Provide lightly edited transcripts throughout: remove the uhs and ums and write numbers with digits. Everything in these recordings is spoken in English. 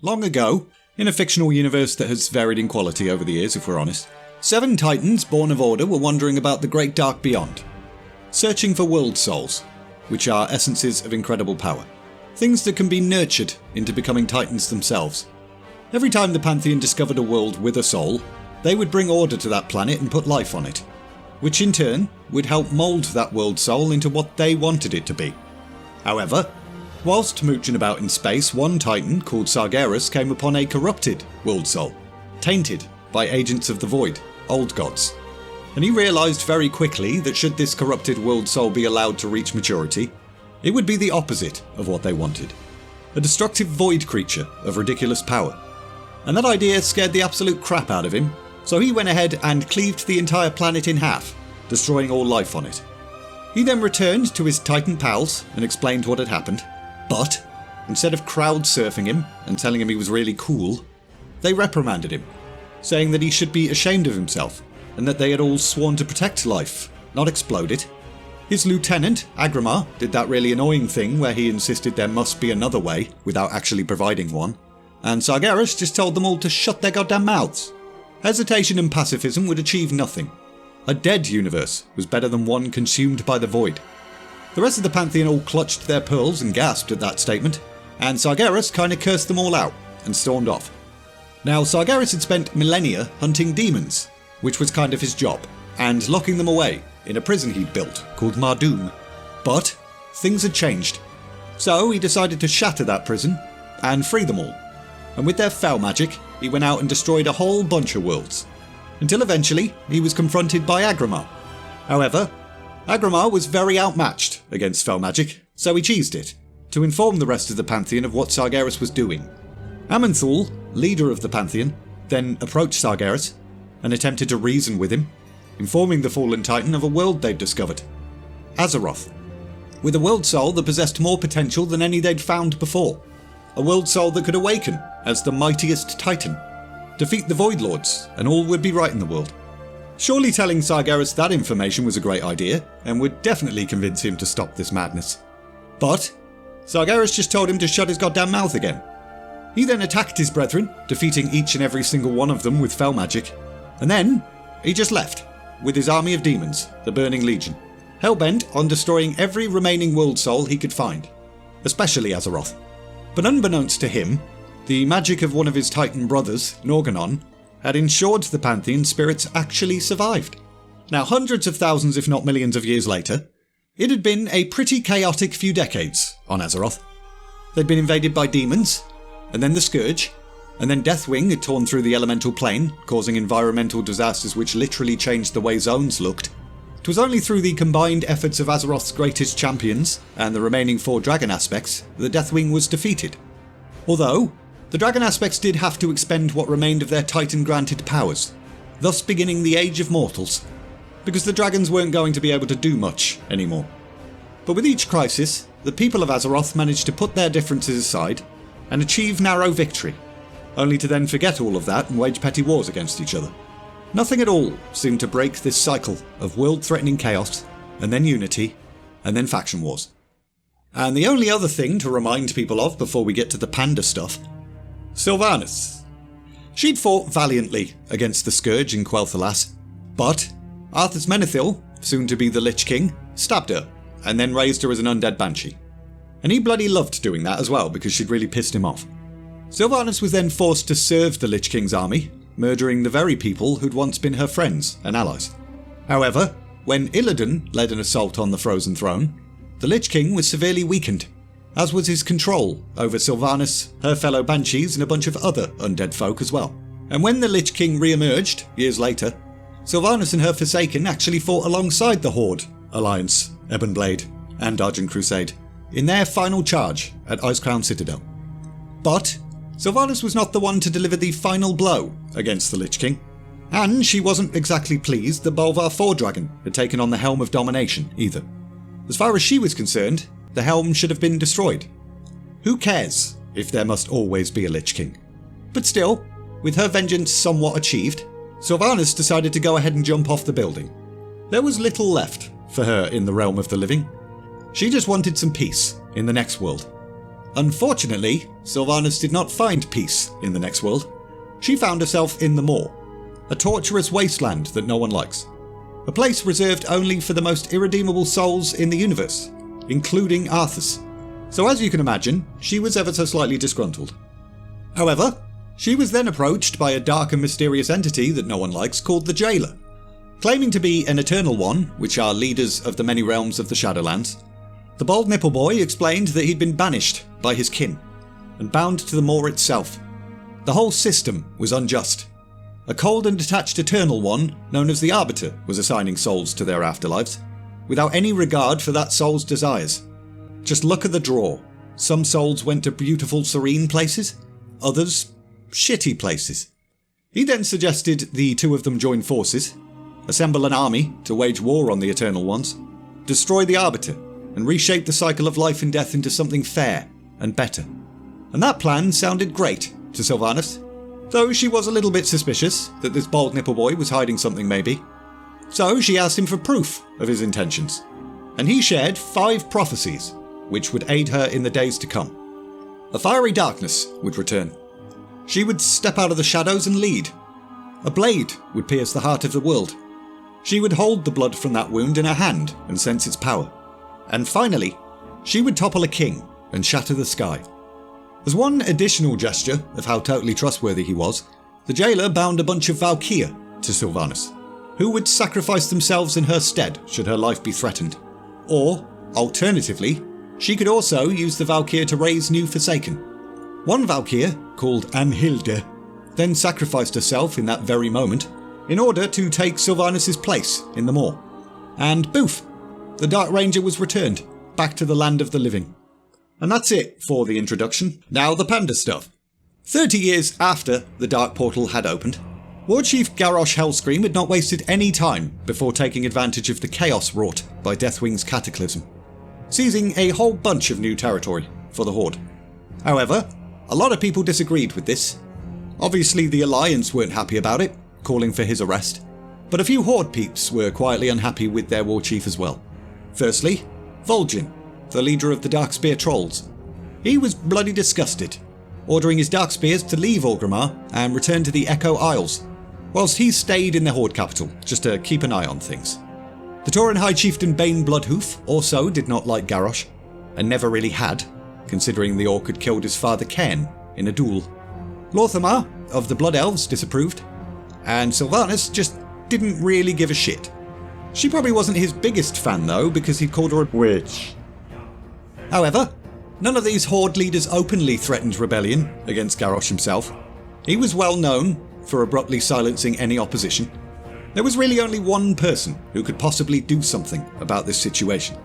long ago, in a fictional universe that has varied in quality over the years if we're honest, 7 titans born of order were wandering about the great dark beyond, searching for world souls, which are essences of incredible power. Things that can be nurtured into becoming titans themselves. Every time the Pantheon discovered a world with a soul, they would bring order to that planet and put life on it, which in turn would help mould that world soul into what they wanted it to be. However, whilst mooching about in space, one titan called Sargeras came upon a corrupted world soul, tainted by agents of the void, old gods. And he realised very quickly that should this corrupted world soul be allowed to reach maturity, it would be the opposite of what they wanted. A destructive void creature of ridiculous power. And that idea scared the absolute crap out of him, so he went ahead and cleaved the entire planet in half, destroying all life on it. He then returned to his Titan pals and explained what had happened, but instead of crowd surfing him and telling him he was really cool, they reprimanded him, saying that he should be ashamed of himself and that they had all sworn to protect life, not explode it. His lieutenant, Agramar, did that really annoying thing where he insisted there must be another way without actually providing one, and Sargeras just told them all to shut their goddamn mouths. Hesitation and pacifism would achieve nothing. A dead universe was better than one consumed by the void. The rest of the Pantheon all clutched their pearls and gasped at that statement, and Sargeras kinda cursed them all out and stormed off. Now, Sargeras had spent millennia hunting demons, which was kind of his job, and locking them away in a prison he'd built called Mardoom. But things had changed, so he decided to shatter that prison and free them all. And with their foul magic, he went out and destroyed a whole bunch of worlds, until eventually he was confronted by Agramar. However, Agramar was very outmatched against foul magic, so he cheesed it, to inform the rest of the Pantheon of what Sargeras was doing. Aman'Thul, leader of the Pantheon, then approached Sargeras and attempted to reason with him, informing the fallen titan of a world they'd discovered, Azeroth, with a world soul that possessed more potential than any they'd found before. A world soul that could awaken as the mightiest titan, defeat the Void Lords, and all would be right in the world. Surely telling Sargeras that information was a great idea, and would definitely convince him to stop this madness. But Sargeras just told him to shut his goddamn mouth again. He then attacked his brethren, defeating each and every single one of them with fell magic, and then he just left, with his army of demons, the Burning Legion, hell-bent on destroying every remaining world soul he could find, especially Azeroth. But unbeknownst to him, the magic of one of his Titan brothers, Norganon, had ensured the Pantheon's spirits actually survived. Now, hundreds of thousands if not millions of years later, it had been a pretty chaotic few decades on Azeroth. They'd been invaded by demons, and then the Scourge, and then Deathwing had torn through the elemental plane, causing environmental disasters which literally changed the way zones looked. It was only through the combined efforts of Azeroth's greatest champions and the remaining 4 dragon aspects that Deathwing was defeated. Although, the dragon aspects did have to expend what remained of their Titan-granted powers, thus beginning the Age of Mortals, because the dragons weren't going to be able to do much anymore. But with each crisis, the people of Azeroth managed to put their differences aside and achieve narrow victory, only to then forget all of that and wage petty wars against each other. Nothing at all seemed to break this cycle of world-threatening chaos, and then unity, and then faction wars. And the only other thing to remind people of before we get to the panda stuff, Sylvanas. She'd fought valiantly against the Scourge in Quel'Thalas, but Arthas Menethil, soon to be the Lich King, stabbed her, and then raised her as an undead banshee. And he bloody loved doing that as well because she'd really pissed him off. Sylvanas was then forced to serve the Lich King's army, murdering the very people who'd once been her friends and allies. However, when Illidan led an assault on the Frozen Throne, the Lich King was severely weakened, as was his control over Sylvanas, her fellow banshees and a bunch of other undead folk as well. And when the Lich King re-emerged, years later, Sylvanas and her Forsaken actually fought alongside the Horde, Alliance, Ebonblade, and Argent Crusade, in their final charge at Icecrown Citadel. But Sylvanas was not the one to deliver the final blow against the Lich King, and she wasn't exactly pleased that Bolvar Fordragon had taken on the Helm of Domination either. As far as she was concerned, the Helm should have been destroyed. Who cares if there must always be a Lich King? But still, with her vengeance somewhat achieved, Sylvanas decided to go ahead and jump off the building. There was little left for her in the realm of the living. She just wanted some peace in the next world. Unfortunately, Sylvanas did not find peace in the next world. She found herself in the Maw, a torturous wasteland that no one likes. A place reserved only for the most irredeemable souls in the universe, including Arthas. So as you can imagine, she was ever so slightly disgruntled. However, she was then approached by a dark and mysterious entity that no one likes called the Jailer. Claiming to be an Eternal One, which are leaders of the many realms of the Shadowlands, the bald nipple boy explained that he'd been banished by his kin and bound to the Maw itself. The whole system was unjust. A cold and detached Eternal One, known as the Arbiter, was assigning souls to their afterlives, without any regard for that soul's desires. Just look at the draw. Some souls went to beautiful, serene places, others shitty places. He then suggested the two of them join forces, assemble an army to wage war on the Eternal Ones, destroy the Arbiter, and reshape the cycle of life and death into something fair and better. And that plan sounded great to Sylvanas, though she was a little bit suspicious that this bald nipple boy was hiding something maybe. So she asked him for proof of his intentions, and he shared 5 prophecies which would aid her in the days to come. A fiery darkness would return. She would step out of the shadows and lead. A blade would pierce the heart of the world. She would hold the blood from that wound in her hand and sense its power. And finally, she would topple a king and shatter the sky. As one additional gesture of how totally trustworthy he was, the Jailer bound a bunch of Valkyr to Sylvanas, who would sacrifice themselves in her stead should her life be threatened. Or, alternatively, she could also use the Valkyr to raise new Forsaken. One Valkyr, called Anhilde, then sacrificed herself in that very moment in order to take Sylvanas' place in the Maw. And boof! The Dark Ranger was returned, back to the land of the living. And that's it for the introduction. Now the Panda stuff. 30 years after the Dark Portal had opened, War Chief Garrosh Hellscream had not wasted any time before taking advantage of the chaos wrought by Deathwing's cataclysm, seizing a whole bunch of new territory for the Horde. However, a lot of people disagreed with this. Obviously the Alliance weren't happy about it, calling for his arrest, but a few Horde peeps were quietly unhappy with their War Chief as well. Firstly, Vol'jin, the leader of the Darkspear Trolls. He was bloody disgusted, ordering his Darkspears to leave Orgrimmar and return to the Echo Isles, whilst he stayed in the Horde capital just to keep an eye on things. The Tauren High Chieftain Bane Bloodhoof also did not like Garrosh, and never really had, considering the Orc had killed his father Cairn in a duel. Lor'themar of the Blood Elves disapproved, and Sylvanas just didn't really give a shit. She probably wasn't his biggest fan though, because he called her a witch. However, none of these Horde leaders openly threatened rebellion against Garrosh himself. He was well known for abruptly silencing any opposition. There was really only one person who could possibly do something about this situation.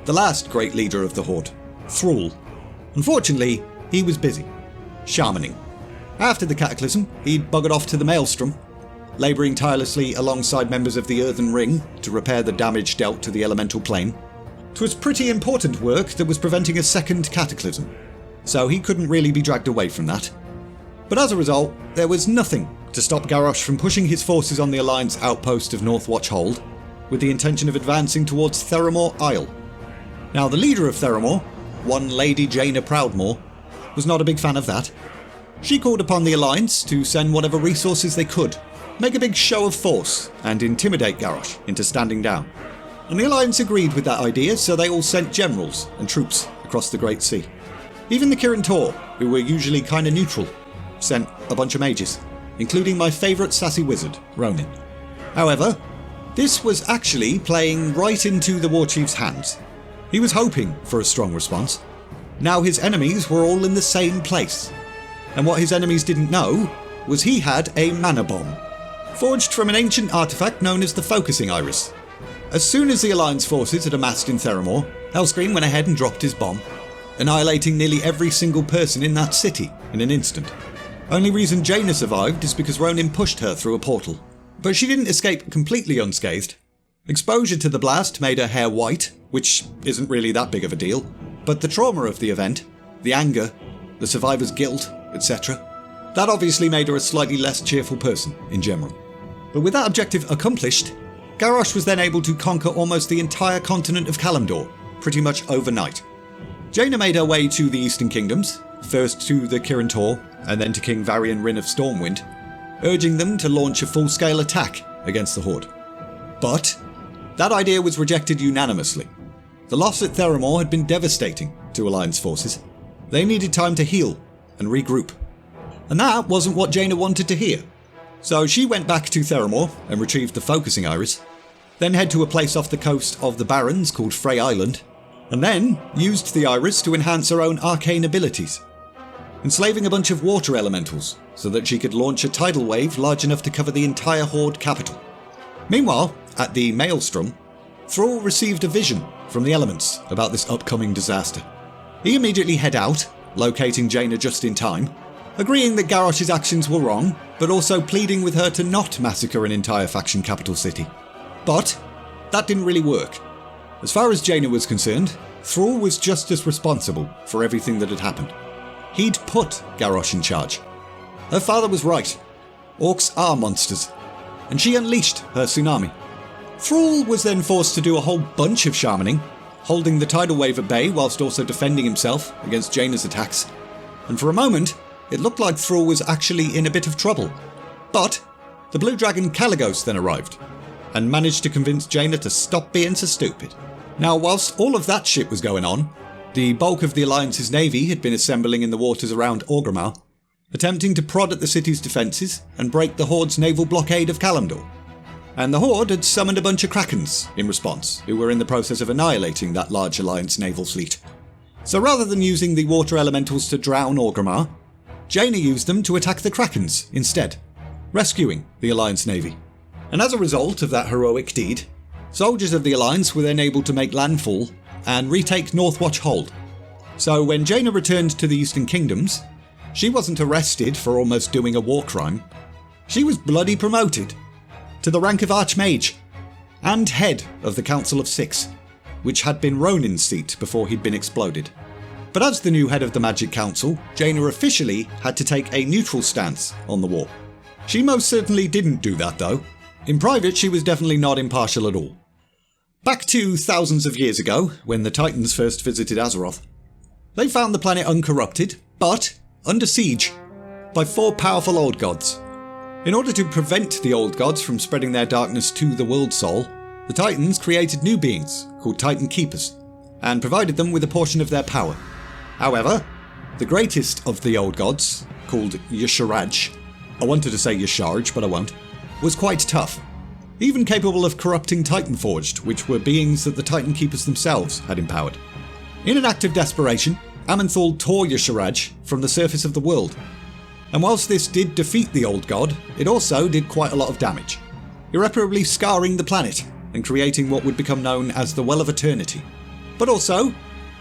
The last great leader of the Horde, Thrall. Unfortunately, he was busy, shamaning. After the Cataclysm, he'd buggered off to the Maelstrom, labouring tirelessly alongside members of the Earthen Ring to repair the damage dealt to the elemental plane. 'Twas pretty important work that was preventing a second Cataclysm, so he couldn't really be dragged away from that. But as a result, there was nothing to stop Garrosh from pushing his forces on the Alliance outpost of Northwatch Hold, with the intention of advancing towards Theramore Isle. Now the leader of Theramore, one Lady Jaina Proudmoore, was not a big fan of that. She called upon the Alliance to send whatever resources they could, make a big show of force, and intimidate Garrosh into standing down. And the Alliance agreed with that idea, so they all sent generals and troops across the Great Sea. Even the Kirin Tor, who were usually kinda neutral, sent a bunch of mages, including my favourite sassy wizard, Ronin. However, this was actually playing right into the Warchief's hands. He was hoping for a strong response. Now his enemies were all in the same place. And what his enemies didn't know was he had a mana bomb, forged from an ancient artifact known as the Focusing Iris. As soon as the Alliance forces had amassed in Theramore, Hellscream went ahead and dropped his bomb, annihilating nearly every single person in that city in an instant. Only reason Jaina survived is because Ronin pushed her through a portal. But she didn't escape completely unscathed. Exposure to the blast made her hair white, which isn't really that big of a deal, but the trauma of the event, the anger, the survivor's guilt, etc., that obviously made her a slightly less cheerful person in general. But with that objective accomplished, Garrosh was then able to conquer almost the entire continent of Kalimdor, pretty much overnight. Jaina made her way to the Eastern Kingdoms, first to the Kirin Tor, and then to King Varian Rin of Stormwind, urging them to launch a full-scale attack against the Horde. But that idea was rejected unanimously. The loss at Theramore had been devastating to Alliance forces. They needed time to heal and regroup. And that wasn't what Jaina wanted to hear. So she went back to Theramore and retrieved the Focusing Iris, then head to a place off the coast of the Barrens called Frey Island, and then used the Iris to enhance her own arcane abilities, enslaving a bunch of water elementals so that she could launch a tidal wave large enough to cover the entire Horde capital. Meanwhile, at the Maelstrom, Thrall received a vision from the elements about this upcoming disaster. He immediately head out, locating Jaina just in time, agreeing that Garrosh's actions were wrong, but also pleading with her to not massacre an entire faction capital city. But that didn't really work. As far as Jaina was concerned, Thrall was just as responsible for everything that had happened. He'd put Garrosh in charge. Her father was right. Orcs are monsters. And she unleashed her tsunami. Thrall was then forced to do a whole bunch of shamaning, holding the tidal wave at bay whilst also defending himself against Jaina's attacks. And for a moment, it looked like Thrall was actually in a bit of trouble. But the blue dragon Caligos then arrived, and managed to convince Jaina to stop being so stupid. Now, whilst all of that shit was going on, the bulk of the Alliance's navy had been assembling in the waters around Orgrimmar, attempting to prod at the city's defences and break the Horde's naval blockade of Kalimdor. And the Horde had summoned a bunch of Krakens in response, who were in the process of annihilating that large Alliance naval fleet. So rather than using the water elementals to drown Orgrimmar, Jaina used them to attack the Krakens instead, rescuing the Alliance navy. And as a result of that heroic deed, soldiers of the Alliance were then able to make landfall and retake Northwatch Hold. So when Jaina returned to the Eastern Kingdoms, she wasn't arrested for almost doing a war crime. She was bloody promoted to the rank of Archmage and head of the Council of Six, which had been Ronin's seat before he'd been exploded. But as the new head of the Magic Council, Jaina officially had to take a neutral stance on the war. She most certainly didn't do that though. In private, she was definitely not impartial at all. Back to thousands of years ago, when the Titans first visited Azeroth, they found the planet uncorrupted, but under siege, by 4 powerful old gods. In order to prevent the old gods from spreading their darkness to the world soul, the Titans created new beings called Titan Keepers, and provided them with a portion of their power. However, the greatest of the old gods, called Yusharaj, I wanted to say Yusharj, but I won't, was quite tough, even capable of corrupting Titanforged, which were beings that the Titan Keepers themselves had empowered. In an act of desperation, Amenthal tore Yusharaj from the surface of the world, and whilst this did defeat the old god, it also did quite a lot of damage, irreparably scarring the planet and creating what would become known as the Well of Eternity. But also,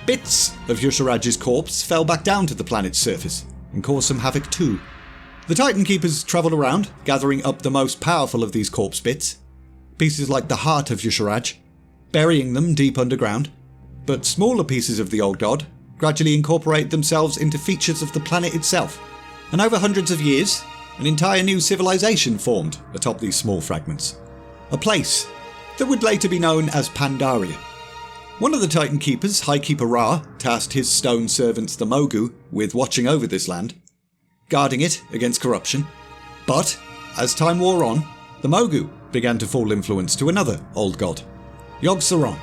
bits of Yusharaj's corpse fell back down to the planet's surface and caused some havoc too. The Titan Keepers travelled around, gathering up the most powerful of these corpse bits, pieces like the heart of Yusharaj, burying them deep underground, but smaller pieces of the old god gradually incorporated themselves into features of the planet itself. And over hundreds of years, an entire new civilization formed atop these small fragments. A place that would later be known as Pandaria. One of the Titan Keepers, High Keeper Ra, tasked his stone servants the Mogu with watching over this land, guarding it against corruption. But, as time wore on, the Mogu began to fall influence to another old god, Yogg-Saron.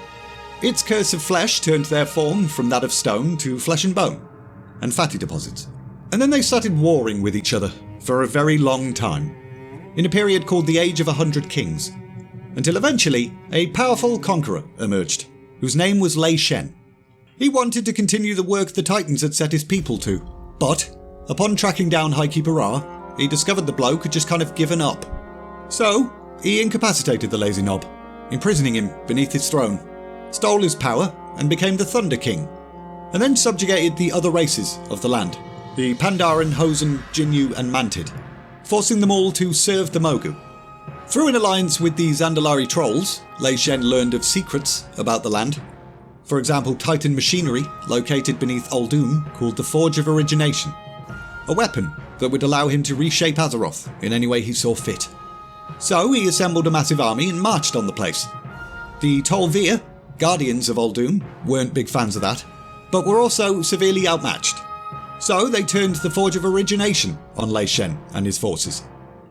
Its curse of flesh turned their form from that of stone to flesh and bone, and fatty deposits. And then they started warring with each other for a very long time, in a period called the Age of 100 Kings, until eventually a powerful conqueror emerged, whose name was Lei Shen. He wanted to continue the work the Titans had set his people to, but upon tracking down High Keeper Ra, he discovered the bloke had just kind of given up. So, he incapacitated the lazy knob, imprisoning him beneath his throne, stole his power, and became the Thunder King, and then subjugated the other races of the land, the Pandaren, Hosen, Jinyu, and Mantid, forcing them all to serve the Mogu. Through an alliance with the Zandalari trolls, Lei Shen learned of secrets about the land. For example, Titan machinery located beneath Uldum called the Forge of Origination, a weapon that would allow him to reshape Azeroth in any way he saw fit. So he assembled a massive army and marched on the place. The Tol'vir, guardians of Uldum, weren't big fans of that, but were also severely outmatched. So they turned the Forge of Origination on Lei Shen and his forces.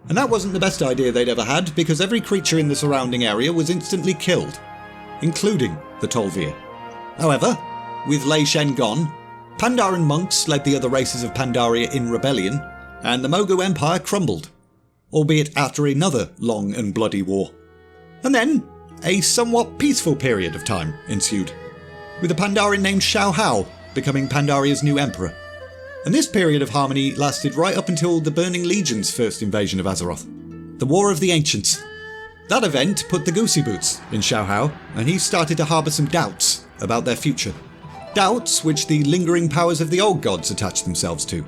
And that wasn't the best idea they'd ever had, because every creature in the surrounding area was instantly killed, including the Tol'vir. However, with Lei Shen gone, Pandaren monks led the other races of Pandaria in rebellion, and the Mogu Empire crumbled, albeit after another long and bloody war. And then, a somewhat peaceful period of time ensued, with a Pandaren named Xiao Hao becoming Pandaria's new emperor. And this period of harmony lasted right up until the Burning Legion's first invasion of Azeroth, the War of the Ancients. That event put the goosey boots in Xiao Hao, and he started to harbour some doubts about their future. Doubts which the lingering powers of the old gods attached themselves to,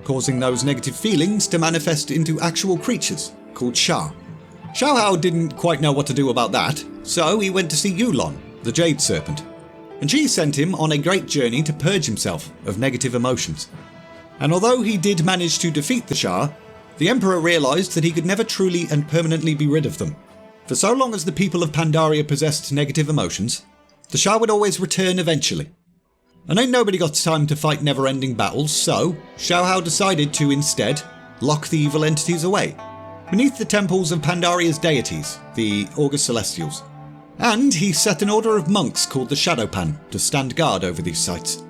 causing those negative feelings to manifest into actual creatures called Sha. Xiao Hao didn't quite know what to do about that, so he went to see Yulon, the Jade Serpent, and she sent him on a great journey to purge himself of negative emotions. And although he did manage to defeat the Sha, the Emperor realised that he could never truly and permanently be rid of them. For so long as the people of Pandaria possessed negative emotions, the Sha would always return eventually. And ain't nobody got time to fight never-ending battles, so Xiao Hao decided to instead lock the evil entities away, beneath the temples of Pandaria's deities, the August Celestials. And he set an order of monks called the Shadowpan to stand guard over these sites.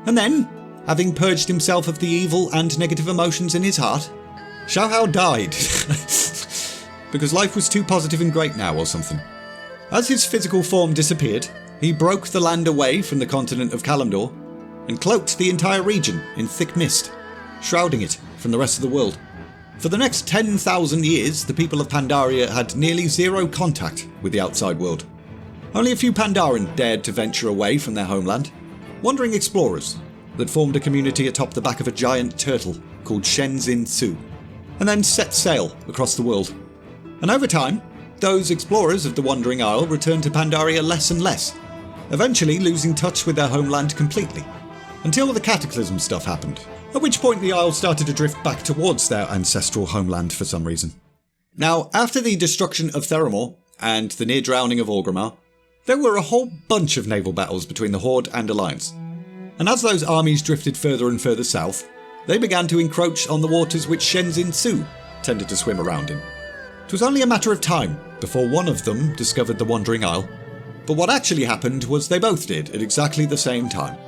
And then, having purged himself of the evil and negative emotions in his heart, Xiao Hao died. Because life was too positive and great now or something. As his physical form disappeared, he broke the land away from the continent of Kalimdor and cloaked the entire region in thick mist, shrouding it from the rest of the world. For the next 10,000 years, the people of Pandaria had nearly zero contact with the outside world. Only a few Pandaren dared to venture away from their homeland, wandering explorers that formed a community atop the back of a giant turtle called Shenzin Su, and then set sail across the world. And over time, those explorers of the Wandering Isle returned to Pandaria less and less, eventually losing touch with their homeland completely, until the Cataclysm stuff happened, at which point the Isle started to drift back towards their ancestral homeland for some reason. Now, after the destruction of Theramore and the near drowning of Orgrimmar, there were a whole bunch of naval battles between the Horde and Alliance. And as those armies drifted further and further south, they began to encroach on the waters which Shenzin Su tended to swim around in. It was only a matter of time before one of them discovered the Wandering Isle, but what actually happened was they both did at exactly the same time,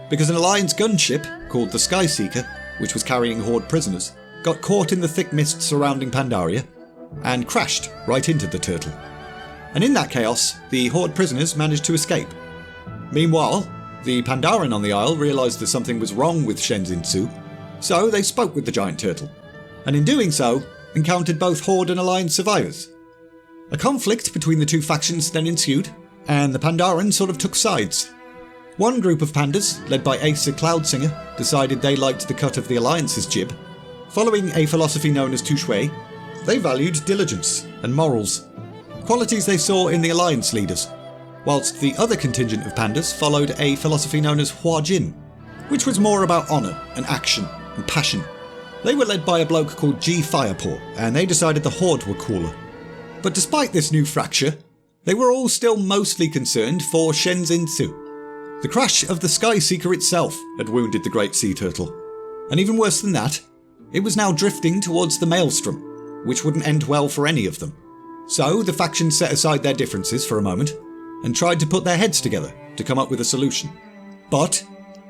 because an Alliance gunship called the Skyseeker, which was carrying Horde prisoners, got caught in the thick mist surrounding Pandaria and crashed right into the turtle. And in that chaos, the Horde prisoners managed to escape. Meanwhile, the Pandaren on the Isle realised that something was wrong with Shenzin Su, so they spoke with the giant turtle, and in doing so, encountered both Horde and Alliance survivors. A conflict between the two factions then ensued, and the Pandaren sort of took sides. One group of pandas, led by Acer Cloudsinger, decided they liked the cut of the Alliance's jib. Following a philosophy known as Tu Shui, they valued diligence and morals, qualities they saw in the Alliance leaders, whilst the other contingent of pandas followed a philosophy known as Hua Jin, which was more about honour and action and passion. They were led by a bloke called G Firepaw, and they decided the Horde were cooler. But despite this new fracture, they were all still mostly concerned for Shenzin Su. The crash of the Skyseeker itself had wounded the great sea turtle, and even worse than that, it was now drifting towards the Maelstrom, which wouldn't end well for any of them. So the factions set aside their differences for a moment, and tried to put their heads together to come up with a solution. But,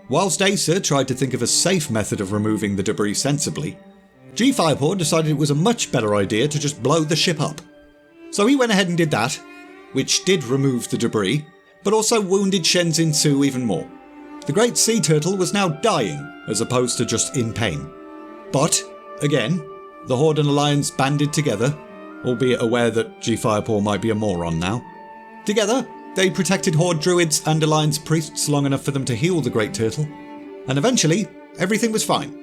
whilst Acer tried to think of a safe method of removing the debris sensibly, G Firepaw decided it was a much better idea to just blow the ship up. So he went ahead and did that, which did remove the debris, but also wounded Shenzin Su even more. The great sea turtle was now dying, as opposed to just in pain. But, again, the Horde and Alliance banded together, albeit aware that G Firepaw might be a moron now. Together, they protected Horde druids and Alliance priests long enough for them to heal the great turtle, and eventually, everything was fine.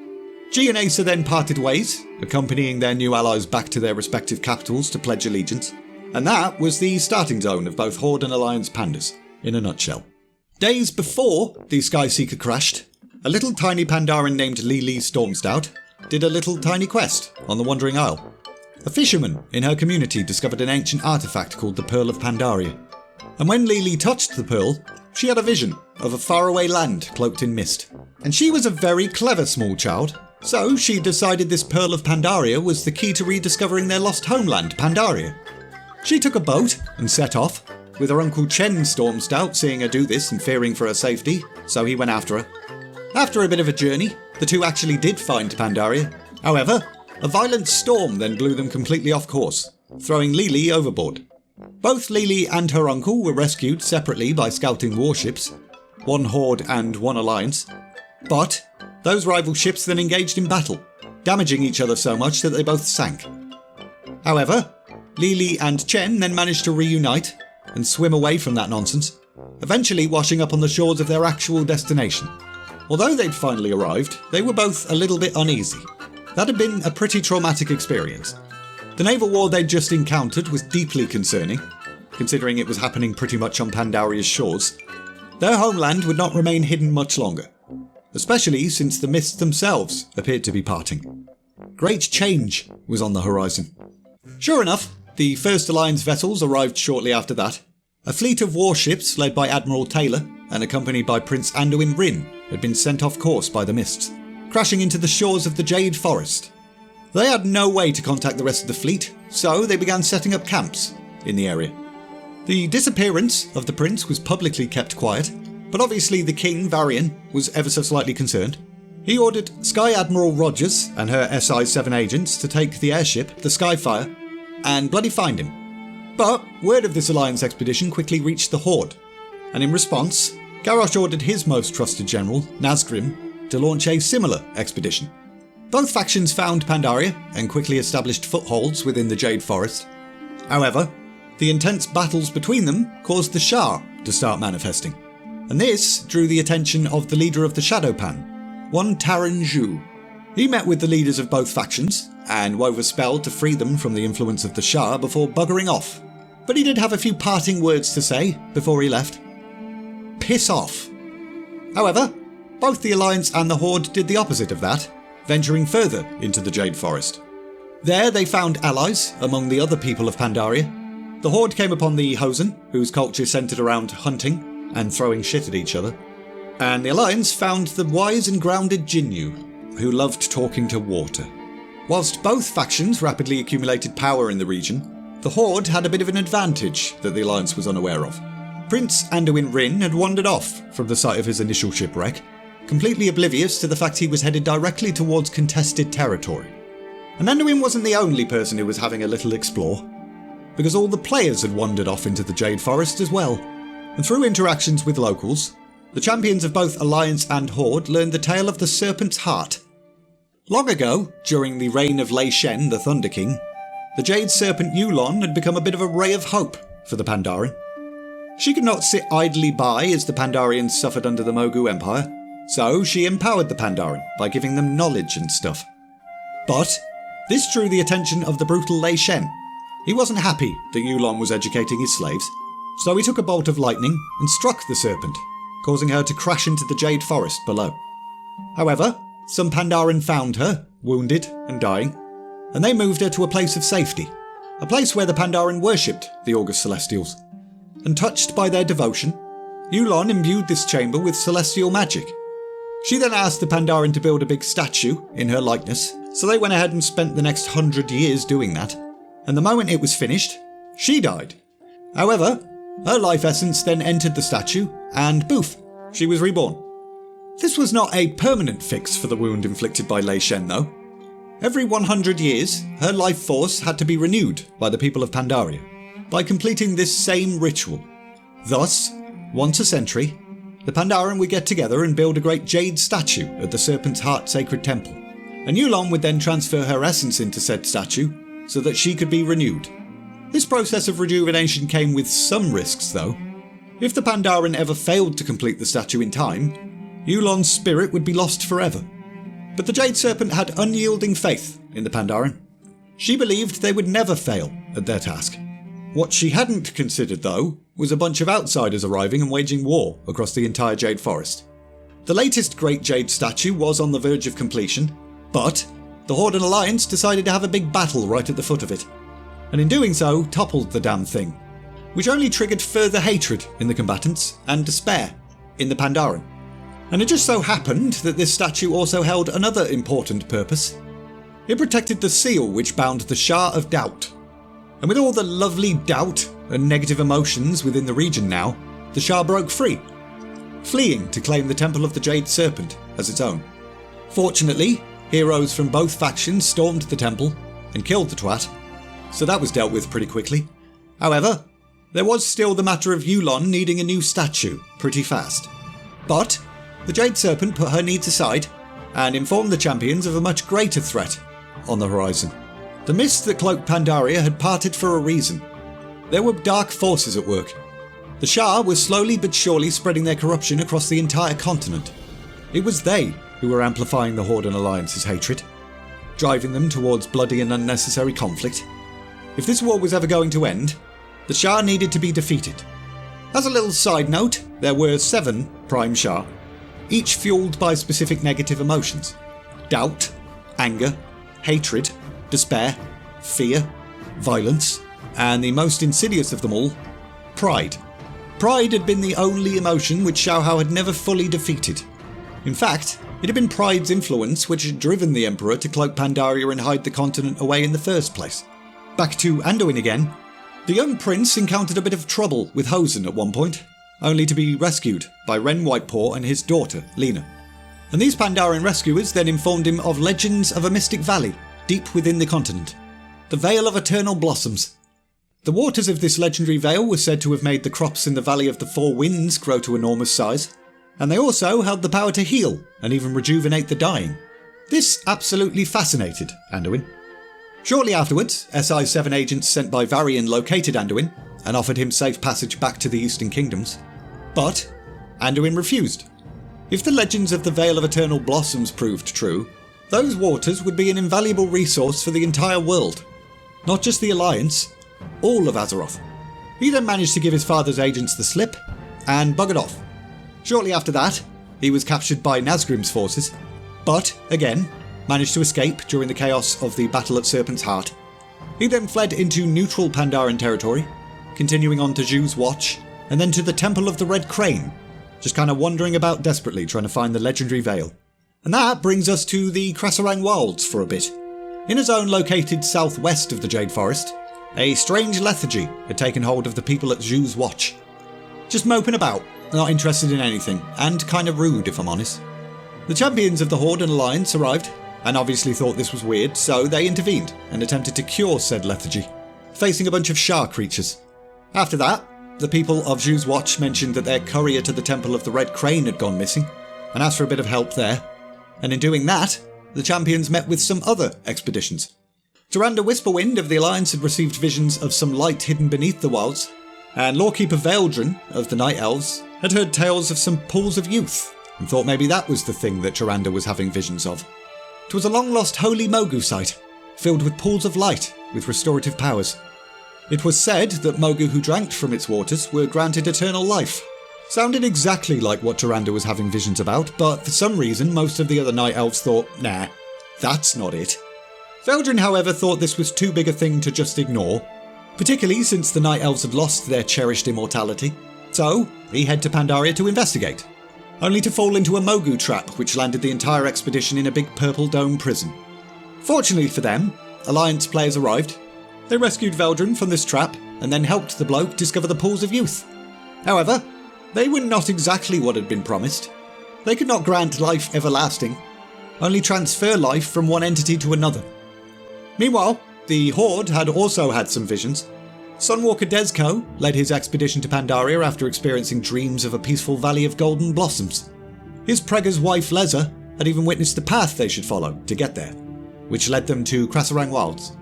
G and Acer then parted ways, accompanying their new allies back to their respective capitals to pledge allegiance, and that was the starting zone of both Horde and Alliance pandas, in a nutshell. Days before the Skyseeker crashed, a little tiny Pandaren named Lili Stormstout did a little tiny quest on the Wandering Isle. A fisherman in her community discovered an ancient artifact called the Pearl of Pandaria, and when Lili touched the pearl, she had a vision of a faraway land cloaked in mist. And she was a very clever small child, so she decided this Pearl of Pandaria was the key to rediscovering their lost homeland, Pandaria. She took a boat and set off, with her uncle Chen stormed out, seeing her do this and fearing for her safety, so he went after her. After a bit of a journey, the two actually did find Pandaria. However, a violent storm then blew them completely off course, throwing Lili overboard. Both Lili and her uncle were rescued separately by scouting warships, one Horde and one Alliance. But those rival ships then engaged in battle, damaging each other so much that they both sank. However, Lili and Chen then managed to reunite and swim away from that nonsense, eventually washing up on the shores of their actual destination. Although they'd finally arrived, they were both a little bit uneasy. That had been a pretty traumatic experience. The naval war they'd just encountered was deeply concerning, considering it was happening pretty much on Pandaria's shores. Their homeland would not remain hidden much longer, especially since the mists themselves appeared to be parting. Great change was on the horizon. Sure enough, the first Alliance vessels arrived shortly after that. A fleet of warships led by Admiral Taylor and accompanied by Prince Anduin Rin had been sent off course by the mists, crashing into the shores of the Jade Forest. They had no way to contact the rest of the fleet, so they began setting up camps in the area. The disappearance of the prince was publicly kept quiet, but obviously the king, Varian, was ever so slightly concerned. He ordered Sky Admiral Rogers and her SI-7 agents to take the airship, the Skyfire, and bloody find him. But word of this Alliance expedition quickly reached the Horde, and in response, Garrosh ordered his most trusted general, Nazgrim, to launch a similar expedition. Both factions found Pandaria and quickly established footholds within the Jade Forest. However, the intense battles between them caused the Shah to start manifesting, and this drew the attention of the leader of the Shadowpan, one Taran Zhu. He met with the leaders of both factions and wove a spell to free them from the influence of the Shah before buggering off. But he did have a few parting words to say before he left. Piss off. However, both the Alliance and the Horde did the opposite of that, venturing further into the Jade Forest. There they found allies among the other people of Pandaria. The Horde came upon the Hosen, whose culture centred around hunting and throwing shit at each other. And the Alliance found the wise and grounded Jinyu, who loved talking to water. Whilst both factions rapidly accumulated power in the region, the Horde had a bit of an advantage that the Alliance was unaware of. Prince Anduin Rin had wandered off from the site of his initial shipwreck, completely oblivious to the fact he was headed directly towards contested territory. And Anduin wasn't the only person who was having a little explore, because all the players had wandered off into the Jade Forest as well. And through interactions with locals, the champions of both Alliance and Horde learned the tale of the Serpent's Heart. Long ago, during the reign of Lei Shen, the Thunder King, the Jade Serpent Yulon had become a bit of a ray of hope for the Pandaren. She could not sit idly by as the Pandarians suffered under the Mogu Empire, so she empowered the Pandaren by giving them knowledge and stuff. But this drew the attention of the brutal Lei Shen. He wasn't happy that Yulon was educating his slaves, so he took a bolt of lightning and struck the serpent, causing her to crash into the Jade Forest below. However, some Pandaren found her, wounded and dying, and they moved her to a place of safety, a place where the Pandaren worshipped the August Celestials. And touched by their devotion, Yulon imbued this chamber with celestial magic. She then asked the Pandaren to build a big statue in her likeness, so they went ahead and spent the next 100 years doing that, and the moment it was finished, she died. However, her life essence then entered the statue, and poof, she was reborn. This was not a permanent fix for the wound inflicted by Lei Shen though. Every 100 years, her life force had to be renewed by the people of Pandaria, by completing this same ritual. Thus, once a century, the Pandaren would get together and build a great jade statue at the Serpent's Heart Sacred Temple, and Yulon would then transfer her essence into said statue so that she could be renewed. This process of rejuvenation came with some risks though. If the Pandaren ever failed to complete the statue in time, Yulon's spirit would be lost forever. But the Jade Serpent had unyielding faith in the Pandaren. She believed they would never fail at their task. What she hadn't considered, though, was a bunch of outsiders arriving and waging war across the entire Jade Forest. The latest Great Jade statue was on the verge of completion, but the Horde and Alliance decided to have a big battle right at the foot of it, and in doing so, toppled the damn thing. which only triggered further hatred in the combatants and despair in the Pandaren. And it just so happened that this statue also held another important purpose. It protected the seal which bound the Shah of Doubt. And with all the lovely doubt and negative emotions within the region now, the Shah broke free, fleeing to claim the Temple of the Jade Serpent as its own. Fortunately, heroes from both factions stormed the temple and killed the twat, so that was dealt with pretty quickly. However, there was still the matter of Yulon needing a new statue pretty fast. But the Jade Serpent put her needs aside and informed the champions of a much greater threat on the horizon. The mist that cloaked Pandaria had parted for a reason. There were dark forces at work. The Shah was slowly but surely spreading their corruption across the entire continent. It was they who were amplifying the Horde and Alliance's hatred, driving them towards bloody and unnecessary conflict. If this war was ever going to end, the Shah needed to be defeated. As a little side note, there were 7 Prime Shah, each fueled by specific negative emotions: doubt, anger, hatred, despair, fear, violence, and the most insidious of them all, pride. Pride had been the only emotion which Xiaohao had never fully defeated. In fact, it had been pride's influence which had driven the Emperor to cloak Pandaria and hide the continent away in the first place. Back to Anduin again. The young prince encountered a bit of trouble with Hosen at one point, only to be rescued by Ren Whitepaw and his daughter, Lena. And these Pandaren rescuers then informed him of legends of a mystic valley deep within the continent, the Vale of Eternal Blossoms. The waters of this legendary vale were said to have made the crops in the Valley of the Four Winds grow to enormous size, and they also held the power to heal and even rejuvenate the dying. This absolutely fascinated Anduin. Shortly afterwards, SI-7 agents sent by Varian located Anduin and offered him safe passage back to the Eastern Kingdoms. But Anduin refused. If the legends of the Vale of Eternal Blossoms proved true, those waters would be an invaluable resource for the entire world. Not just the Alliance, all of Azeroth. He then managed to give his father's agents the slip and buggered off. Shortly after that, he was captured by Nazgrim's forces, but, again, managed to escape during the chaos of the Battle at Serpent's Heart. He then fled into neutral Pandaren territory, continuing on to Zhu's Watch, and then to the Temple of the Red Crane, just kind of wandering about desperately trying to find the legendary Vale. And that brings us to the Krasarang Wilds for a bit. In a zone located southwest of the Jade Forest, a strange lethargy had taken hold of the people at Zhu's Watch. Just moping about, not interested in anything, and kind of rude if I'm honest. The champions of the Horde and Alliance arrived, and obviously thought this was weird, so they intervened and attempted to cure said lethargy, facing a bunch of Shah creatures. After that, the people of Zhu's Watch mentioned that their courier to the Temple of the Red Crane had gone missing, and asked for a bit of help there. And in doing that, the champions met with some other expeditions. Tyrande Whisperwind of the Alliance had received visions of some light hidden beneath the wilds, and Lawkeeper Veldrin of the Night Elves had heard tales of some pools of youth, and thought maybe that was the thing that Tyrande was having visions of. 'Twas a long-lost holy Mogu site, filled with pools of light with restorative powers. It was said that Mogu who drank from its waters were granted eternal life. Sounded exactly like what Tyrande was having visions about, but for some reason most of the other Night Elves thought, nah, that's not it. Veldrin, however, thought this was too big a thing to just ignore, particularly since the Night Elves had lost their cherished immortality. So, he headed to Pandaria to investigate, only to fall into a Mogu trap which landed the entire expedition in a big purple dome prison. Fortunately for them, Alliance players arrived. They rescued Veldrin from this trap and then helped the bloke discover the pools of youth. However, they were not exactly what had been promised. They could not grant life everlasting, only transfer life from one entity to another. Meanwhile, the Horde had also had some visions. Sunwalker Dezko led his expedition to Pandaria after experiencing dreams of a peaceful valley of golden blossoms. His Prega's wife Leza had even witnessed the path they should follow to get there, which led them to Krasarang Wilds.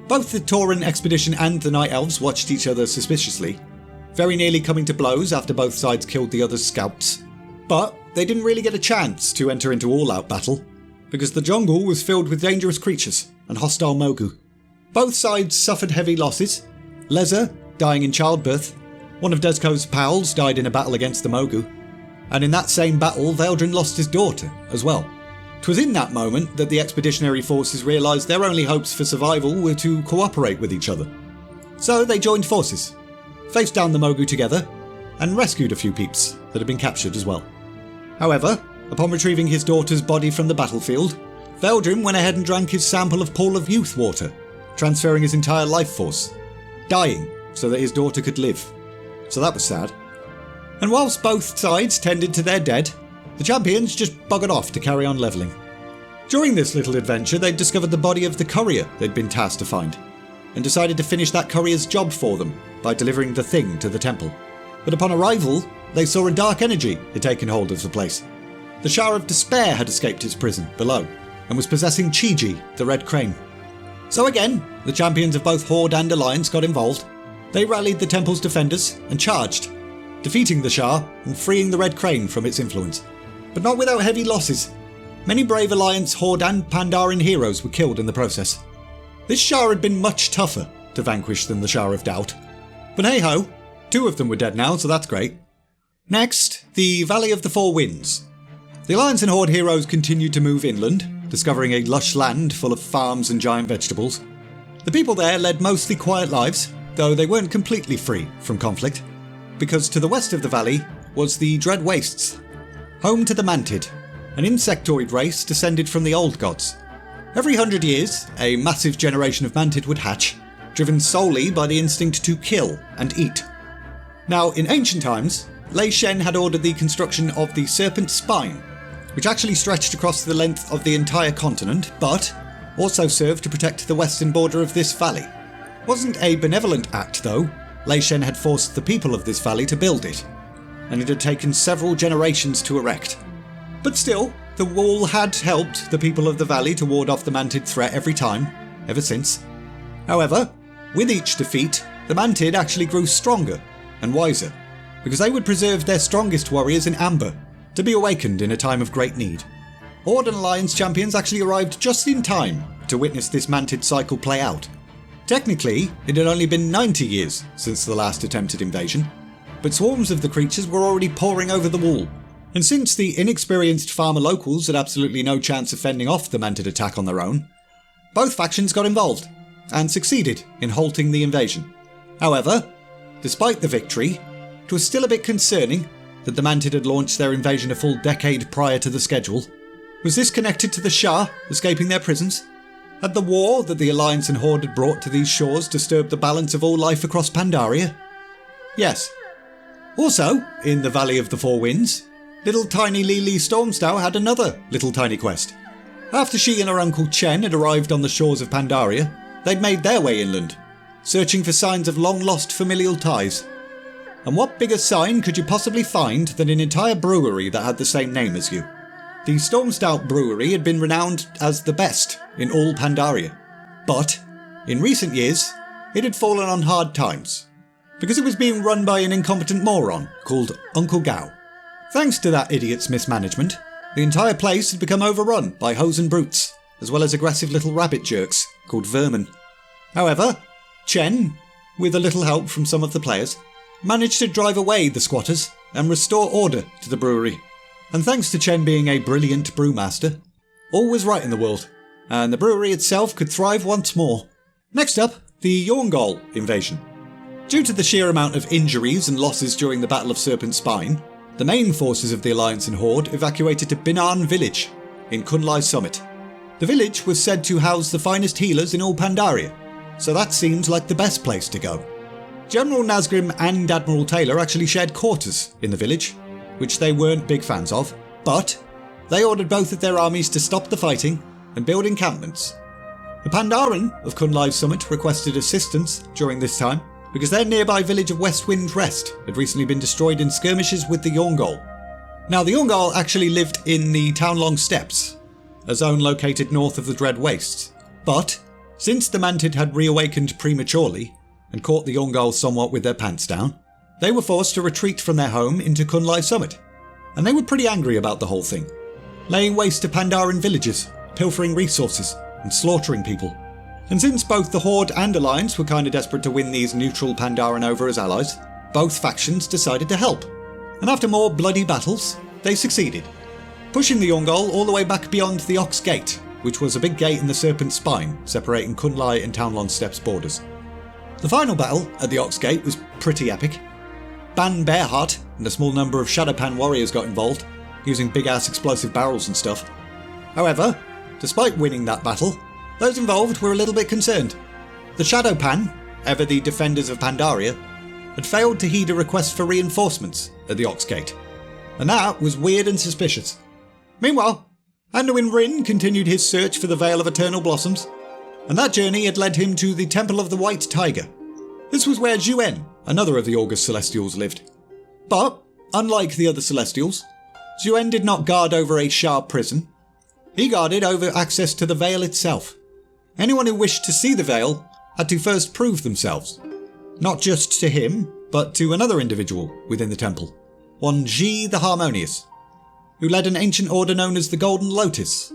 Both the Tauren expedition and the Night Elves watched each other suspiciously, very nearly coming to blows after both sides killed the other's scouts. But they didn't really get a chance to enter into all-out battle, because the jungle was filled with dangerous creatures and hostile Mogu. Both sides suffered heavy losses. Leza dying in childbirth, one of Dezko's pals died in a battle against the Mogu, and in that same battle Veldrin lost his daughter as well. 'Twas in that moment that the expeditionary forces realised their only hopes for survival were to cooperate with each other. So they joined forces, faced down the Mogu together, and rescued a few peeps that had been captured as well. However, upon retrieving his daughter's body from the battlefield, Veldrim went ahead and drank his sample of Pool of Youth water, transferring his entire life force, dying so that his daughter could live. So that was sad. And whilst both sides tended to their dead, the champions just buggered off to carry on levelling. During this little adventure, they'd discovered the body of the courier they'd been tasked to find, and decided to finish that courier's job for them by delivering the thing to the temple. But upon arrival, they saw a dark energy had taken hold of the place. The Shah of Despair had escaped his prison below, and was possessing Chi-Ji, the Red Crane. So again, the champions of both Horde and Alliance got involved. They rallied the temple's defenders and charged, defeating the Shah and freeing the Red Crane from its influence. But not without heavy losses. Many brave Alliance, Horde and Pandaren heroes were killed in the process. This Shah had been much tougher to vanquish than the Shah of Doubt. But hey ho, 2 of them were dead now, so that's great. Next, the Valley of the Four Winds. The Alliance and Horde heroes continued to move inland, discovering a lush land full of farms and giant vegetables. The people there led mostly quiet lives, though they weren't completely free from conflict, because to the west of the valley was the Dread Wastes, home to the Mantid, an insectoid race descended from the Old Gods. Every 100 years, a massive generation of Mantid would hatch, driven solely by the instinct to kill and eat. Now, in ancient times, Lei Shen had ordered the construction of the Serpent Spine, which actually stretched across the length of the entire continent, but also served to protect the western border of this valley. Wasn't a benevolent act though. Lei Shen had forced the people of this valley to build it, and it had taken several generations to erect. But still, the wall had helped the people of the valley to ward off the Mantid threat every time, ever since. However, with each defeat, the Mantid actually grew stronger and wiser, because they would preserve their strongest warriors in amber, to be awakened in a time of great need. Horde and Alliance champions actually arrived just in time to witness this Mantid cycle play out. Technically, it had only been 90 years since the last attempted invasion, but swarms of the creatures were already pouring over the wall, and since the inexperienced farmer locals had absolutely no chance of fending off the Mantid attack on their own, both factions got involved, and succeeded in halting the invasion. However, despite the victory, it was still a bit concerning that the Mantid had launched their invasion a full decade prior to the schedule. Was this connected to the Shah escaping their prisons? Had the war that the Alliance and Horde had brought to these shores disturbed the balance of all life across Pandaria? Yes. Also, in the Valley of the Four Winds, little tiny Lili Stormstow had another little tiny quest. After she and her uncle Chen had arrived on the shores of Pandaria, they'd made their way inland, searching for signs of long-lost familial ties. And what bigger sign could you possibly find than an entire brewery that had the same name as you? The Stormstout brewery had been renowned as the best in all Pandaria, but in recent years it had fallen on hard times, because it was being run by an incompetent moron called Uncle Gao. Thanks to that idiot's mismanagement, the entire place had become overrun by hosen brutes, as well as aggressive little rabbit jerks called vermin. However, Chen, with a little help from some of the players, managed to drive away the squatters and restore order to the brewery. And thanks to Chen being a brilliant brewmaster, all was right in the world, and the brewery itself could thrive once more. Next up, the Yorngol invasion. Due to the sheer amount of injuries and losses during the Battle of Serpent Spine, the main forces of the Alliance and Horde evacuated to Binan village in Kunlai Summit. The village was said to house the finest healers in all Pandaria, so that seemed like the best place to go. General Nazgrim and Admiral Taylor actually shared quarters in the village, which they weren't big fans of, but they ordered both of their armies to stop the fighting and build encampments. The Pandaren of Kunlai Summit requested assistance during this time, because their nearby village of Westwind Rest had recently been destroyed in skirmishes with the Yorngol. Now, the Yorngol actually lived in the Townlong Steppes, a zone located north of the Dread Wastes, but since the Mantid had reawakened prematurely and caught the Yorngol somewhat with their pants down, they were forced to retreat from their home into Kunlai Summit, and they were pretty angry about the whole thing, laying waste to Pandaren villages, pilfering resources, and slaughtering people. And since both the Horde and Alliance were kinda desperate to win these neutral Pandaren over as allies, both factions decided to help. And after more bloody battles, they succeeded, pushing the Yorngol all the way back beyond the Ox Gate, which was a big gate in the Serpent Spine, separating Kunlai and Townlong Steppes borders. The final battle at the Ox Gate was pretty epic. Ban Bearheart and a small number of Shadowpan warriors got involved, using big-ass explosive barrels and stuff. However, despite winning that battle, those involved were a little bit concerned. The Shadowpan, ever the defenders of Pandaria, had failed to heed a request for reinforcements at the Ox Gate, and that was weird and suspicious. Meanwhile, Anduin Wrynn continued his search for the Veil of Eternal Blossoms, and that journey had led him to the Temple of the White Tiger. This was where Zhuen, another of the August Celestials, lived. But, unlike the other Celestials, Zhuen did not guard over a Shard prison. He guarded over access to the Veil itself. Anyone who wished to see the Veil had to first prove themselves. Not just to him, but to another individual within the temple, one Ji the Harmonious, who led an ancient order known as the Golden Lotus,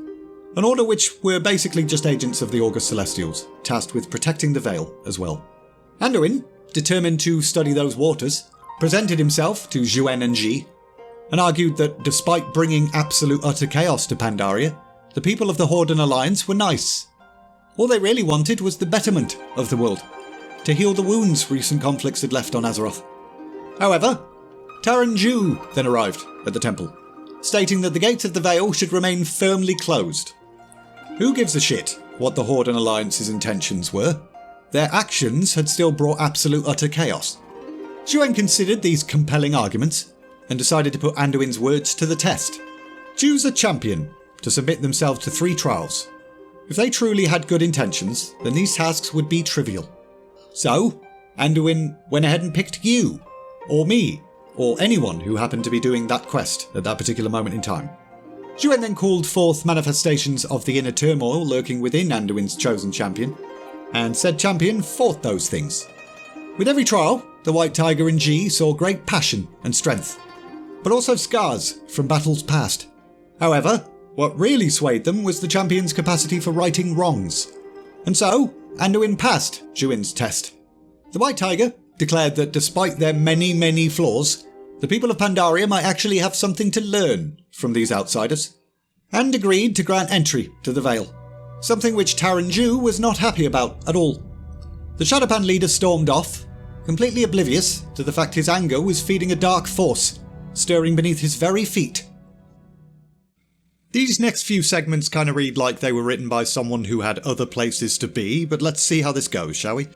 an order which were basically just agents of the August Celestials, tasked with protecting the Veil as well. Anduin, determined to study those waters, presented himself to Zhuen and Ji, and argued that despite bringing absolute utter chaos to Pandaria, the people of the Horde and Alliance were nice. All they really wanted was the betterment of the world, to heal the wounds recent conflicts had left on Azeroth. However, Taran Ju then arrived at the temple, stating that the gates of the Veil should remain firmly closed. Who gives a shit what the Horde and Alliance's intentions were? Their actions had still brought absolute utter chaos. Zhuen considered these compelling arguments and decided to put Anduin's words to the test. Choose a champion to submit themselves to 3 trials. If they truly had good intentions, then these tasks would be trivial. So, Anduin went ahead and picked you, or me, or anyone who happened to be doing that quest at that particular moment in time. Zhuen then called forth manifestations of the inner turmoil lurking within Anduin's chosen champion, and said champion fought those things. With every trial, the White Tiger and Ji saw great passion and strength, but also scars from battles past. However, what really swayed them was the champion's capacity for righting wrongs. And so, Anduin passed Zhuen's test. The White Tiger declared that despite their many flaws, the people of Pandaria might actually have something to learn from these outsiders, and agreed to grant entry to the Veil, something which Taran Ju was not happy about at all. The Shadowpan leader stormed off, completely oblivious to the fact his anger was feeding a dark force, stirring beneath his very feet. These next few segments kind of read like they were written by someone who had other places to be, but let's see how this goes, shall we?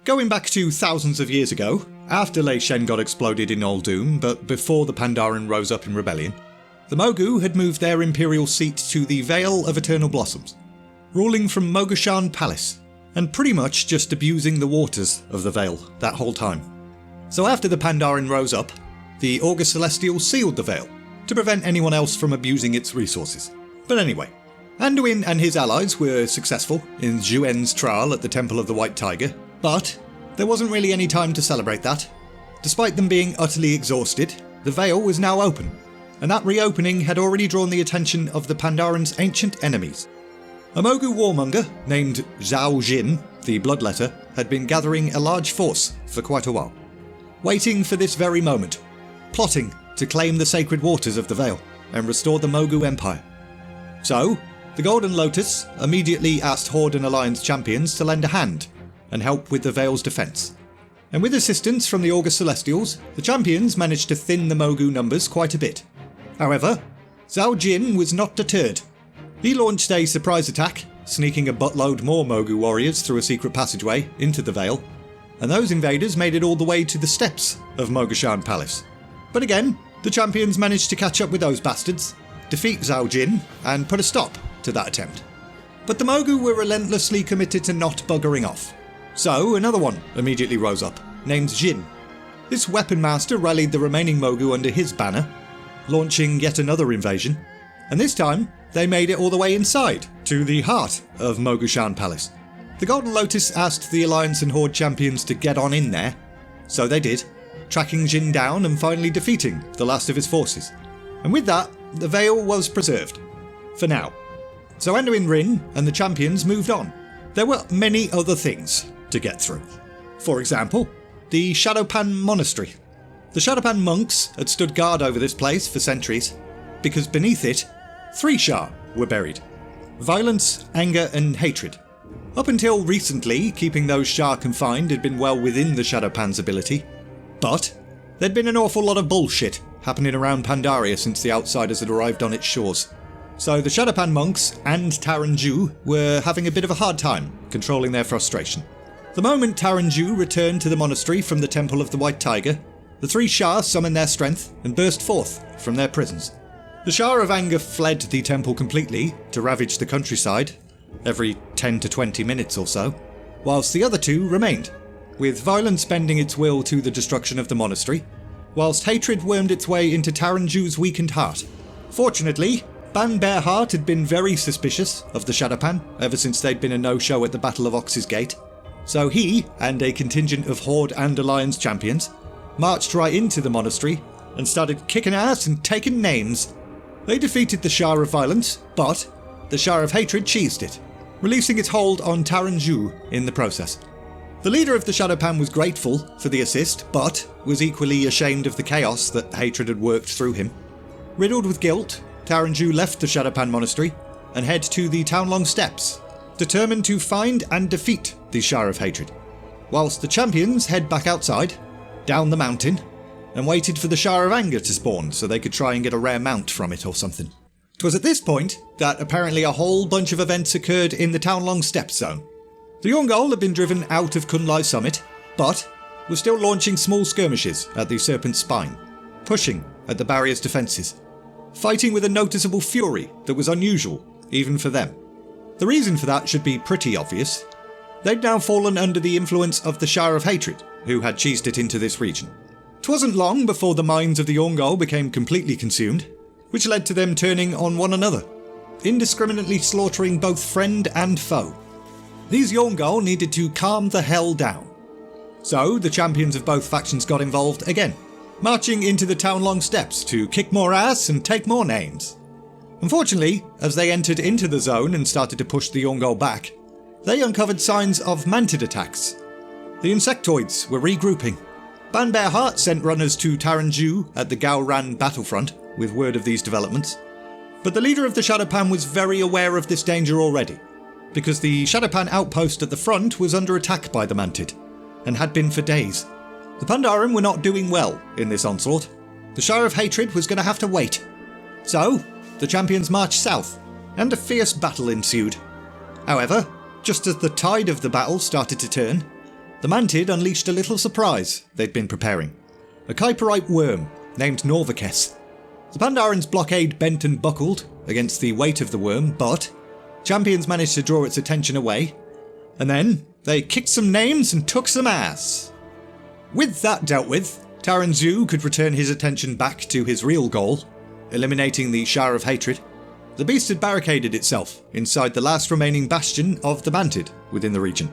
Going back to thousands of years ago, after Lei Shen got exploded in Uldum, but before the Pandaren rose up in rebellion, the Mogu had moved their imperial seat to the Veil of Eternal Blossoms, ruling from Mogushan Palace, and pretty much just abusing the waters of the Veil that whole time. So after the Pandaren rose up, the August Celestial sealed the Veil, to prevent anyone else from abusing its resources. But anyway, Anduin and his allies were successful in Zhuen's trial at the Temple of the White Tiger, but there wasn't really any time to celebrate that. Despite them being utterly exhausted, the Veil was now open, and that reopening had already drawn the attention of the Pandaran's ancient enemies. A Mogu warmonger named Zhao Jin, the Bloodletter, had been gathering a large force for quite a while, waiting for this very moment, plotting to claim the sacred waters of the Veil and restore the Mogu Empire. So, the Golden Lotus immediately asked Horde and Alliance champions to lend a hand and help with the Veil's defence. And with assistance from the August Celestials, the champions managed to thin the Mogu numbers quite a bit. However, Zhao Jin was not deterred. He launched a surprise attack, sneaking a buttload more Mogu warriors through a secret passageway into the Veil, and those invaders made it all the way to the steps of Mogushan Palace. But again, the champions managed to catch up with those bastards, defeat Zhao Jin, and put a stop to that attempt. But the Mogu were relentlessly committed to not buggering off. So another one immediately rose up, named Jin. This weapon master rallied the remaining Mogu under his banner, launching yet another invasion, and this time they made it all the way inside, to the heart of Mogushan Palace. The Golden Lotus asked the Alliance and Horde champions to get on in there, so they did, tracking Jin down and finally defeating the last of his forces. And with that, the Veil was preserved. For now. So Anduin Wrynn and the champions moved on. There were many other things to get through. For example, the Shadowpan Monastery. The Shadowpan monks had stood guard over this place for centuries, because beneath it, 3 Shah were buried. Violence, anger and hatred. Up until recently, keeping those Shah confined had been well within the Shadowpan's ability, but there'd been an awful lot of bullshit happening around Pandaria since the outsiders had arrived on its shores. So the Shadowpan monks and Taranju were having a bit of a hard time controlling their frustration. The moment Taranju returned to the monastery from the Temple of the White Tiger, the three Shah summoned their strength and burst forth from their prisons. The Shah of Anger fled the temple completely to ravage the countryside every 10 to 20 minutes or so, whilst the other two remained, with violence bending its will to the destruction of the monastery, whilst hatred wormed its way into Taranju's weakened heart. Fortunately, Ban Bearheart had been very suspicious of the Shadowpan ever since they'd been a no-show at the Battle of Ox's Gate, so he and a contingent of Horde and Alliance champions marched right into the monastery and started kicking ass and taking names. They defeated the Shah of Violence, but the Shah of Hatred cheesed it, releasing its hold on Taranju in the process. The leader of the Shadowpan was grateful for the assist, but was equally ashamed of the chaos that Hatred had worked through him. Riddled with guilt, Taranju left the Shadowpan monastery and head to the Townlong Steppes, determined to find and defeat the Shah of Hatred, whilst the champions head back outside, down the mountain, and waited for the Shah of Anger to spawn so they could try and get a rare mount from it or something. 'Twas at this point that apparently a whole bunch of events occurred in the Townlong Steppes zone. The Yurngol had been driven out of Kunlai Summit, but was still launching small skirmishes at the Serpent's Spine, pushing at the barrier's defences, fighting with a noticeable fury that was unusual, even for them. The reason for that should be pretty obvious. They'd now fallen under the influence of the Shah of Hatred, who had cheesed it into this region. 'Twasn't long before the minds of the Yurngol became completely consumed, which led to them turning on one another, indiscriminately slaughtering both friend and foe. These Yurngol needed to calm the hell down. So the champions of both factions got involved again, marching into the Townlong Steppes to kick more ass and take more names. Unfortunately, as they entered into the zone and started to push the Yurngol back, they uncovered signs of mantid attacks. The insectoids were regrouping. Ban Bearheart sent runners to Taranju at the Gauran battlefront with word of these developments, but the leader of the Shadowpan was very aware of this danger already, because the Shadowpan outpost at the front was under attack by the mantid, and had been for days. The Pandaren were not doing well in this onslaught. The Shah of Hatred was going to have to wait. So, the champions marched south, and a fierce battle ensued. However, just as the tide of the battle started to turn, the mantid unleashed a little surprise they'd been preparing. A Kuiperite worm named Norvikes. The Pandaren's blockade bent and buckled against the weight of the worm, but champions managed to draw its attention away, and then they kicked some names and took some ass. With that dealt with, Taranju could return his attention back to his real goal, eliminating the Shah of Hatred. The beast had barricaded itself inside the last remaining bastion of the mantid within the region,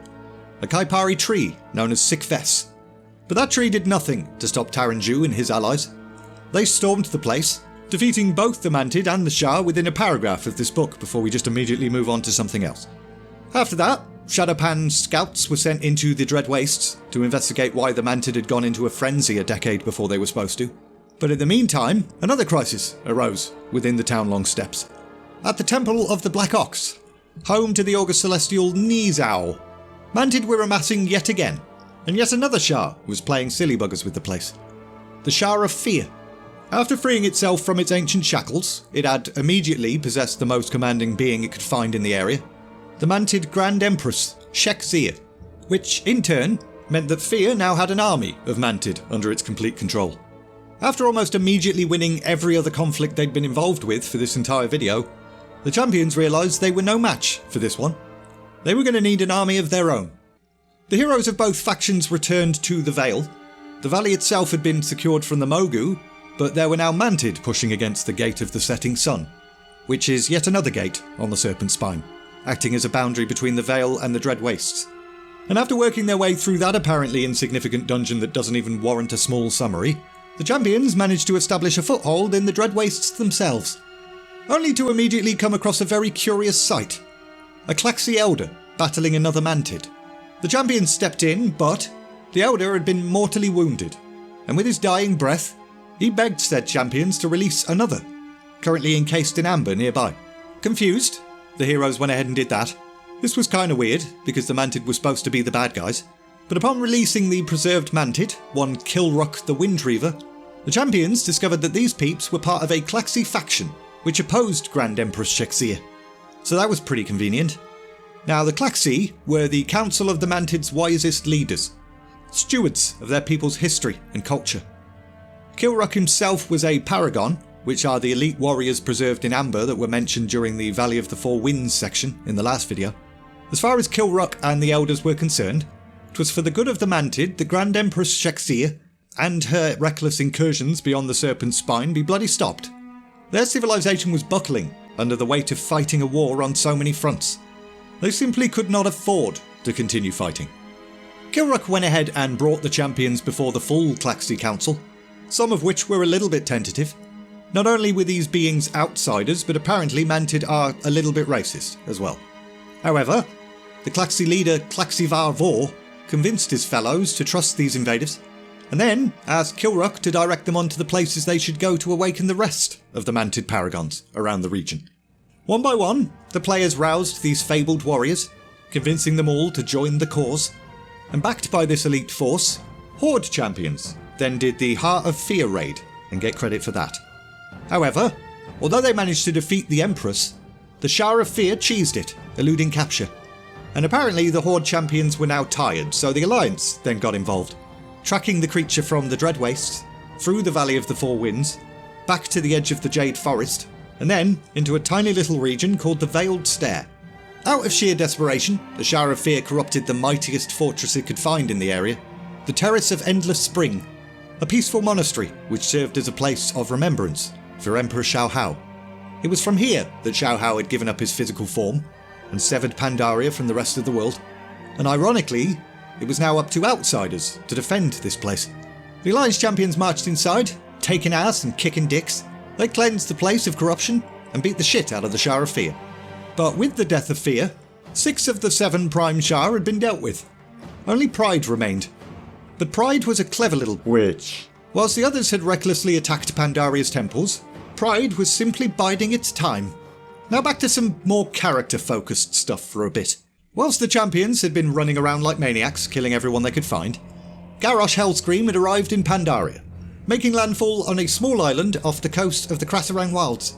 a Kaipari tree known as Sikves. But that tree did nothing to stop Taranju and his allies. They stormed the place, defeating both the mantid and the Shah within a paragraph of this book before we just immediately move on to something else. After that, Shadowpan's scouts were sent into the Dread Wastes to investigate why the mantid had gone into a frenzy a decade before they were supposed to. But in the meantime, another crisis arose within the Townlong Steppes. At the Temple of the Black Ox, home to the August Celestial Nizao, mantid were amassing yet again, and yet another Shah was playing silly buggers with the place. The Shah of Fear. After freeing itself from its ancient shackles, it had immediately possessed the most commanding being it could find in the area, the mantid Grand Empress, Shek-Zir, which in turn meant that Fear now had an army of mantid under its complete control. After almost immediately winning every other conflict they'd been involved with for this entire video, the champions realised they were no match for this one. They were going to need an army of their own. The heroes of both factions returned to the Vale. The valley itself had been secured from the Mogu, but there were now mantid pushing against the Gate of the Setting Sun, which is yet another gate on the Serpent's Spine, acting as a boundary between the Vale and the Dread Wastes. And after working their way through that apparently insignificant dungeon that doesn't even warrant a small summary, the champions managed to establish a foothold in the Dread Wastes themselves, only to immediately come across a very curious sight. A Klaxi Elder battling another mantid. The champions stepped in, but the Elder had been mortally wounded, and with his dying breath, he begged said champions to release another, currently encased in amber nearby. Confused, the heroes went ahead and did that, This was kinda weird, because the Mantid were supposed to be the bad guys, but upon releasing the preserved Mantid, one Kilruck the Windreaver, the champions discovered that these peeps were part of a Klaxi faction, which opposed Grand Empress Shexia. So that was pretty convenient. Now the Klaxi were the Council of the Mantid's wisest leaders, stewards of their people's history and culture. Kilruck himself was a paragon, which are the elite warriors preserved in amber that were mentioned during the Valley of the Four Winds section in the last video. As far as Kilruck and the elders were concerned, it was for the good of the Mantid that Grand Empress Shexia and her reckless incursions beyond the Serpent's Spine be bloody stopped. Their civilization was buckling under the weight of fighting a war on so many fronts. They simply could not afford to continue fighting. Kilruck went ahead and brought the champions before the full Klaxi Council, some of which were a little bit tentative. Not only were these beings outsiders, but apparently Mantid are a little bit racist as well. However, the Klaxi leader Klaxivar Vor convinced his fellows to trust these invaders, and then asked Kilruck to direct them onto the places they should go to awaken the rest of the Mantid paragons around the region. One by one, the players roused these fabled warriors, convincing them all to join the cause, and backed by this elite force, Horde champions then did the Heart of Fear raid and get credit for that. However, although they managed to defeat the Empress, the Shah of Fear cheesed it, eluding capture. And apparently the Horde champions were now tired, so the Alliance then got involved, tracking the creature from the Dread Wastes, through the Valley of the Four Winds, back to the edge of the Jade Forest, and then into a tiny little region called the Veiled Stair. Out of sheer desperation, the Shah of Fear corrupted the mightiest fortress it could find in the area, the Terrace of Endless Spring, a peaceful monastery which served as a place of remembrance for Emperor Xiao. It was from here that Xiao had given up his physical form and severed Pandaria from the rest of the world, and ironically, it was now up to outsiders to defend this place. The Alliance champions marched inside, taking ass and kicking dicks. They cleansed the place of corruption and beat the shit out of the Shah of Fear. But with the death of Fear, 6 of the 7 Prime Shah had been dealt with. Only Pride remained. But Pride was a clever little witch. Whilst the others had recklessly attacked Pandaria's temples, Pride was simply biding its time. Now back to some more character-focused stuff for a bit. Whilst the champions had been running around like maniacs, killing everyone they could find, Garrosh Hellscream had arrived in Pandaria, making landfall on a small island off the coast of the Krasarang Wilds.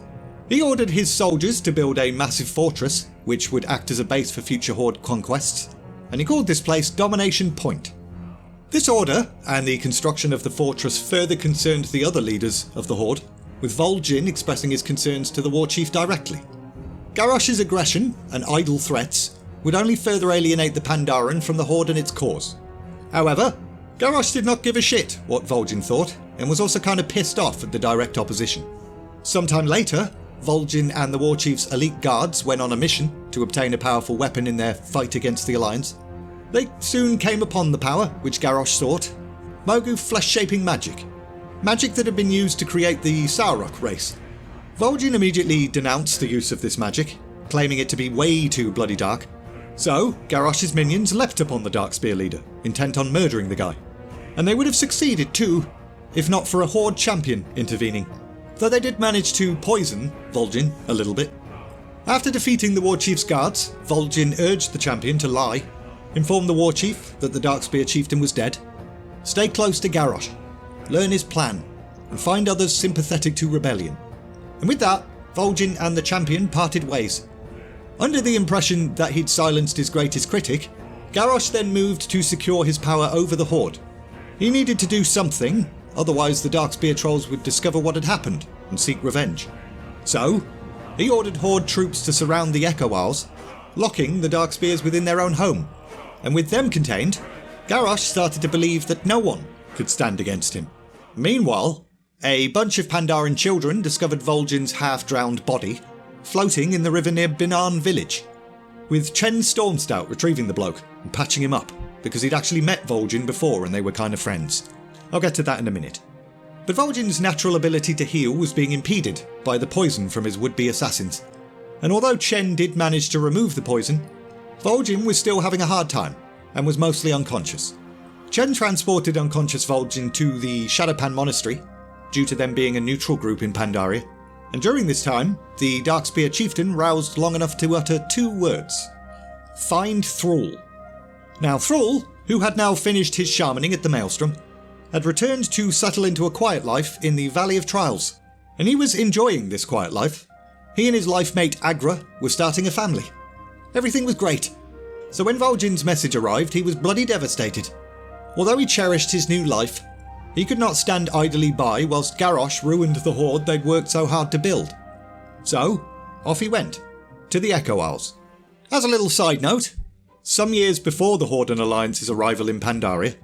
He ordered his soldiers to build a massive fortress, which would act as a base for future Horde conquests, and he called this place Domination Point. This order, and the construction of the fortress, further concerned the other leaders of the Horde, with Vol'jin expressing his concerns to the war chief directly. Garrosh's aggression and idle threats would only further alienate the Pandaren from the Horde and its cause. However, Garrosh did not give a shit what Vol'jin thought, and was also kind of pissed off at the direct opposition. Sometime later, Vol'jin and the war chief's elite guards went on a mission to obtain a powerful weapon in their fight against the Alliance. They soon came upon the power which Garrosh sought, Mogu flesh-shaping magic. Magic that had been used to create the Sauroch race. Vol'jin immediately denounced the use of this magic, claiming it to be way too bloody dark. So, Garrosh's minions leapt upon the Darkspear leader, intent on murdering the guy. And they would have succeeded too, if not for a Horde champion intervening, though they did manage to poison Vol'jin a little bit. After defeating the war chief's guards, Vol'jin urged the champion to lie, inform the war chief that the Darkspear chieftain was dead, stay close to Garrosh, learn his plan, and find others sympathetic to rebellion. And with that, Vol'jin and the champion parted ways. Under the impression that he'd silenced his greatest critic, Garrosh then moved to secure his power over the Horde. He needed to do something, otherwise the Darkspear trolls would discover what had happened and seek revenge. So, he ordered Horde troops to surround the Echo Isles, locking the Darkspears within their own home. And with them contained, Garrosh started to believe that no one could stand against him. Meanwhile, a bunch of Pandaren children discovered Vol'jin's half-drowned body floating in the river near Binan village, with Chen Stormstout retrieving the bloke and patching him up, because he'd actually met Vol'jin before and they were kind of friends. I'll get to that in a minute. But Vol'jin's natural ability to heal was being impeded by the poison from his would-be assassins, and although Chen did manage to remove the poison, Vol'jin was still having a hard time and was mostly unconscious. Chen transported unconscious Vol'jin to the Shadowpan Monastery, due to them being a neutral group in Pandaria, and during this time, the Darkspear chieftain roused long enough to utter 2 words. Find Thrall. Now Thrall, who had now finished his shamaning at the Maelstrom, had returned to settle into a quiet life in the Valley of Trials, and he was enjoying this quiet life. He and his life mate Agra were starting a family. Everything was great. So when Vol'jin's message arrived, he was bloody devastated. Although he cherished his new life, he could not stand idly by whilst Garrosh ruined the horde they'd worked so hard to build. So, off he went, to the Echo Isles. As a little side note, some years before the Horde and Alliance's arrival in Pandaria,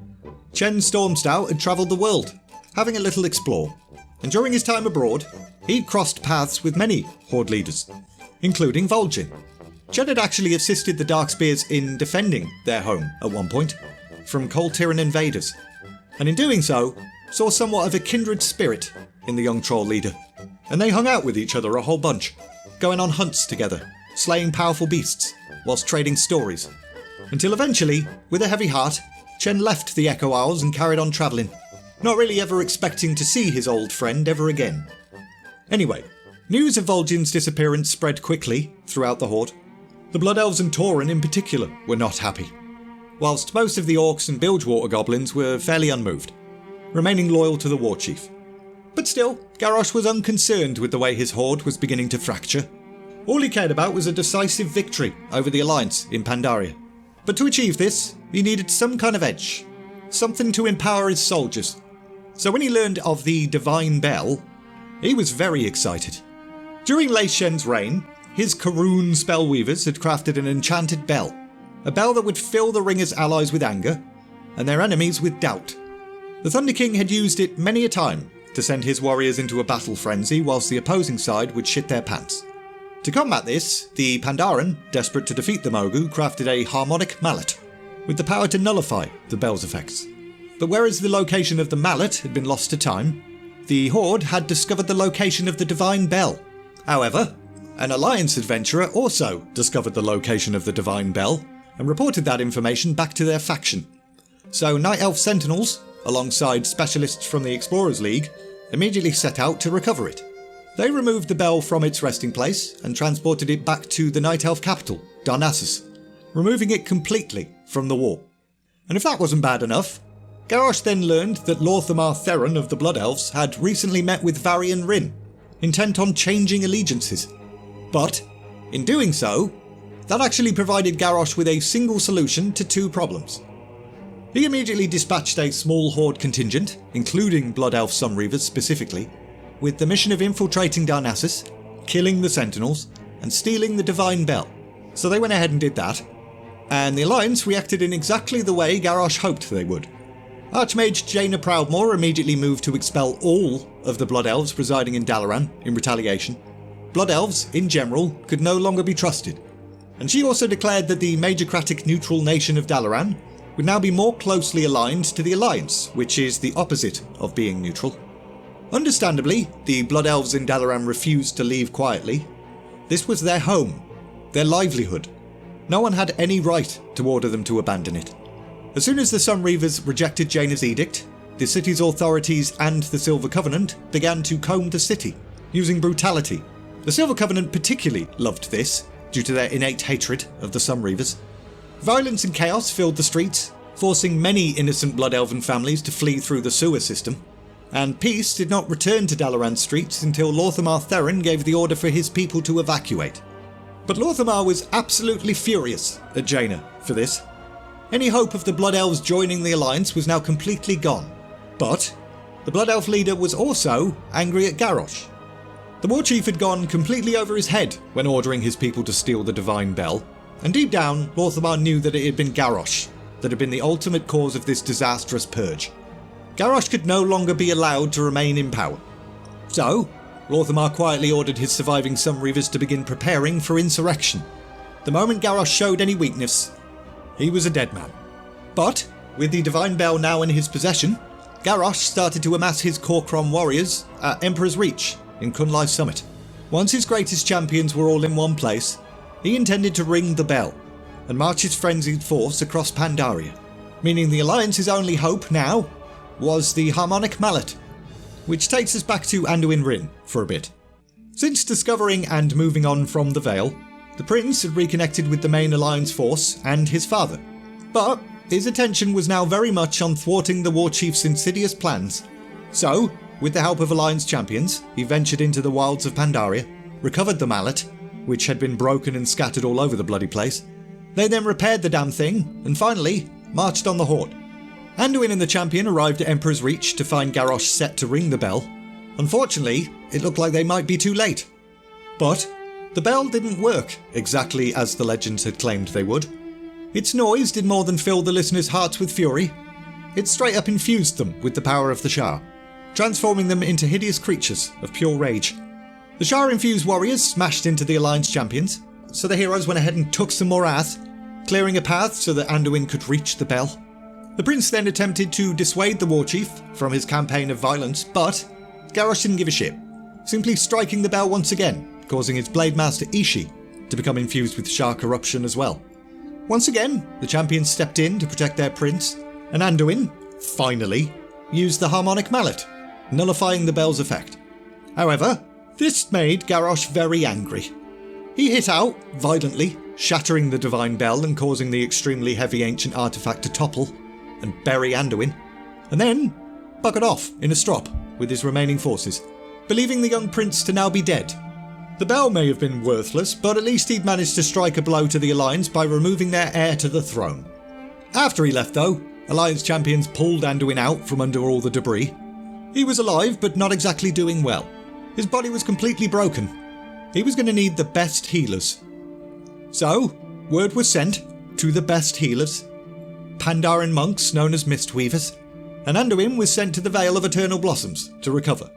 Chen Stormstout had travelled the world, having a little explore, and during his time abroad, he'd crossed paths with many Horde leaders, including Vol'jin. Chen had actually assisted the Darkspears in defending their home at one point from Kol Tiran invaders, and in doing so, saw somewhat of a kindred spirit in the young troll leader, and they hung out with each other a whole bunch, going on hunts together, slaying powerful beasts, whilst trading stories, until eventually, with a heavy heart, Chen left the Echo Isles and carried on travelling, not really ever expecting to see his old friend ever again. Anyway, news of Vol'jin's disappearance spread quickly throughout the Horde. The Blood Elves and Tauren in particular were not happy, whilst most of the Orcs and Bilgewater Goblins were fairly unmoved, remaining loyal to the War Chief. But still, Garrosh was unconcerned with the way his Horde was beginning to fracture. All he cared about was a decisive victory over the Alliance in Pandaria. But to achieve this, he needed some kind of edge, something to empower his soldiers. So when he learned of the Divine Bell, he was very excited. During Lei Shen's reign, his Karun spellweavers had crafted an enchanted bell, a bell that would fill the Ringer's allies with anger, and their enemies with doubt. The Thunder King had used it many a time to send his warriors into a battle frenzy whilst the opposing side would shit their pants. To combat this, the Pandaren, desperate to defeat the Mogu, crafted a harmonic mallet, with the power to nullify the bell's effects. But whereas the location of the mallet had been lost to time, the Horde had discovered the location of the Divine Bell. However, an Alliance adventurer also discovered the location of the Divine Bell, and reported that information back to their faction. So Night Elf Sentinels, alongside specialists from the Explorers League, immediately set out to recover it. They removed the bell from its resting place and transported it back to the Night Elf capital, Darnassus, removing it completely from the war. And if that wasn't bad enough, Garrosh then learned that Lor'themar Theron of the Blood Elves had recently met with Varian Rin, intent on changing allegiances. But, in doing so, that actually provided Garrosh with a single solution to two problems. He immediately dispatched a small Horde contingent, including Blood Elf Sunreavers specifically, with the mission of infiltrating Darnassus, killing the Sentinels, and stealing the Divine Bell. So they went ahead and did that, and the Alliance reacted in exactly the way Garrosh hoped they would. Archmage Jaina Proudmoore immediately moved to expel all of the Blood Elves residing in Dalaran in retaliation. Blood Elves, in general, could no longer be trusted, and she also declared that the Majorcratic neutral nation of Dalaran would now be more closely aligned to the Alliance, which is the opposite of being neutral. Understandably, the Blood Elves in Dalaran refused to leave quietly. This was their home, their livelihood. No one had any right to order them to abandon it. As soon as the Sunreavers rejected Jaina's edict, the city's authorities and the Silver Covenant began to comb the city, using brutality. The Silver Covenant particularly loved this, due to their innate hatred of the Sunreavers. Violence and chaos filled the streets, forcing many innocent Blood Elven families to flee through the sewer system, and peace did not return to Dalaran's streets until Lor'themar Theron gave the order for his people to evacuate. But Lor'themar was absolutely furious at Jaina for this. Any hope of the Blood Elves joining the Alliance was now completely gone. But the Blood Elf leader was also angry at Garrosh. The War Chief had gone completely over his head when ordering his people to steal the Divine Bell, and deep down, Lor'themar knew that it had been Garrosh that had been the ultimate cause of this disastrous purge. Garrosh could no longer be allowed to remain in power. So, Lor'themar quietly ordered his surviving Sunreavers to begin preparing for insurrection. The moment Garrosh showed any weakness, he was a dead man. But, with the Divine Bell now in his possession, Garrosh started to amass his Kor'kron warriors at Emperor's Reach in Kunlai Summit. Once his greatest champions were all in one place, he intended to ring the bell and march his frenzied force across Pandaria, meaning the Alliance's only hope now was the Harmonic Mallet, which takes us back to Anduin Wrynn for a bit. Since discovering and moving on from the Vale, The prince had reconnected with the main Alliance force and his father, but his attention was now very much on thwarting the war chief's insidious plans. So, with the help of Alliance champions, he ventured into the wilds of Pandaria, recovered the mallet, which had been broken and scattered all over the bloody place. They then repaired the damn thing, and finally marched on the horde. Anduin and the champion arrived at Emperor's Reach to find Garrosh set to ring the bell. Unfortunately, it looked like they might be too late. But the bell didn't work exactly as the legends had claimed they would. Its noise did more than fill the listeners' hearts with fury. It straight up infused them with the power of the Shah, transforming them into hideous creatures of pure rage. The Shah-infused warriors smashed into the Alliance champions, so the heroes went ahead and took some more Ath, clearing a path so that Anduin could reach the bell. The prince then attempted to dissuade the war chief from his campaign of violence, but Garrosh didn't give a shit, simply striking the bell once again, causing his blade master Ishi to become infused with Shah corruption as well. Once again, the champions stepped in to protect their prince, and Anduin, finally, used the harmonic mallet, nullifying the bell's effect. However, this made Garrosh very angry. He hit out violently, shattering the divine bell and causing the extremely heavy ancient artifact to topple and bury Anduin, and then buggered off in a strop with his remaining forces, believing the young prince to now be dead. The bell may have been worthless, but at least he'd managed to strike a blow to the Alliance by removing their heir to the throne. After he left though, Alliance champions pulled Anduin out from under all the debris. He was alive, but not exactly doing well. His body was completely broken. He was going to need the best healers. So, word was sent to the best healers, Pandaren monks known as Mistweavers, and Anduin was sent to the Vale of Eternal Blossoms to recover,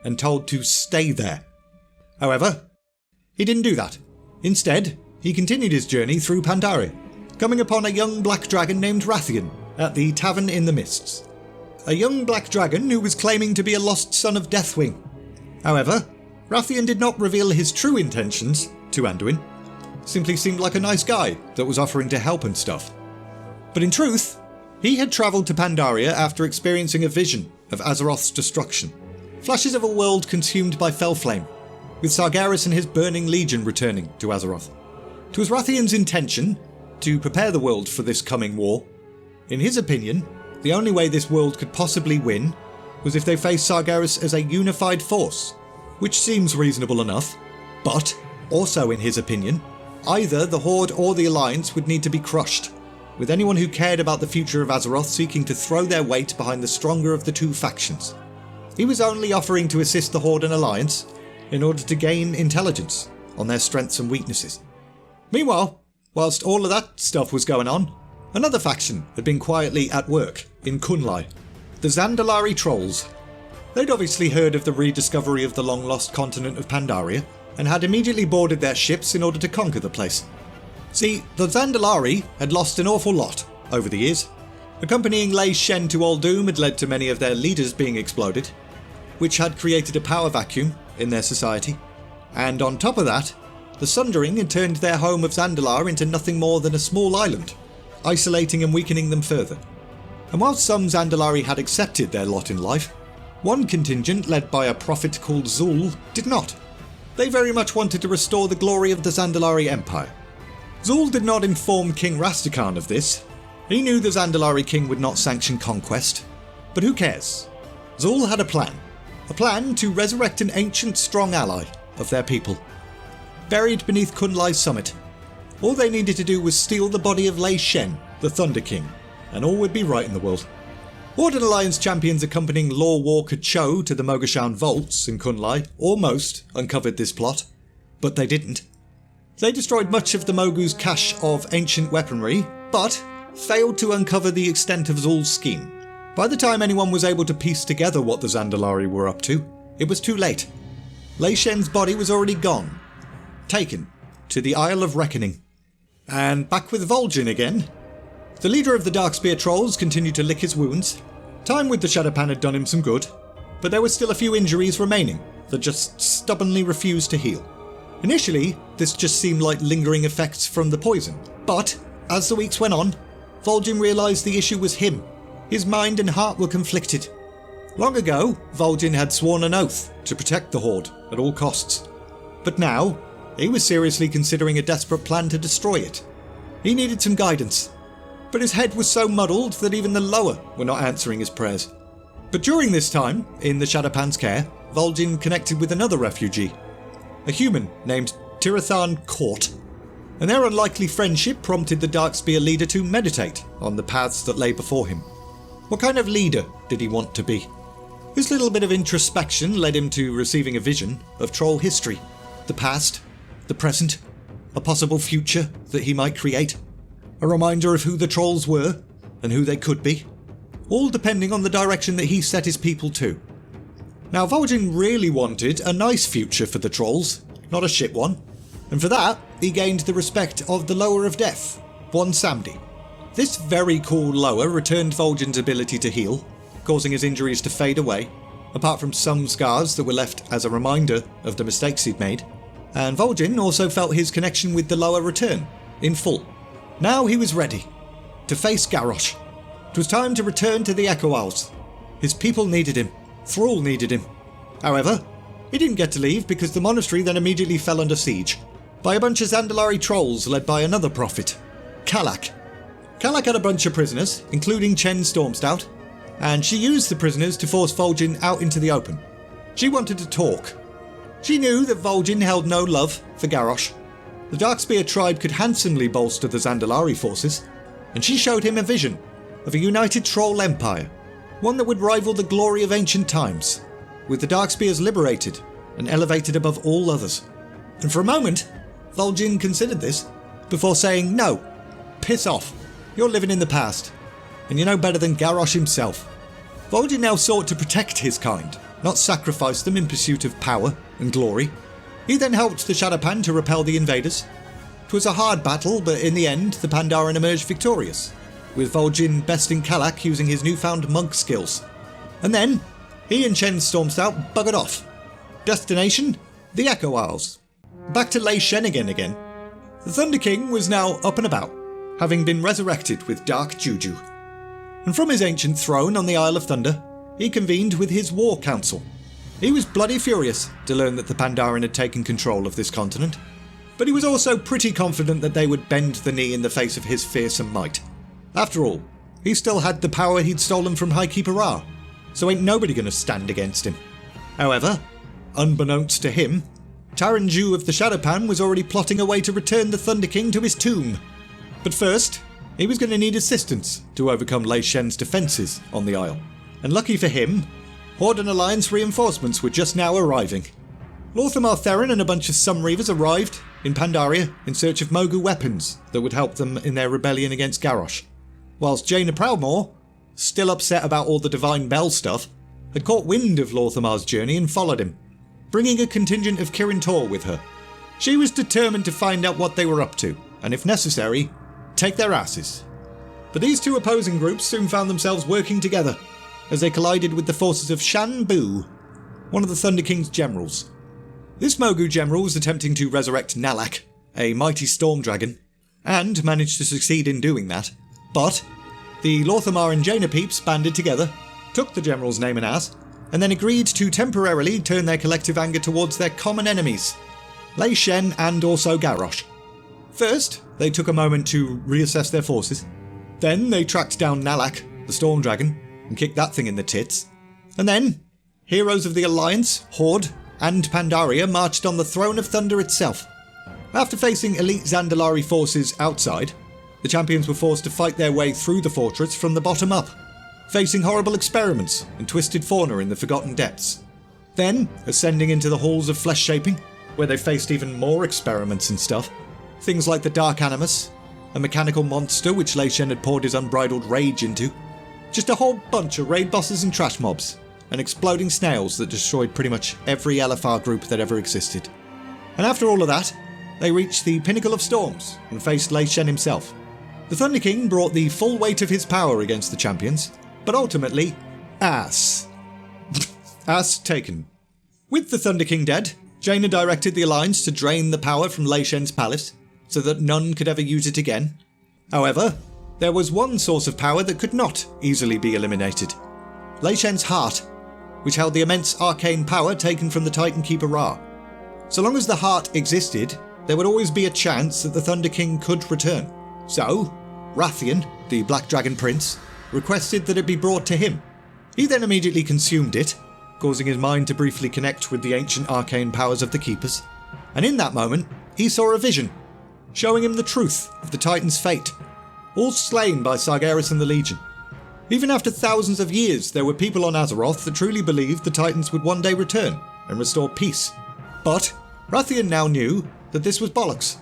and told to stay there. However, he didn't do that. Instead, he continued his journey through Pandaria, coming upon a young black dragon named Rathian at the Tavern in the Mists. A young black dragon who was claiming to be a lost son of Deathwing. However, Rathian did not reveal his true intentions to Anduin. Simply seemed like a nice guy that was offering to help and stuff. But in truth, he had travelled to Pandaria after experiencing a vision of Azeroth's destruction. Flashes of a world consumed by Fellflame, with Sargeras and his burning legion returning to Azeroth. It was Rathian's intention to prepare the world for this coming war. In his opinion, the only way this world could possibly win was if they faced Sargeras as a unified force, which seems reasonable enough, but also in his opinion, either the Horde or the Alliance would need to be crushed, with anyone who cared about the future of Azeroth seeking to throw their weight behind the stronger of the two factions. He was only offering to assist the Horde and Alliance in order to gain intelligence on their strengths and weaknesses. Meanwhile, whilst all of that stuff was going on, another faction had been quietly at work in Kunlai, the Zandalari Trolls. They'd obviously heard of the rediscovery of the long-lost continent of Pandaria, and had immediately boarded their ships in order to conquer the place. See, the Zandalari had lost an awful lot over the years. Accompanying Lei Shen to Uldum had led to many of their leaders being exploded, which had created a power vacuum in their society. And on top of that, the Sundering had turned their home of Zandalar into nothing more than a small island, isolating and weakening them further. And while some Zandalari had accepted their lot in life, one contingent led by a prophet called Zul did not. They very much wanted to restore the glory of the Zandalari Empire. Zul did not inform King Rastakhan of this. He knew the Zandalari king would not sanction conquest. But who cares? Zul had a plan to resurrect an ancient strong ally of their people, buried beneath Kunlai's summit. All they needed to do was steal the body of Lei Shen, the Thunder King, and all would be right in the world. Horde and Alliance champions accompanying Lore Walker Cho to the Mogashan vaults in Kunlai almost uncovered this plot, but they didn't. They destroyed much of the Mogu's cache of ancient weaponry, but failed to uncover the extent of Zul's scheme. By the time anyone was able to piece together what the Zandalari were up to, it was too late. Lei Shen's body was already gone, taken to the Isle of Reckoning. And back with Vol'jin again. The leader of the Darkspear Trolls continued to lick his wounds. Time with the Shadowpan had done him some good, but there were still a few injuries remaining that just stubbornly refused to heal. Initially, this just seemed like lingering effects from the poison, but as the weeks went on, Vol'jin realised the issue was him. His mind and heart were conflicted. Long ago, Vol'jin had sworn an oath to protect the Horde at all costs. But now, He was seriously considering a desperate plan to destroy it. He needed some guidance, but his head was so muddled that even the lower were not answering his prayers. But during this time, in the Shadowpan's care, Vol'jin connected with another refugee, a human named Tirathan Court, and their unlikely friendship prompted the Darkspear leader to meditate on the paths that lay before him. What kind of leader did he want to be? This little bit of introspection led him to receiving a vision of troll history, the past, the present, a possible future that he might create, a reminder of who the trolls were and who they could be, all depending on the direction that he set his people to. Now, Vol'jin really wanted a nice future for the trolls, not a shit one, and for that he gained the respect of the Lower of Death, one Samdi. This very cool Lower returned Vol'jin's ability to heal, causing his injuries to fade away, apart from some scars that were left as a reminder of the mistakes he'd made. And Vol'jin also felt his connection with the Lower return, in full. Now he was ready to face Garrosh. It was time to return to the Echo Isles. His people needed him. Thrall needed him. However, he didn't get to leave because the monastery then immediately fell under siege by a bunch of Zandalari trolls led by another prophet, Kalak. Kalak had a bunch of prisoners, including Chen Stormstout, and she used the prisoners to force Vol'jin out into the open. She wanted to talk. She knew that Vol'jin held no love for Garrosh. The Darkspear tribe could handsomely bolster the Zandalari forces, and she showed him a vision of a united troll empire, one that would rival the glory of ancient times, with the Darkspears liberated and elevated above all others. And for a moment, Vol'jin considered this, before saying, "No, piss off. You're living in the past, and you know better than Garrosh himself." Vol'jin now sought to protect his kind, not sacrifice them in pursuit of power and glory. He then helped the Shadowpan to repel the invaders. It was a hard battle, but in the end, the Pandaren emerged victorious, with Vol'jin besting Kalak using his newfound monk skills. And then, he and Chen Stormstout buggered off. Destination? The Echo Isles. Back to Lei Shen again. The Thunder King was now up and about, having been resurrected with dark juju. And from his ancient throne on the Isle of Thunder, he convened with his war council. He was bloody furious to learn that the Pandaren had taken control of this continent, but he was also pretty confident that they would bend the knee in the face of his fearsome might. After all, he still had the power he'd stolen from Highkeeper Ra, so ain't nobody gonna stand against him. However, unbeknownst to him, Taranju of the Shadowpan was already plotting a way to return the Thunder King to his tomb. But first, he was going to need assistance to overcome Lei Shen's defences on the Isle. And lucky for him, Horde and Alliance reinforcements were just now arriving. Lorthamar Theron and a bunch of Sunreavers arrived in Pandaria in search of Mogu weapons that would help them in their rebellion against Garrosh, whilst Jaina Proudmoore, still upset about all the Divine Bell stuff, had caught wind of Lorthamar's journey and followed him, bringing a contingent of Kirin Tor with her. She was determined to find out what they were up to, and if necessary, take their asses. But these two opposing groups soon found themselves working together, as they collided with the forces of Shan Bu, one of the Thunder King's generals. This Mogu general was attempting to resurrect Nalak, a mighty storm dragon, and managed to succeed in doing that. But the Lorthamar and Jaina peeps banded together, took the general's name and ass, and then agreed to temporarily turn their collective anger towards their common enemies, Lei Shen and also Garrosh. First, they took a moment to reassess their forces. Then they tracked down Nalak, the storm dragon, and kicked that thing in the tits. And then, heroes of the Alliance, Horde, and Pandaria marched on the Throne of Thunder itself. After facing elite Zandalari forces outside, the champions were forced to fight their way through the fortress from the bottom up, facing horrible experiments and twisted fauna in the Forgotten Depths. Then, ascending into the halls of flesh shaping, where they faced even more experiments and stuff. Things like the Dark Animus, a mechanical monster which Lei Shen had poured his unbridled rage into. Just a whole bunch of raid bosses and trash mobs, and exploding snails that destroyed pretty much every LFR group that ever existed. And after all of that, they reached the Pinnacle of Storms and faced Lei Shen himself. The Thunder King brought the full weight of his power against the champions, but ultimately, ass taken. With the Thunder King dead, Jaina directed the Alliance to drain the power from Lei Shen's palace, so that none could ever use it again. However, there was one source of power that could not easily be eliminated. Lei Shen's heart, which held the immense arcane power taken from the Titan Keeper Ra. So long as the heart existed, there would always be a chance that the Thunder King could return. So, Rathian, the Black Dragon Prince, requested that it be brought to him. He then immediately consumed it, causing his mind to briefly connect with the ancient arcane powers of the Keepers. And in that moment, he saw a vision, showing him the truth of the Titan's fate, all slain by Sargeras and the Legion. Even after thousands of years, there were people on Azeroth that truly believed the Titans would one day return and restore peace. But Rathian now knew that this was bollocks.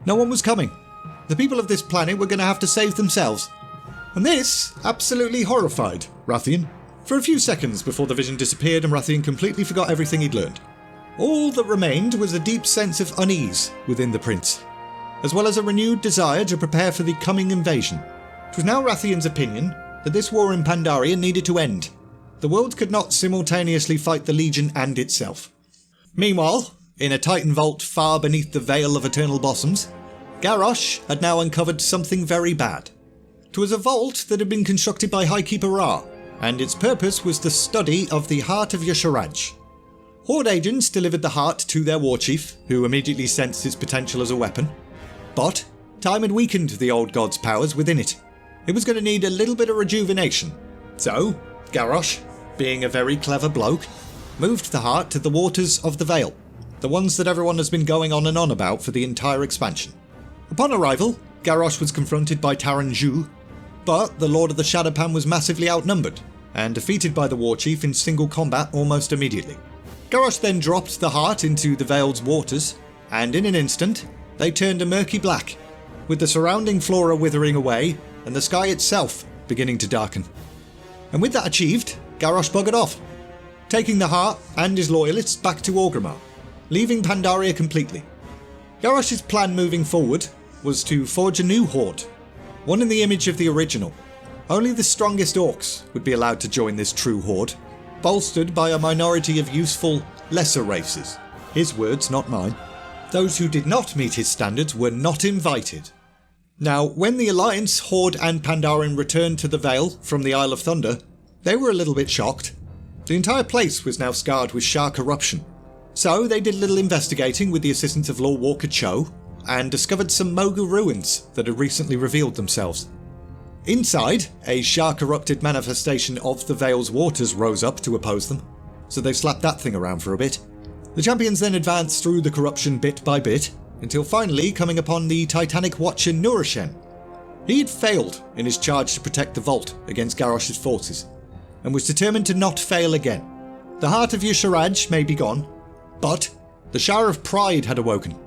No one was coming. The people of this planet were going to have to save themselves. And this absolutely horrified Rathian for a few seconds before the vision disappeared and Rathian completely forgot everything he'd learned. All that remained was a deep sense of unease within the prince, as well as a renewed desire to prepare for the coming invasion. It was now Rathian's opinion that this war in Pandaria needed to end. The world could not simultaneously fight the Legion and itself. Meanwhile, in a Titan vault far beneath the Veil of Eternal Blossoms, Garrosh had now uncovered something very bad. It was a vault that had been constructed by Highkeeper Ra, and its purpose was the study of the heart of Y'Shaarj. Horde agents delivered the heart to their warchief, who immediately sensed its potential as a weapon. But time had weakened the old god's powers within it. It was going to need a little bit of rejuvenation. So, Garrosh, being a very clever bloke, moved the heart to the waters of the Veil, the ones that everyone has been going on and on about for the entire expansion. Upon arrival, Garrosh was confronted by Taran Zhu, but the Lord of the Shadowpan was massively outnumbered, and defeated by the warchief in single combat almost immediately. Garrosh then dropped the heart into the Veil's waters, and in an instant, they turned a murky black, with the surrounding flora withering away, and the sky itself beginning to darken. And with that achieved, Garrosh buggered off, taking the heart and his loyalists back to Orgrimmar, leaving Pandaria completely. Garrosh's plan moving forward was to forge a new horde, one in the image of the original. Only the strongest orcs would be allowed to join this true horde, bolstered by a minority of useful, lesser races. His words, not mine. Those who did not meet his standards were not invited. Now, when the Alliance, Horde and Pandaren returned to the Vale from the Isle of Thunder, they were a little bit shocked. The entire place was now scarred with Shah corruption. So they did a little investigating with the assistance of Lord Walker Cho, and discovered some Mogu ruins that had recently revealed themselves. Inside, a Shah-corrupted manifestation of the Vale's waters rose up to oppose them, so they slapped that thing around for a bit. The champions then advanced through the corruption bit by bit, until finally coming upon the Titanic Watcher Nurashen. He had failed in his charge to protect the vault against Garrosh's forces, and was determined to not fail again. The heart of Y'Shaarj may be gone, but the Shah of Pride had awoken,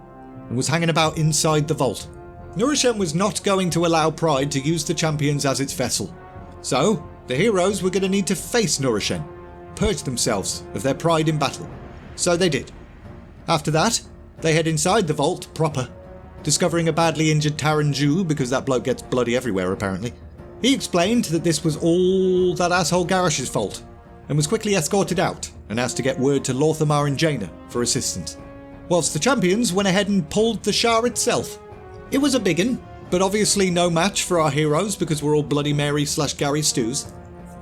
and was hanging about inside the vault. Nurashen was not going to allow Pride to use the champions as its vessel. So, the heroes were going to need to face Nurashen, purge themselves of their pride in battle. So they did. After that, they head inside the vault proper, discovering a badly injured Taran Zhu because that bloke gets bloody everywhere apparently. He explained that this was all that asshole Garrosh's fault, and was quickly escorted out and asked to get word to Lorthamar and Jaina for assistance. Whilst the champions went ahead and pulled the Shah itself. It was a biggin, but obviously no match for our heroes because we're all Bloody Mary / Gary Stews.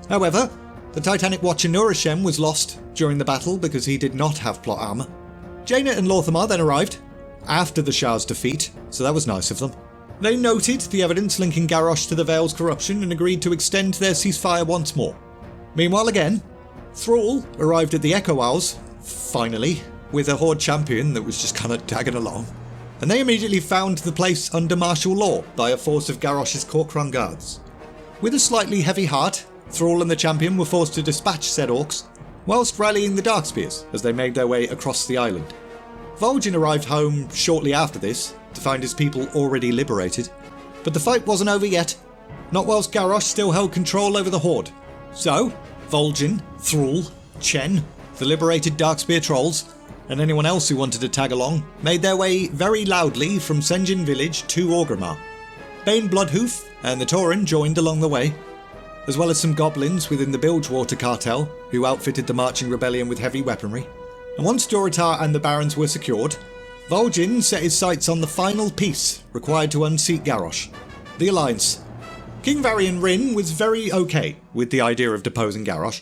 However, the Titanic Watcher Nurashen was lost during the battle because he did not have plot armour. Jaina and Lorthamar then arrived, after the Shah's defeat, so that was nice of them. They noted the evidence linking Garrosh to the Vale's corruption and agreed to extend their ceasefire once more. Meanwhile again, Thrall arrived at the Echo Isles, finally, with a Horde champion that was just kind of tagging along, and they immediately found the place under martial law by a force of Garrosh's Corkran guards. With a slightly heavy heart, Thrall and the champion were forced to dispatch said orcs, whilst rallying the Darkspears as they made their way across the island. Vol'jin arrived home shortly after this to find his people already liberated, but the fight wasn't over yet, not whilst Garrosh still held control over the Horde. So, Vol'jin, Thrall, Chen, the liberated Darkspear trolls, and anyone else who wanted to tag along, made their way very loudly from Sen'jin village to Orgrimmar. Bane Bloodhoof and the Tauren joined along the way, as well as some goblins within the Bilgewater cartel who outfitted the marching rebellion with heavy weaponry. And once Dorotar and the barons were secured, Vol'jin set his sights on the final piece required to unseat Garrosh, the Alliance. King Varian Rin was very okay with the idea of deposing Garrosh,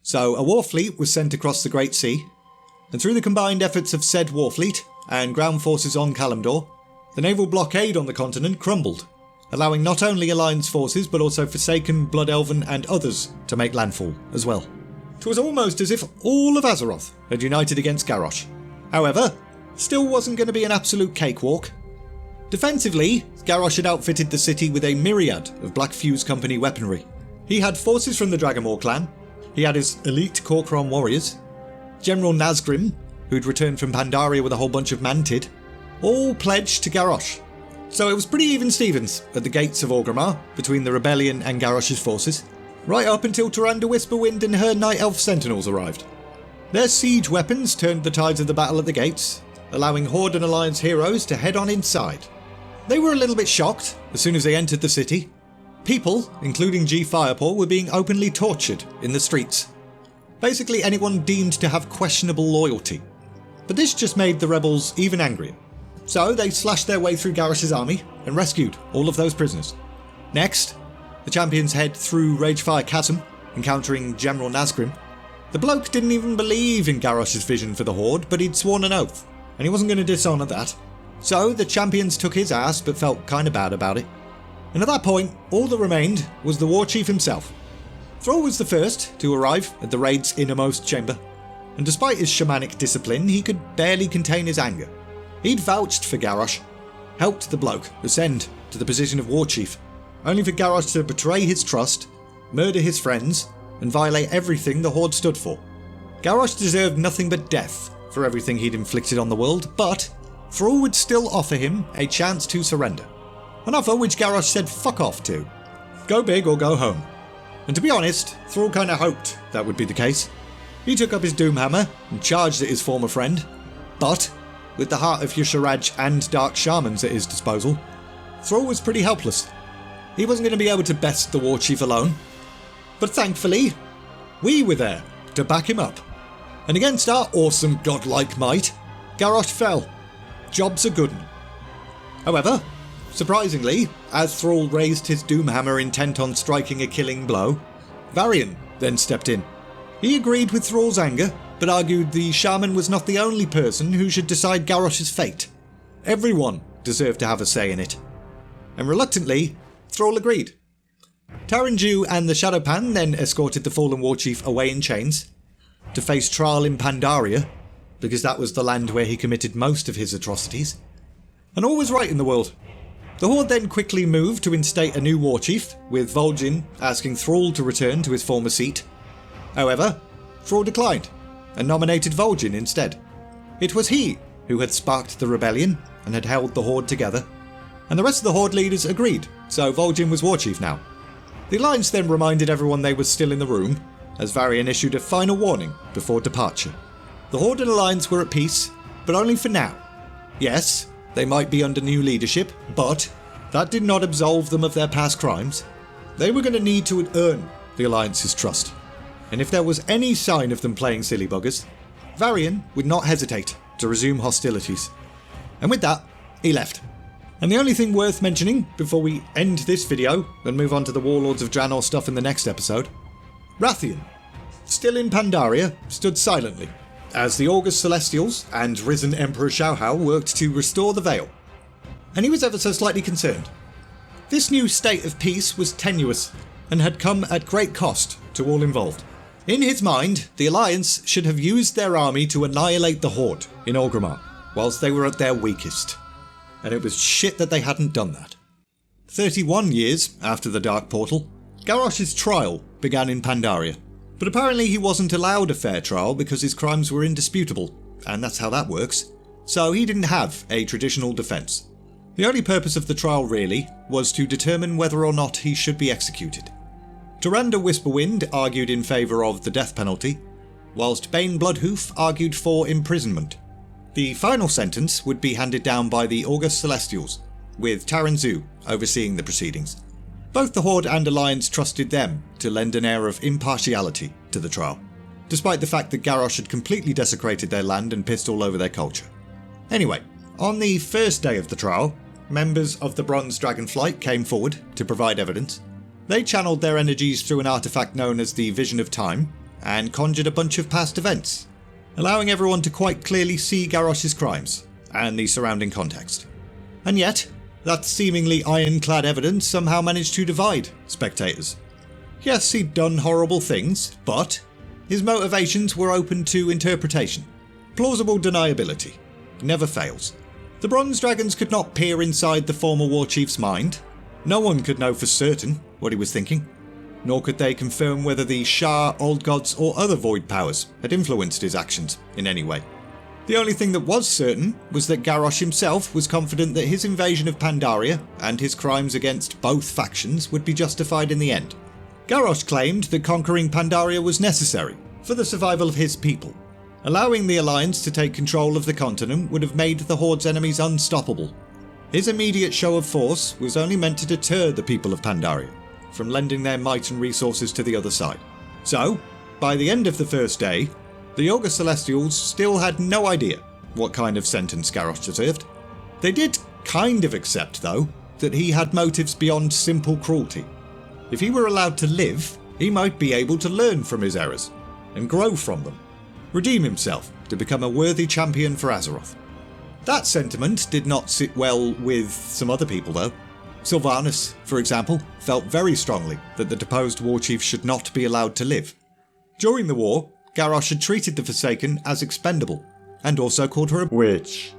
so a war fleet was sent across the Great Sea, and through the combined efforts of said war fleet, and ground forces on Kalimdor, the naval blockade on the continent crumbled, allowing not only Alliance forces but also Forsaken, Blood Elven and others to make landfall as well. It was almost as if all of Azeroth had united against Garrosh. However, still wasn't going to be an absolute cakewalk. Defensively, Garrosh had outfitted the city with a myriad of Black Fuse Company weaponry. He had forces from the Dragonmaw clan, he had his elite Kor'kron warriors, General Nazgrim, who'd returned from Pandaria with a whole bunch of Mantid, all pledged to Garrosh. So it was pretty even Stevens at the gates of Orgrimmar between the rebellion and Garrosh's forces, right up until Tyrande Whisperwind and her Night Elf Sentinels arrived. Their siege weapons turned the tides of the battle at the gates, allowing Horde and Alliance heroes to head on inside. They were a little bit shocked as soon as they entered the city. People, including G. Firepaw, were being openly tortured in the streets. Basically anyone deemed to have questionable loyalty. But this just made the rebels even angrier. So they slashed their way through Garrosh's army and rescued all of those prisoners. Next, the champions head through Ragefire Chasm, encountering General Nazgrim. The bloke didn't even believe in Garrosh's vision for the Horde, but he'd sworn an oath, and he wasn't going to dishonour that. So the champions took his ass but felt kinda bad about it. And at that point, all that remained was the War Chief himself. Thrall was the first to arrive at the raid's innermost chamber, and despite his shamanic discipline, he could barely contain his anger. He'd vouched for Garrosh, helped the bloke ascend to the position of War Chief, only for Garrosh to betray his trust, murder his friends, and violate everything the Horde stood for. Garrosh deserved nothing but death for everything he'd inflicted on the world, but Thrall would still offer him a chance to surrender. An offer which Garrosh said fuck off to. Go big or go home. And to be honest, Thrall kinda hoped that would be the case. He took up his Doomhammer and charged at his former friend, but with the heart of Hirumaredx and Dark Shamans at his disposal, Thrall was pretty helpless. He wasn't going to be able to best the War Chief alone. But thankfully, we were there to back him up. And against our awesome godlike might, Garrosh fell. Job's a good one. However, surprisingly, as Thrall raised his Doomhammer intent on striking a killing blow, Varian then stepped in. He agreed with Thrall's anger, but argued the shaman was not the only person who should decide Garrosh's fate. Everyone deserved to have a say in it. And reluctantly, Thrall agreed. Taranju and the Shadowpan then escorted the fallen war chief away in chains to face trial in Pandaria, because that was the land where he committed most of his atrocities. And all was right in the world. The Horde then quickly moved to instate a new war chief, with Vol'jin asking Thrall to return to his former seat. However, Thrall declined and nominated Vol'jin instead. It was he who had sparked the rebellion and had held the Horde together, and the rest of the Horde leaders agreed, so Vol'jin was war chief now. The Alliance then reminded everyone they were still in the room, as Varian issued a final warning before departure. The Horde and Alliance were at peace, but only for now. Yes, they might be under new leadership, but that did not absolve them of their past crimes. They were going to need to earn the Alliance's trust, and if there was any sign of them playing silly buggers, Varian would not hesitate to resume hostilities. And with that, he left. And the only thing worth mentioning before we end this video and move on to the Warlords of Draenor stuff in the next episode, Wrathion, still in Pandaria, stood silently as the August Celestials and risen Emperor Xiaohao worked to restore the Veil. And he was ever so slightly concerned. This new state of peace was tenuous and had come at great cost to all involved. In his mind, the Alliance should have used their army to annihilate the Horde in Orgrimmar whilst they were at their weakest. And it was shit that they hadn't done that. 31 years after the Dark Portal, Garrosh's trial began in Pandaria. But apparently he wasn't allowed a fair trial because his crimes were indisputable, and that's how that works. So he didn't have a traditional defence. The only purpose of the trial really was to determine whether or not he should be executed. Tyrande Whisperwind argued in favour of the death penalty, whilst Bane Bloodhoof argued for imprisonment. The final sentence would be handed down by the August Celestials, with Taranzu overseeing the proceedings. Both the Horde and Alliance trusted them to lend an air of impartiality to the trial, despite the fact that Garrosh had completely desecrated their land and pissed all over their culture. Anyway, on the first day of the trial, members of the Bronze Dragonflight came forward to provide evidence. They channeled their energies through an artifact known as the Vision of Time, and conjured a bunch of past events, allowing everyone to quite clearly see Garrosh's crimes and the surrounding context. And yet, that seemingly ironclad evidence somehow managed to divide spectators. Yes, he'd done horrible things, but his motivations were open to interpretation. Plausible deniability never fails. The Bronze Dragons could not peer inside the former Warchief's mind. No one could know for certain what he was thinking, nor could they confirm whether the Shah, Old Gods, or other Void powers had influenced his actions in any way. The only thing that was certain was that Garrosh himself was confident that his invasion of Pandaria and his crimes against both factions would be justified in the end. Garrosh claimed that conquering Pandaria was necessary for the survival of his people. Allowing the Alliance to take control of the continent would have made the Horde's enemies unstoppable. His immediate show of force was only meant to deter the people of Pandaria from lending their might and resources to the other side. So, by the end of the first day, the August Celestials still had no idea what kind of sentence Garrosh deserved. They did kind of accept, though, that he had motives beyond simple cruelty. If he were allowed to live, he might be able to learn from his errors and grow from them, redeem himself to become a worthy champion for Azeroth. That sentiment did not sit well with some other people, though. Sylvanas, for example, felt very strongly that the deposed Warchief should not be allowed to live. During the war, Garrosh had treated the Forsaken as expendable, and also called her a witch.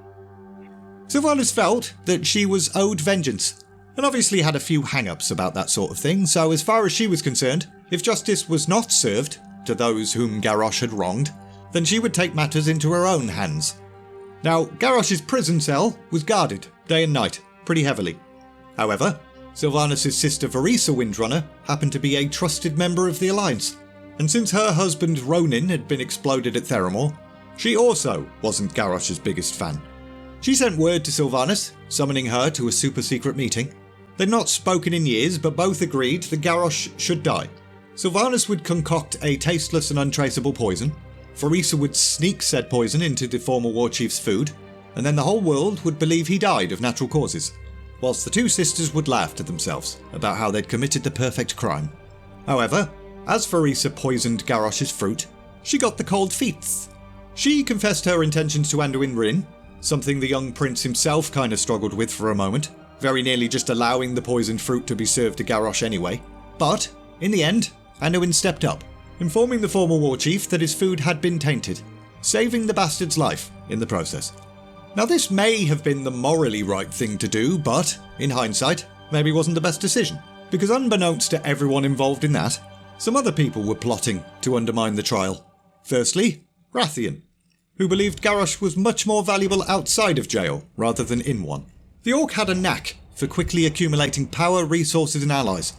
Sylvanas felt that she was owed vengeance, and obviously had a few hang-ups about that sort of thing, so as far as she was concerned, if justice was not served to those whom Garrosh had wronged, then she would take matters into her own hands. Now, Garrosh's prison cell was guarded, day and night, pretty heavily. However, Sylvanas' sister Varisa Windrunner happened to be a trusted member of the Alliance, and since her husband Ronin had been exploded at Theramore, she also wasn't Garrosh's biggest fan. She sent word to Sylvanas, summoning her to a super-secret meeting. They'd not spoken in years, but both agreed that Garrosh should die. Sylvanas would concoct a tasteless and untraceable poison. Varisa would sneak said poison into the former Warchief's food, and then the whole world would believe he died of natural causes, whilst the two sisters would laugh to themselves about how they'd committed the perfect crime. However, as Varisa poisoned Garrosh's fruit, she got the cold feet. She confessed her intentions to Anduin Wrynn, something the young prince himself kind of struggled with for a moment, very nearly just allowing the poisoned fruit to be served to Garrosh anyway. But, in the end, Anduin stepped up, informing the former Warchief that his food had been tainted, saving the bastard's life in the process. Now this may have been the morally right thing to do, but, in hindsight, maybe wasn't the best decision, because unbeknownst to everyone involved in that, some other people were plotting to undermine the trial. Firstly, Rathian, who believed Garrosh was much more valuable outside of jail rather than in one. The Orc had a knack for quickly accumulating power, resources and allies,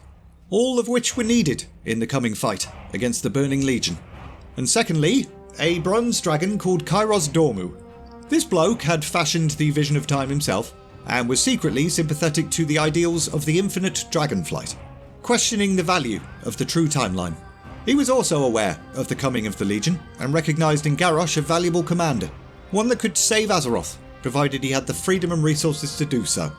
all of which were needed in the coming fight against the Burning Legion. And secondly, a bronze dragon called Kairos Dormu. This bloke had fashioned the Vision of Time himself, and was secretly sympathetic to the ideals of the infinite dragonflight, questioning the value of the true timeline. He was also aware of the coming of the Legion, and recognised in Garrosh a valuable commander, one that could save Azeroth, provided he had the freedom and resources to do so,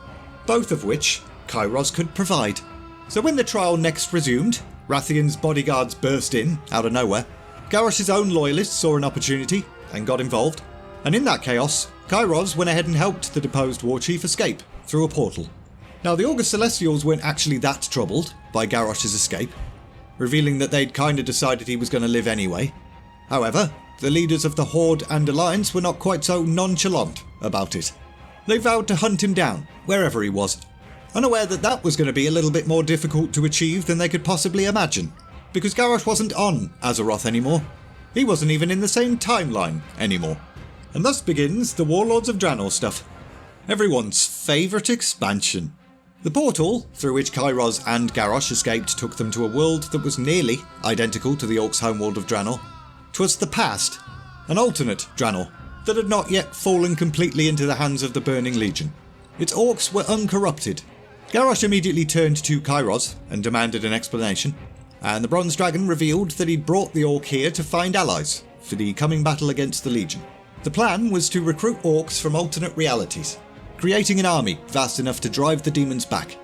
both of which Kairos could provide. So when the trial next resumed, Rathian's bodyguards burst in, out of nowhere. Garrosh's own loyalists saw an opportunity, and got involved, and in that chaos, Kairos went ahead and helped the deposed Warchief escape through a portal. Now the August Celestials weren't actually that troubled by Garrosh's escape, revealing that they'd kinda decided he was going to live anyway. However, the leaders of the Horde and Alliance were not quite so nonchalant about it. They vowed to hunt him down, wherever he was, unaware that that was going to be a little bit more difficult to achieve than they could possibly imagine, because Garrosh wasn't on Azeroth anymore. He wasn't even in the same timeline anymore. And thus begins the Warlords of Draenor stuff. Everyone's favourite expansion. The portal through which Kairos and Garrosh escaped took them to a world that was nearly identical to the Orcs' homeworld of Draenor. 'Twas the past, an alternate Draenor, that had not yet fallen completely into the hands of the Burning Legion. Its Orcs were uncorrupted. Garrosh immediately turned to Kairos and demanded an explanation, and the Bronze Dragon revealed that he'd brought the Orc here to find allies for the coming battle against the Legion. The plan was to recruit Orcs from alternate realities, creating an army vast enough to drive the demons back.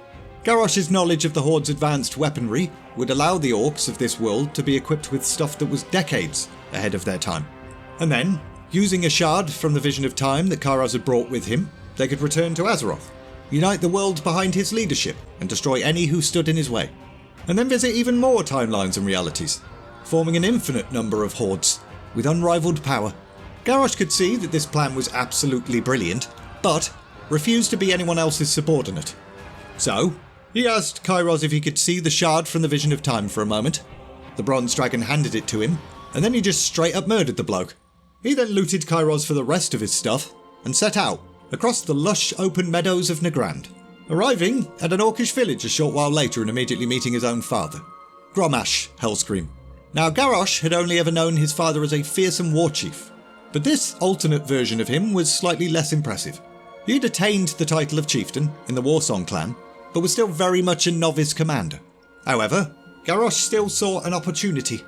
Garrosh's knowledge of the Horde's advanced weaponry would allow the Orcs of this world to be equipped with stuff that was decades ahead of their time. And then, Using a shard from the Vision of Time that Kairos had brought with him, they could return to Azeroth, unite the world behind his leadership and destroy any who stood in his way, and then visit even more timelines and realities, forming an infinite number of hordes with unrivaled power. Garrosh could see that this plan was absolutely brilliant, but refused to be anyone else's subordinate. So, he asked Kairos if he could see the shard from the Vision of Time for a moment. The Bronze Dragon handed it to him, and then he just straight up murdered the bloke. He then looted Kairos for the rest of his stuff, and set out across the lush open meadows of Nagrand, arriving at an orcish village a short while later and immediately meeting his own father, Grommash Hellscream. Now Garrosh had only ever known his father as a fearsome war chief, but this alternate version of him was slightly less impressive. He had attained the title of chieftain in the Warsong clan, but was still very much a novice commander. However, Garrosh still saw an opportunity.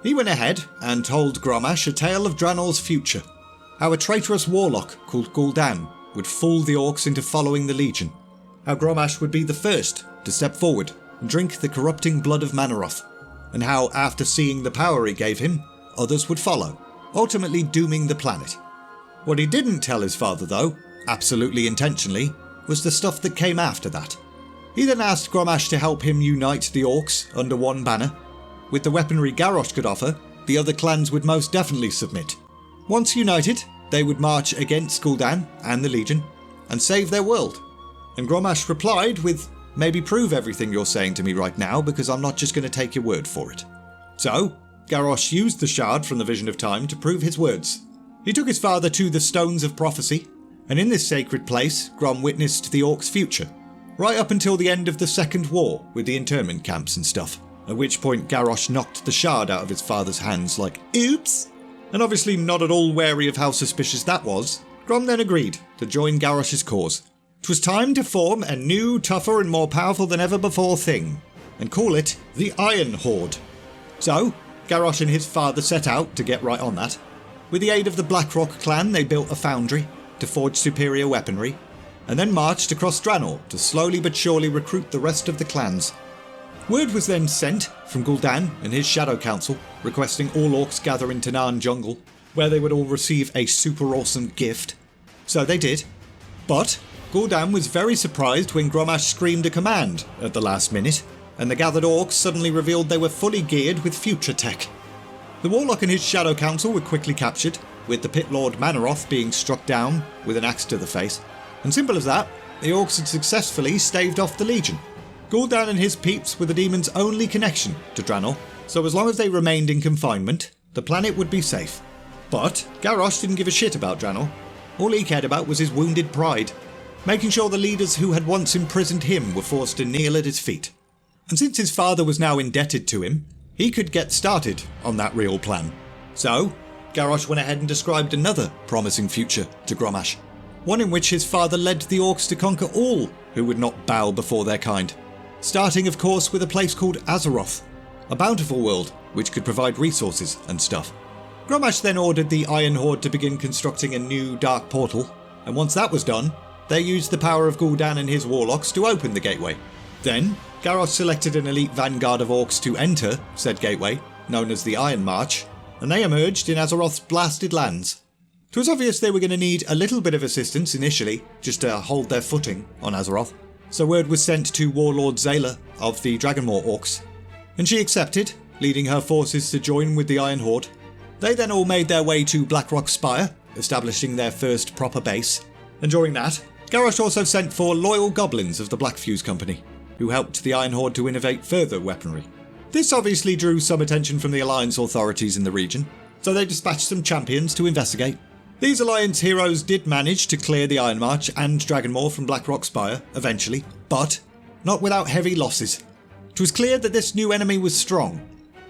He went ahead and told Grommash a tale of Draenor's future, how a traitorous warlock called Gul'dan would fool the orcs into following the Legion, how Grommash would be the first to step forward and drink the corrupting blood of Manaroth, and how after seeing the power it gave him, others would follow, ultimately dooming the planet. What he didn't tell his father though, absolutely intentionally, was the stuff that came after that. He then asked Grommash to help him unite the orcs under one banner. With the weaponry Garrosh could offer, the other clans would most definitely submit. Once united, they would march against Gul'dan and the Legion, and save their world. And Grommash replied with, "Maybe prove everything you're saying to me right now, because I'm not just going to take your word for it." So, Garrosh used the shard from the Vision of Time to prove his words. He took his father to the Stones of Prophecy, and in this sacred place, Grom witnessed the orcs' future, right up until the end of the Second War with the internment camps and stuff, at which point Garrosh knocked the shard out of his father's hands like, "Oops!" And obviously not at all wary of how suspicious that was, Grom then agreed to join Garrosh's cause. It was time to form a new, tougher and more powerful than ever before thing, and call it the Iron Horde. So, Garrosh and his father set out to get right on that. With the aid of the Blackrock clan, they built a foundry to forge superior weaponry, and then marched across Draenor to slowly but surely recruit the rest of the clans. Word was then sent from Gul'dan and his Shadow Council, requesting all orcs gather in Tanaan Jungle, where they would all receive a super awesome gift. So they did. But Gul'dan was very surprised when Grommash screamed a command at the last minute, and the gathered orcs suddenly revealed they were fully geared with future tech. The Warlock and his Shadow Council were quickly captured, with the Pit Lord Manaroth being struck down with an axe to the face. And simple as that, the orcs had successfully staved off the Legion. Gul'dan and his peeps were the demon's only connection to Draenor, so as long as they remained in confinement, the planet would be safe. But Garrosh didn't give a shit about Draenor. All he cared about was his wounded pride, making sure the leaders who had once imprisoned him were forced to kneel at his feet. And since his father was now indebted to him, he could get started on that real plan. So, Garrosh went ahead and described another promising future to Grommash, one in which his father led the orcs to conquer all who would not bow before their kind. Starting, of course, with a place called Azeroth, a bountiful world which could provide resources and stuff. Grommash then ordered the Iron Horde to begin constructing a new dark portal, and once that was done, they used the power of Gul'dan and his warlocks to open the gateway. Then, Garrosh selected an elite vanguard of orcs to enter said gateway, known as the Iron March, and they emerged in Azeroth's blasted lands. It was obvious they were going to need a little bit of assistance initially, just to hold their footing on Azeroth, so word was sent to Warlord Zayla of the Dragonmaw Orcs, and she accepted, leading her forces to join with the Iron Horde. They then all made their way to Blackrock Spire, establishing their first proper base, and during that, Garrosh also sent for loyal goblins of the Blackfuse Company, who helped the Iron Horde to innovate further weaponry. This obviously drew some attention from the Alliance authorities in the region, so they dispatched some champions to investigate. These Alliance heroes did manage to clear the Iron March and Dragonmaw from Blackrock Spire, eventually, but not without heavy losses. It was clear that this new enemy was strong.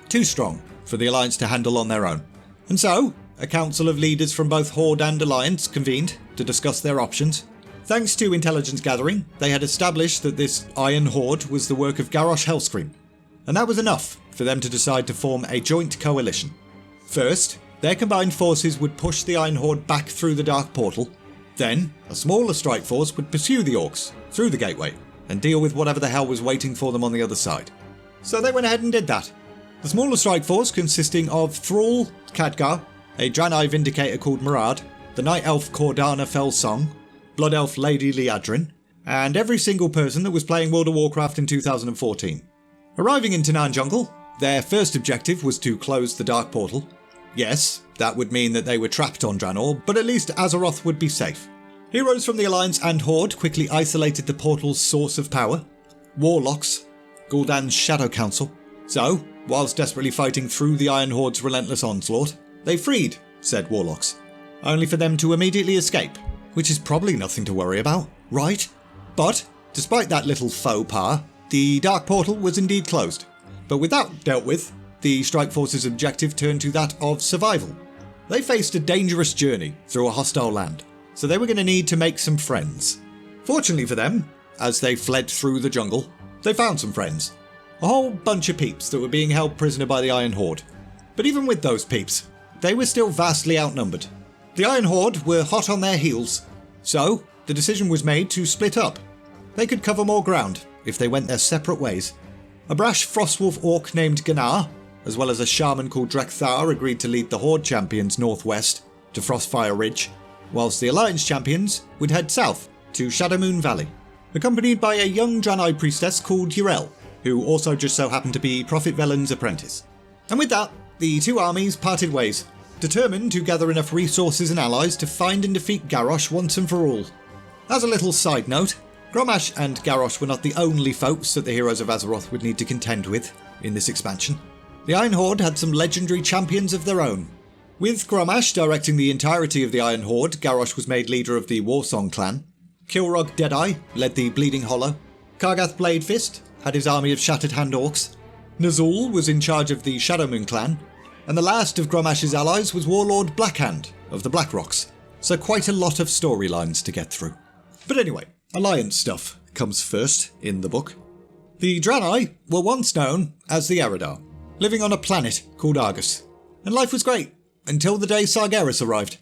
Too strong for the Alliance to handle on their own. And so, a council of leaders from both Horde and Alliance convened to discuss their options. Thanks to intelligence gathering, they had established that this Iron Horde was the work of Garrosh Hellscream, and that was enough for them to decide to form a joint coalition. First, their combined forces would push the Iron Horde back through the Dark Portal. Then, a smaller strike force would pursue the orcs through the gateway and deal with whatever the hell was waiting for them on the other side. So they went ahead and did that. The smaller strike force consisting of Thrall, Khadgar, a Draenei Vindicator called Murad, the Night Elf Cordana Fell Song, Blood Elf Lady Liadrin, and every single person that was playing World of Warcraft in 2014. Arriving in Tanaan Jungle, their first objective was to close the Dark Portal. Yes, that would mean that they were trapped on Draenor, but at least Azeroth would be safe. Heroes from the Alliance and Horde quickly isolated the portal's source of power, Warlocks, Gul'dan's Shadow Council. So, whilst desperately fighting through the Iron Horde's relentless onslaught, they freed said Warlocks, only for them to immediately escape, which is probably nothing to worry about, right? But, despite that little faux pas, the Dark Portal was indeed closed. But with that dealt with, the Strike Force's objective turned to that of survival. They faced a dangerous journey through a hostile land, so they were going to need to make some friends. Fortunately for them, as they fled through the jungle, they found some friends. A whole bunch of peeps that were being held prisoner by the Iron Horde. But even with those peeps, they were still vastly outnumbered. The Iron Horde were hot on their heels, so the decision was made to split up. They could cover more ground if they went their separate ways. A brash Frostwolf orc named Gnar, as well as a shaman called Drekthar, agreed to lead the Horde champions northwest to Frostfire Ridge, whilst the Alliance champions would head south to Shadowmoon Valley, accompanied by a young Draenei priestess called Yrel, who also just so happened to be Prophet Velen's apprentice. And with that, the two armies parted ways, determined to gather enough resources and allies to find and defeat Garrosh once and for all. As a little side note, Grommash and Garrosh were not the only foes that the heroes of Azeroth would need to contend with in this expansion. The Iron Horde had some legendary champions of their own. With Grommash directing the entirety of the Iron Horde, Garrosh was made leader of the Warsong clan. Kilrog Deadeye led the Bleeding Hollow. Kargath Bladefist had his army of Shattered Hand Orcs. Nazul was in charge of the Shadowmoon clan. And the last of Grommash's allies was Warlord Blackhand of the Blackrocks. So quite a lot of storylines to get through. But anyway, Alliance stuff comes first in the book. The Draenei were once known as the Eredar, living on a planet called Argus. And life was great, until the day Sargeras arrived.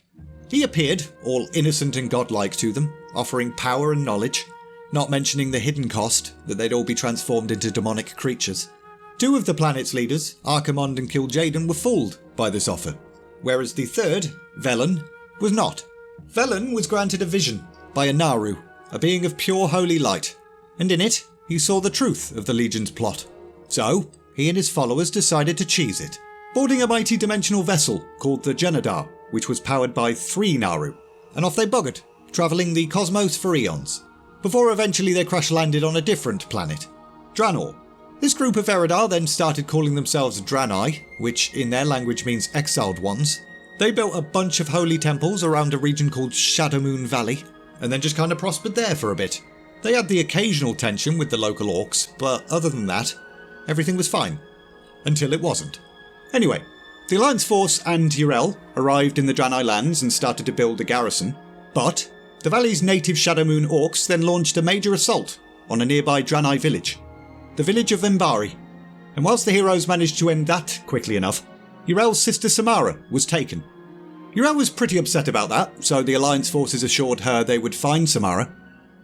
He appeared, all innocent and godlike to them, offering power and knowledge, not mentioning the hidden cost that they'd all be transformed into demonic creatures. Two of the planet's leaders, Archimonde and Kil'jaeden, were fooled by this offer, whereas the third, Velen, was not. Velen was granted a vision by a Naru, a being of pure holy light, and in it he saw the truth of the Legion's plot. So, he and his followers decided to cheese it, boarding a mighty dimensional vessel called the Genadar, which was powered by 3 Naru, and off they buggered, travelling the cosmos for eons, before eventually they crash-landed on a different planet, Draenor. This group of Eredar then started calling themselves Draenei, which in their language means exiled ones. They built a bunch of holy temples around a region called Shadowmoon Valley, and then just kind of prospered there for a bit. They had the occasional tension with the local orcs, but other than that, everything was fine. Until it wasn't. Anyway, the Alliance force and Yrel arrived in the Draenei lands and started to build a garrison, but the valley's native Shadowmoon orcs then launched a major assault on a nearby Draenei village, the village of Embari. And whilst the heroes managed to end that quickly enough, Yrel's sister Samara was taken. Yrel was pretty upset about that, so the Alliance forces assured her they would find Samara,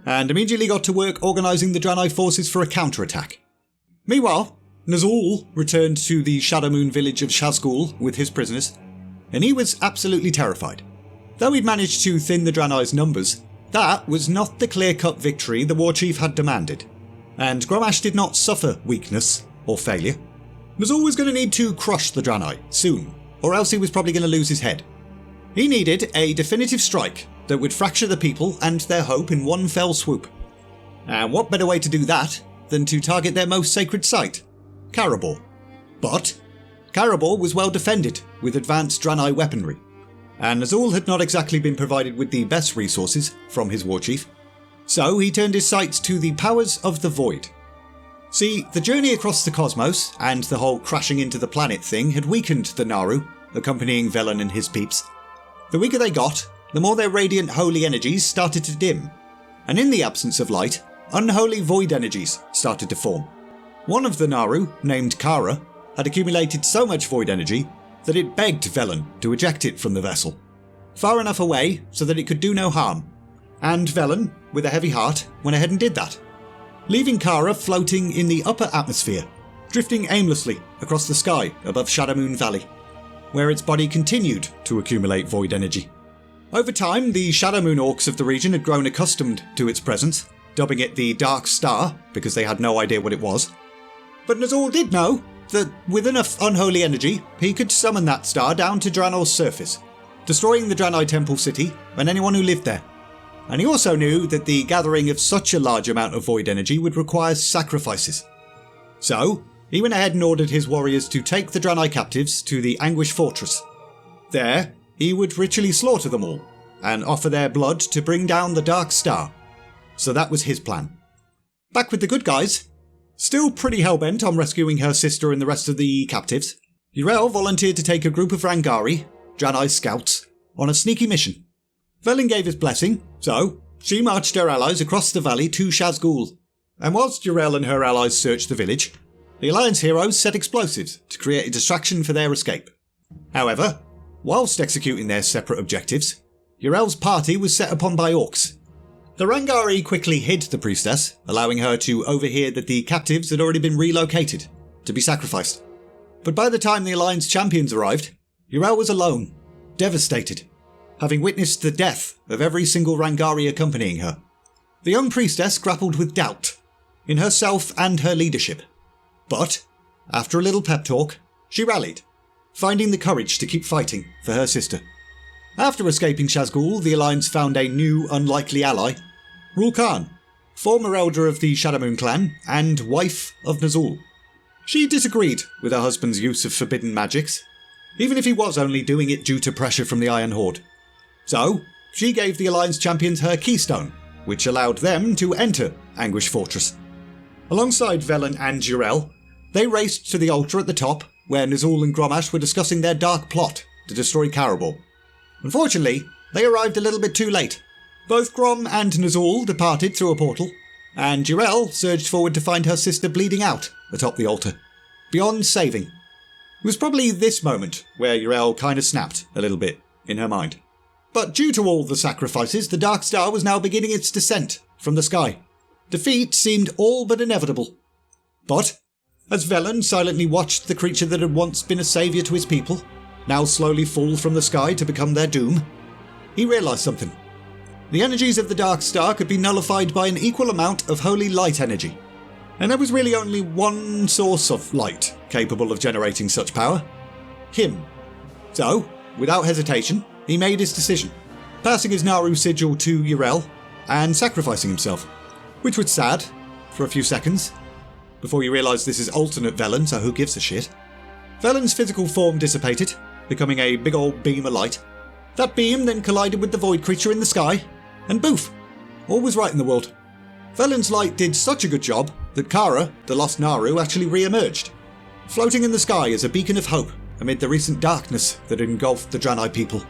and immediately got to work organising the Draenei forces for a counterattack. Meanwhile, Nazul returned to the Shadowmoon village of Shazgul with his prisoners, and he was absolutely terrified. Though he'd managed to thin the Draenei's numbers, that was not the clear-cut victory the Warchief had demanded, and Grommash did not suffer weakness or failure. Nazul was going to need to crush the Draenei soon, or else he was probably going to lose his head. He needed a definitive strike that would fracture the people and their hope in one fell swoop. And what better way to do that than to target their most sacred site, Karabor. But Karabor was well defended with advanced Draenei weaponry, and Nazul had not exactly been provided with the best resources from his warchief, so he turned his sights to the powers of the Void. See, the journey across the cosmos and the whole crashing into the planet thing had weakened the Naru, accompanying Velen and his peeps. The weaker they got, the more their radiant holy energies started to dim, and in the absence of light, unholy void energies started to form. One of the Naru, named Kara, had accumulated so much void energy that it begged Velen to eject it from the vessel, far enough away so that it could do no harm, and Velen, with a heavy heart, went ahead and did that, leaving Kara floating in the upper atmosphere, drifting aimlessly across the sky above Shadowmoon Valley. where its body continued to accumulate void energy. Over time, the Shadowmoon orcs of the region had grown accustomed to its presence, dubbing it the Dark Star because they had no idea what it was. But Nazul did know that with enough unholy energy, he could summon that star down to Draenor's surface, destroying the Draenei Temple City and anyone who lived there. And he also knew that the gathering of such a large amount of void energy would require sacrifices. So, he went ahead and ordered his warriors to take the Draenei captives to the Anguish Fortress. There, he would ritually slaughter them all, and offer their blood to bring down the Dark Star. So that was his plan. Back with the good guys, still pretty hellbent on rescuing her sister and the rest of the captives, Yrel volunteered to take a group of Rangari, Draenei scouts, on a sneaky mission. Velen gave his blessing, so she marched her allies across the valley to Shazgul. And whilst Yrel and her allies searched the village, the Alliance heroes set explosives to create a distraction for their escape. However, whilst executing their separate objectives, Yrel's party was set upon by orcs. The Rangari quickly hid the priestess, allowing her to overhear that the captives had already been relocated to be sacrificed. But by the time the Alliance champions arrived, Yrel was alone, devastated, having witnessed the death of every single Rangari accompanying her. The young priestess grappled with doubt in herself and her leadership. But, after a little pep talk, she rallied, finding the courage to keep fighting for her sister. After escaping Shazgul, the Alliance found a new, unlikely ally, Rul'Karn, former elder of the Shadowmoon clan and wife of Nazul. She disagreed with her husband's use of forbidden magics, even if he was only doing it due to pressure from the Iron Horde. So, she gave the Alliance champions her keystone, which allowed them to enter Anguish Fortress. Alongside Velen and Yrel, they raced to the altar at the top, where Nazul and Grommash were discussing their dark plot to destroy Karabor. Unfortunately, they arrived a little bit too late. Both Grom and Nazul departed through a portal, and Yrel surged forward to find her sister bleeding out atop the altar, beyond saving. It was probably this moment where Yrel kind of snapped a little bit in her mind. But due to all the sacrifices, the Dark Star was now beginning its descent from the sky. Defeat seemed all but inevitable. But, as Velen silently watched the creature that had once been a saviour to his people, now slowly fall from the sky to become their doom, he realised something. The energies of the Dark Star could be nullified by an equal amount of holy light energy. And there was really only one source of light capable of generating such power. Him. So, without hesitation, he made his decision, passing his Naru sigil to Yrel and sacrificing himself, which was sad for a few seconds, before you realise this is alternate Velen, so who gives a shit. Velen's physical form dissipated, becoming a big old beam of light. That beam then collided with the void creature in the sky, and boof, all was right in the world. Velen's light did such a good job that Kara, the lost Naru, actually re-emerged, floating in the sky as a beacon of hope amid the recent darkness that engulfed the Draenei people.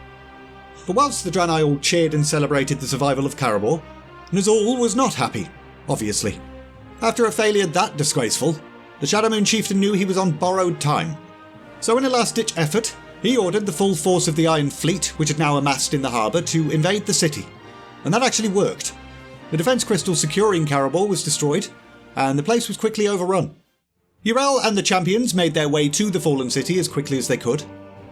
But whilst the Draenei all cheered and celebrated the survival of Karabor, Nazul was not happy, obviously. After a failure that disgraceful, the Shadowmoon chieftain knew he was on borrowed time. So in a last-ditch effort, he ordered the full force of the Iron Fleet, which had now amassed in the harbour, to invade the city. And that actually worked. The defence crystal securing Karabor was destroyed, and the place was quickly overrun. Yrel and the champions made their way to the fallen city as quickly as they could.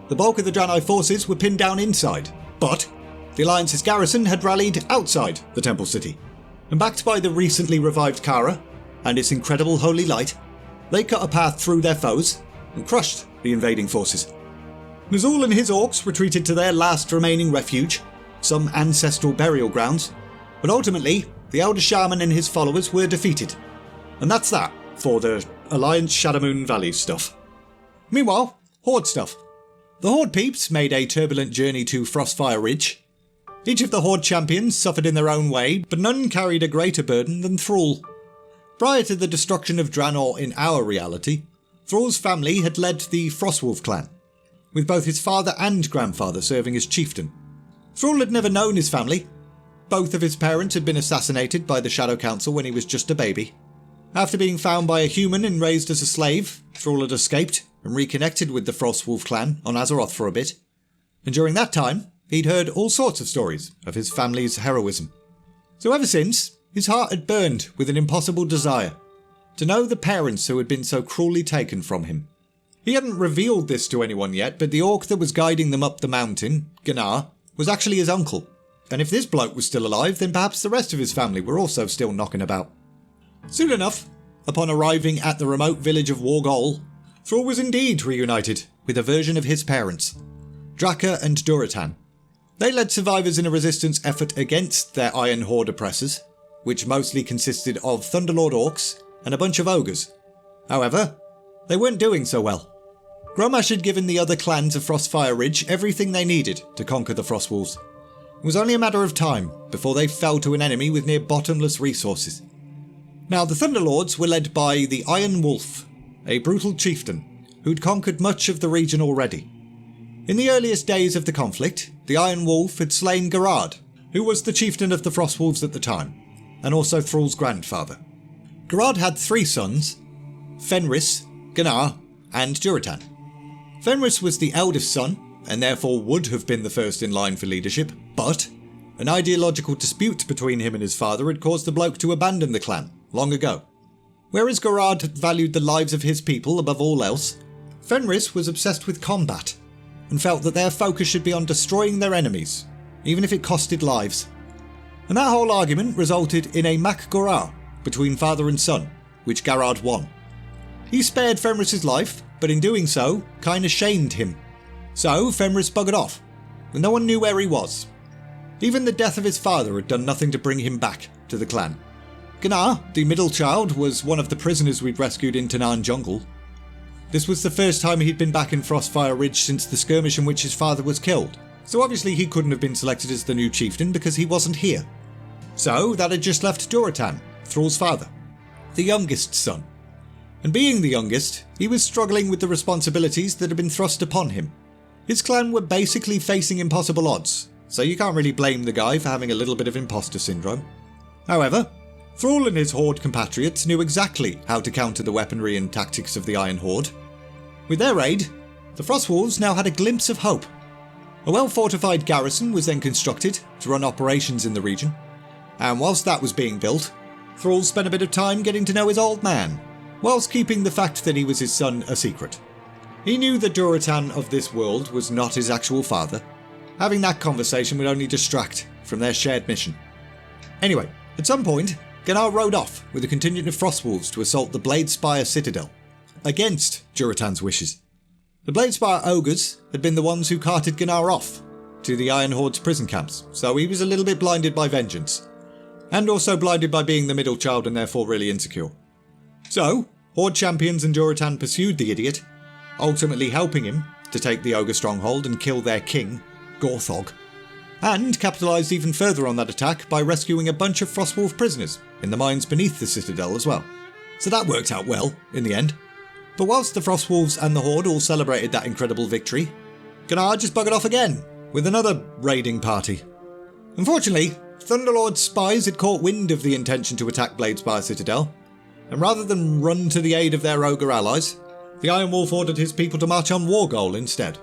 The bulk of the Draenei forces were pinned down inside, but the Alliance's garrison had rallied outside the Temple City, and backed by the recently revived Kara and its incredible holy light, they cut a path through their foes and crushed the invading forces. Nazul and his orcs retreated to their last remaining refuge, some ancestral burial grounds, but ultimately the Elder Shaman and his followers were defeated. And that's that for the Alliance Shadowmoon Valley stuff. Meanwhile, Horde stuff. The Horde peeps made a turbulent journey to Frostfire Ridge. Each of the Horde champions suffered in their own way, but none carried a greater burden than Thrall. Prior to the destruction of Draenor in our reality, Thrall's family had led the Frostwolf clan, with both his father and grandfather serving as chieftain. Thrall had never known his family. Both of his parents had been assassinated by the Shadow Council when he was just a baby. After being found by a human and raised as a slave, Thrall had escaped and reconnected with the Frostwolf clan on Azeroth for a bit. And during that time, he'd heard all sorts of stories of his family's heroism. So ever since, his heart had burned with an impossible desire to know the parents who had been so cruelly taken from him. He hadn't revealed this to anyone yet, but the orc that was guiding them up the mountain, Gunnar, was actually his uncle. And if this bloke was still alive, then perhaps the rest of his family were also still knocking about. Soon enough, upon arriving at the remote village of Wargol, Thrall was indeed reunited with a version of his parents, Draka and Duratan. They led survivors in a resistance effort against their Iron Horde oppressors, which mostly consisted of Thunderlord orcs and a bunch of ogres. However, they weren't doing so well. Grommash had given the other clans of Frostfire Ridge everything they needed to conquer the Frostwolves. It was only a matter of time before they fell to an enemy with near bottomless resources. Now, the Thunderlords were led by the Iron Wolf, a brutal chieftain who'd conquered much of the region already. In the earliest days of the conflict, the Iron Wolf had slain Garard, who was the chieftain of the Frostwolves at the time, and also Thrall's grandfather. Garard had 3 sons, Fenris, Gunnar, and Duratan. Fenris was the eldest son, and therefore would have been the first in line for leadership, but an ideological dispute between him and his father had caused the bloke to abandon the clan long ago. Whereas Garard had valued the lives of his people above all else, Fenris was obsessed with combat, and felt that their focus should be on destroying their enemies, even if it costed lives. And that whole argument resulted in a Mac Gorar between father and son, which Garard won. He spared Fenris's life, but in doing so, kinda shamed him. So Fenris buggered off, and no one knew where he was. Even the death of his father had done nothing to bring him back to the clan. Gunnar, the middle child, was one of the prisoners we'd rescued in Tanaan Jungle. This was the first time he'd been back in Frostfire Ridge since the skirmish in which his father was killed, so obviously he couldn't have been selected as the new chieftain because he wasn't here. So that had just left Duratan, Thrall's father, the youngest son. And being the youngest, he was struggling with the responsibilities that had been thrust upon him. His clan were basically facing impossible odds, so you can't really blame the guy for having a little bit of imposter syndrome. However, Thrall and his Horde compatriots knew exactly how to counter the weaponry and tactics of the Iron Horde. With their aid, the Frostwolves now had a glimpse of hope. A well-fortified garrison was then constructed to run operations in the region, and whilst that was being built, Thrall spent a bit of time getting to know his old man, whilst keeping the fact that he was his son a secret. He knew the Duratan of this world was not his actual father. Having that conversation would only distract from their shared mission. Anyway, at some point, Gunnar rode off with a contingent of Frostwolves to assault the Bladespire Citadel, against Duratan's wishes. The Bladespire Ogres had been the ones who carted Gunnar off to the Iron Horde's prison camps, so he was a little bit blinded by vengeance, and also blinded by being the middle child and therefore really insecure. So, Horde champions and Duratan pursued the idiot, ultimately helping him to take the Ogre stronghold and kill their king, Gorthog, and capitalised even further on that attack by rescuing a bunch of Frostwolf prisoners in the mines beneath the citadel as well. So that worked out well, in the end. But whilst the Frostwolves and the Horde all celebrated that incredible victory, Gunnar just buggered off again, with another raiding party. Unfortunately, Thunderlord's spies had caught wind of the intention to attack Bladespire Citadel, and rather than run to the aid of their ogre allies, the Iron Wolf ordered his people to march on Wargol instead,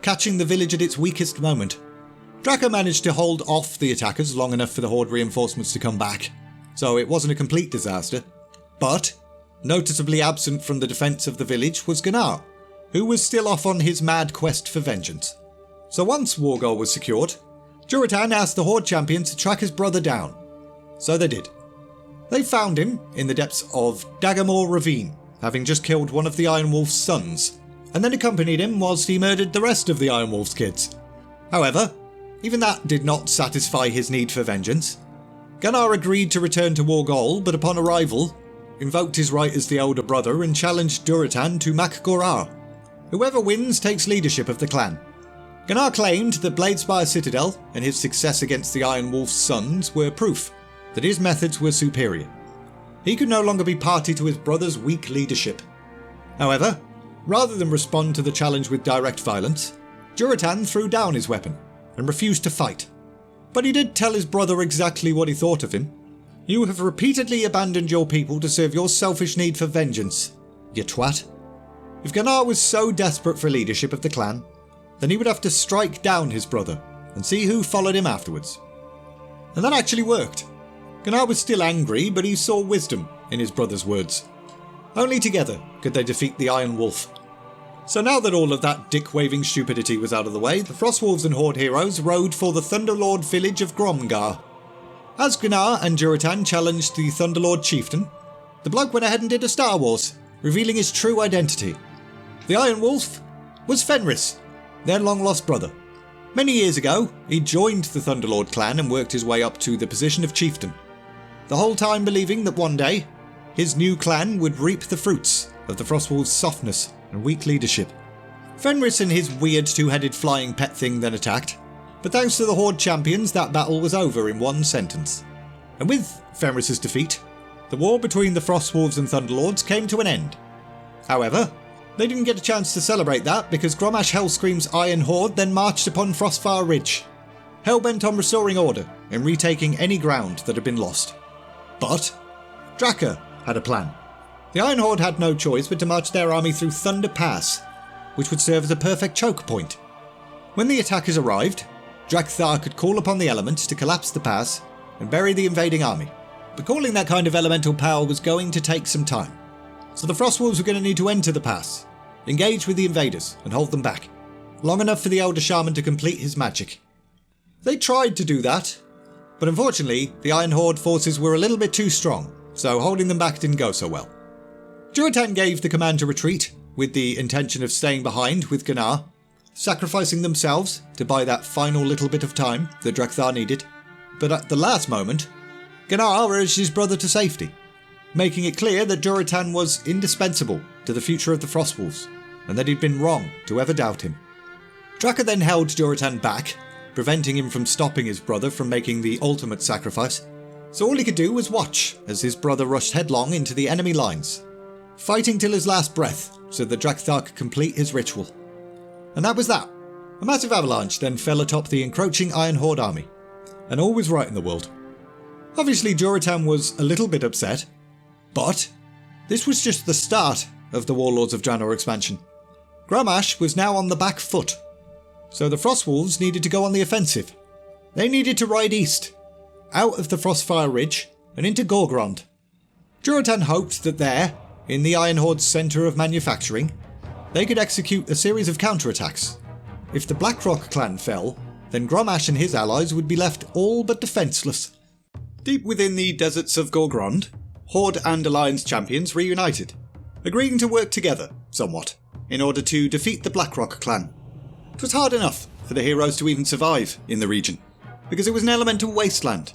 catching the village at its weakest moment. Draka managed to hold off the attackers long enough for the Horde reinforcements to come back, so it wasn't a complete disaster. But, noticeably absent from the defence of the village was Gunnar, who was still off on his mad quest for vengeance. So once Wargol was secured, Duratan asked the Horde champions to track his brother down. So they did. They found him in the depths of Dagamore Ravine, having just killed one of the Iron Wolf's sons, and then accompanied him whilst he murdered the rest of the Iron Wolf's kids. However, even that did not satisfy his need for vengeance. Gunnar agreed to return to Wargol, but upon arrival, invoked his right as the elder brother and challenged Duratan to Mac Gorar. Whoever wins takes leadership of the clan. Gunnar claimed that Bladespire Citadel and his success against the Iron Wolf's sons were proof that his methods were superior. He could no longer be party to his brother's weak leadership. However, rather than respond to the challenge with direct violence, Duratan threw down his weapon and refused to fight. But he did tell his brother exactly what he thought of him. "You have repeatedly abandoned your people to serve your selfish need for vengeance, you twat." If Gunnar was so desperate for leadership of the clan, then he would have to strike down his brother and see who followed him afterwards. And that actually worked. Gunnar was still angry, but he saw wisdom in his brother's words. Only together could they defeat the Iron Wolf. So now that all of that dick-waving stupidity was out of the way, the Frostwolves and Horde heroes rode for the Thunderlord village of Gromgar. As Gnar and Durotan challenged the Thunderlord chieftain, the bloke went ahead and did a Star Wars, revealing his true identity. The Iron Wolf was Fenris, their long-lost brother. Many years ago, he joined the Thunderlord clan and worked his way up to the position of chieftain, the whole time believing that one day, his new clan would reap the fruits of the Frostwolves' softness and weak leadership. Fenris and his weird two-headed flying pet thing then attacked, but thanks to the Horde champions, that battle was over in one sentence. And with Fenris's defeat, the war between the Frostwolves and Thunderlords came to an end. However, they didn't get a chance to celebrate that because Grommash Hellscream's Iron Horde then marched upon Frostfire Ridge, hell-bent on restoring order and retaking any ground that had been lost. But Draka had a plan. The Iron Horde had no choice but to march their army through Thunder Pass, which would serve as a perfect choke point. When the attackers arrived, Drakthar could call upon the elements to collapse the pass and bury the invading army. But calling that kind of elemental power was going to take some time. So the Frostwolves were going to need to enter the pass, engage with the invaders and hold them back, long enough for the Elder Shaman to complete his magic. They tried to do that, but unfortunately the Iron Horde forces were a little bit too strong, so holding them back didn't go so well. Durotan gave the command to retreat, with the intention of staying behind with Gnar, sacrificing themselves to buy that final little bit of time that Drakthar needed. But at the last moment, Gnar urged his brother to safety, making it clear that Durotan was indispensable to the future of the Frostwolves, and that he'd been wrong to ever doubt him. Draka then held Durotan back, preventing him from stopping his brother from making the ultimate sacrifice, so all he could do was watch as his brother rushed headlong into the enemy lines, fighting till his last breath so that Drakthar could complete his ritual. And that was that. A massive avalanche then fell atop the encroaching Iron Horde army, and all was right in the world. Obviously Durotan was a little bit upset, but this was just the start of the Warlords of Draenor expansion. Grommash was now on the back foot, so the Frostwolves needed to go on the offensive. They needed to ride east, out of the Frostfire Ridge and into Gorgrond. Durotan hoped that there, in the Iron Horde's centre of manufacturing, they could execute a series of counterattacks. If the Blackrock clan fell, then Grommash and his allies would be left all but defenceless. Deep within the deserts of Gorgrond, Horde and Alliance champions reunited, agreeing to work together, somewhat, in order to defeat the Blackrock clan. It was hard enough for the heroes to even survive in the region, because it was an elemental wasteland,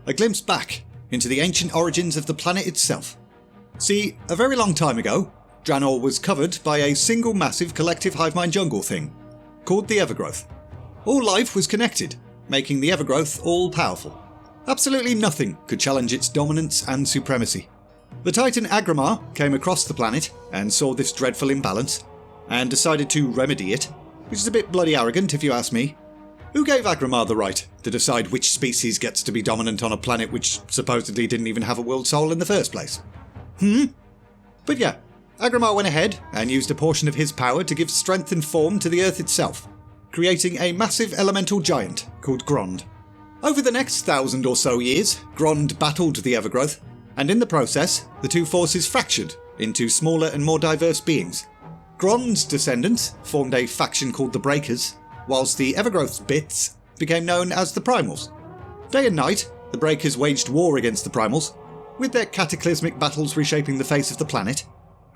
a glimpse back into the ancient origins of the planet itself. See, a very long time ago, Draenor was covered by a single massive collective hivemind jungle thing, called the Evergrowth. All life was connected, making the Evergrowth all-powerful. Absolutely nothing could challenge its dominance and supremacy. The Titan Agramar came across the planet and saw this dreadful imbalance, and decided to remedy it, which is a bit bloody arrogant if you ask me. Who gave Agramar the right to decide which species gets to be dominant on a planet which supposedly didn't even have a world soul in the first place? But yeah, Agramar went ahead and used a portion of his power to give strength and form to the Earth itself, creating a massive elemental giant called Grond. Over the next 1,000 or so years, Grond battled the Evergrowth, and in the process, the two forces fractured into smaller and more diverse beings. Grond's descendants formed a faction called the Breakers, whilst the Evergrowth's bits became known as the Primals. Day and night, the Breakers waged war against the Primals, with their cataclysmic battles reshaping the face of the planet,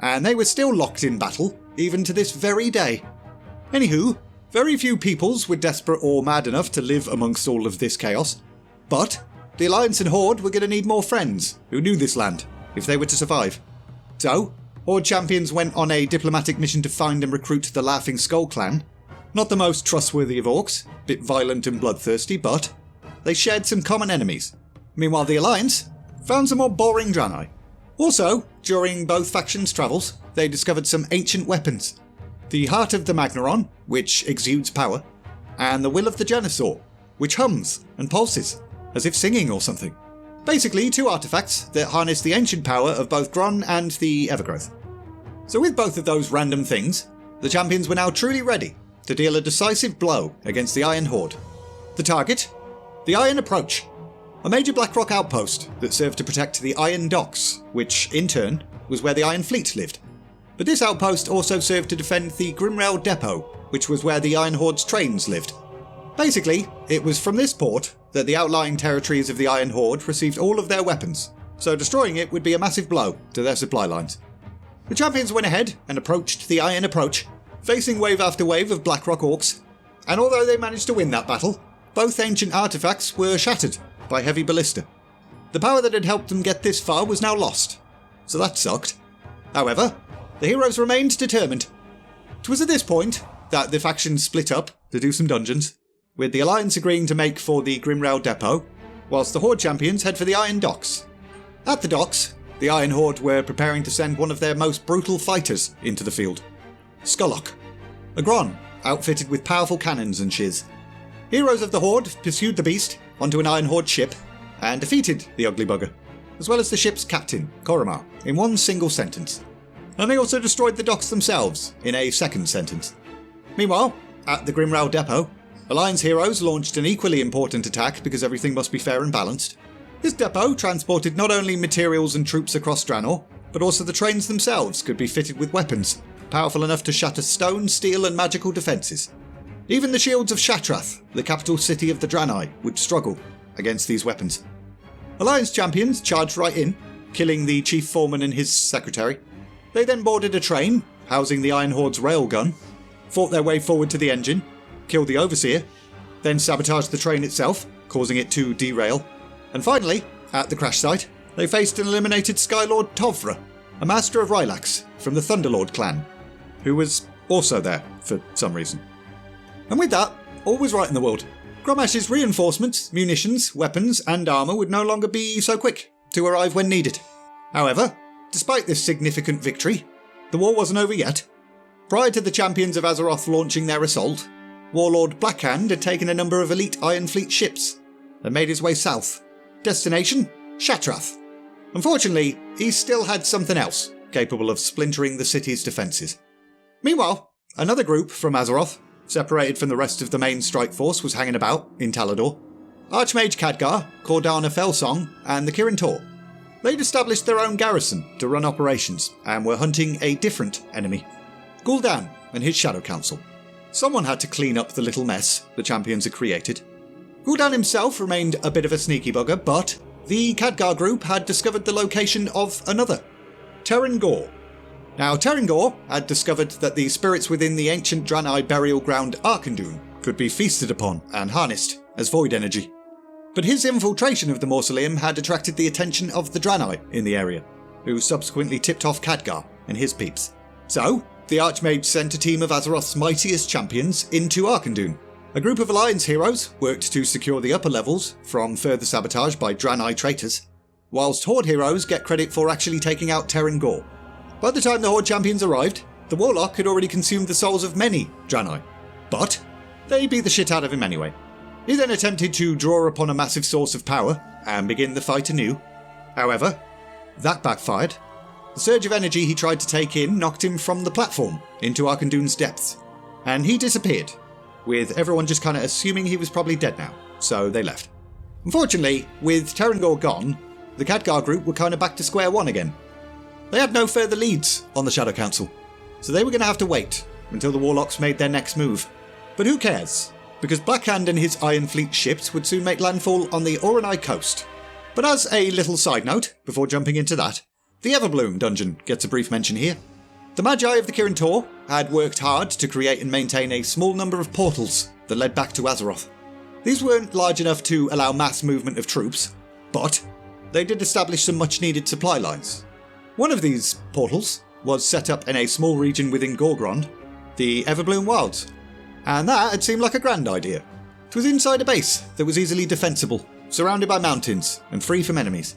and they were still locked in battle, even to this very day. Anywho, very few peoples were desperate or mad enough to live amongst all of this chaos, but the Alliance and Horde were going to need more friends who knew this land, if they were to survive. So, Horde champions went on a diplomatic mission to find and recruit the Laughing Skull clan. Not the most trustworthy of orcs, bit violent and bloodthirsty, but they shared some common enemies. Meanwhile, the Alliance found some more boring Draenei. Also, during both factions' travels, they discovered some ancient weapons. The Heart of the Magnaron, which exudes power, and the Will of the Genosaur, which hums and pulses, as if singing or something. Basically, two artifacts that harness the ancient power of both Gron and the Evergrowth. So with both of those random things, the champions were now truly ready to deal a decisive blow against the Iron Horde. The target? The Iron Approach, a major Blackrock outpost that served to protect the Iron Docks, which, in turn, was where the Iron Fleet lived. But this outpost also served to defend the Grimrail Depot, which was where the Iron Horde's trains lived. Basically, it was from this port that the outlying territories of the Iron Horde received all of their weapons, so destroying it would be a massive blow to their supply lines. The champions went ahead and approached the Iron Approach, facing wave after wave of Blackrock Orcs, and although they managed to win that battle, both ancient artifacts were shattered by heavy ballista. The power that had helped them get this far was now lost, so that sucked. However, the heroes remained determined. It was at this point that the factions split up to do some dungeons, with the Alliance agreeing to make for the Grimrail Depot, whilst the Horde champions head for the Iron Docks. At the docks, the Iron Horde were preparing to send one of their most brutal fighters into the field. Skullock, a Gron outfitted with powerful cannons and shiz. Heroes of the Horde pursued the beast onto an Iron Horde ship and defeated the ugly bugger, as well as the ship's captain, Koromar, in one single sentence. And they also destroyed the docks themselves in a second sentence. Meanwhile, at the Grimrail Depot, Alliance heroes launched an equally important attack because everything must be fair and balanced. This depot transported not only materials and troops across Draenor, but also the trains themselves could be fitted with weapons, powerful enough to shatter stone, steel and magical defences. Even the shields of Shatrath, the capital city of the Draenei, would struggle against these weapons. Alliance champions charged right in, killing the chief foreman and his secretary. They then boarded a train, housing the Iron Horde's railgun, fought their way forward to the engine, killed the overseer, then sabotaged the train itself, causing it to derail. And finally, at the crash site, they faced and eliminated Skylord Tovra, a master of Rylax from the Thunderlord clan, who was also there for some reason. And with that, all was right in the world. Gromash's reinforcements, munitions, weapons and armour would no longer be so quick to arrive when needed. However, despite this significant victory, the war wasn't over yet. Prior to the champions of Azeroth launching their assault, Warlord Blackhand had taken a number of elite Iron Fleet ships and made his way south. Destination? Shatrath. Unfortunately, he still had something else capable of splintering the city's defences. Meanwhile, another group from Azeroth, separated from the rest of the main strike force, was hanging about in Talador. Archmage Khadgar, Cordana Felsong and the Kirin Tor. They'd established their own garrison to run operations and were hunting a different enemy, Gul'dan and his Shadow Council. Someone had to clean up the little mess the champions had created. Gul'dan himself remained a bit of a sneaky bugger, but the Khadgar group had discovered the location of another, Terin Gore. Now, Terin Gore had discovered that the spirits within the ancient Draenei burial ground Arkandun could be feasted upon and harnessed as void energy. But his infiltration of the mausoleum had attracted the attention of the Draenei in the area, who subsequently tipped off Khadgar and his peeps. So, the Archmage sent a team of Azeroth's mightiest champions into Arkandun. A group of Alliance heroes worked to secure the upper levels from further sabotage by Draenei traitors, whilst Horde heroes get credit for actually taking out Terin Gore. By the time the Horde champions arrived, the Warlock had already consumed the souls of many Draenei, but they beat the shit out of him anyway. He then attempted to draw upon a massive source of power and begin the fight anew. However, that backfired. The surge of energy he tried to take in knocked him from the platform into Arkandun's depths, and he disappeared, with everyone just kind of assuming he was probably dead now, so they left. Unfortunately, with Terin Gore gone, the Khadgar group were kind of back to square one again. They had no further leads on the Shadow Council, so they were going to have to wait until the Warlocks made their next move. But who cares? Because Blackhand and his Iron Fleet ships would soon make landfall on the Orenai coast. But as a little side note, before jumping into that, the Everbloom dungeon gets a brief mention here. The Magi of the Kirin Tor had worked hard to create and maintain a small number of portals that led back to Azeroth. These weren't large enough to allow mass movement of troops, but they did establish some much needed supply lines. One of these portals was set up in a small region within Gorgrond, the Everbloom Wilds, and that had seemed like a grand idea. It was inside a base that was easily defensible, surrounded by mountains and free from enemies.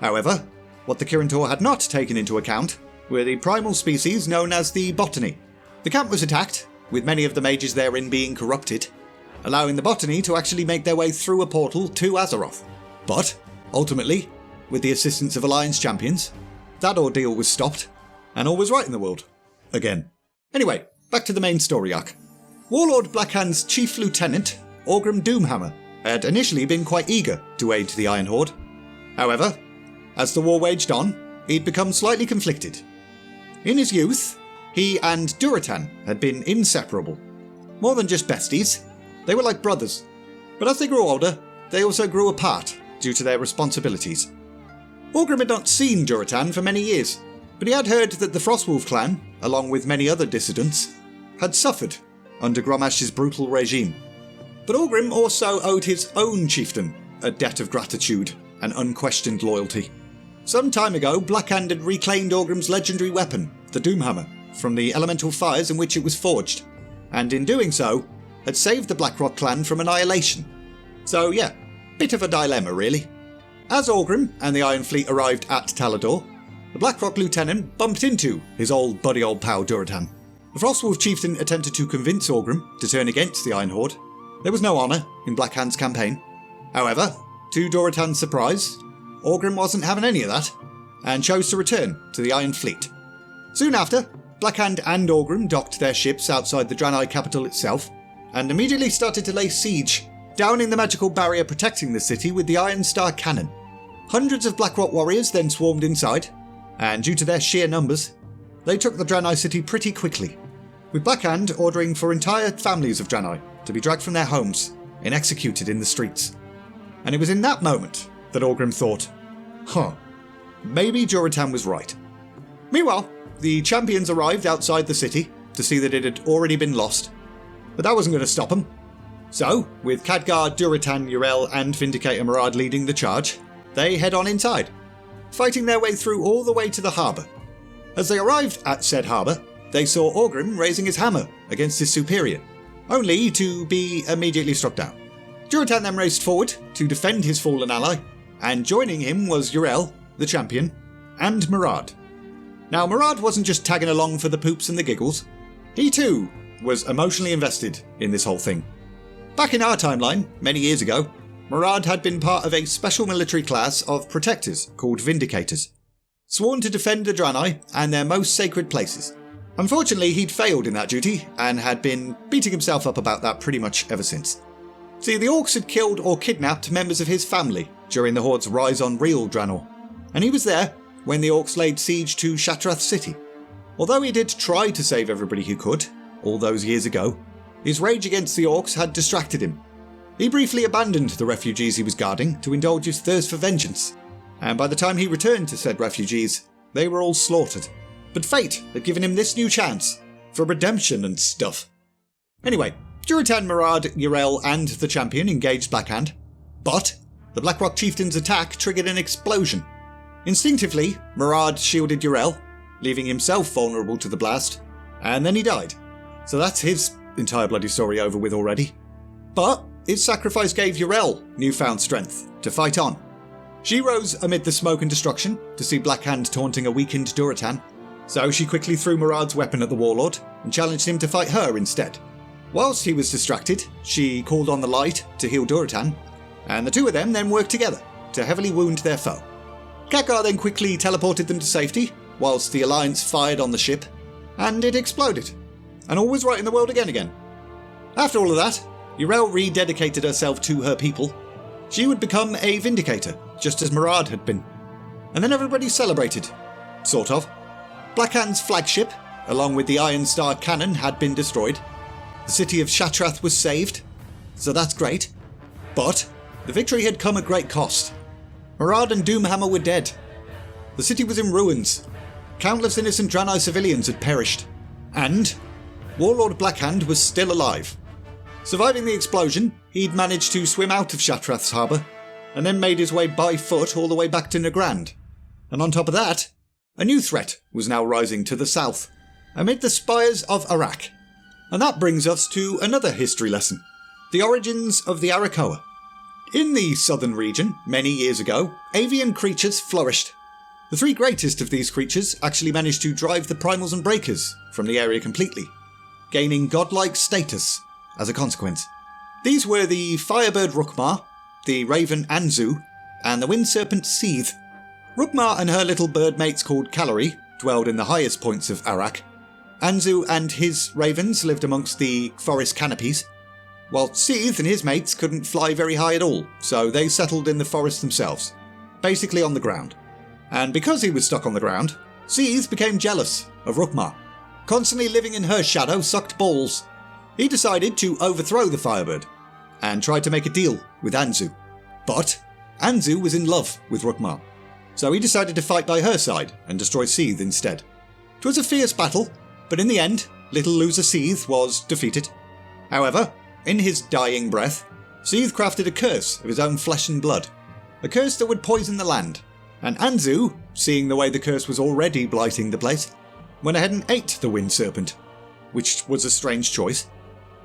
However, what the Kirin Tor had not taken into account were the primal species known as the Botany. The camp was attacked, with many of the mages therein being corrupted, allowing the Botany to actually make their way through a portal to Azeroth. But, ultimately, with the assistance of Alliance champions, that ordeal was stopped, and all was right in the world. Again. Anyway, back to the main story arc. Warlord Blackhand's chief lieutenant, Orgrim Doomhammer, had initially been quite eager to aid the Iron Horde. However, as the war waged on, he'd become slightly conflicted. In his youth, he and Durotan had been inseparable. More than just besties, they were like brothers. But as they grew older, they also grew apart due to their responsibilities. Orgrim had not seen Durotan for many years, but he had heard that the Frostwolf clan, along with many other dissidents, had suffered under Gromash's brutal regime. But Orgrim also owed his own chieftain a debt of gratitude and unquestioned loyalty. Some time ago, Blackhand had reclaimed Orgrim's legendary weapon, the Doomhammer, from the elemental fires in which it was forged, and in doing so, had saved the Blackrock clan from annihilation. So yeah, bit of a dilemma really. As Orgrim and the Iron Fleet arrived at Talador, the Blackrock lieutenant bumped into his old pal Durotan. The Frostwolf chieftain attempted to convince Orgrim to turn against the Iron Horde. There was no honour in Blackhand's campaign. However, to Durotan's surprise, Orgrim wasn't having any of that, and chose to return to the Iron Fleet. Soon after, Blackhand and Orgrim docked their ships outside the Draenei capital itself, and immediately started to lay siege, downing the magical barrier protecting the city with the Iron Star cannon. Hundreds of Blackrock warriors then swarmed inside, and due to their sheer numbers, they took the Draenei city pretty quickly, with Blackhand ordering for entire families of Draenei to be dragged from their homes and executed in the streets. And it was in that moment that Orgrim thought, maybe Durotan was right. Meanwhile, the champions arrived outside the city to see that it had already been lost, but that wasn't going to stop them. So, with Khadgar, Durotan, Yrel and Vindicator Murad leading the charge, they head on inside, fighting their way through all the way to the harbour. As they arrived at said harbour, they saw Orgrim raising his hammer against his superior, only to be immediately struck down. Durotan then raced forward to defend his fallen ally, and joining him was Yrel, the champion, and Murad. Now Murad wasn't just tagging along for the poops and the giggles, he too was emotionally invested in this whole thing. Back in our timeline, many years ago, Murad had been part of a special military class of protectors called Vindicators, sworn to defend the Draenei and their most sacred places. Unfortunately, he'd failed in that duty and had been beating himself up about that pretty much ever since. See, the Orcs had killed or kidnapped members of his family during the Horde's rise on real Draenor, and he was there when the Orcs laid siege to Shattrath city. Although he did try to save everybody he could, all those years ago, his rage against the Orcs had distracted him. He briefly abandoned the refugees he was guarding to indulge his thirst for vengeance, and by the time he returned to said refugees, they were all slaughtered. But fate had given him this new chance, for redemption and stuff. Anyway, Durotan, Murad, Yrel and the champion engaged Blackhand, but the Blackrock chieftain's attack triggered an explosion. Instinctively, Murad shielded Yrel, leaving himself vulnerable to the blast, and then he died. So that's his entire bloody story over with already. But his sacrifice gave Yrel newfound strength to fight on. She rose amid the smoke and destruction to see Blackhand taunting a weakened Durotan, so she quickly threw Murad's weapon at the warlord and challenged him to fight her instead. Whilst he was distracted, she called on the light to heal Durotan, and the two of them then worked together to heavily wound their foe. Khadgar then quickly teleported them to safety, whilst the Alliance fired on the ship, and it exploded, and all was right in the world again. After all of that, Yrel rededicated herself to her people. She would become a Vindicator, just as Murad had been. And then everybody celebrated. Sort of. Blackhand's flagship, along with the Iron Star cannon, had been destroyed. The city of Shattrath was saved, so that's great. But the victory had come at great cost. Murad and Doomhammer were dead. The city was in ruins. Countless innocent Draenei civilians had perished. And Warlord Blackhand was still alive. Surviving the explosion, he'd managed to swim out of Shattrath's harbour, and then made his way by foot all the way back to Nagrand. And on top of that, a new threat was now rising to the south, amid the spires of Arak. And that brings us to another history lesson: the origins of the Arakoa. In the southern region, many years ago, avian creatures flourished. The three greatest of these creatures actually managed to drive the Primals and Breakers from the area completely, gaining godlike status as a consequence. These were the Firebird Rukmar, the Raven Anzu, and the Wind Serpent Seath. Rukmar and her little bird mates called Kalari dwelled in the highest points of Arak. Anzu and his ravens lived amongst the forest canopies, while Seath and his mates couldn't fly very high at all, so they settled in the forest themselves, basically on the ground. And because he was stuck on the ground, Seath became jealous of Rukmar. Constantly living in her shadow sucked balls. He decided to overthrow the Firebird and tried to make a deal with Anzu. But Anzu was in love with Rukmar, so he decided to fight by her side and destroy Seath instead. It was a fierce battle, but in the end, little loser Seath was defeated. However, in his dying breath, Seath crafted a curse of his own flesh and blood, a curse that would poison the land, and Anzu, seeing the way the curse was already blighting the place, went ahead and ate the Wind Serpent, which was a strange choice.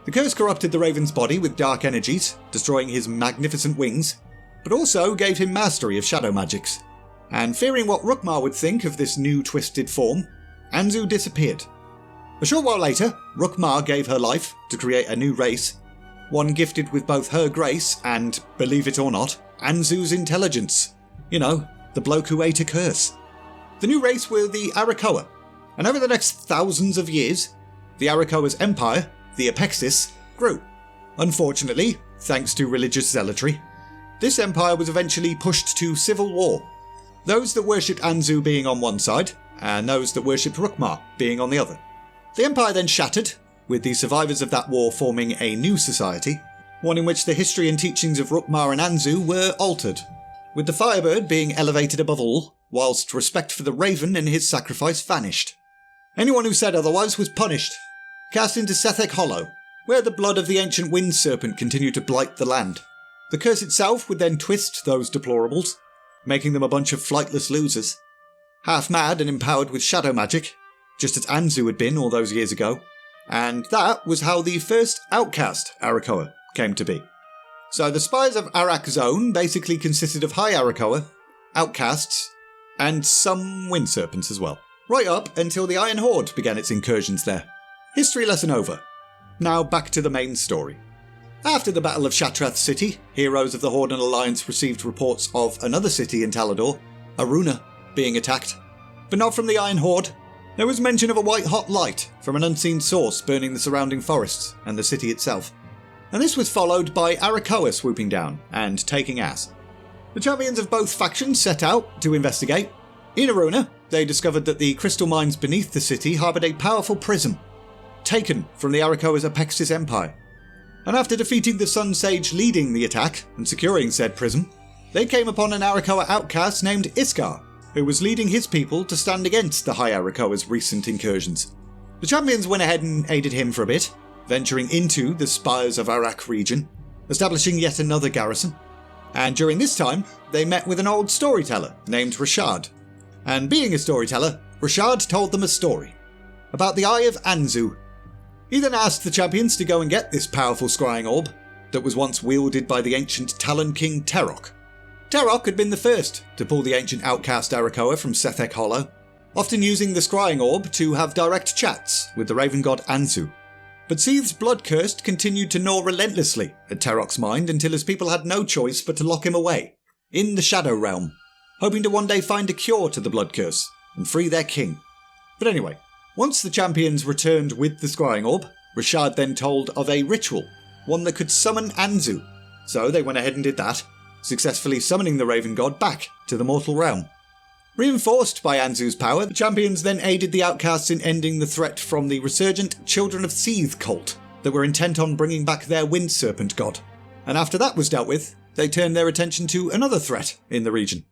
The curse corrupted the Raven's body with dark energies, destroying his magnificent wings, but also gave him mastery of shadow magics. And fearing what Rukmar would think of this new twisted form, Anzu disappeared. A short while later, Rukmar gave her life to create a new race, one gifted with both her grace and, believe it or not, Anzu's intelligence. You know, the bloke who ate a curse. The new race were the Arakoa, and over the next thousands of years, the Arakoa's empire, the Apexis, grew. Unfortunately, thanks to religious zealotry, this empire was eventually pushed to civil war, those that worshipped Anzu being on one side, and those that worshipped Rukmar being on the other. The empire then shattered, with the survivors of that war forming a new society, one in which the history and teachings of Rukmar and Anzu were altered, with the Firebird being elevated above all, whilst respect for the Raven and his sacrifice vanished. Anyone who said otherwise was punished, cast into Sethek Hollow, where the blood of the ancient Wind Serpent continued to blight the land. The curse itself would then twist those deplorables, making them a bunch of flightless losers, half mad and empowered with shadow magic, just as Anzu had been all those years ago. And that was how the first outcast Arakoa came to be. So the Spires of Arak Zone basically consisted of High Arakoa, outcasts, and some Wind Serpents as well. Right up until the Iron Horde began its incursions there. History lesson over. Now back to the main story. After the Battle of Shatrath City, heroes of the Horde and Alliance received reports of another city in Talador, Aruna, being attacked. But not from the Iron Horde. There was mention of a white-hot light from an unseen source burning the surrounding forests and the city itself. And this was followed by Arakoa swooping down and taking ass. The champions of both factions set out to investigate. In Aruna, they discovered that the crystal mines beneath the city harboured a powerful prism, taken from the Arakoa's Apexis Empire. And after defeating the Sun Sage leading the attack and securing said prism, they came upon an Arakoa outcast named Iskar, who was leading his people to stand against the High Arakoa's recent incursions. The champions went ahead and aided him for a bit, venturing into the Spires of Arak region, establishing yet another garrison. And during this time, they met with an old storyteller named Rashad. And being a storyteller, Rashad told them a story about the Eye of Anzu. He then asked the champions to go and get this powerful scrying orb that was once wielded by the ancient Talon King Terok. Terok had been the first to pull the ancient outcast Arakoa from Sethek Hollow, often using the scrying orb to have direct chats with the raven god Anzu. But Seath's blood curse continued to gnaw relentlessly at Terok's mind until his people had no choice but to lock him away, in the Shadow Realm, hoping to one day find a cure to the blood curse and free their king. But anyway, once the champions returned with the scrying orb, Rashad then told of a ritual, one that could summon Anzu. So they went ahead and did that, successfully summoning the Raven God back to the mortal realm. Reinforced by Anzu's power, the champions then aided the outcasts in ending the threat from the resurgent Children of Seath cult that were intent on bringing back their Wind Serpent god. And after that was dealt with, they turned their attention to another threat in the region,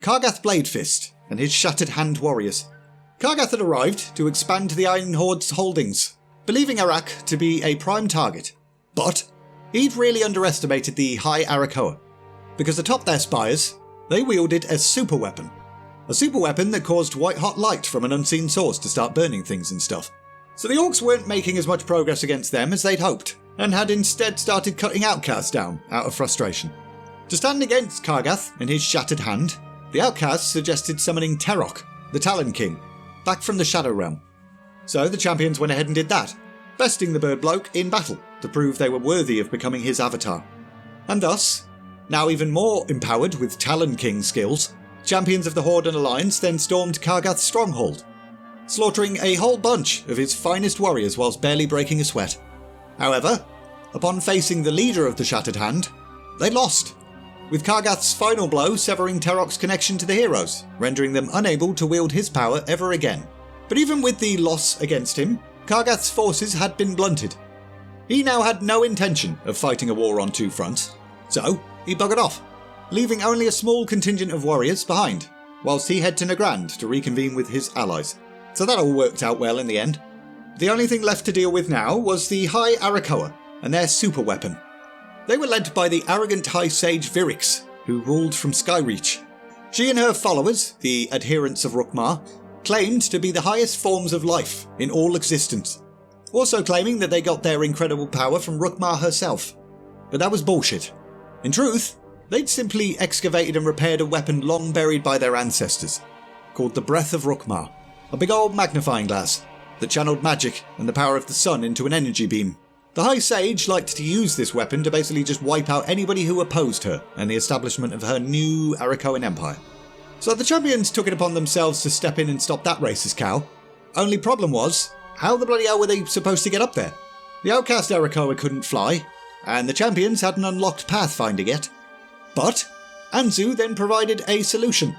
Kargath Bladefist and his Shattered Hand warriors. Kargath had arrived to expand the Iron Horde's holdings, believing Arak to be a prime target. But he'd really underestimated the High Arakoa, because atop their spires, they wielded a super weapon. A super weapon that caused white-hot light from an unseen source to start burning things and stuff. So the orcs weren't making as much progress against them as they'd hoped, and had instead started cutting outcasts down out of frustration. To stand against Kargath and his Shattered Hand, the outcasts suggested summoning Terok, the Talon King, back from the Shadow Realm. So the champions went ahead and did that, besting the bird bloke in battle to prove they were worthy of becoming his avatar. And thus, now even more empowered with Talon King skills, champions of the Horde and Alliance then stormed Kargath's stronghold, slaughtering a whole bunch of his finest warriors whilst barely breaking a sweat. However, upon facing the leader of the Shattered Hand, they lost. with Kargath's final blow severing Terok's connection to the heroes, rendering them unable to wield his power ever again. But even with the loss against him, Kargath's forces had been blunted. He now had no intention of fighting a war on two fronts, so he buggered off, leaving only a small contingent of warriors behind, whilst he headed to Nagrand to reconvene with his allies. So that all worked out well in the end. The only thing left to deal with now was the High Arakoa and their super weapon. They were led by the arrogant High Sage Virix, who ruled from Skyreach. She and her followers, the adherents of Rukmar, claimed to be the highest forms of life in all existence, also claiming that they got their incredible power from Rukmar herself. But that was bullshit. In truth, they'd simply excavated and repaired a weapon long buried by their ancestors, called the Breath of Rukmar, a big old magnifying glass that channeled magic and the power of the sun into an energy beam. The High Sage liked to use this weapon to basically just wipe out anybody who opposed her and the establishment of her new Arakoan Empire. So the champions took it upon themselves to step in and stop that racist cow. Only problem was, how the bloody hell were they supposed to get up there? The outcast Arakoa couldn't fly, and the champions hadn't unlocked Pathfinder yet. But Anzu then provided a solution.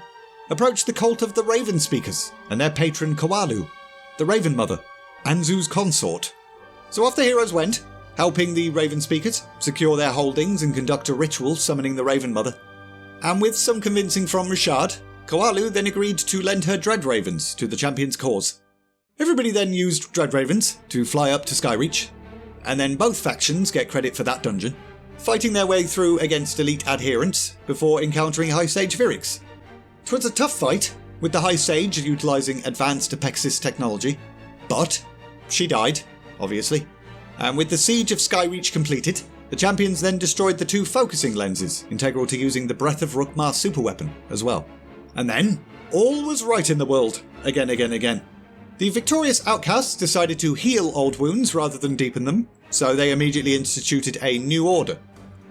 Approached the cult of the Raven Speakers and their patron Kawalu, the Raven Mother, Anzu's consort. So off the heroes went, helping the Raven Speakers secure their holdings and conduct a ritual summoning the Raven Mother. And with some convincing from Rashad, Kawalu then agreed to lend her Dread Ravens to the champion's cause. Everybody then used Dread Ravens to fly up to Skyreach, and then both factions get credit for that dungeon, fighting their way through against elite adherents before encountering High Sage Virix. 'Twas a tough fight, with the High Sage utilising advanced Apexis technology, but she died, obviously. And with the siege of Skyreach completed, the champions then destroyed the two focusing lenses, integral to using the Breath of Rukmar superweapon as well. And then, all was right in the world, again. The victorious outcasts decided to heal old wounds rather than deepen them, so they immediately instituted a new order,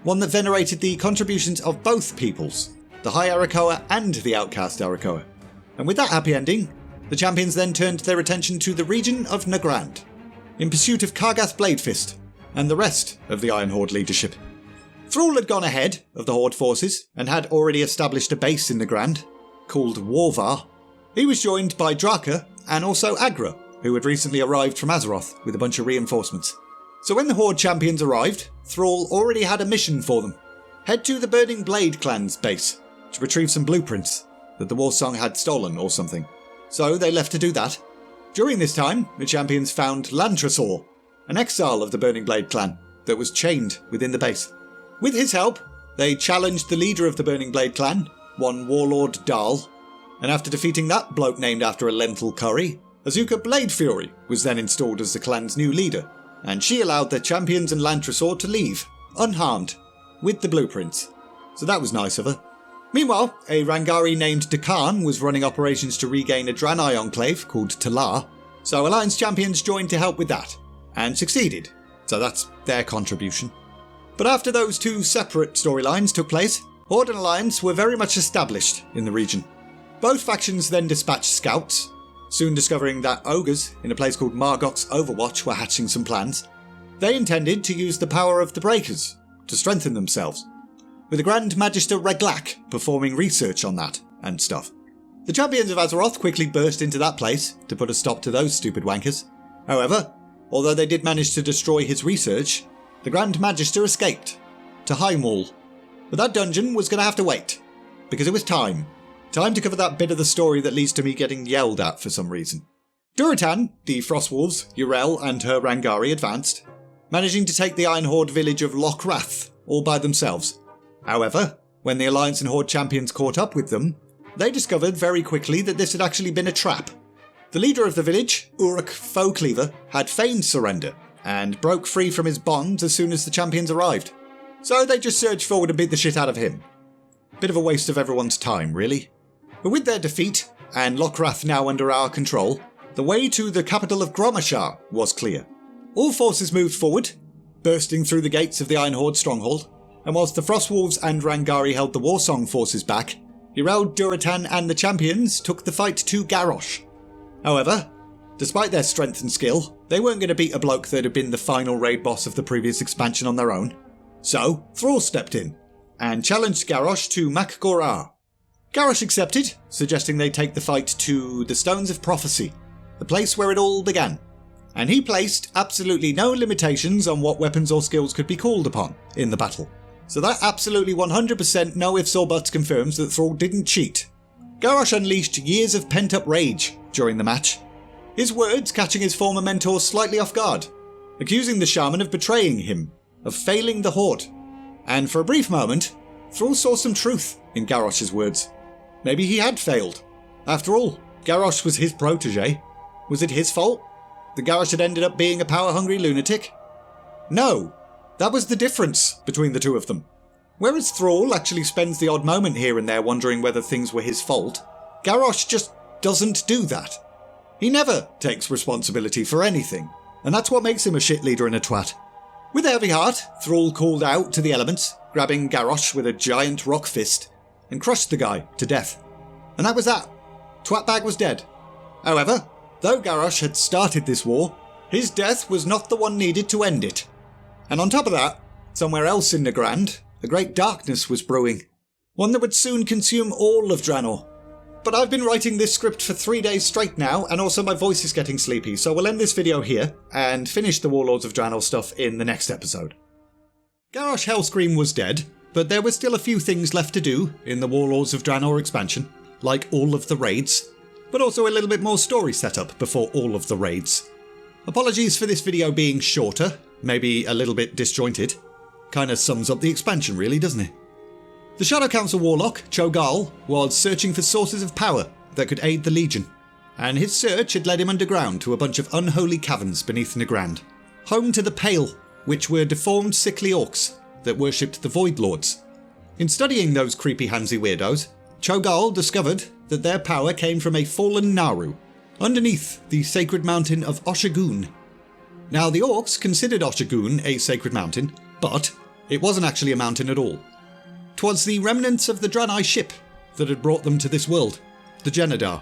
one that venerated the contributions of both peoples, the High Arakoa and the outcast Arakoa. And with that happy ending, the champions then turned their attention to the region of Nagrand, in pursuit of Kargath Bladefist and the rest of the Iron Horde leadership. Thrall had gone ahead of the Horde forces and had already established a base in Nagrand, called Warvar. He was joined by Draka and also Agra, who had recently arrived from Azeroth with a bunch of reinforcements. So when the Horde champions arrived, Thrall already had a mission for them. Head to the Burning Blade clan's base to retrieve some blueprints that the Warsong had stolen or something. So they left to do that. During this time, the champions found Lantrasor, an exile of the Burning Blade clan that was chained within the base. With his help, they challenged the leader of the Burning Blade clan, one Warlord Dahl, and after defeating that bloke named after a lentil curry, Azuka Bladefury was then installed as the clan's new leader, and she allowed the champions and Lantrasor to leave, unharmed, with the blueprints. So that was nice of her. Meanwhile, a Rangari named Dakan was running operations to regain a Draenei enclave called Talar, so Alliance champions joined to help with that, and succeeded, so that's their contribution. But after those two separate storylines took place, Horde and Alliance were very much established in the region. Both factions then dispatched scouts, soon discovering that ogres in a place called Margot's Overwatch were hatching some plans. They intended to use the power of the Breakers to strengthen themselves, with the Grand Magister Reglak performing research on that and stuff. The champions of Azeroth quickly burst into that place to put a stop to those stupid wankers. However, although they did manage to destroy his research, the Grand Magister escaped to Highmaul. But that dungeon was going to have to wait, because it was time. Time to cover that bit of the story that leads to me getting yelled at for some reason. Durotan, the Frostwolves, Yrel and her Rangari advanced, managing to take the Iron Horde village of Lockrath all by themselves. However, when the Alliance and Horde champions caught up with them, they discovered very quickly that this had actually been a trap. The leader of the village, Uruk Foecleaver, had feigned surrender and broke free from his bonds as soon as the champions arrived. So they just surged forward and beat the shit out of him. Bit of a waste of everyone's time, really. But with their defeat, and Lockrath now under our control, the way to the capital of Gromashar was clear. All forces moved forward, bursting through the gates of the Iron Horde stronghold, and whilst the Frostwolves and Rangari held the Warsong forces back, Yrel, Durotan and the champions took the fight to Garrosh. However, despite their strength and skill, they weren't going to beat a bloke that had been the final raid boss of the previous expansion on their own. So, Thrall stepped in, and challenged Garrosh to Mak'Gora. Garrosh accepted, suggesting they take the fight to the Stones of Prophecy, the place where it all began, and he placed absolutely no limitations on what weapons or skills could be called upon in the battle. So that absolutely 100% no ifs or buts confirms that Thrall didn't cheat. Garrosh unleashed years of pent-up rage during the match, his words catching his former mentor slightly off guard, accusing the shaman of betraying him, of failing the Horde. And for a brief moment, Thrall saw some truth in Garrosh's words. Maybe he had failed. After all, Garrosh was his protege. Was it his fault that Garrosh had ended up being a power-hungry lunatic? No, that was the difference between the two of them. Whereas Thrall actually spends the odd moment here and there wondering whether things were his fault, Garrosh just doesn't do that. He never takes responsibility for anything, and that's what makes him a shit leader and a twat. With a heavy heart, Thrall called out to the elements, grabbing Garrosh with a giant rock fist, and crushed the guy to death. And that was that. Twatbag was dead. However, though Garrosh had started this war, his death was not the one needed to end it. And on top of that, somewhere else in Nagrand, a great darkness was brewing, one that would soon consume all of Draenor. But I've been writing this script for 3 days straight now, and also my voice is getting sleepy, so we'll end this video here, and finish the Warlords of Draenor stuff in the next episode. Garrosh Hellscream was dead, but there were still a few things left to do in the Warlords of Draenor expansion, like all of the raids, but also a little bit more story setup before all of the raids. Apologies for this video being shorter, maybe a little bit disjointed. Kinda sums up the expansion really, doesn't it? The Shadow Council warlock, Cho'Gall, was searching for sources of power that could aid the Legion, and his search had led him underground to a bunch of unholy caverns beneath Nagrand, home to the Pale, which were deformed sickly orcs that worshipped the Void Lords. In studying those creepy handsy weirdos, Cho'Gall discovered that their power came from a fallen Naru, underneath the sacred mountain of Oshagun. Now the orcs considered Oshagun a sacred mountain, but it wasn't actually a mountain at all. 'Twas the remnants of the Draenei ship that had brought them to this world, the Genadar.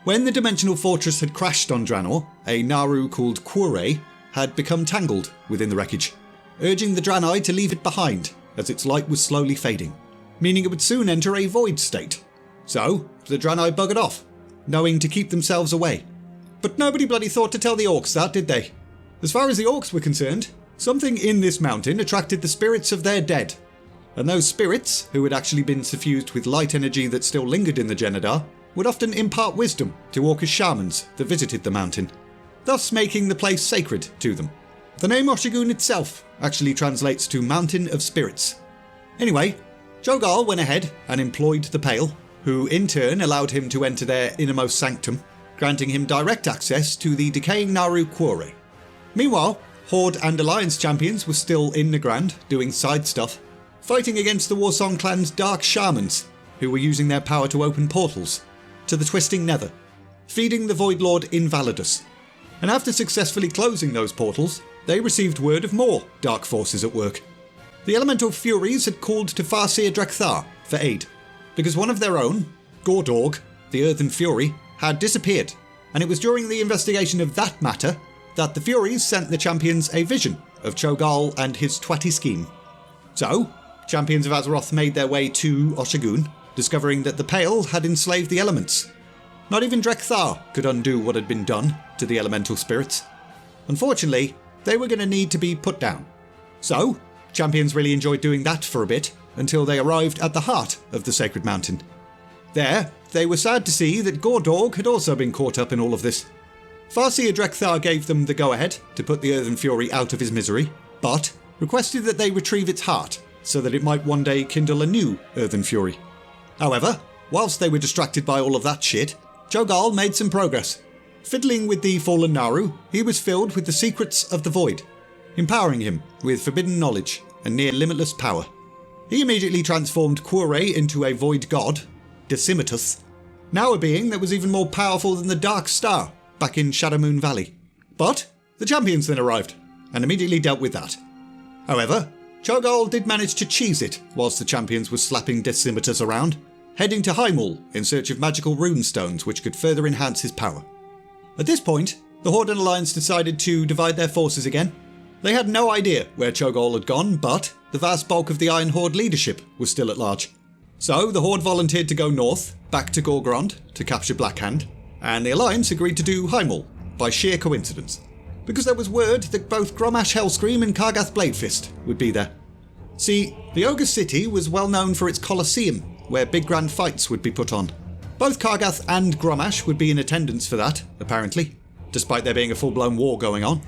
When the dimensional fortress had crashed on Draenor, a Naru called Quray had become tangled within the wreckage, urging the Draenei to leave it behind as its light was slowly fading, meaning it would soon enter a void state. So the Draenei buggered off, knowing to keep themselves away. But nobody bloody thought to tell the orcs that, did they? As far as the orcs were concerned, something in this mountain attracted the spirits of their dead. And those spirits, who had actually been suffused with light energy that still lingered in the Genadar, would often impart wisdom to orcish shamans that visited the mountain, thus making the place sacred to them. The name Oshagun itself actually translates to Mountain of Spirits. Anyway, Cho'Gall went ahead and employed the Pale, who in turn allowed him to enter their innermost sanctum, granting him direct access to the decaying Naru Quray. Meanwhile, Horde and Alliance champions were still in Nagrand, doing side stuff, fighting against the Warsong clan's dark shamans, who were using their power to open portals to the Twisting Nether, feeding the Void Lord Invalidus. And after successfully closing those portals, they received word of more dark forces at work. The Elemental Furies had called to Farseer Drekthar for aid, because one of their own, Gordorg, the Earthen Fury, had disappeared, and it was during the investigation of that matter that the Furies sent the champions a vision of Cho'Gall and his twatty scheme. So, champions of Azeroth made their way to Oshagun, discovering that the Pale had enslaved the elements. Not even Drekthar could undo what had been done to the elemental spirits. Unfortunately, they were going to need to be put down. So, champions really enjoyed doing that for a bit, until they arrived at the heart of the Sacred Mountain. There, they were sad to see that Gordorg had also been caught up in all of this. Farseer Drekthar gave them the go-ahead to put the Earthen Fury out of his misery, but requested that they retrieve its heart, so that it might one day kindle a new Earthen Fury. However, whilst they were distracted by all of that shit, Cho'Gall made some progress. Fiddling with the fallen Naru, he was filled with the secrets of the Void, empowering him with forbidden knowledge and near limitless power. He immediately transformed Quray into a void god, Decimatus, now a being that was even more powerful than the Dark Star back in Shadowmoon Valley. But the champions then arrived, and immediately dealt with that. However, Cho'Gall did manage to cheese it whilst the champions were slapping Decimatus around, heading to Hymul in search of magical rune stones which could further enhance his power. At this point, the Horde and Alliance decided to divide their forces again. They had no idea where Cho'Gall had gone, but the vast bulk of the Iron Horde leadership was still at large. So the Horde volunteered to go north, back to Gorgrond, to capture Blackhand, and the Alliance agreed to do Heimul, by sheer coincidence, because there was word that both Grommash Hellscream and Kargath Bladefist would be there. See, the Ogre City was well known for its Colosseum, where big grand fights would be put on. Both Kargath and Grommash would be in attendance for that, apparently, despite there being a full-blown war going on.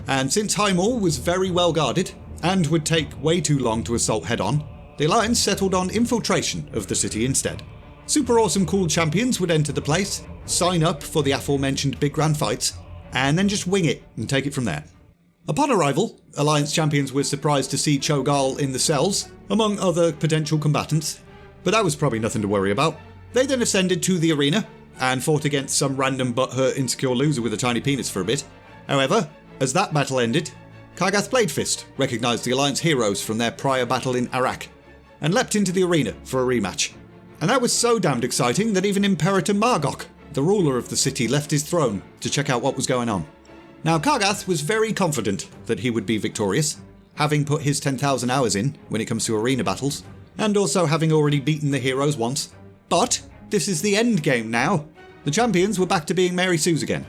And since Heimul was very well guarded, and would take way too long to assault head-on, the Alliance settled on infiltration of the city instead. Super awesome cool champions would enter the place, sign up for the aforementioned big grand fights, and then just wing it and take it from there. Upon arrival, Alliance champions were surprised to see Cho'Gall in the cells, among other potential combatants, but that was probably nothing to worry about. They then ascended to the arena, and fought against some random butthurt insecure loser with a tiny penis for a bit. However, as that battle ended, Kargath Bladefist recognised the Alliance heroes from their prior battle in Arak, and leapt into the arena for a rematch. And that was so damned exciting that even Imperator Margok, the ruler of the city, left his throne to check out what was going on. Now Kargath was very confident that he would be victorious, having put his 10,000 hours in when it comes to arena battles, and also having already beaten the heroes once. But this is the end game now. The champions were back to being Mary Sue's again.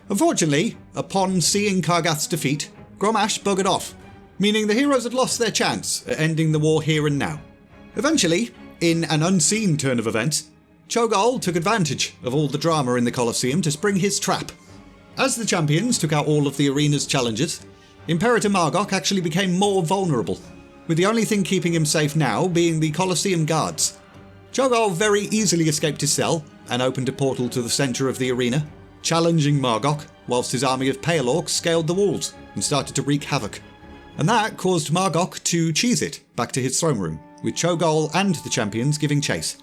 Unfortunately, upon seeing Kargath's defeat, Grommash buggered off, meaning the heroes had lost their chance at ending the war here and now. Eventually, in an unseen turn of events, Cho'Gall took advantage of all the drama in the Colosseum to spring his trap. As the champions took out all of the arena's challengers, Imperator Margok actually became more vulnerable, with the only thing keeping him safe now being the Colosseum guards. Cho'Gall very easily escaped his cell and opened a portal to the centre of the arena, challenging Margok, whilst his army of Pale Orcs scaled the walls and started to wreak havoc. And that caused Margok to cheese it back to his throne room, with Cho'Gall and the champions giving chase.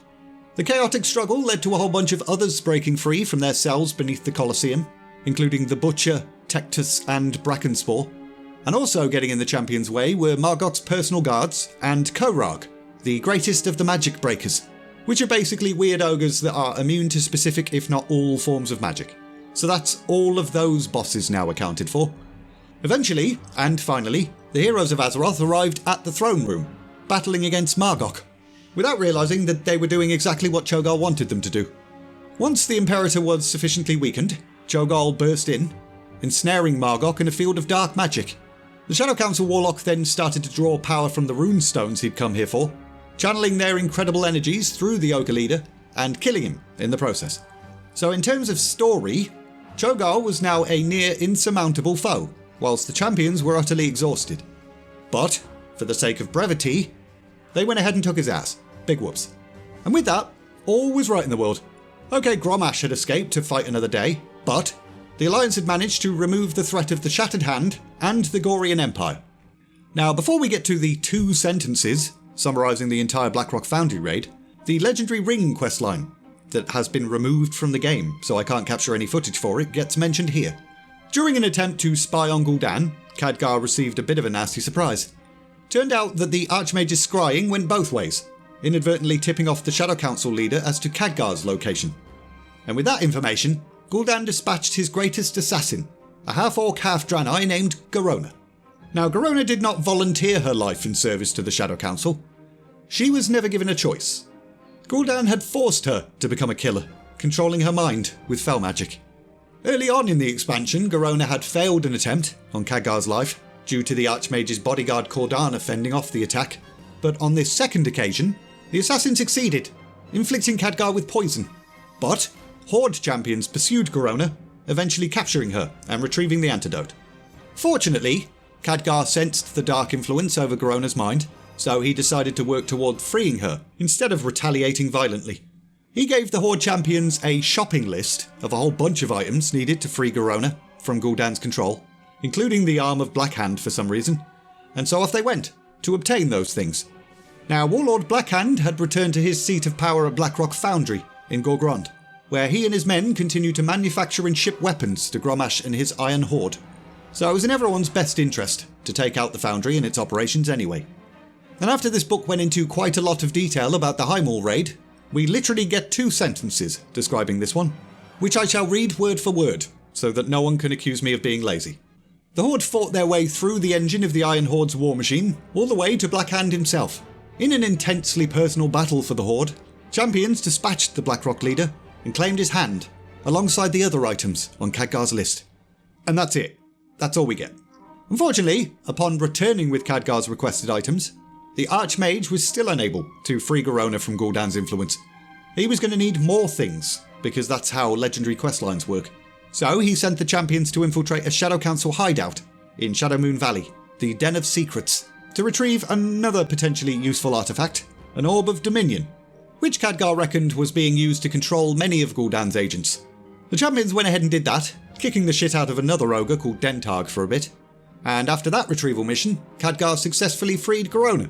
The chaotic struggle led to a whole bunch of others breaking free from their cells beneath the Colosseum, including the Butcher, Tectus and Brackenspore. And also getting in the champions' way were Margok's personal guards and Korag, the greatest of the magic breakers, which are basically weird ogres that are immune to specific if not all forms of magic. So that's all of those bosses now accounted for. Eventually, and finally, the heroes of Azeroth arrived at the throne room, battling against Margok, without realising that they were doing exactly what Cho'Gall wanted them to do. Once the Imperator was sufficiently weakened, Cho'Gall burst in, ensnaring Margok in a field of dark magic. The Shadow Council Warlock then started to draw power from the rune stones he'd come here for, channeling their incredible energies through the Ogre leader and killing him in the process. So in terms of story, Cho'Gall was now a near insurmountable foe, whilst the champions were utterly exhausted. But, for the sake of brevity, they went ahead and took his ass. Big whoops. And with that, all was right in the world. Okay, Grommash had escaped to fight another day, but the Alliance had managed to remove the threat of the Shattered Hand and the Gorian Empire. Now, before we get to the 2 sentences summarising the entire Blackrock Foundry raid, the Legendary Ring questline that has been removed from the game, so I can't capture any footage for it, gets mentioned here. During an attempt to spy on Gul'dan, Khadgar received a bit of a nasty surprise. Turned out that the Archmage's scrying went both ways, inadvertently tipping off the Shadow Council leader as to Khadgar's location. And with that information, Gul'dan dispatched his greatest assassin, a half-orc, half-Draenei named Garona. Now, Garona did not volunteer her life in service to the Shadow Council. She was never given a choice. Gul'dan had forced her to become a killer, controlling her mind with fel magic. Early on in the expansion, Garona had failed an attempt on Khadgar's life, due to the Archmage's bodyguard Cordana fending off the attack, but on this second occasion, the assassin succeeded, inflicting Khadgar with poison. But Horde champions pursued Garona, eventually capturing her and retrieving the antidote. Fortunately, Khadgar sensed the dark influence over Garona's mind, so he decided to work toward freeing her instead of retaliating violently. He gave the Horde champions a shopping list of a whole bunch of items needed to free Garona from Gul'dan's control, including the arm of Blackhand for some reason, and so off they went to obtain those things. Now, Warlord Blackhand had returned to his seat of power at Blackrock Foundry in Gorgrond, where he and his men continued to manufacture and ship weapons to Grommash and his Iron Horde. So it was in everyone's best interest to take out the foundry and its operations anyway. And after this book went into quite a lot of detail about the Heimul raid, we literally get 2 sentences describing this one, which I shall read word for word, so that no one can accuse me of being lazy. The Horde fought their way through the engine of the Iron Horde's war machine, all the way to Blackhand himself. In an intensely personal battle for the Horde, champions dispatched the Blackrock leader and claimed his hand, alongside the other items on Khadgar's list. And that's it. That's all we get. Unfortunately, upon returning with Khadgar's requested items, the Archmage was still unable to free Garona from Gul'dan's influence. He was going to need more things, because that's how legendary questlines work. So he sent the champions to infiltrate a Shadow Council hideout in Shadowmoon Valley, the Den of Secrets, to retrieve another potentially useful artifact, an Orb of Dominion, which Khadgar reckoned was being used to control many of Gul'dan's agents. The champions went ahead and did that, kicking the shit out of another ogre called Dentarg for a bit. And after that retrieval mission, Khadgar successfully freed Garona.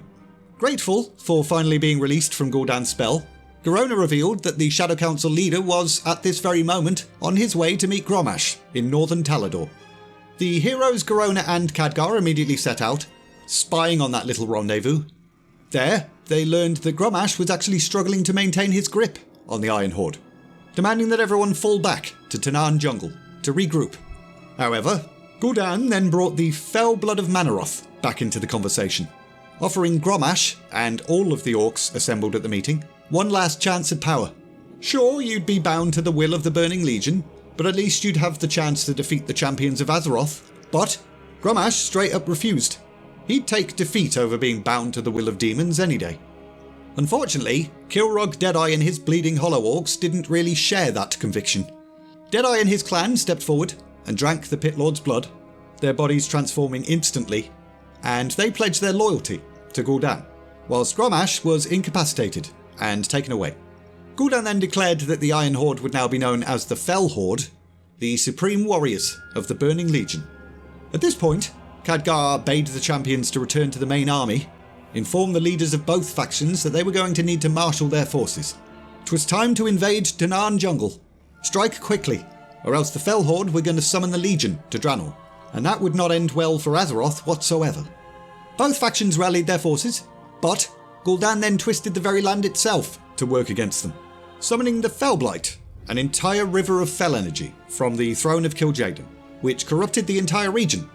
Grateful for finally being released from Gul'dan's spell, Garona revealed that the Shadow Council leader was, at this very moment, on his way to meet Grommash in northern Talador. The heroes Garona and Khadgar immediately set out, spying on that little rendezvous. There, they learned that Grommash was actually struggling to maintain his grip on the Iron Horde, demanding that everyone fall back to Tanaan Jungle to regroup. However, Gul'dan then brought the fell blood of Manaroth back into the conversation, offering Grommash, and all of the orcs assembled at the meeting, one last chance at power. Sure, you'd be bound to the will of the Burning Legion, but at least you'd have the chance to defeat the champions of Azeroth. But Grommash straight up refused. He'd take defeat over being bound to the will of demons any day. Unfortunately, Kilrog Deadeye and his Bleeding Hollow orcs didn't really share that conviction. Deadeye and his clan stepped forward and drank the Pit Lord's blood, their bodies transforming instantly, and they pledged their loyalty to Gul'dan, whilst Grommash was incapacitated and taken away. Gul'dan then declared that the Iron Horde would now be known as the Fell Horde, the supreme warriors of the Burning Legion. At this point, Khadgar bade the champions to return to the main army, inform the leaders of both factions that they were going to need to marshal their forces. It was time to invade Tanaan Jungle. Strike quickly, or else the Fell Horde were going to summon the Legion to Draenor, and that would not end well for Azeroth whatsoever. Both factions rallied their forces, but Gul'dan then twisted the very land itself to work against them, summoning the Fellblight, an entire river of fell energy from the throne of Kil'jaeden, which corrupted the entire region,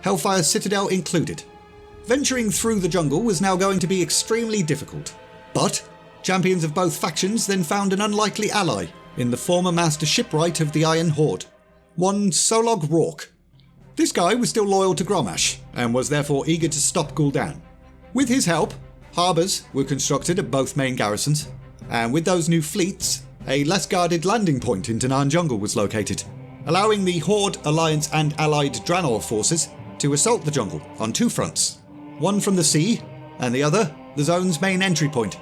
Hellfire Citadel included. Venturing through the jungle was now going to be extremely difficult, but champions of both factions then found an unlikely ally in the former Master Shipwright of the Iron Horde, one Solog Rorke. This guy was still loyal to Grommash, and was therefore eager to stop Gul'dan. With his help, harbours were constructed at both main garrisons, and with those new fleets, a less guarded landing point in Tanaan Jungle was located, allowing the Horde, Alliance and allied Draenor forces to assault the jungle on two fronts, one from the sea, and the other the zone's main entry point.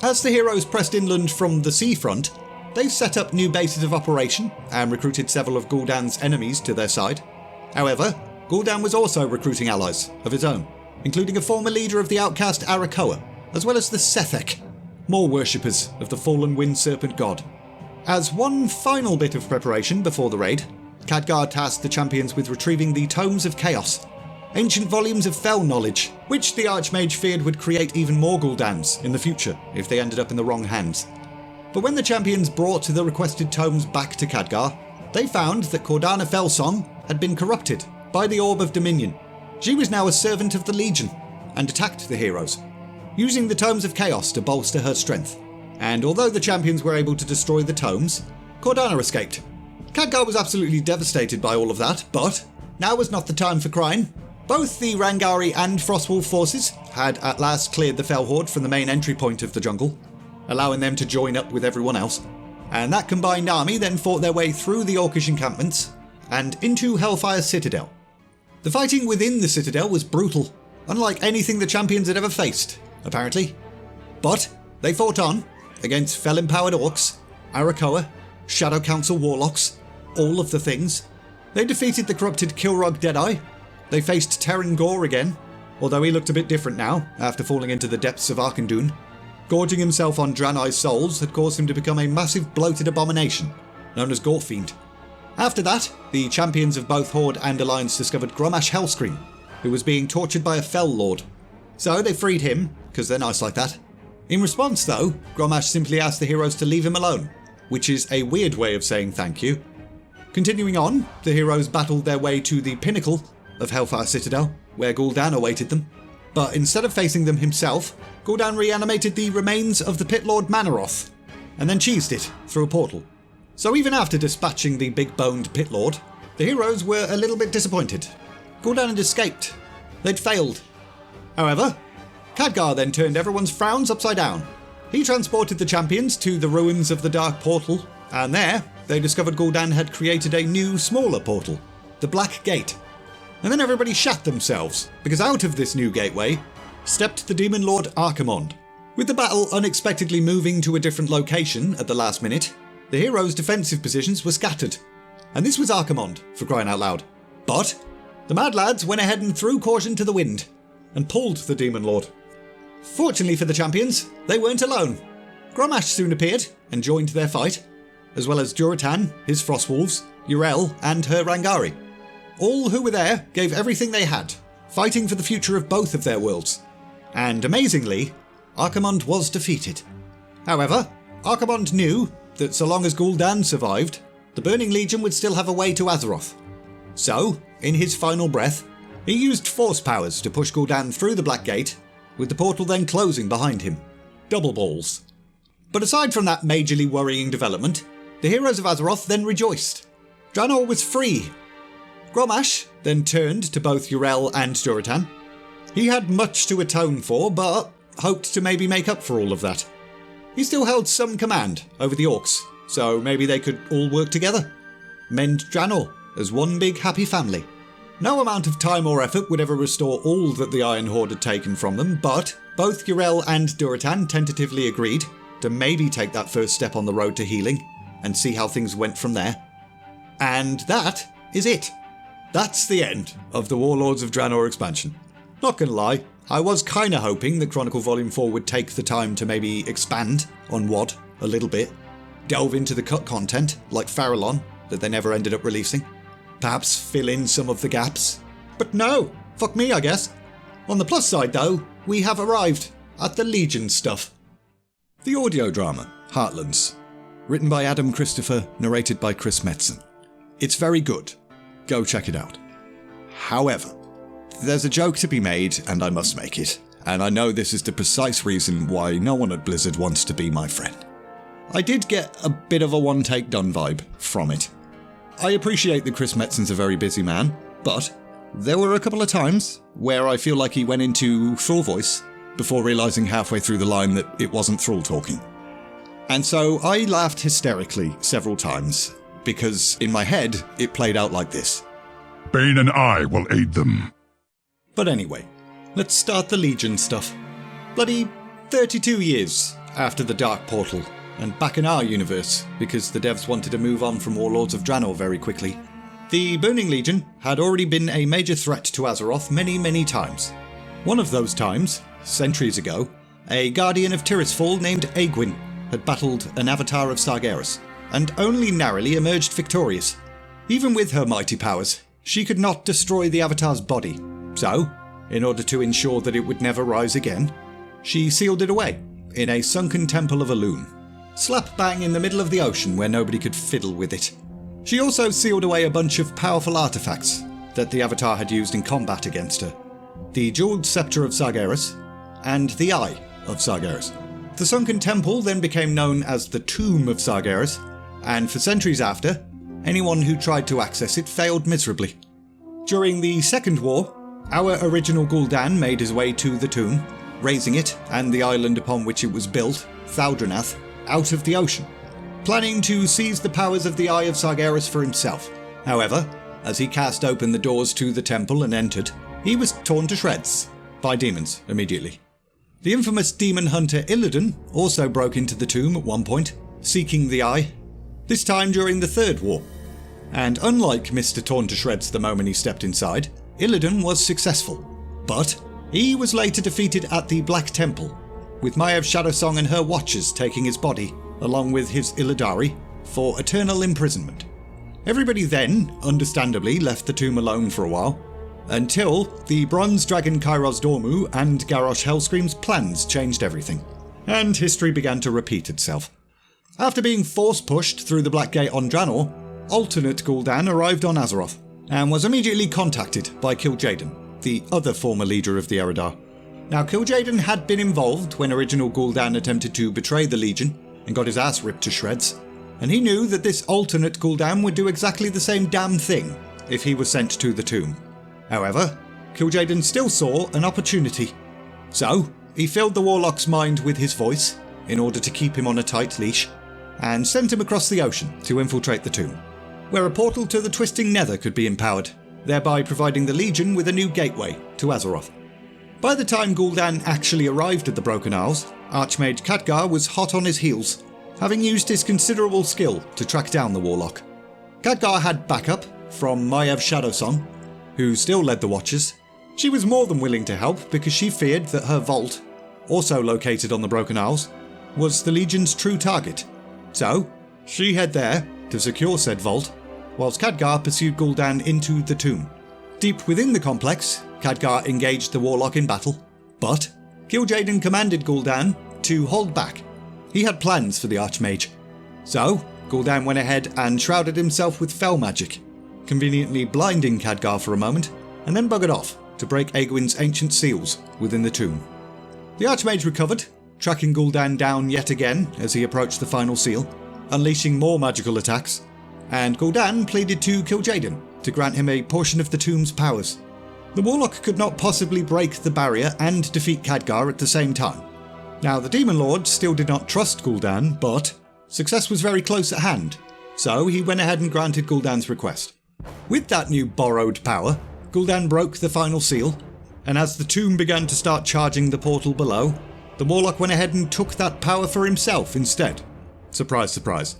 As the heroes pressed inland from the seafront, they set up new bases of operation and recruited several of Gul'dan's enemies to their side. However, Gul'dan was also recruiting allies of his own, including a former leader of the outcast Arakoa, as well as the Sethek, more worshippers of the fallen wind serpent god. As one final bit of preparation before the raid, Khadgar tasked the champions with retrieving the Tomes of Chaos, ancient volumes of fell knowledge, which the Archmage feared would create even more Gul'dans in the future if they ended up in the wrong hands. But when the champions brought the requested tomes back to Khadgar, they found that Cordana Fellsong had been corrupted by the Orb of Dominion. She was now a servant of the Legion and attacked the heroes, using the Tomes of Chaos to bolster her strength. And although the champions were able to destroy the tomes, Cordana escaped. Khadgar was absolutely devastated by all of that, but now was not the time for crying. Both the Rangari and Frostwolf forces had at last cleared the Fell Horde from the main entry point of the jungle, allowing them to join up with everyone else. And that combined army then fought their way through the Orcish encampments and into Hellfire Citadel. The fighting within the Citadel was brutal, unlike anything the champions had ever faced, apparently. But they fought on, against fell-empowered orcs, Arakoa, Shadow Council warlocks, all of the things. They defeated the corrupted Kilrog Deadeye. They faced Terran Gore again, although he looked a bit different now, after falling into the depths of Arkandun. Gorging himself on Draenei's souls had caused him to become a massive bloated abomination, known as Gorefiend. After that, the champions of both Horde and Alliance discovered Grommash Hellscream, who was being tortured by a Fell Lord. So they freed him, because they're nice like that. In response though, Grommash simply asked the heroes to leave him alone, which is a weird way of saying thank you. Continuing on, the heroes battled their way to the pinnacle of Hellfire Citadel, where Gul'dan awaited them. But instead of facing them himself, Gul'dan reanimated the remains of the Pit Lord Manaroth, and then cheesed it through a portal. So even after dispatching the big-boned Pit Lord, the heroes were a little bit disappointed. Gul'dan had escaped. They'd failed. However, Khadgar then turned everyone's frowns upside down. He transported the champions to the ruins of the Dark Portal, and there they discovered Gul'dan had created a new, smaller portal, the Black Gate. And then everybody shat themselves, because out of this new gateway stepped the Demon Lord Archimonde. With the battle unexpectedly moving to a different location at the last minute, the heroes' defensive positions were scattered. And this was Archimonde, for crying out loud. But the Mad Lads went ahead and threw caution to the wind, and pulled the Demon Lord. Fortunately for the champions, they weren't alone. Grommash soon appeared and joined their fight, as well as Durotan, his Frostwolves, Yrel, and her Rangari. All who were there gave everything they had, fighting for the future of both of their worlds. And amazingly, Archimonde was defeated. However, Archimonde knew that so long as Gul'dan survived, the Burning Legion would still have a way to Azeroth. So, in his final breath, he used force powers to push Gul'dan through the Black Gate, with the portal then closing behind him. Double balls. But aside from that majorly worrying development, the heroes of Azeroth then rejoiced. Draenor was free. Grommash then turned to both Yrel and Durotan. He had much to atone for, but hoped to maybe make up for all of that. He still held some command over the Orcs, so maybe they could all work together. Mend Draenor as one big happy family. No amount of time or effort would ever restore all that the Iron Horde had taken from them, but both Yrel and Durotan tentatively agreed to maybe take that first step on the road to healing and see how things went from there. And that is it. That's the end of the Warlords of Draenor expansion. Not gonna lie, I was kinda hoping that Chronicle Volume 4 would take the time to maybe expand on WoD a little bit, delve into the cut content like Farallon that they never ended up releasing, perhaps fill in some of the gaps. But no, fuck me I guess. On the plus side though, we have arrived at the Legion stuff. The audio drama, Heartlands, written by Adam Christopher, narrated by Chris Metzen. It's very good. Go check it out. However, there's a joke to be made and I must make it, and I know this is the precise reason why no one at Blizzard wants to be my friend. I did get a bit of a one-take done vibe from it. I appreciate that Chris Metzen's a very busy man, but there were a couple of times where I feel like he went into Thrall voice before realising halfway through the line that it wasn't Thrall talking. And so I laughed hysterically several times, because in my head it played out like this. Bane and I will aid them. But anyway, let's start the Legion stuff. Bloody 32 years after the Dark Portal, and back in our universe, because the devs wanted to move on from Warlords of Draenor very quickly. The Burning Legion had already been a major threat to Azeroth many times. One of those times, centuries ago, a guardian of Tirisfal named Aegwynn had battled an avatar of Sargeras, and only narrowly emerged victorious. Even with her mighty powers, she could not destroy the avatar's body, so, in order to ensure that it would never rise again, she sealed it away in a sunken temple of Elune, slap bang in the middle of the ocean where nobody could fiddle with it. She also sealed away a bunch of powerful artifacts that the Avatar had used in combat against her. The Jeweled Scepter of Sargeras, and the Eye of Sargeras. The sunken temple then became known as the Tomb of Sargeras, and for centuries after, anyone who tried to access it failed miserably. During the Second War, our original Gul'dan made his way to the tomb, raising it, and the island upon which it was built, Thaldranath, out of the ocean, planning to seize the powers of the Eye of Sargeras for himself. However, as he cast open the doors to the temple and entered, he was torn to shreds by demons immediately. The infamous demon hunter Illidan also broke into the tomb at one point, seeking the Eye, this time during the Third War. And unlike Mr. Torn to Shreds the moment he stepped inside, Illidan was successful. But he was later defeated at the Black Temple, with Maiev Shadowsong and her Watchers taking his body, along with his Illidari, for eternal imprisonment. Everybody then, understandably, left the tomb alone for a while, until the Bronze Dragon Kairos Dormu and Garrosh Hellscream's plans changed everything, and history began to repeat itself. After being force-pushed through the Black Gate on Draenor, alternate Gul'dan arrived on Azeroth, and was immediately contacted by Kil'jaeden, the other former leader of the Eredar. Now, Kil'jaeden had been involved when original Gul'dan attempted to betray the Legion and got his ass ripped to shreds, and he knew that this alternate Gul'dan would do exactly the same damn thing if he was sent to the tomb. However, Kil'jaeden still saw an opportunity. So, he filled the Warlock's mind with his voice in order to keep him on a tight leash, and sent him across the ocean to infiltrate the tomb, where a portal to the Twisting Nether could be empowered, thereby providing the Legion with a new gateway to Azeroth. By the time Gul'dan actually arrived at the Broken Isles, Archmage Khadgar was hot on his heels, having used his considerable skill to track down the Warlock. Khadgar had backup from Maiev Shadowsong, who still led the Watchers. She was more than willing to help because she feared that her vault, also located on the Broken Isles, was the Legion's true target. So, she headed there to secure said vault, whilst Khadgar pursued Gul'dan into the tomb. Deep within the complex, Khadgar engaged the Warlock in battle, but Kil'jaeden commanded Gul'dan to hold back. He had plans for the Archmage. So, Gul'dan went ahead and shrouded himself with fell magic, conveniently blinding Khadgar for a moment, and then buggered off to break Aegwyn's ancient seals within the tomb. The Archmage recovered, tracking Gul'dan down yet again as he approached the final seal, unleashing more magical attacks, and Gul'dan pleaded to Kil'jaeden to grant him a portion of the tomb's powers. The Warlock could not possibly break the barrier and defeat Khadgar at the same time. Now, the Demon Lord still did not trust Gul'dan, but success was very close at hand, so he went ahead and granted Gul'dan's request. With that new borrowed power, Gul'dan broke the final seal, and as the tomb began to start charging the portal below, the Warlock went ahead and took that power for himself instead. Surprise, surprise.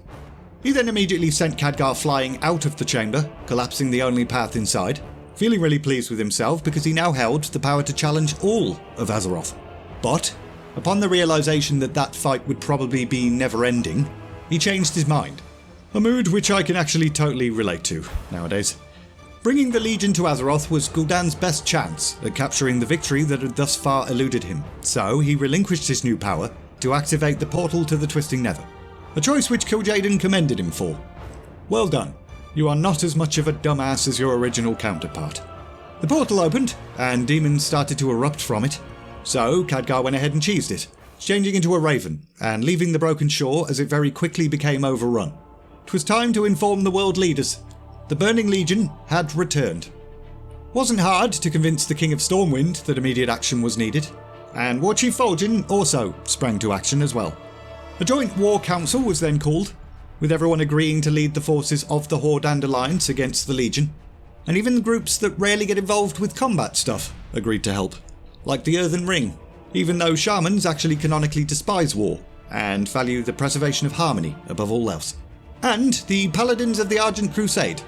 He then immediately sent Khadgar flying out of the chamber, collapsing the only path inside, feeling really pleased with himself because he now held the power to challenge all of Azeroth. But, upon the realization that that fight would probably be never-ending, he changed his mind. A mood which I can actually totally relate to nowadays. Bringing the Legion to Azeroth was Gul'dan's best chance at capturing the victory that had thus far eluded him, so he relinquished his new power to activate the portal to the Twisting Nether, a choice which Kil'jaeden commended him for. Well done. You are not as much of a dumbass as your original counterpart. The portal opened, and demons started to erupt from it, so Khadgar went ahead and cheesed it, changing into a raven, and leaving the broken shore as it very quickly became overrun. It was time to inform the world leaders. The Burning Legion had returned. Wasn't hard to convince the King of Stormwind that immediate action was needed, and War Chief Vol'jin also sprang to action as well. A joint war council was then called, with everyone agreeing to lead the forces of the Horde and Alliance against the Legion, and even the groups that rarely get involved with combat stuff agreed to help, like the Earthen Ring, even though shamans actually canonically despise war and value the preservation of harmony above all else. And the Paladins of the Argent Crusade,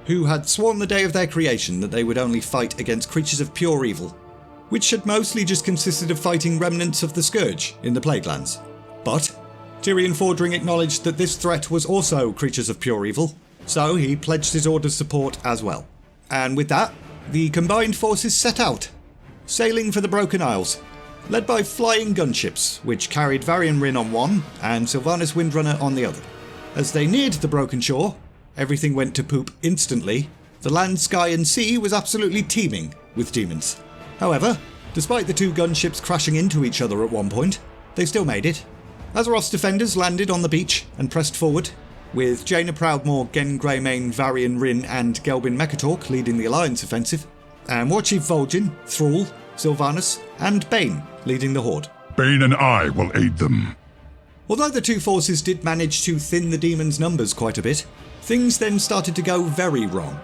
who had sworn the day of their creation that they would only fight against creatures of pure evil, which had mostly just consisted of fighting remnants of the Scourge in the Plaguelands. But Tyrion Fordring acknowledged that this threat was also creatures of pure evil, so he pledged his order's support as well. And with that, the combined forces set out, sailing for the Broken Isles, led by flying gunships, which carried Varian Rin on one and Sylvanas Windrunner on the other. As they neared the broken shore, everything went to poop instantly. The land, sky and sea was absolutely teeming with demons. However, despite the two gunships crashing into each other at one point, they still made it. Azeroth's defenders landed on the beach and pressed forward, with Jaina Proudmoore, Gen Greymane, Varian Rin and Gelbin Mekatork leading the Alliance offensive, and War Chief Vol'jin, Thrall, Sylvanas and Bane leading the Horde. Bane and I will aid them. Although the two forces did manage to thin the demons' numbers quite a bit, things then started to go very wrong.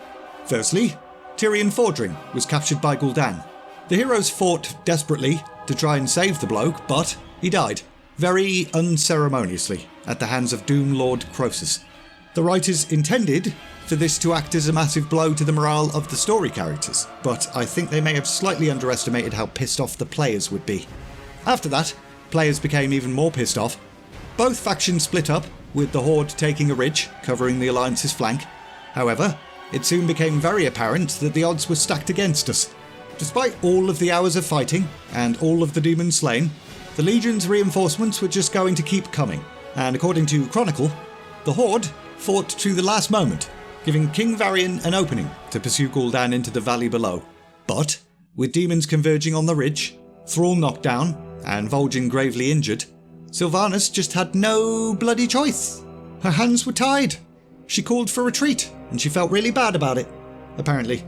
Firstly, Tyrion Fordring was captured by Gul'dan. The heroes fought desperately to try and save the bloke, but he died, very unceremoniously, at the hands of Doom Lord Croesus. The writers intended for this to act as a massive blow to the morale of the story characters, but I think they may have slightly underestimated how pissed off the players would be. After that, players became even more pissed off. Both factions split up, with the Horde taking a ridge, covering the Alliance's flank. However, it soon became very apparent that the odds were stacked against us. Despite all of the hours of fighting, and all of the demons slain, the Legion's reinforcements were just going to keep coming, and according to Chronicle, the Horde fought to the last moment, giving King Varian an opening to pursue Gul'dan into the valley below. But, with demons converging on the ridge, Thrall knocked down, and Vol'jin gravely injured, Sylvanas just had no bloody choice. Her hands were tied. She called for retreat, and she felt really bad about it, apparently.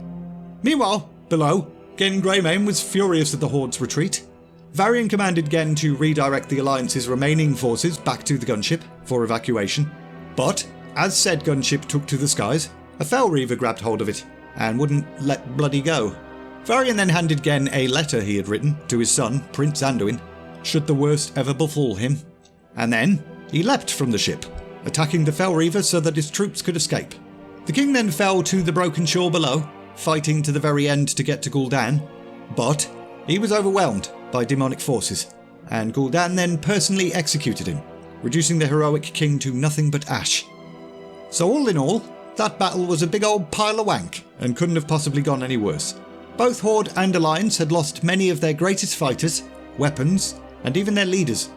Meanwhile, below, Gen Greymane was furious at the Horde's retreat. Varian commanded Gen to redirect the Alliance's remaining forces back to the gunship for evacuation. But, as said gunship took to the skies, a Fel Reaver grabbed hold of it, and wouldn't let bloody go. Varian then handed Gen a letter he had written to his son, Prince Anduin, should the worst ever befall him. And then, he leapt from the ship, attacking the Fel Reaver so that his troops could escape. The king then fell to the broken shore below, fighting to the very end to get to Gul'dan, but he was overwhelmed by demonic forces, and Gul'dan then personally executed him, reducing the heroic king to nothing but ash. So all in all, that battle was a big old pile of wank, and couldn't have possibly gone any worse. Both Horde and Alliance had lost many of their greatest fighters, weapons, and even their leaders.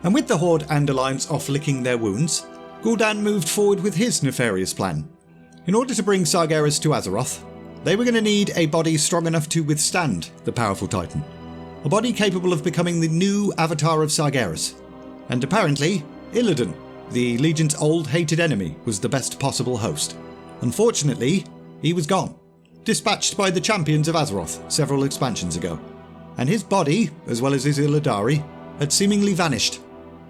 And with the Horde and Alliance off licking their wounds, Gul'dan moved forward with his nefarious plan. In order to bring Sargeras to Azeroth, they were going to need a body strong enough to withstand the powerful Titan. A body capable of becoming the new avatar of Sargeras. And apparently, Illidan, the Legion's old hated enemy, was the best possible host. Unfortunately, he was gone, dispatched by the champions of Azeroth several expansions ago. And his body, as well as his Illidari, had seemingly vanished.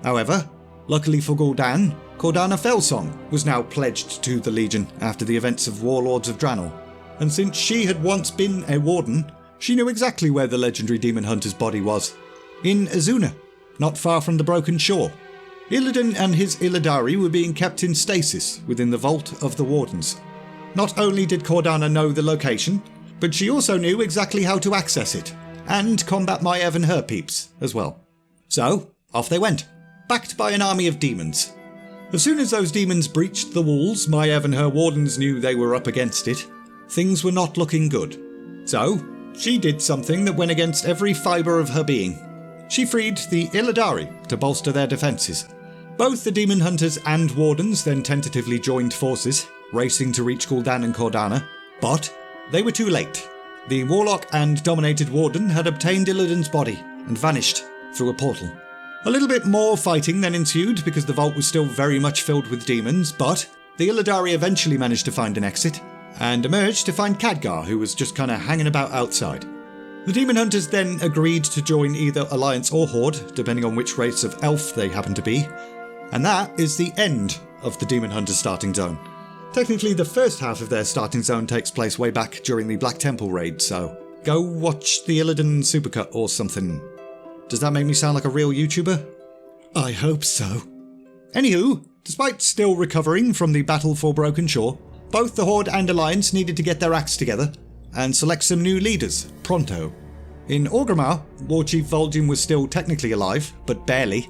However, luckily for Gul'dan, Cordana Felsong was now pledged to the Legion after the events of Warlords of Draenor. And since she had once been a warden, she knew exactly where the legendary demon hunter's body was. In Azuna, not far from the broken shore. Illidan and his Illidari were being kept in stasis within the vault of the Wardens. Not only did Cordana know the location, but she also knew exactly how to access it, and combat Maiev and her peeps as well. So, off they went, backed by an army of demons. As soon as those demons breached the walls, Maiev and her Wardens knew they were up against it. Things were not looking good. So, she did something that went against every fibre of her being. She freed the Illidari to bolster their defences. Both the demon hunters and Wardens then tentatively joined forces, racing to reach Gul'dan and Cordana, but they were too late. The Warlock and Dominated Warden had obtained Illidan's body and vanished through a portal. A little bit more fighting then ensued because the vault was still very much filled with demons, but the Illidari eventually managed to find an exit and emerged to find Khadgar, who was just kinda hanging about outside. The demon hunters then agreed to join either Alliance or Horde, depending on which race of elf they happened to be, and that is the end of the demon hunters' starting zone. Technically, the first half of their starting zone takes place way back during the Black Temple raid, so go watch the Illidan Supercut or something. Does that make me sound like a real YouTuber? I hope so. Anywho, despite still recovering from the battle for Broken Shore, both the Horde and Alliance needed to get their acts together and select some new leaders, pronto. In Orgrimmar, Warchief Vol'jin was still technically alive, but barely.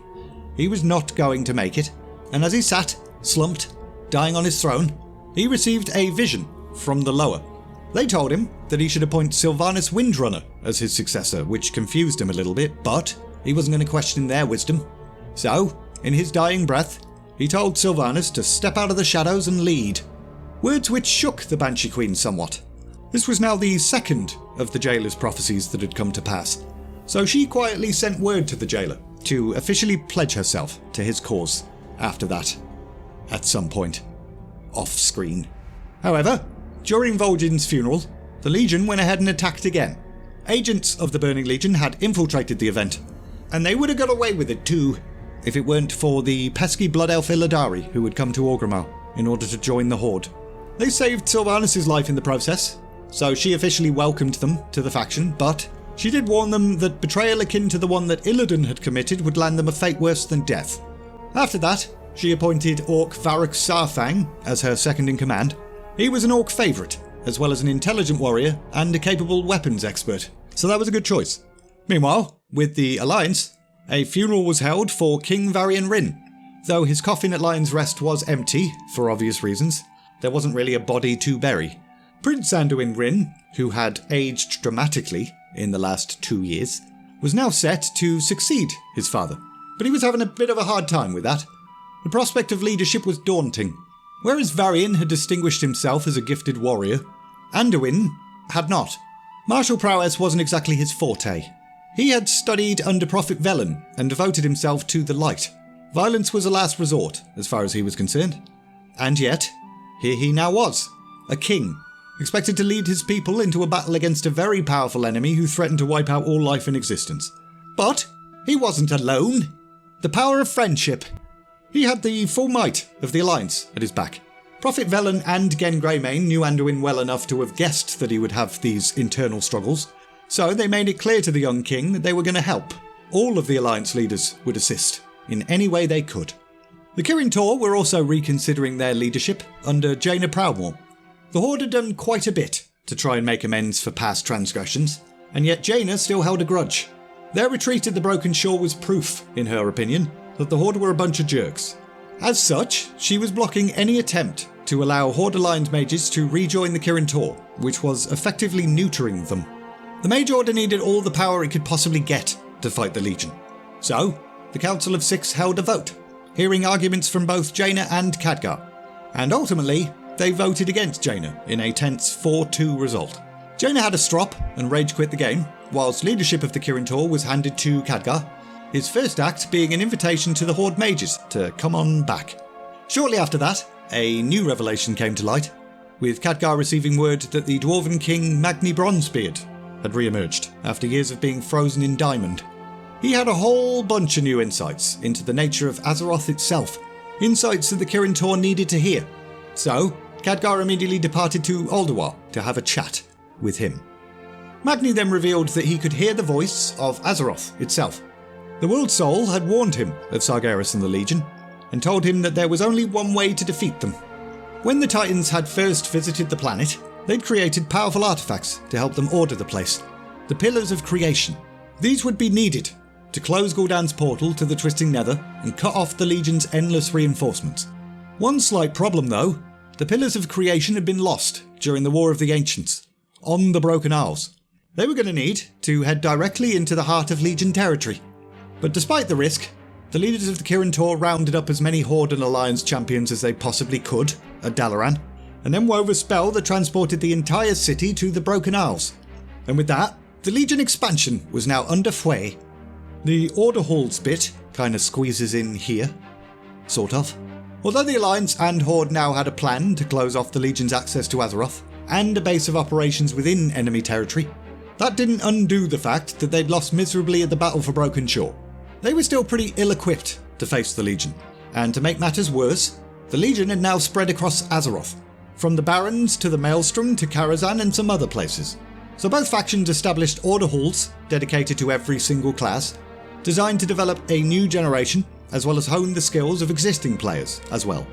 He was not going to make it, and as he sat, slumped, dying on his throne, he received a vision from the Lower. They told him that he should appoint Sylvanas Windrunner as his successor, which confused him a little bit, but he wasn't going to question their wisdom. So, in his dying breath, he told Sylvanas to step out of the shadows and lead. Words which shook the Banshee Queen somewhat. This was now the second of the Jailer's prophecies that had come to pass, so she quietly sent word to the Jailer to officially pledge herself to his cause after that, at some point, off-screen. However, during Vol'jin's funeral, the Legion went ahead and attacked again. Agents of the Burning Legion had infiltrated the event, and they would have got away with it too, if it weren't for the pesky Blood Elf Illidari who had come to Orgrimmar in order to join the Horde. They saved Sylvanas' life in the process, so she officially welcomed them to the faction, but she did warn them that betrayal akin to the one that Illidan had committed would land them a fate worse than death. After that, she appointed Orc Varrock Sarfang as her second-in-command. He was an Orc favourite, as well as an intelligent warrior and a capable weapons expert, so that was a good choice. Meanwhile, with the Alliance, a funeral was held for King Varian Wrynn. Though his coffin at Lion's Rest was empty, for obvious reasons, there wasn't really a body to bury. Prince Anduin Wrynn, who had aged dramatically in the last 2 years, was now set to succeed his father, but he was having a bit of a hard time with that. The prospect of leadership was daunting, Whereas Varian had distinguished himself as a gifted warrior, Anduin had not. Martial prowess wasn't exactly his forte. He had studied under Prophet Velen and devoted himself to the light. Violence was a last resort, as far as he was concerned. And yet, here he now was, a king, expected to lead his people into a battle against a very powerful enemy who threatened to wipe out all life in existence. But he wasn't alone. The power of friendship. He had the full might of the Alliance at his back. Prophet Velen and Gen Greymane knew Anduin well enough to have guessed that he would have these internal struggles, so they made it clear to the young king that they were going to help. All of the Alliance leaders would assist, in any way they could. The Kirin Tor were also reconsidering their leadership under Jaina Proudmoore. The Horde had done quite a bit to try and make amends for past transgressions, and yet Jaina still held a grudge. Their retreat at the Broken Shore was proof, in her opinion, that the Horde were a bunch of jerks. As such, she was blocking any attempt to allow Horde-aligned mages to rejoin the Kirin Tor, which was effectively neutering them. The Mage Order needed all the power it could possibly get to fight the Legion. So, the Council of Six held a vote, hearing arguments from both Jaina and Khadgar, and ultimately, they voted against Jaina in a tense 4-2 result. Jaina had a strop and rage quit the game, whilst leadership of the Kirin Tor was handed to Khadgar, his first act being an invitation to the Horde mages to come on back. Shortly after that, a new revelation came to light, with Khadgar receiving word that the Dwarven King Magni Bronzebeard had re-emerged after years of being frozen in diamond. He had a whole bunch of new insights into the nature of Azeroth itself, insights that the Kirin Tor needed to hear. So, Khadgar immediately departed to Ulduar to have a chat with him. Magni then revealed that he could hear the voice of Azeroth itself. The World Soul had warned him of Sargeras and the Legion, and told him that there was only one way to defeat them. When the Titans had first visited the planet, they'd created powerful artifacts to help them order the place. The Pillars of Creation. These would be needed to close Gul'dan's portal to the Twisting Nether and cut off the Legion's endless reinforcements. One slight problem though, the Pillars of Creation had been lost during the War of the Ancients, on the Broken Isles. They were going to need to head directly into the heart of Legion territory. But despite the risk, the leaders of the Kirin Tor rounded up as many Horde and Alliance champions as they possibly could at Dalaran, and then wove a spell that transported the entire city to the Broken Isles. And with that, the Legion expansion was now underway. The Order Halls bit kinda squeezes in here. Sort of. Although the Alliance and Horde now had a plan to close off the Legion's access to Azeroth, and a base of operations within enemy territory, that didn't undo the fact that they'd lost miserably at the Battle for Broken Shore. They were still pretty ill-equipped to face the Legion, and to make matters worse, the Legion had now spread across Azeroth, from the Barrens to the Maelstrom to Karazhan and some other places. So both factions established Order Halls, dedicated to every single class, designed to develop a new generation, as well as hone the skills of existing players as well.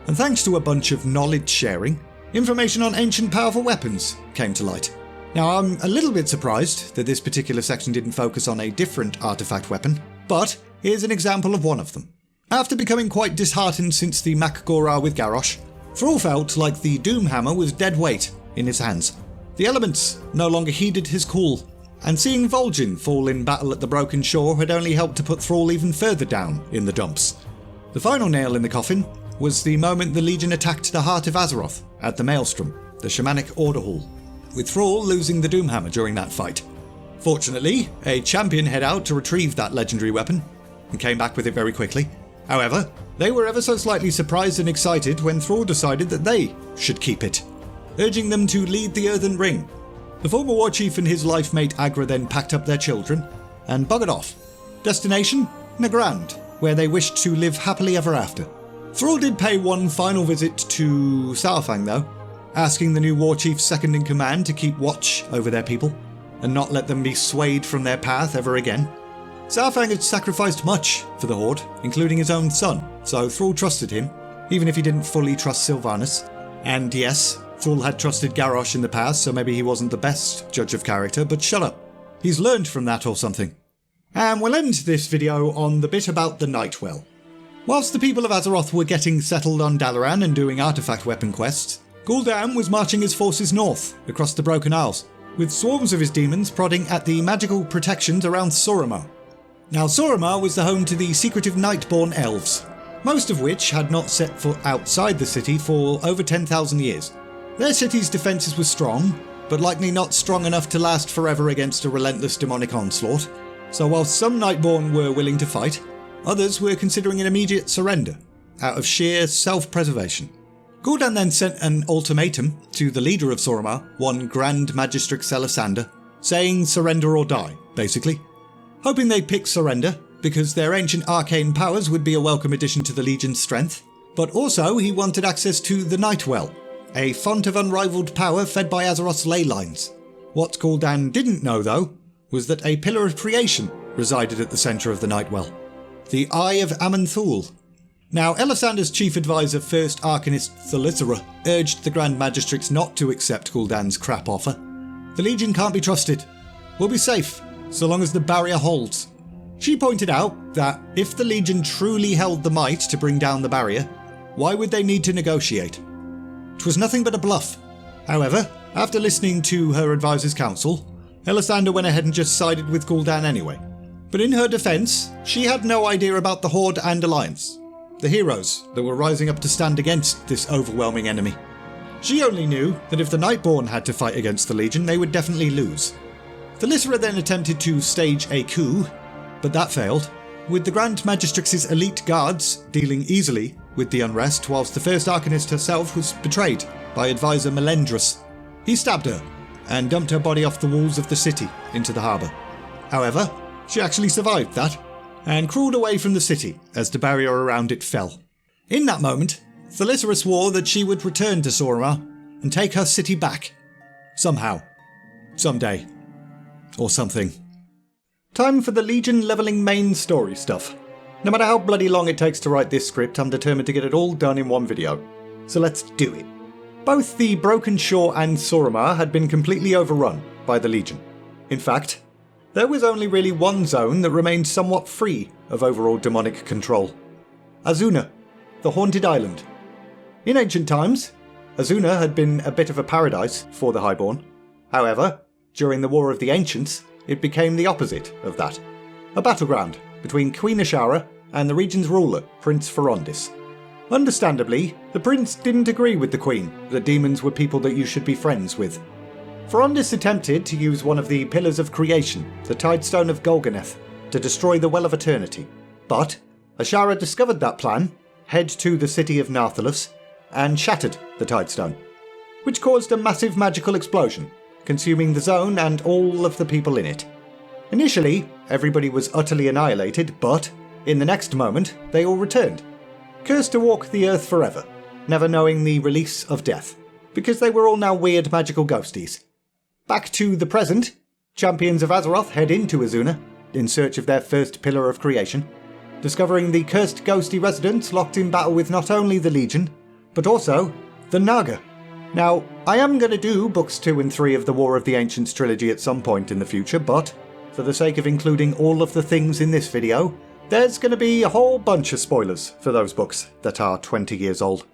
And thanks to a bunch of knowledge sharing, information on ancient powerful weapons came to light. Now I'm a little bit surprised that this particular section didn't focus on a different artifact weapon, but here's an example of one of them. After becoming quite disheartened since the Mak'gora with Garrosh, Thrall felt like the Doomhammer was dead weight in his hands. The elements no longer heeded his call, and seeing Vol'jin fall in battle at the Broken Shore had only helped to put Thrall even further down in the dumps. The final nail in the coffin was the moment the Legion attacked the heart of Azeroth at the Maelstrom, the Shamanic Order Hall, with Thrall losing the Doomhammer during that fight. Fortunately, a champion head out to retrieve that legendary weapon, and came back with it very quickly. However, they were ever so slightly surprised and excited when Thrall decided that they should keep it, urging them to lead the Earthen Ring. The former war chief and his life mate Agra then packed up their children and buggered off. Destination? Nagrand, where they wished to live happily ever after. Thrall did pay one final visit to Saurfang though, asking the new war chief's second in command to keep watch over their people, and not let them be swayed from their path ever again. Saurfang had sacrificed much for the Horde, including his own son, so Thrall trusted him, even if he didn't fully trust Sylvanas. And yes, Thrall had trusted Garrosh in the past, so maybe he wasn't the best judge of character, but shut up. He's learned from that or something. And we'll end this video on the bit about the Nightwell. Whilst the people of Azeroth were getting settled on Dalaran and doing artifact weapon quests, Gul'dan was marching his forces north, across the Broken Isles, with swarms of his demons prodding at the magical protections around Suramar. Now Suramar was the home to the secretive Nightborn elves. most of which had not set foot outside the city for over 10,000 years. Their city's defences were strong, but likely not strong enough to last forever against a relentless demonic onslaught, so while some Nightborn were willing to fight, others were considering an immediate surrender, out of sheer self-preservation. Gul'dan then sent an ultimatum to the leader of Suramar, one Grand Magistrix Elisander, saying surrender or die, basically. Hoping they'd pick surrender, because their ancient arcane powers would be a welcome addition to the Legion's strength, but also he wanted access to the Nightwell, a font of unrivaled power fed by Azeroth's ley lines. What Gul'dan didn't know, though, was that a pillar of creation resided at the centre of the Nightwell, the Eye of Aman'Thul. Now, Elisander's chief advisor, First Arcanist Thalyssera, urged the Grand Magistrix not to accept Gul'dan's crap offer. The Legion can't be trusted. We'll be safe, so long as the barrier holds. She pointed out that if the Legion truly held the might to bring down the barrier, why would they need to negotiate? It was nothing but a bluff. However, after listening to her advisor's counsel, Elisander went ahead and just sided with Gul'dan anyway. But in her defence, she had no idea about the Horde and Alliance, the heroes that were rising up to stand against this overwhelming enemy. She only knew that if the Nightborn had to fight against the Legion, they would definitely lose. Thalyssera then attempted to stage a coup, but that failed, with the Grand Magistrix's elite guards dealing easily with the unrest, whilst the First Arcanist herself was betrayed by advisor Melendrus. He stabbed her and dumped her body off the walls of the city into the harbour. However, she actually survived that, and crawled away from the city as the barrier around it fell. In that moment, Thalyssera swore that she would return to Suramar and take her city back. Somehow. Someday. Or something. Time for the Legion levelling main story stuff. No matter how bloody long it takes to write this script, I'm determined to get it all done in one video. So let's do it. Both the Broken Shore and Suramar had been completely overrun by the Legion. In fact, there was only really one zone that remained somewhat free of overall demonic control. Azsuna, the Haunted Island. In ancient times, Azsuna had been a bit of a paradise for the Highborn. However, during the War of the Ancients, it became the opposite of that. A battleground between Queen Ashara and the region's ruler, Prince Ferondis. Understandably, the prince didn't agree with the queen that demons were people that you should be friends with. Ferondis attempted to use one of the Pillars of Creation, the Tidestone of Golganeth, to destroy the Well of Eternity. But Ashara discovered that plan, head to the city of Narthalus, and shattered the Tidestone, which caused a massive magical explosion, consuming the zone and all of the people in it. Initially, everybody was utterly annihilated, but in the next moment, they all returned, cursed to walk the earth forever, never knowing the release of death, because they were all now weird magical ghosties. Back to the present, champions of Azeroth head into Azsuna in search of their first pillar of creation, discovering the cursed ghosty residents locked in battle with not only the Legion, but also the Naga. Now, I am going to do books 2 and 3 of the War of the Ancients trilogy at some point in the future, but for the sake of including all of the things in this video, there's going to be a whole bunch of spoilers for those books that are 20 years old.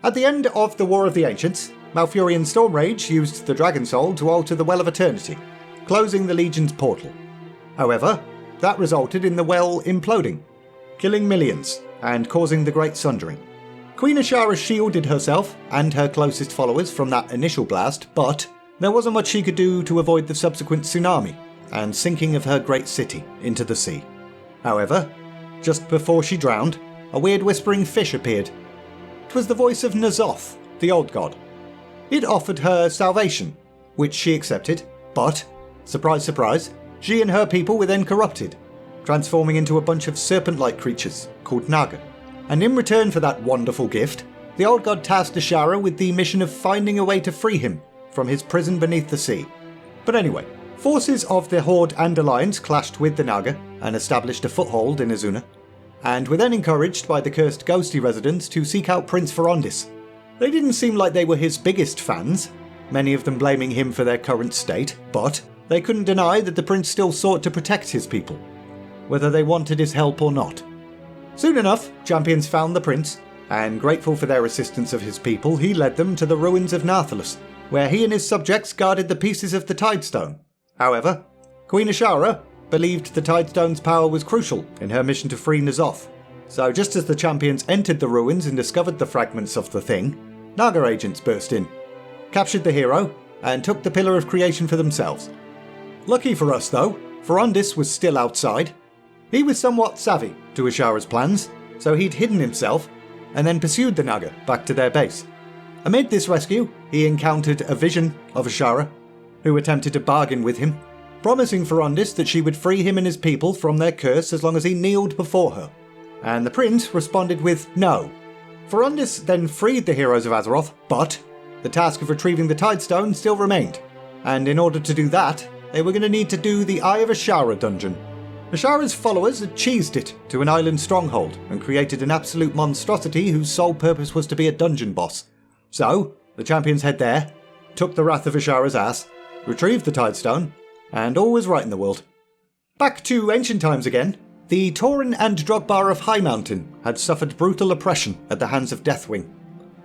At the end of the War of the Ancients, Malfurion Stormrage used the Dragon Soul to alter the Well of Eternity, closing the Legion's portal. However, that resulted in the well imploding, killing millions and causing the Great Sundering. Queen Ashara shielded herself and her closest followers from that initial blast, but there wasn't much she could do to avoid the subsequent tsunami and sinking of her great city into the sea. However, just before she drowned, a weird whispering fish appeared. It was the voice of N'Zoth, the old god. It offered her salvation, which she accepted, but, surprise surprise, she and her people were then corrupted, transforming into a bunch of serpent-like creatures called Naga. And in return for that wonderful gift, the old god tasked Ashara with the mission of finding a way to free him from his prison beneath the sea. But anyway, forces of the Horde and Alliance clashed with the Naga and established a foothold in Azsuna, and were then encouraged by the cursed ghosty residents to seek out Prince Ferondis. They didn't seem like they were his biggest fans, many of them blaming him for their current state, but they couldn't deny that the prince still sought to protect his people, whether they wanted his help or not. Soon enough, champions found the prince, and grateful for their assistance of his people, he led them to the ruins of Narthalus, where he and his subjects guarded the pieces of the Tidestone. However, Queen Ashara believed the Tidestone's power was crucial in her mission to free N'Zoth, So just as the champions entered the ruins and discovered the fragments of the thing, Naga agents burst in, captured the hero, and took the Pillar of Creation for themselves. Lucky for us though, Ferundis was still outside. He was somewhat savvy to Ashara's plans, so he'd hidden himself and then pursued the Naga back to their base. Amid this rescue, he encountered a vision of Ashara, who attempted to bargain with him, promising Ferundis that she would free him and his people from their curse as long as he kneeled before her. And the prince responded with no. Ferundis then freed the heroes of Azeroth, but the task of retrieving the Tidestone still remained, and in order to do that, they were going to need to do the Eye of Ashara dungeon. Ashara's followers had cheesed it to an island stronghold and created an absolute monstrosity whose sole purpose was to be a dungeon boss. So, the champions head there, took the wrath of Ashara's ass, retrieved the Tidestone, and all was right in the world. Back to ancient times again, the Tauren and Drogbar of High Mountain had suffered brutal oppression at the hands of Deathwing.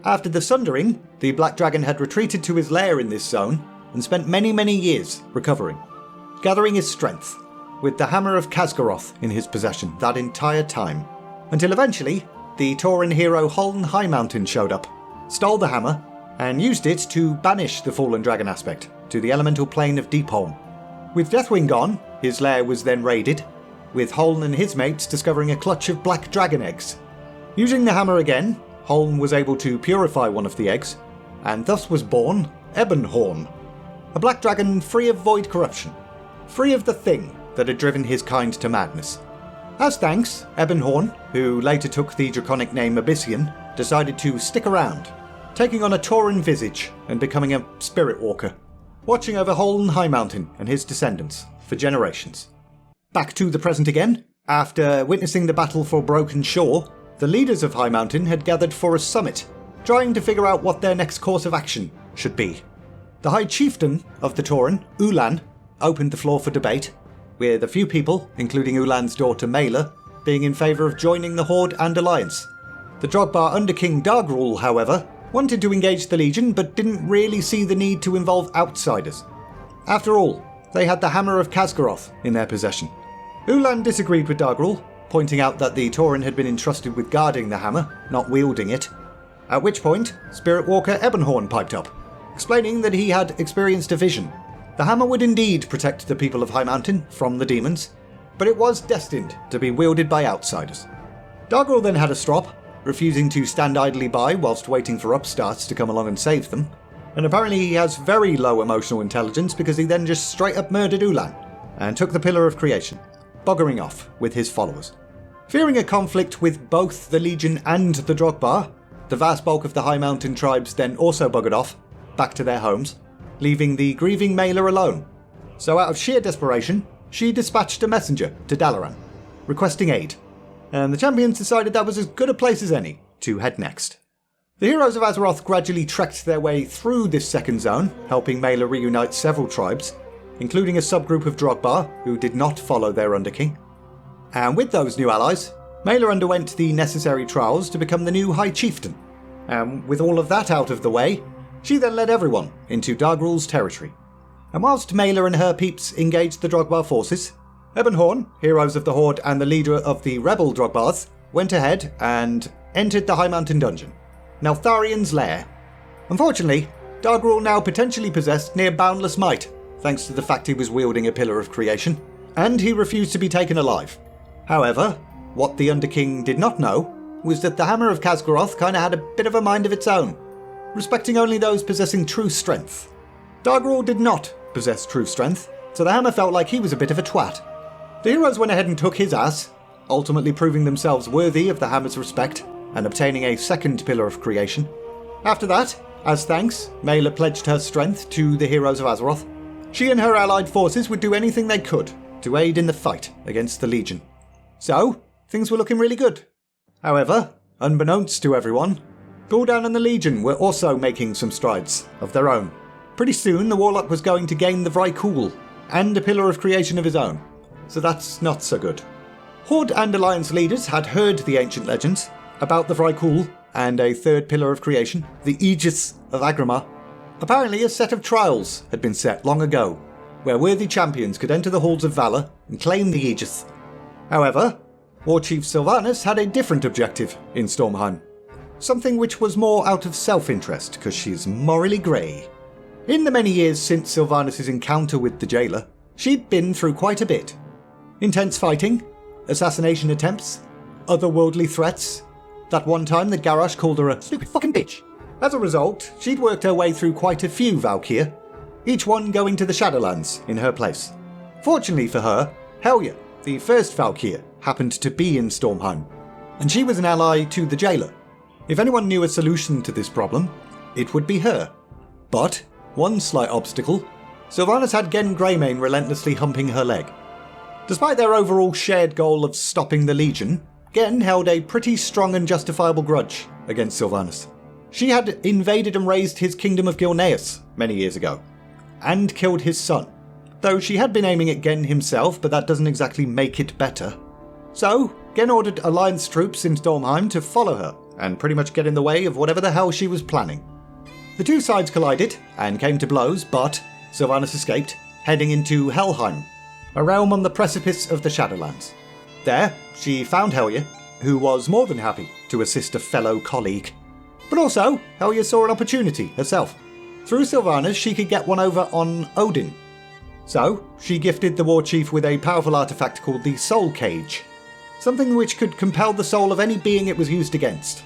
After the Sundering, the Black Dragon had retreated to his lair in this zone and spent many years recovering, gathering his strength, with the Hammer of Khazgaroth in his possession that entire time, until eventually the Tauren hero Holn High Mountain showed up, stole the hammer, and used it to banish the fallen dragon aspect to the elemental plane of Deepholm. With Deathwing gone, his lair was then raided, with Holn and his mates discovering a clutch of black dragon eggs. Using the hammer again, Holn was able to purify one of the eggs, and thus was born Ebonhorn, a black dragon free of void corruption, free of the thing that had driven his kind to madness. As thanks, Ebonhorn, who later took the draconic name Abyssian, decided to stick around, taking on a Tauren visage and becoming a spirit walker, watching over Holn High Mountain and his descendants for generations. Back to the present again, after witnessing the battle for Broken Shore, the leaders of High Mountain had gathered for a summit, trying to figure out what their next course of action should be. The High Chieftain of the Tauren, Ulan, opened the floor for debate, with a few people, including Ulan's daughter Mela, being in favour of joining the Horde and Alliance. The Drogbar Underking Dargrul, however, wanted to engage the Legion but didn't really see the need to involve outsiders. After all, they had the Hammer of Khazgaroth in their possession. Ulan disagreed with Dargrul, pointing out that the Tauren had been entrusted with guarding the hammer, not wielding it. At which point, Spirit Walker Ebonhorn piped up, explaining that he had experienced a vision. The hammer would indeed protect the people of High Mountain from the demons, but it was destined to be wielded by outsiders. Dargrul then had a strop, refusing to stand idly by whilst waiting for upstarts to come along and save them, and apparently he has very low emotional intelligence because he then just straight up murdered Ulan and took the Pillar of Creation, buggering off with his followers. Fearing a conflict with both the Legion and the Drogbar, the vast bulk of the High Mountain tribes then also buggered off, back to their homes, leaving the grieving Mela alone. So out of sheer desperation, she dispatched a messenger to Dalaran, requesting aid, and the champions decided that was as good a place as any to head next. The heroes of Azeroth gradually trekked their way through this second zone, helping Mela reunite several tribes, including a subgroup of Drogbar who did not follow their Underking. And with those new allies, Mela underwent the necessary trials to become the new High Chieftain. And with all of that out of the way, she then led everyone into Dargrul's territory. And whilst Mela and her peeps engaged the Drogbar forces, Ebonhorn, heroes of the Horde and the leader of the rebel Drogbars, went ahead and entered the High Mountain dungeon, Neltharian's lair. Unfortunately, Dargrul now potentially possessed near boundless might, thanks to the fact he was wielding a Pillar of Creation, and he refused to be taken alive. However, what the Underking did not know was that the Hammer of Khazgaroth kinda had a bit of a mind of its own, respecting only those possessing true strength. Dargrul did not possess true strength, so the hammer felt like he was a bit of a twat. The heroes went ahead and took his ass, ultimately proving themselves worthy of the hammer's respect and obtaining a second Pillar of Creation. After that, as thanks, Mela pledged her strength to the heroes of Azeroth. She and her allied forces would do anything they could to aid in the fight against the Legion. So, things were looking really good. However, unbeknownst to everyone, Gul'dan and the Legion were also making some strides of their own. Pretty soon, the Warlock was going to gain the Vrykul and a Pillar of Creation of his own, so that's not so good. Horde and Alliance leaders had heard the ancient legends about the Vrykul and a third Pillar of Creation, the Aegis of Agramar. Apparently, a set of trials had been set long ago, where worthy champions could enter the halls of Valor and claim the Aegis. However, War Chief Sylvanas had a different objective in Stormheim. Something which was more out of self-interest, because she's morally grey. In the many years since Sylvanas' encounter with the jailer, she'd been through quite a bit. Intense fighting, assassination attempts, otherworldly threats. That one time the Garrosh called her a stupid fucking bitch. As a result, she'd worked her way through quite a few Valkyr, each one going to the Shadowlands in her place. Fortunately for her, Helya, the first Valkyr, happened to be in Stormheim, and she was an ally to the jailer. If anyone knew a solution to this problem, it would be her. But, one slight obstacle, Sylvanas had Gen Greymane relentlessly humping her leg. Despite their overall shared goal of stopping the Legion, Gen held a pretty strong and justifiable grudge against Sylvanas. She had invaded and razed his kingdom of Gilneas many years ago, and killed his son. Though she had been aiming at Gen himself, but that doesn't exactly make it better. So, Gen ordered Alliance troops in Stormheim to follow her, and pretty much get in the way of whatever the hell she was planning. The two sides collided, and came to blows, but Sylvanas escaped, heading into Helheim, a realm on the precipice of the Shadowlands. There, she found Helya, who was more than happy to assist a fellow colleague. But also, Helya saw an opportunity herself. Through Sylvanas, she could get one over on Odin. So, she gifted the War Chief with a powerful artifact called the Soul Cage, something which could compel the soul of any being it was used against.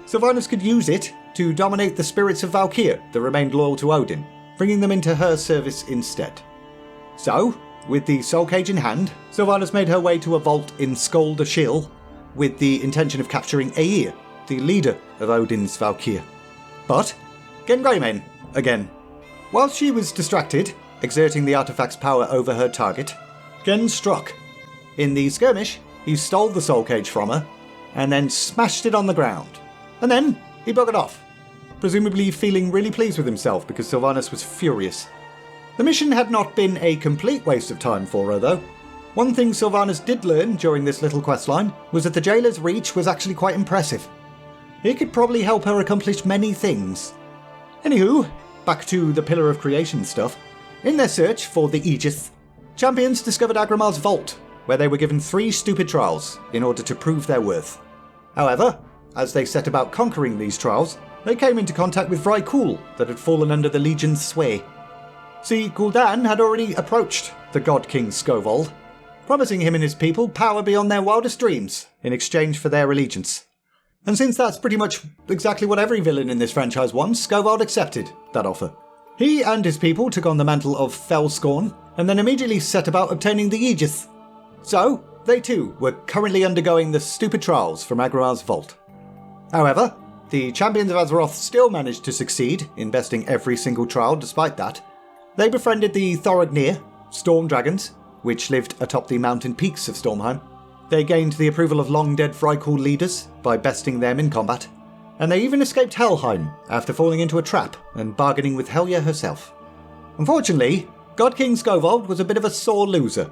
Sylvanas could use it to dominate the spirits of Valkyr that remained loyal to Odin, bringing them into her service instead. So, with the Soul Cage in hand, Sylvanas made her way to a vault in Skoldashil with the intention of capturing Aegir, the leader of Odin's Valkyr. But, Gen Greymane, again. While she was distracted, exerting the artifact's power over her target, Gen struck. In the skirmish, he stole the Soul Cage from her, and then smashed it on the ground. And then, he buggered off, presumably feeling really pleased with himself because Sylvanas was furious. The mission had not been a complete waste of time for her, though. One thing Sylvanas did learn during this little questline was that the jailer's reach was actually quite impressive. He could probably help her accomplish many things. Anywho, back to the Pillar of Creation stuff. In their search for the Aegis, champions discovered Agrimar's vault, where they were given 3 stupid trials in order to prove their worth. However, as they set about conquering these trials, they came into contact with Vrykul that had fallen under the Legion's sway. See, Gul'dan had already approached the God King Skovald, promising him and his people power beyond their wildest dreams in exchange for their allegiance. And since that's pretty much exactly what every villain in this franchise wants, Skovald accepted that offer. He and his people took on the mantle of Fellscorn, and then immediately set about obtaining the Aegis. So, they too were currently undergoing the stupid trials from Agrimar's vault. However, the champions of Azeroth still managed to succeed in besting every single trial despite that. They befriended the Thorognir, storm dragons, which lived atop the mountain peaks of Stormheim. They gained the approval of long-dead Vrykul leaders by besting them in combat, and they even escaped Helheim after falling into a trap and bargaining with Helya herself. Unfortunately, God King Skovald was a bit of a sore loser.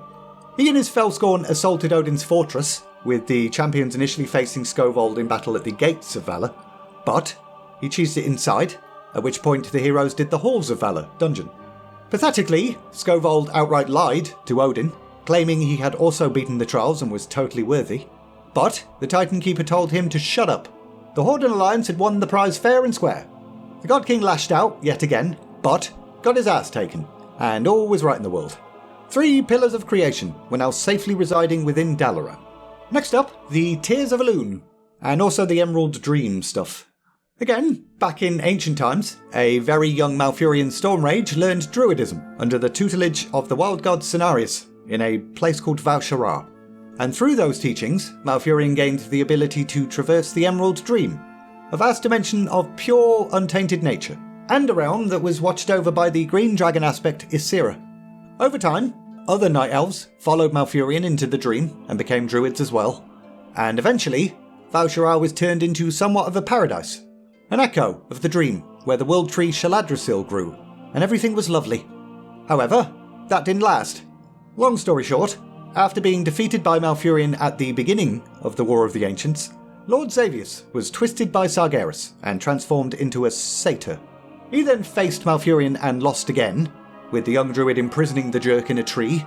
He and his Fellscorn assaulted Odin's fortress, with the champions initially facing Skovald in battle at the Gates of Valor, but he cheesed it inside, at which point the heroes did the Halls of Valor dungeon. Pathetically, Skovald outright lied to Odin, claiming he had also beaten the trials and was totally worthy. But the Titan Keeper told him to shut up. The Horde and Alliance had won the prize fair and square. The God King lashed out yet again, but got his ass taken, and all was right in the world. 3 Pillars of Creation were now safely residing within Dalaran. Next up, the Tears of Elune, and also the Emerald Dream stuff. Again, back in ancient times, a very young Malfurion Stormrage learned Druidism under the tutelage of the wild god Cenarius in a place called Val'sharah. And through those teachings, Malfurion gained the ability to traverse the Emerald Dream, a vast dimension of pure, untainted nature, and a realm that was watched over by the green dragon aspect Ysera. Over time, other Night Elves followed Malfurion into the Dream and became Druids as well, and eventually, Val'sharah was turned into somewhat of a paradise, an echo of the Dream, where the world tree Shaladrisil grew, and everything was lovely. However, that didn't last. Long story short, after being defeated by Malfurion at the beginning of the War of the Ancients, Lord Xavius was twisted by Sargeras and transformed into a satyr. He then faced Malfurion and lost again, with the young druid imprisoning the jerk in a tree.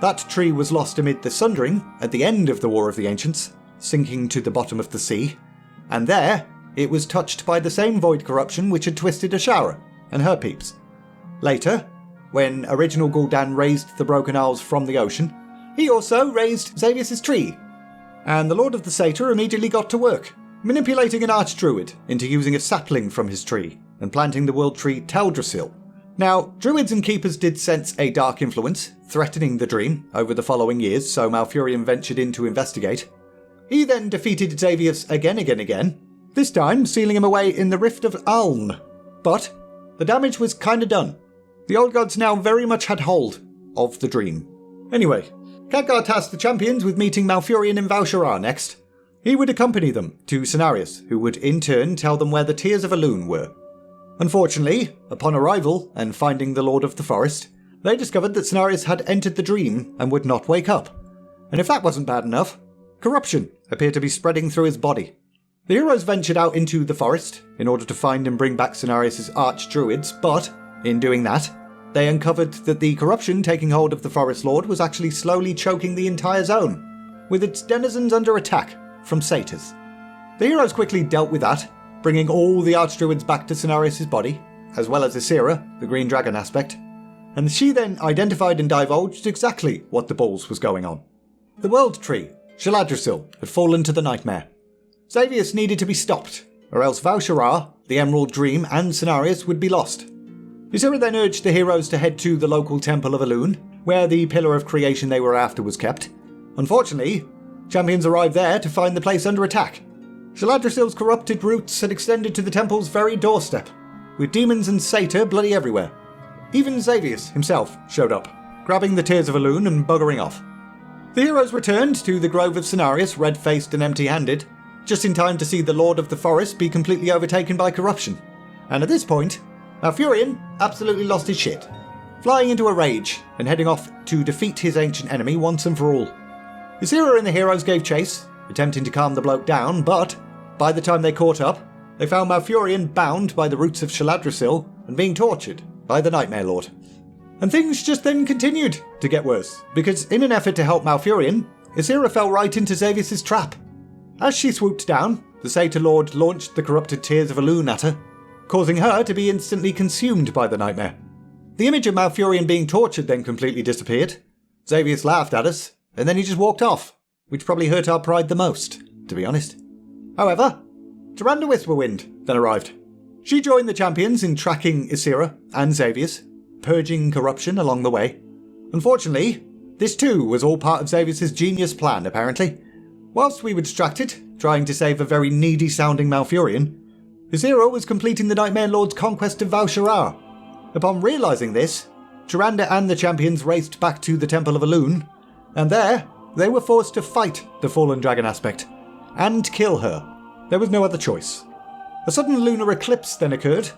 That tree was lost amid the Sundering at the end of the War of the Ancients, sinking to the bottom of the sea, and there it was touched by the same void corruption which had twisted Ashara and her peeps. Later, when original Gul'dan raised the Broken Isles from the ocean, he also raised Xavius' tree, and the Lord of the Satyr immediately got to work, manipulating an archdruid into using a sapling from his tree and planting the world tree Teldrassil. Now, druids and keepers did sense a dark influence threatening the dream over the following years, so Malfurion ventured in to investigate. He then defeated Xavius again, this time sealing him away in the Rift of Aln. But the damage was kinda done. The old gods now very much had hold of the dream. Anyway, Khadgar tasked the champions with meeting Malfurion in Val'sharah next. He would accompany them to Cenarius, who would in turn tell them where the Tears of Elune were. Unfortunately, upon arrival and finding the Lord of the Forest, they discovered that Cenarius had entered the dream and would not wake up. And if that wasn't bad enough, corruption appeared to be spreading through his body. The heroes ventured out into the forest in order to find and bring back Cenarius' archdruids, but in doing that, they uncovered that the corruption taking hold of the Forest Lord was actually slowly choking the entire zone, with its denizens under attack from satyrs. The heroes quickly dealt with that, bringing all the archdruids back to Cenarius' body, as well as Ysera, the green dragon aspect, and she then identified and divulged exactly what the balls was going on. The world tree, Shaladrisil, had fallen to the nightmare. Xavius needed to be stopped, or else Val'sharah, the Emerald Dream, and Cenarius would be lost. Ysera then urged the heroes to head to the local Temple of Elune, where the Pillar of Creation they were after was kept. Unfortunately, champions arrived there to find the place under attack. Shaladrisil's corrupted roots had extended to the temple's very doorstep, with demons and satyr bloody everywhere. Even Xavius himself showed up, grabbing the Tears of Elune and buggering off. The heroes returned to the Grove of Cenarius, red-faced and empty-handed, just in time to see the Lord of the Forest be completely overtaken by corruption. And at this point, Malfurion absolutely lost his shit, flying into a rage and heading off to defeat his ancient enemy once and for all. Ysera and the heroes gave chase, attempting to calm the bloke down, but by the time they caught up, they found Malfurion bound by the roots of Shaladrisil and being tortured by the Nightmare Lord. And things just then continued to get worse, because in an effort to help Malfurion, Ysera fell right into Xavius' trap. As she swooped down, the Satyr Lord launched the corrupted Tears of Elune at her, causing her to be instantly consumed by the nightmare. The image of Malfurion being tortured then completely disappeared. Xavius laughed at us, and then he just walked off, which probably hurt our pride the most, to be honest. However, Tyrande Whisperwind then arrived. She joined the champions in tracking Ysera and Xavius, purging corruption along the way. Unfortunately, this too was all part of Xavius' genius plan, apparently. Whilst we were distracted, trying to save a very needy-sounding Malfurion, Ysera was completing the Nightmare Lord's conquest of Val'sharah. Upon realising this, Tyrande and the champions raced back to the Temple of Elune, and there they were forced to fight the fallen dragon aspect, and kill her. There was no other choice. A sudden lunar eclipse then occurred.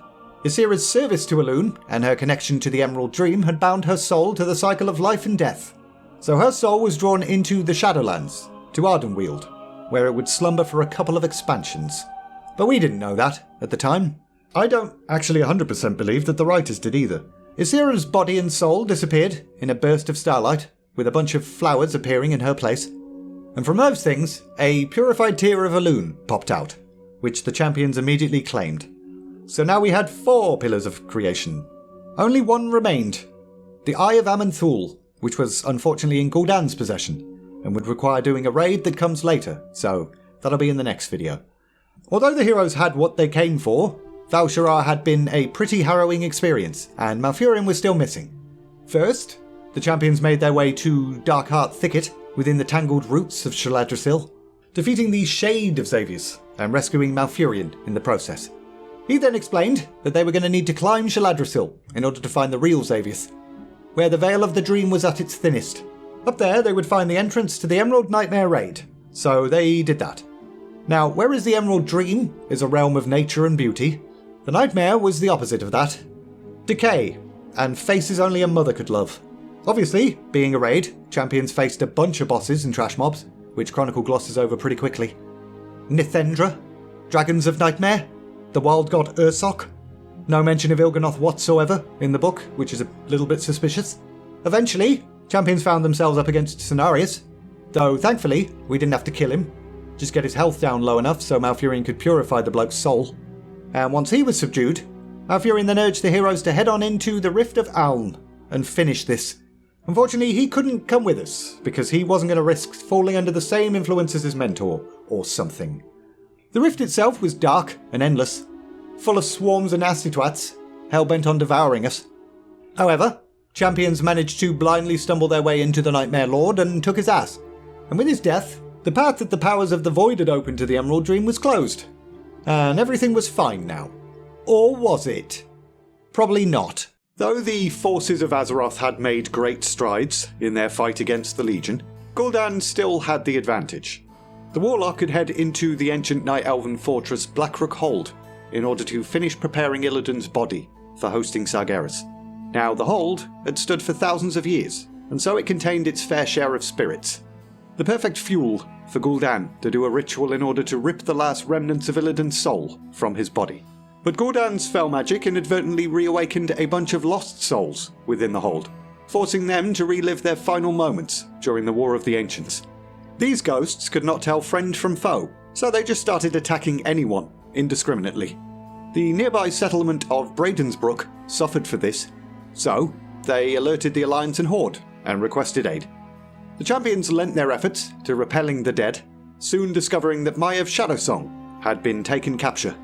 Ysera's service to Elune and her connection to the Emerald Dream had bound her soul to the cycle of life and death. So her soul was drawn into the Shadowlands, to Ardenweald, where it would slumber for a couple of expansions. But we didn't know that at the time. I don't actually 100% believe that the writers did either. Ysera's body and soul disappeared in a burst of starlight, with a bunch of flowers appearing in her place. And from those things, a purified Tear of Elune popped out, which the champions immediately claimed. So now we had 4 pillars of creation. Only one remained, the Eye of Aman'Thul, which was unfortunately in Gul'dan's possession, and would require doing a raid that comes later, so that'll be in the next video. Although the heroes had what they came for, Val'sharah had been a pretty harrowing experience, and Malfurion was still missing. First, the champions made their way to Darkheart Thicket within the tangled roots of Shaladrisil, defeating the Shade of Xavius and rescuing Malfurion in the process. He then explained that they were going to need to climb Shaladrisil in order to find the real Xavius, where the Veil of the Dream was at its thinnest. Up there they would find the entrance to the Emerald Nightmare Raid, so they did that. Now, whereas the Emerald Dream is a realm of nature and beauty, the Nightmare was the opposite of that. Decay, and faces only a mother could love. Obviously, being a raid, champions faced a bunch of bosses and trash mobs, which Chronicle glosses over pretty quickly. Nithendra, Dragons of Nightmare, the wild god Ursok. No mention of Il'gynoth whatsoever in the book, which is a little bit suspicious. Eventually, Champions found themselves up against Athelarius, though thankfully we didn't have to kill him, just get his health down low enough so Malfurion could purify the bloke's soul. And once he was subdued, Malfurion then urged the heroes to head on into the Rift of Aln and finish this. Unfortunately, he couldn't come with us, because he wasn't going to risk falling under the same influence as his mentor, or something. The rift itself was dark and endless, full of swarms of nasty twats, hell-bent on devouring us. However, champions managed to blindly stumble their way into the Nightmare Lord and took his ass. And with his death, the path that the powers of the Void had opened to the Emerald Dream was closed. And everything was fine now. Or was it? Probably not. Though the forces of Azeroth had made great strides in their fight against the Legion, Gul'dan still had the advantage. The Warlock could head into the ancient Night Elven fortress Blackrook Hold in order to finish preparing Illidan's body for hosting Sargeras. Now, the Hold had stood for thousands of years, and so it contained its fair share of spirits. The perfect fuel for Gul'dan to do a ritual in order to rip the last remnants of Illidan's soul from his body. But Gul'dan's fell magic inadvertently reawakened a bunch of lost souls within the Hold, forcing them to relive their final moments during the War of the Ancients. These ghosts could not tell friend from foe, so they just started attacking anyone indiscriminately. The nearby settlement of Bradensbrook suffered for this, so they alerted the Alliance and Horde and requested aid. The champions lent their efforts to repelling the dead, soon discovering that Mai of Shadowsong had been taken capture.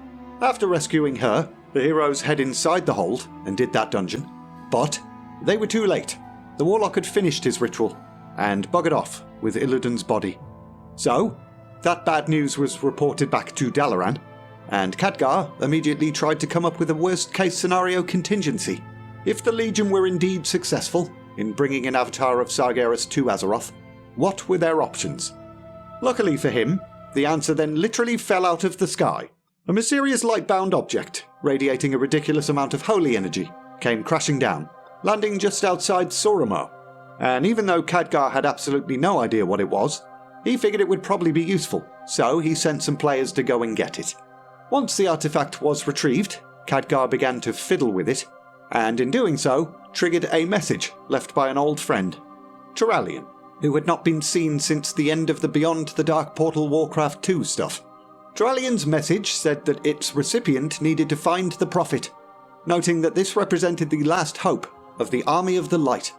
After rescuing her, the heroes head inside the Hold and did that dungeon, but they were too late. The Warlock had finished his ritual and buggered off with Illidan's body. So, that bad news was reported back to Dalaran, and Khadgar immediately tried to come up with a worst-case scenario contingency. If the Legion were indeed successful in bringing an avatar of Sargeras to Azeroth, what were their options? Luckily for him, the answer then literally fell out of the sky. A mysterious light-bound object, radiating a ridiculous amount of holy energy, came crashing down, landing just outside Soramar. And even though Khadgar had absolutely no idea what it was, he figured it would probably be useful, so he sent some players to go and get it. Once the artifact was retrieved, Khadgar began to fiddle with it, and in doing so, triggered a message left by an old friend, Turalyon, who had not been seen since the end of the Beyond the Dark Portal Warcraft 2 stuff. Turalion's message said that its recipient needed to find the Prophet, noting that this represented the last hope of the Army of the Light.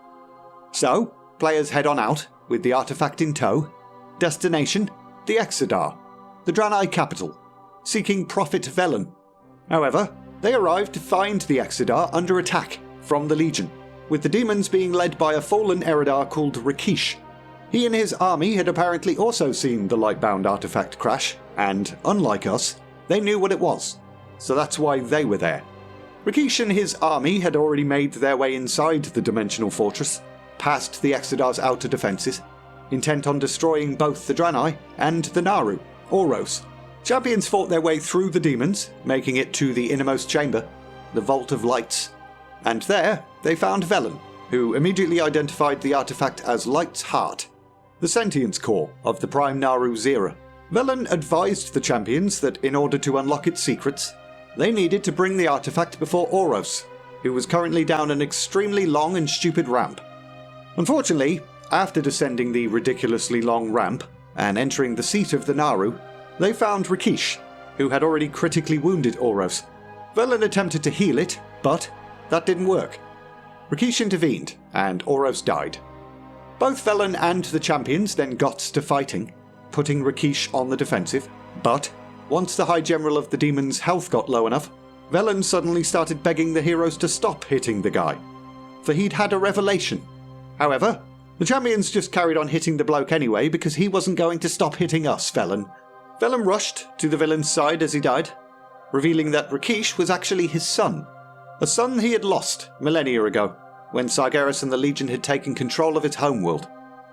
So, players head on out, with the artifact in tow. Destination, the Exodar, the Draenor capital, seeking Prophet Velen. However, they arrived to find the Exodar under attack from the Legion, with the demons being led by a fallen Eridar called Rakish. He and his army had apparently also seen the light-bound artifact crash, and, unlike us, they knew what it was, so that's why they were there. Rakish and his army had already made their way inside the Dimensional Fortress, past the Exodar's outer defences, intent on destroying both the Draenor and the Naru, Oros. Champions fought their way through the demons, making it to the innermost chamber, the Vault of Lights, and there they found Velen, who immediately identified the artifact as Light's Heart, the sentience core of the Prime Naru Zera. Velen advised the champions that in order to unlock its secrets, they needed to bring the artifact before Oros, who was currently down an extremely long and stupid ramp. Unfortunately, after descending the ridiculously long ramp and entering the seat of the Naru, they found Rakish, who had already critically wounded Oros. Velen attempted to heal it, but that didn't work. Rakish intervened, and Oros died. Both Velen and the champions then got to fighting, putting Rakish on the defensive, but once the High General of the Demons' health got low enough, Velen suddenly started begging the heroes to stop hitting the guy, for he'd had a revelation. However, the champions just carried on hitting the bloke anyway because he wasn't going to stop hitting us, Velen. Velen rushed to the villain's side as he died, revealing that Rakish was actually his son, a son he had lost millennia ago, when Sargeras and the Legion had taken control of its homeworld.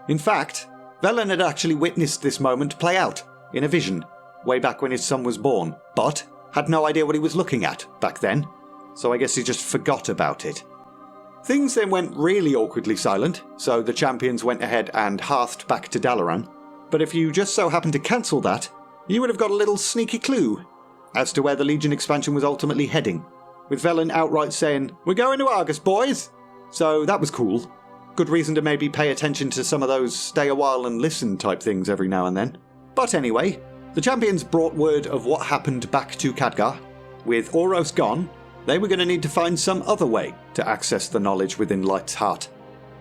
In fact, Velen had actually witnessed this moment play out in a vision, way back when his son was born, but had no idea what he was looking at back then, so I guess he just forgot about it. Things then went really awkwardly silent, so the champions went ahead and hearthed back to Dalaran, but if you just so happened to cancel that, you would have got a little sneaky clue as to where the Legion expansion was ultimately heading, with Velen outright saying, "We're going to Argus, boys!" So that was cool. Good reason to maybe pay attention to some of those stay a while and listen type things every now and then. But anyway, the champions brought word of what happened back to Khadgar. With Oros gone, they were going to need to find some other way to access the knowledge within Light's heart.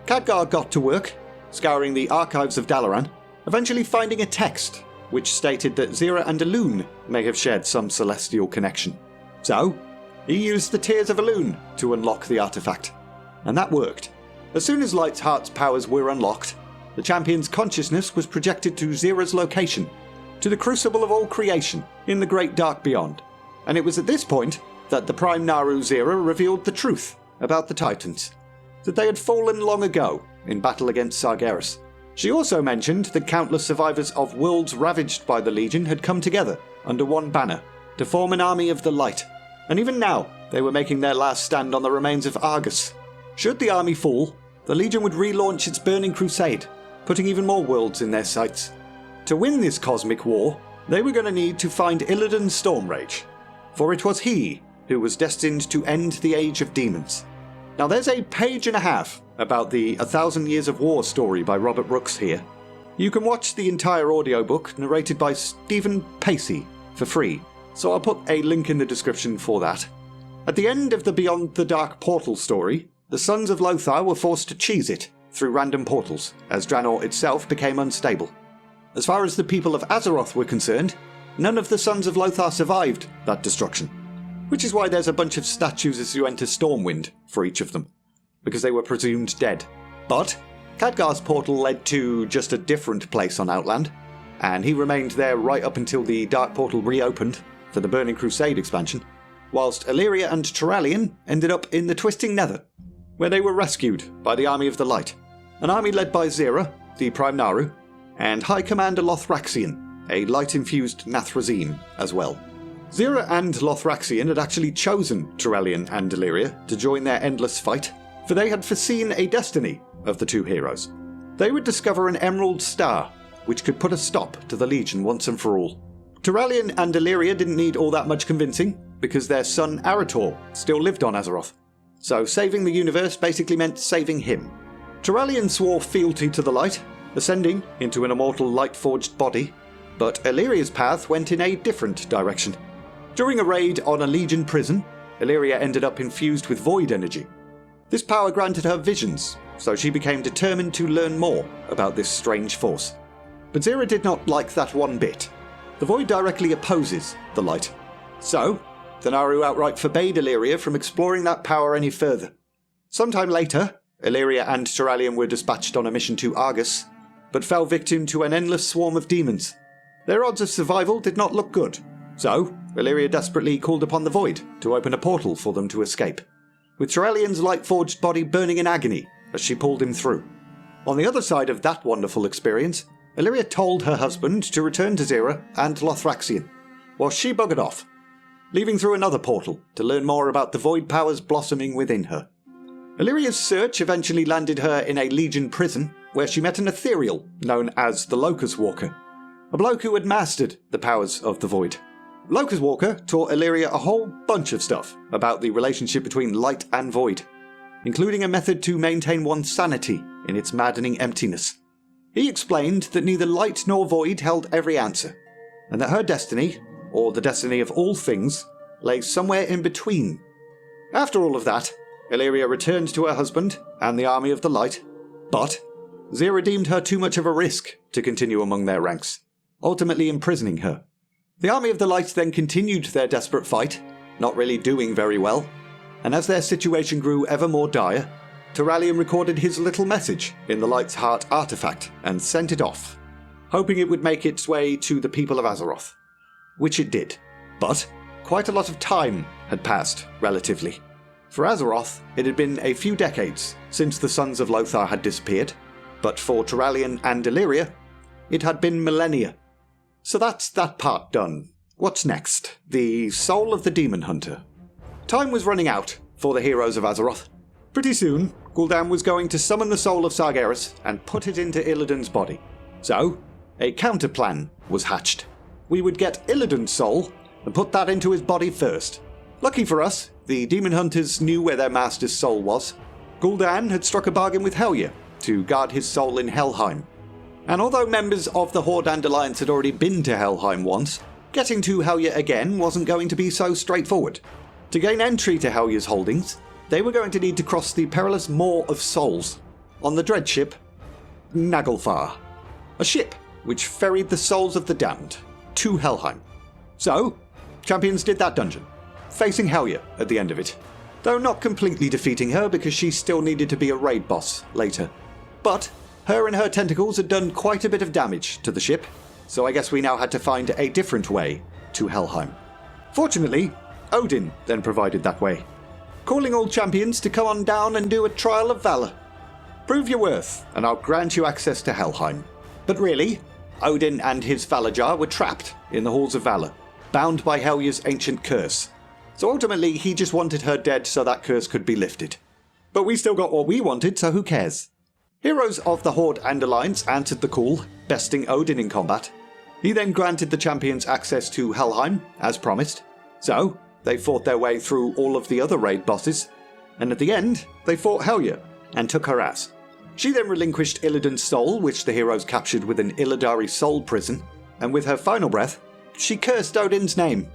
Khadgar got to work, scouring the archives of Dalaran, eventually finding a text which stated that Zira and Elune may have shared some celestial connection. So, he used the Tears of Elune to unlock the artifact. And that worked. As soon as Light's heart's powers were unlocked, the champion's consciousness was projected to Zira's location, to the crucible of all creation in the great dark beyond. And it was at this point that the Prime Naru Zira revealed the truth about the Titans, that they had fallen long ago in battle against Sargeras. She also mentioned that countless survivors of worlds ravaged by the Legion had come together under one banner to form an army of the light, and even now they were making their last stand on the remains of Argus. Should the army fall, the Legion would relaunch its burning crusade, putting even more worlds in their sights. To win this cosmic war, they were going to need to find Illidan's Stormrage, for it was he who was destined to end the Age of Demons. Now there's a page and a half about the 1,000 Years of War story by Robert Brooks here. You can watch the entire audiobook narrated by Stephen Pacey for free, so I'll put a link in the description for that. At the end of the Beyond the Dark portal story, the Sons of Lothar were forced to cheese it through random portals, as Draenor itself became unstable. As far as the people of Azeroth were concerned, none of the Sons of Lothar survived that destruction, which is why there's a bunch of statues as you enter Stormwind for each of them, because they were presumed dead. But Khadgar's portal led to just a different place on Outland, and he remained there right up until the Dark Portal reopened for the Burning Crusade expansion, whilst Illyria and Turalyon ended up in the Twisting Nether, where they were rescued by the Army of the Light, an army led by Zira, the Prime Naru, and High Commander Lothraxion, a light-infused Nathrazim as well. Zira and Lothraxion had actually chosen Turalyon and Illyria to join their endless fight, for they had foreseen a destiny of the two heroes. They would discover an emerald star, which could put a stop to the Legion once and for all. Turalyon and Illyria didn't need all that much convincing, because their son Arator still lived on Azeroth. So saving the universe basically meant saving him. Turalyon swore fealty to the light, ascending into an immortal light-forged body, but Illyria's path went in a different direction. During a raid on a Legion prison, Illyria ended up infused with void energy. This power granted her visions, so she became determined to learn more about this strange force. But Zira did not like that one bit. The void directly opposes the light. So, the Naru outright forbade Illyria from exploring that power any further. Sometime later, Illyria and Turalyon were dispatched on a mission to Argus, but fell victim to an endless swarm of demons. Their odds of survival did not look good, so Illyria desperately called upon the Void to open a portal for them to escape, with Turalyon's light-forged body burning in agony as she pulled him through. On the other side of that wonderful experience, Illyria told her husband to return to Zira and Lothraxion, while she buggered off, leaving through another portal to learn more about the void powers blossoming within her. Illyria's search eventually landed her in a Legion prison, where she met an ethereal known as the Locust Walker, a bloke who had mastered the powers of the void. Locust Walker taught Illyria a whole bunch of stuff about the relationship between light and void, including a method to maintain one's sanity in its maddening emptiness. He explained that neither light nor void held every answer, and that her destiny, or the destiny of all things, lay somewhere in between. After all of that, Illyria returned to her husband and the Army of the Light, but Zira deemed her too much of a risk to continue among their ranks, ultimately imprisoning her. The Army of the Light then continued their desperate fight, not really doing very well, and as their situation grew ever more dire, Turalyon recorded his little message in the Light's Heart artifact and sent it off, hoping it would make its way to the people of Azeroth. Which it did, but quite a lot of time had passed, relatively. For Azeroth, it had been a few decades since the Sons of Lothar had disappeared, but for Turalyon and Illyria, it had been millennia. So that's that part done. What's next? The soul of the Demon Hunter. Time was running out for the heroes of Azeroth. Pretty soon, Gul'dan was going to summon the soul of Sargeras and put it into Illidan's body. So, a counterplan was hatched. We would get Illidan's soul and put that into his body first. Lucky for us, the Demon Hunters knew where their master's soul was. Gul'dan had struck a bargain with Helya to guard his soul in Helheim. And although members of the Horde and Alliance had already been to Helheim once, getting to Helya again wasn't going to be so straightforward. To gain entry to Helya's holdings, they were going to need to cross the perilous Maw of Souls on the dread ship Naglfar, a ship which ferried the souls of the damned to Helheim. So, champions did that dungeon, facing Helya at the end of it, though not completely defeating her because she still needed to be a raid boss later. But her and her tentacles had done quite a bit of damage to the ship, so I guess we now had to find a different way to Helheim. Fortunately, Odin then provided that way, calling all champions to come on down and do a trial of valor. Prove your worth, and I'll grant you access to Helheim. But really, Odin and his Valor Jar were trapped in the Halls of Valor, bound by Helya's ancient curse. So ultimately, he just wanted her dead so that curse could be lifted. But we still got what we wanted, so who cares? Heroes of the Horde and Alliance answered the call, besting Odin in combat. He then granted the champions access to Helheim, as promised. So, they fought their way through all of the other raid bosses, and at the end, they fought Helya and took her ass. She then relinquished Illidan's soul, which the heroes captured with an Illidari soul prison, and with her final breath, she cursed Odin's name.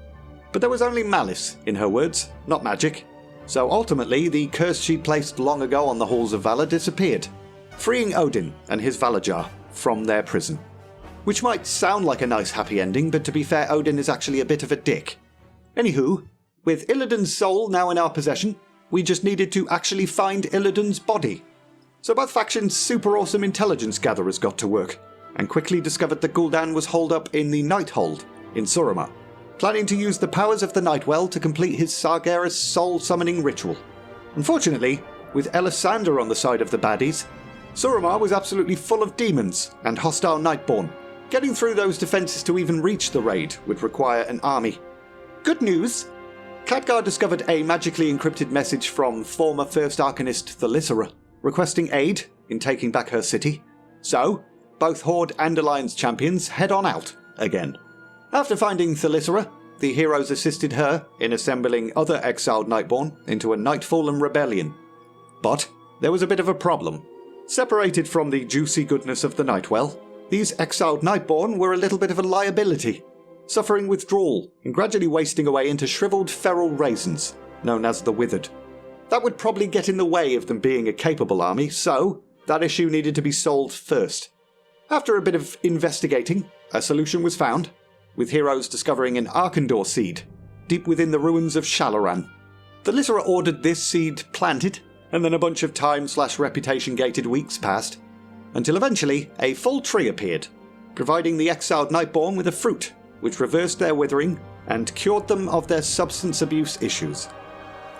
But there was only malice in her words, not magic. So ultimately, the curse she placed long ago on the Halls of Valor disappeared, freeing Odin and his Valor Jar from their prison. Which might sound like a nice happy ending, but to be fair, Odin is actually a bit of a dick. Anywho, with Illidan's soul now in our possession, we just needed to actually find Illidan's body. So both factions' super awesome intelligence gatherers got to work, and quickly discovered that Gul'dan was holed up in the Nighthold in Suramar, planning to use the powers of the Nightwell to complete his Sargeras soul summoning ritual. Unfortunately, with Elisandar on the side of the baddies, Suramar was absolutely full of demons and hostile Nightborn. Getting through those defences to even reach the raid would require an army. Good news! Khadgar discovered a magically encrypted message from former First Arcanist Thalyssera, requesting aid in taking back her city. So, both Horde and Alliance champions head on out again. After finding Thalyssera, the heroes assisted her in assembling other exiled Nightborn into a Nightfallen rebellion. But there was a bit of a problem. Separated from the juicy goodness of the Nightwell, these exiled Nightborn were a little bit of a liability, suffering withdrawal and gradually wasting away into shriveled feral raisins, known as the Withered. That would probably get in the way of them being a capable army, so that issue needed to be solved first. After a bit of investigating, a solution was found, with heroes discovering an Arkandor seed deep within the ruins of Shalaran. Thalyssera ordered this seed planted, and then a bunch of time/reputation-gated weeks passed, until eventually a full tree appeared, providing the exiled Nightborn with a fruit which reversed their withering and cured them of their substance abuse issues.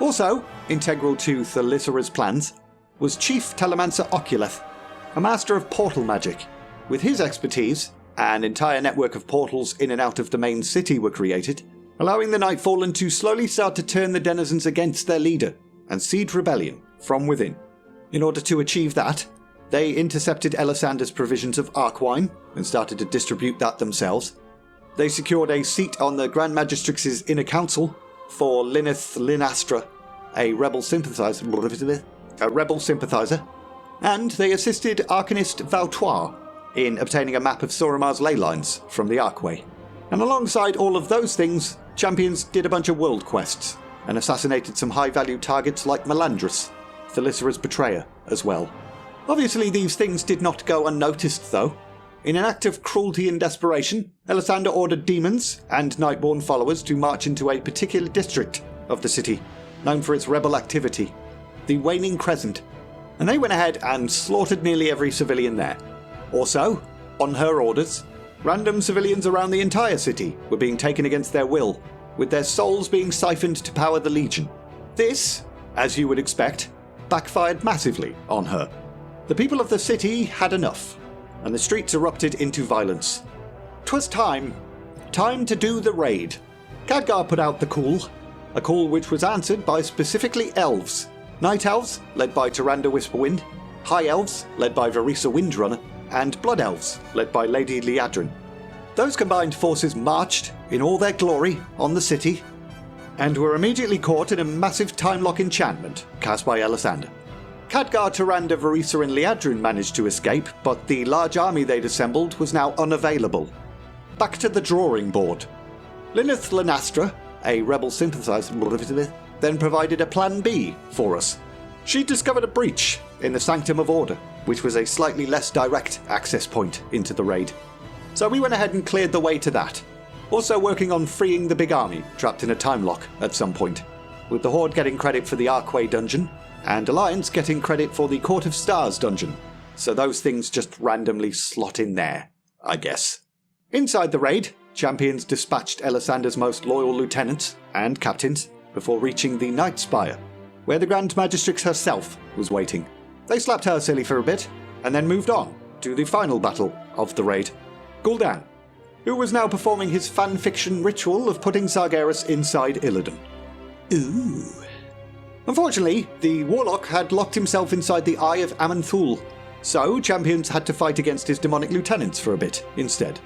Also, integral to Thalyssera's plans, was Chief Telemancer Oculeth, a master of portal magic. With his expertise, an entire network of portals in and out of the main city were created, allowing the Nightfallen to slowly start to turn the denizens against their leader and seed rebellion from within. In order to achieve that, they intercepted Elisander's provisions of Arkwine and started to distribute that themselves. They secured a seat on the Grand Magistrix's inner council for Lineth Linastra, a rebel sympathizer, and they assisted Arcanist Valtoire in obtaining a map of Suramar's ley lines from the Arkway. And alongside all of those things, champions did a bunch of world quests and assassinated some high-value targets like Melandrus, Thalyssera's betrayer, as well. Obviously these things did not go unnoticed though. In an act of cruelty and desperation, Elisander ordered demons and Nightborn followers to march into a particular district of the city, known for its rebel activity, the Waning Crescent, and they went ahead and slaughtered nearly every civilian there. Also, on her orders, random civilians around the entire city were being taken against their will, with their souls being siphoned to power the Legion. This, as you would expect, backfired massively on her. The people of the city had enough, and the streets erupted into violence. 'Twas time to do the raid. Khadgar put out the call, a call which was answered by specifically elves. Night elves, led by Tyrande Whisperwind, high elves, led by Verisa Windrunner, and blood elves, led by Lady Liadrin. Those combined forces marched, in all their glory, on the city, and were immediately caught in a massive time lock enchantment cast by Elisander. Khadgar, Tyrande, Varisa and Liadrin managed to escape, but the large army they'd assembled was now unavailable. Back to the drawing board. Lilith Lanastra, a rebel sympathizer, then provided a plan B for us. She discovered a breach in the Sanctum of Order, which was a slightly less direct access point into the raid. So we went ahead and cleared the way to that. Also working on freeing the big army trapped in a time lock at some point, with the Horde getting credit for the Archway dungeon, and Alliance getting credit for the Court of Stars dungeon. So those things just randomly slot in there, I guess. Inside the raid, champions dispatched Elisander's most loyal lieutenants and captains before reaching the Night Spire, where the Grand Magistrix herself was waiting. They slapped her silly for a bit, and then moved on to the final battle of the raid, Gul'dan, who was now performing his fan-fiction ritual of putting Sargeras inside Illidan. Ooh. Unfortunately, the Warlock had locked himself inside the Eye of Aman'Thul, so champions had to fight against his demonic lieutenants for a bit instead.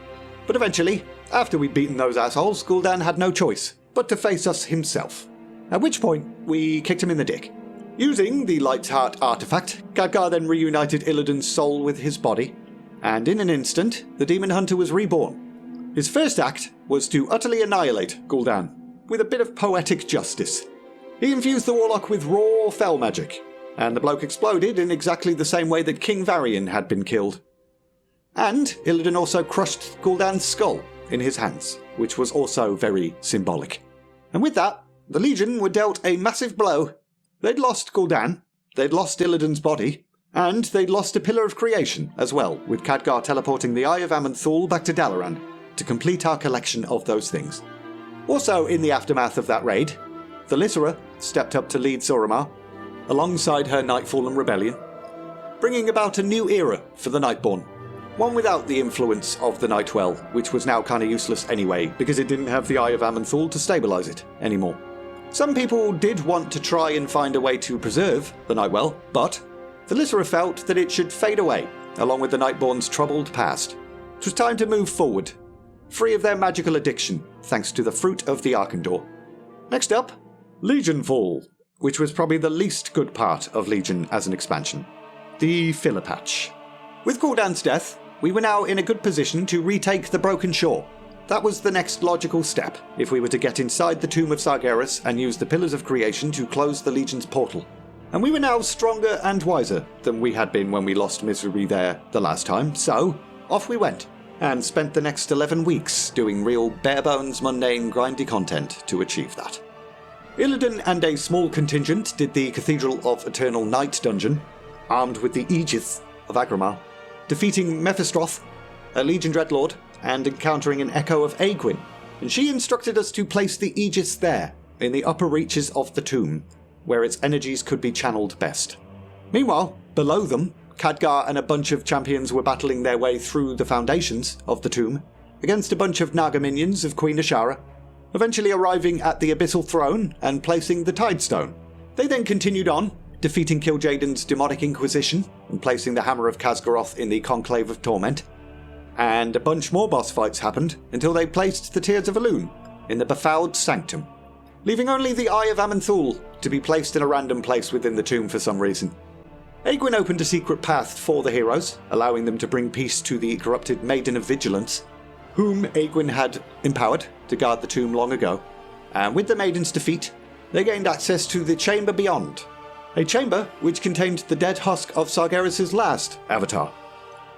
But eventually, after we'd beaten those assholes, Gul'dan had no choice but to face us himself. At which point, we kicked him in the dick. Using the Light's Heart artifact, Khadgar then reunited Illidan's soul with his body, and in an instant, the Demon Hunter was reborn. His first act was to utterly annihilate Gul'dan, with a bit of poetic justice. He infused the Warlock with raw fel magic, and the bloke exploded in exactly the same way that King Varian had been killed. And Illidan also crushed Gul'dan's skull in his hands, which was also very symbolic. And with that, the Legion were dealt a massive blow. They'd lost Gul'dan, they'd lost Illidan's body, and they'd lost a Pillar of Creation as well, with Khadgar teleporting the Eye of Aman'Thul back to Dalaran to complete our collection of those things. Also in the aftermath of that raid, the Lysera stepped up to lead Suramar, alongside her Nightfallen Rebellion, bringing about a new era for the Nightborn. One without the influence of the Nightwell, which was now kinda useless anyway, because it didn't have the Eye of Aman'Thul to stabilise it anymore. Some people did want to try and find a way to preserve the Nightwell, but the Lysera felt that it should fade away, along with the Nightborn's troubled past. It was time to move forward, free of their magical addiction, thanks to the Fruit of the Arkandor. Next up, Legionfall, which was probably the least good part of Legion as an expansion. The filler patch. With Gul'dan's death, we were now in a good position to retake the Broken Shore. That was the next logical step, if we were to get inside the Tomb of Sargeras and use the Pillars of Creation to close the Legion's portal. And we were now stronger and wiser than we had been when we lost misery there the last time, so off we went, and spent the next 11 weeks doing real bare-bones, mundane, grindy content to achieve that. Illidan and a small contingent did the Cathedral of Eternal Night dungeon, armed with the Aegis of Agramar, defeating Mephistroth, a Legion Dreadlord, and encountering an echo of Aegwynn, and she instructed us to place the Aegis there, in the upper reaches of the tomb, where its energies could be channeled best. Meanwhile, below them, Khadgar and a bunch of champions were battling their way through the foundations of the tomb, against a bunch of Naga minions of Queen Ashara, eventually arriving at the Abyssal Throne and placing the Tidestone. They then continued on, defeating Kil'jaeden's Demonic Inquisition and placing the Hammer of Khaz'goroth in the Conclave of Torment. And a bunch more boss fights happened until they placed the Tears of Elune in the Befouled Sanctum, leaving only the Eye of Aman'Thul to be placed in a random place within the tomb for some reason. Aegwynn opened a secret path for the heroes, allowing them to bring peace to the corrupted Maiden of Vigilance, whom Aegwynn had empowered to guard the tomb long ago. And with the Maiden's defeat, they gained access to the Chamber Beyond, a chamber which contained the dead husk of Sargeras' last avatar.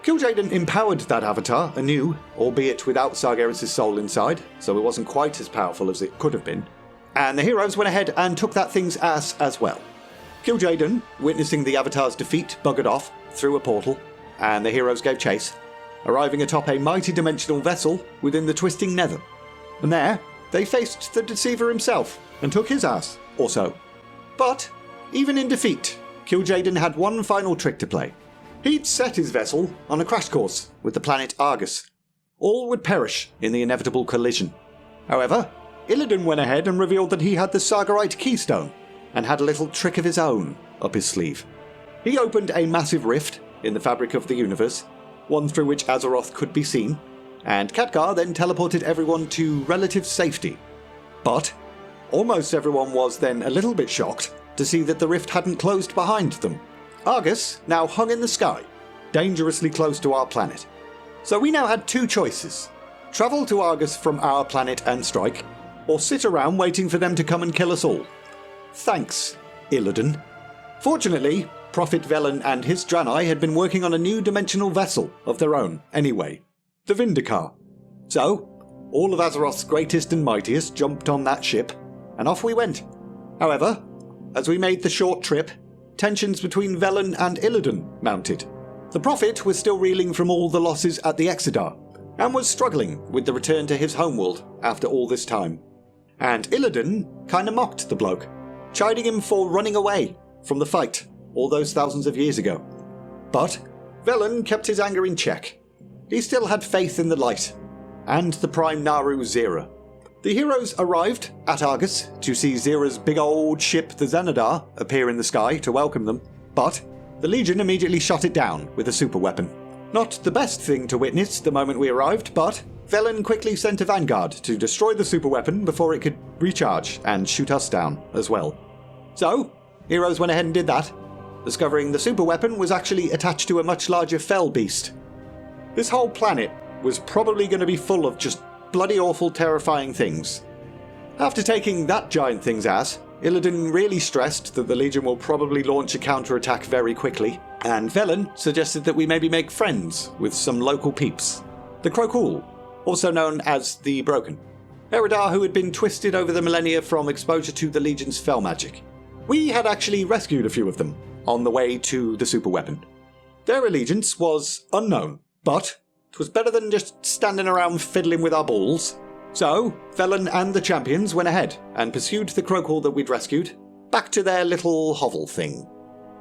Kil'jaeden empowered that avatar anew, albeit without Sargeras' soul inside, so it wasn't quite as powerful as it could have been. And the heroes went ahead and took that thing's ass as well. Kil'jaeden, witnessing the avatar's defeat, buggered off through a portal, and the heroes gave chase, arriving atop a mighty dimensional vessel within the Twisting Nether. And there, they faced the Deceiver himself, and took his ass, also. But, even in defeat, Kil'jaeden had one final trick to play. He'd set his vessel on a crash course with the planet Argus. All would perish in the inevitable collision. However, Illidan went ahead and revealed that he had the Sargerite Keystone, and had a little trick of his own up his sleeve. He opened a massive rift in the fabric of the universe, one through which Azeroth could be seen, and Khadgar then teleported everyone to relative safety. But almost everyone was then a little bit shocked to see that the rift hadn't closed behind them, Argus now hung in the sky, dangerously close to our planet. So we now had two choices: travel to Argus from our planet and strike, or sit around waiting for them to come and kill us all. Thanks, Illidan. Fortunately, Prophet Velen and his Draenei had been working on a new dimensional vessel of their own anyway, the Vindicar. So, all of Azeroth's greatest and mightiest jumped on that ship, and off we went. However, as we made the short trip, tensions between Velen and Illidan mounted. The Prophet was still reeling from all the losses at the Exodar, and was struggling with the return to his homeworld after all this time. And Illidan kinda mocked the bloke, chiding him for running away from the fight all those thousands of years ago. But Velen kept his anger in check. He still had faith in the light, and the Prime Naru Zera. The heroes arrived at Argus to see Zera's big old ship the Xanadar appear in the sky to welcome them, but the Legion immediately shot it down with a super weapon. Not the best thing to witness the moment we arrived, but Velen quickly sent a vanguard to destroy the super weapon before it could recharge and shoot us down as well. So, heroes went ahead and did that, discovering the super weapon was actually attached to a much larger fell beast. This whole planet was probably going to be full of just bloody awful terrifying things. After taking that giant thing's ass, Illidan really stressed that the Legion will probably launch a counterattack very quickly, and Velen suggested that we maybe make friends with some local peeps. The Chronicle, also known as the Broken. Eridar who had been twisted over the millennia from exposure to the Legion's fell magic. We had actually rescued a few of them on the way to the super weapon. Their allegiance was unknown, but it was better than just standing around fiddling with our balls. So, Velen and the champions went ahead and pursued the Chronicle that we'd rescued back to their little hovel thing.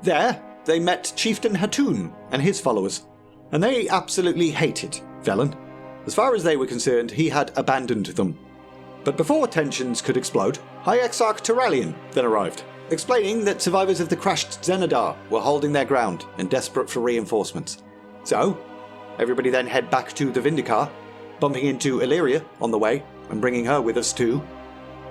There, they met Chieftain Hatun and his followers, and they absolutely hated Velen. As far as they were concerned, he had abandoned them. But before tensions could explode, High Exarch Turalian then arrived, explaining that survivors of the crashed Xanadar were holding their ground and desperate for reinforcements. So, everybody then head back to the Vindicar, bumping into Illyria on the way and bringing her with us too.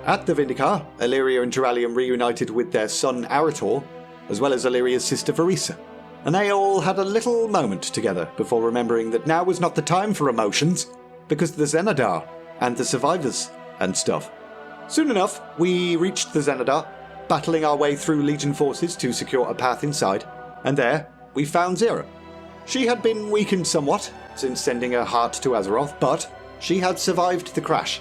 At the Vindicar, Illyria and Turalian reunited with their son Arator, as well as Illyria's sister Verisa, and they all had a little moment together before remembering that now was not the time for emotions, because the Xanadar and the survivors and stuff. Soon enough, we reached the Xanadar, battling our way through Legion forces to secure a path inside, and there we found Zera. She had been weakened somewhat since sending her heart to Azeroth, but she had survived the crash,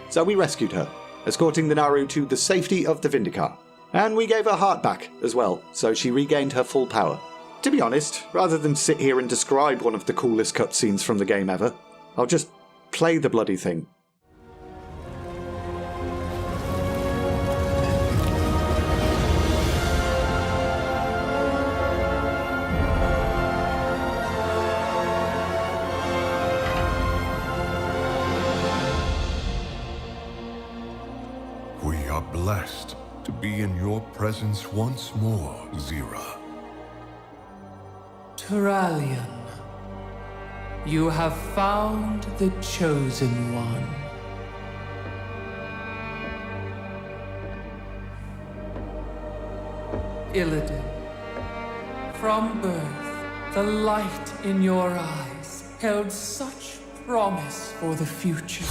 so we rescued her, escorting the Naru to the safety of the Vindicar. And we gave her heart back as well, so she regained her full power. To be honest, rather than sit here and describe one of the coolest cutscenes from the game ever, I'll just play the bloody thing. We are blessed to be in your presence once more, Zera. Turalian, you have found the Chosen One. Illidan, from birth, the light in your eyes held such promise for the future.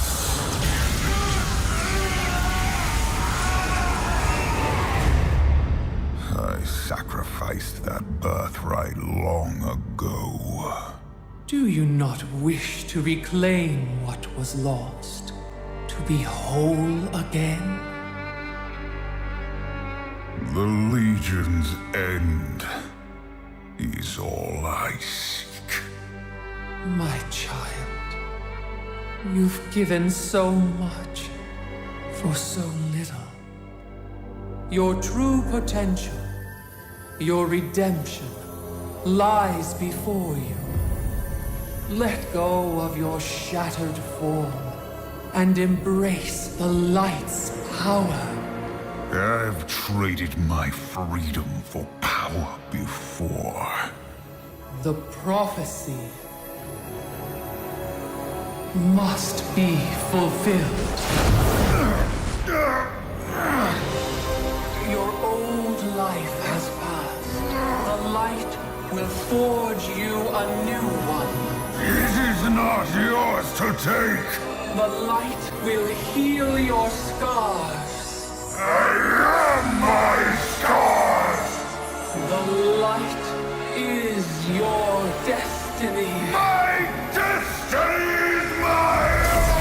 I sacrificed that birthright long ago. Do you not wish to reclaim what was lost? To be whole again? The Legion's end is all I seek. My child, you've given so much for so little. Your true potential, your redemption, lies before you. Let go of your shattered form and embrace the light's power. I've traded my freedom for power before. The prophecy must be fulfilled. Your old life has passed. The light will forge you a new one. It is not yours to take. The light will heal your scars. I am my scars. The light is your destiny. My destiny is my own.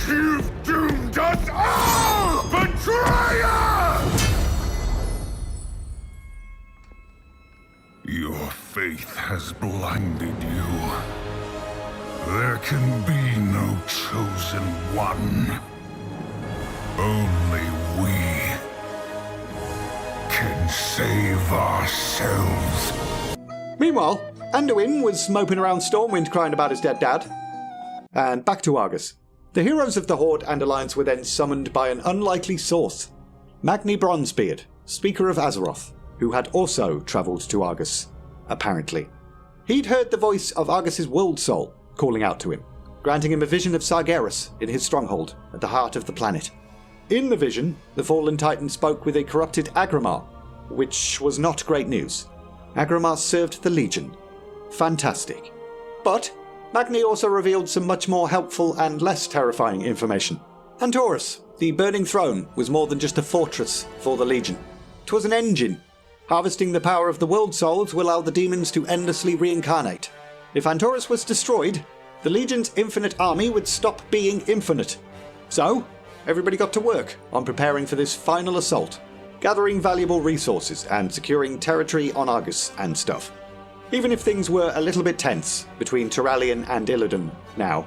You've doomed us all, betrayer! Your faith has blinded you. There can be no chosen one. Only we can save ourselves. Meanwhile, Anduin was moping around Stormwind crying about his dead dad. And back to Argus. The heroes of the Horde and Alliance were then summoned by an unlikely source. Magni Bronzebeard, Speaker of Azeroth, who had also travelled to Argus, apparently. He'd heard the voice of Argus's world soul calling out to him, granting him a vision of Sargeras in his stronghold at the heart of the planet. In the vision, the fallen titan spoke with a corrupted Agramar, which was not great news. Agramar served the Legion. Fantastic. But Magni also revealed some much more helpful and less terrifying information. Antorus, the Burning Throne, was more than just a fortress for the Legion. 'Twas an engine. Harvesting the power of the world souls will allow the demons to endlessly reincarnate. If Antorus was destroyed, the Legion's infinite army would stop being infinite. So, everybody got to work on preparing for this final assault, gathering valuable resources and securing territory on Argus and stuff. Even if things were a little bit tense between Turalyon and Illidan now.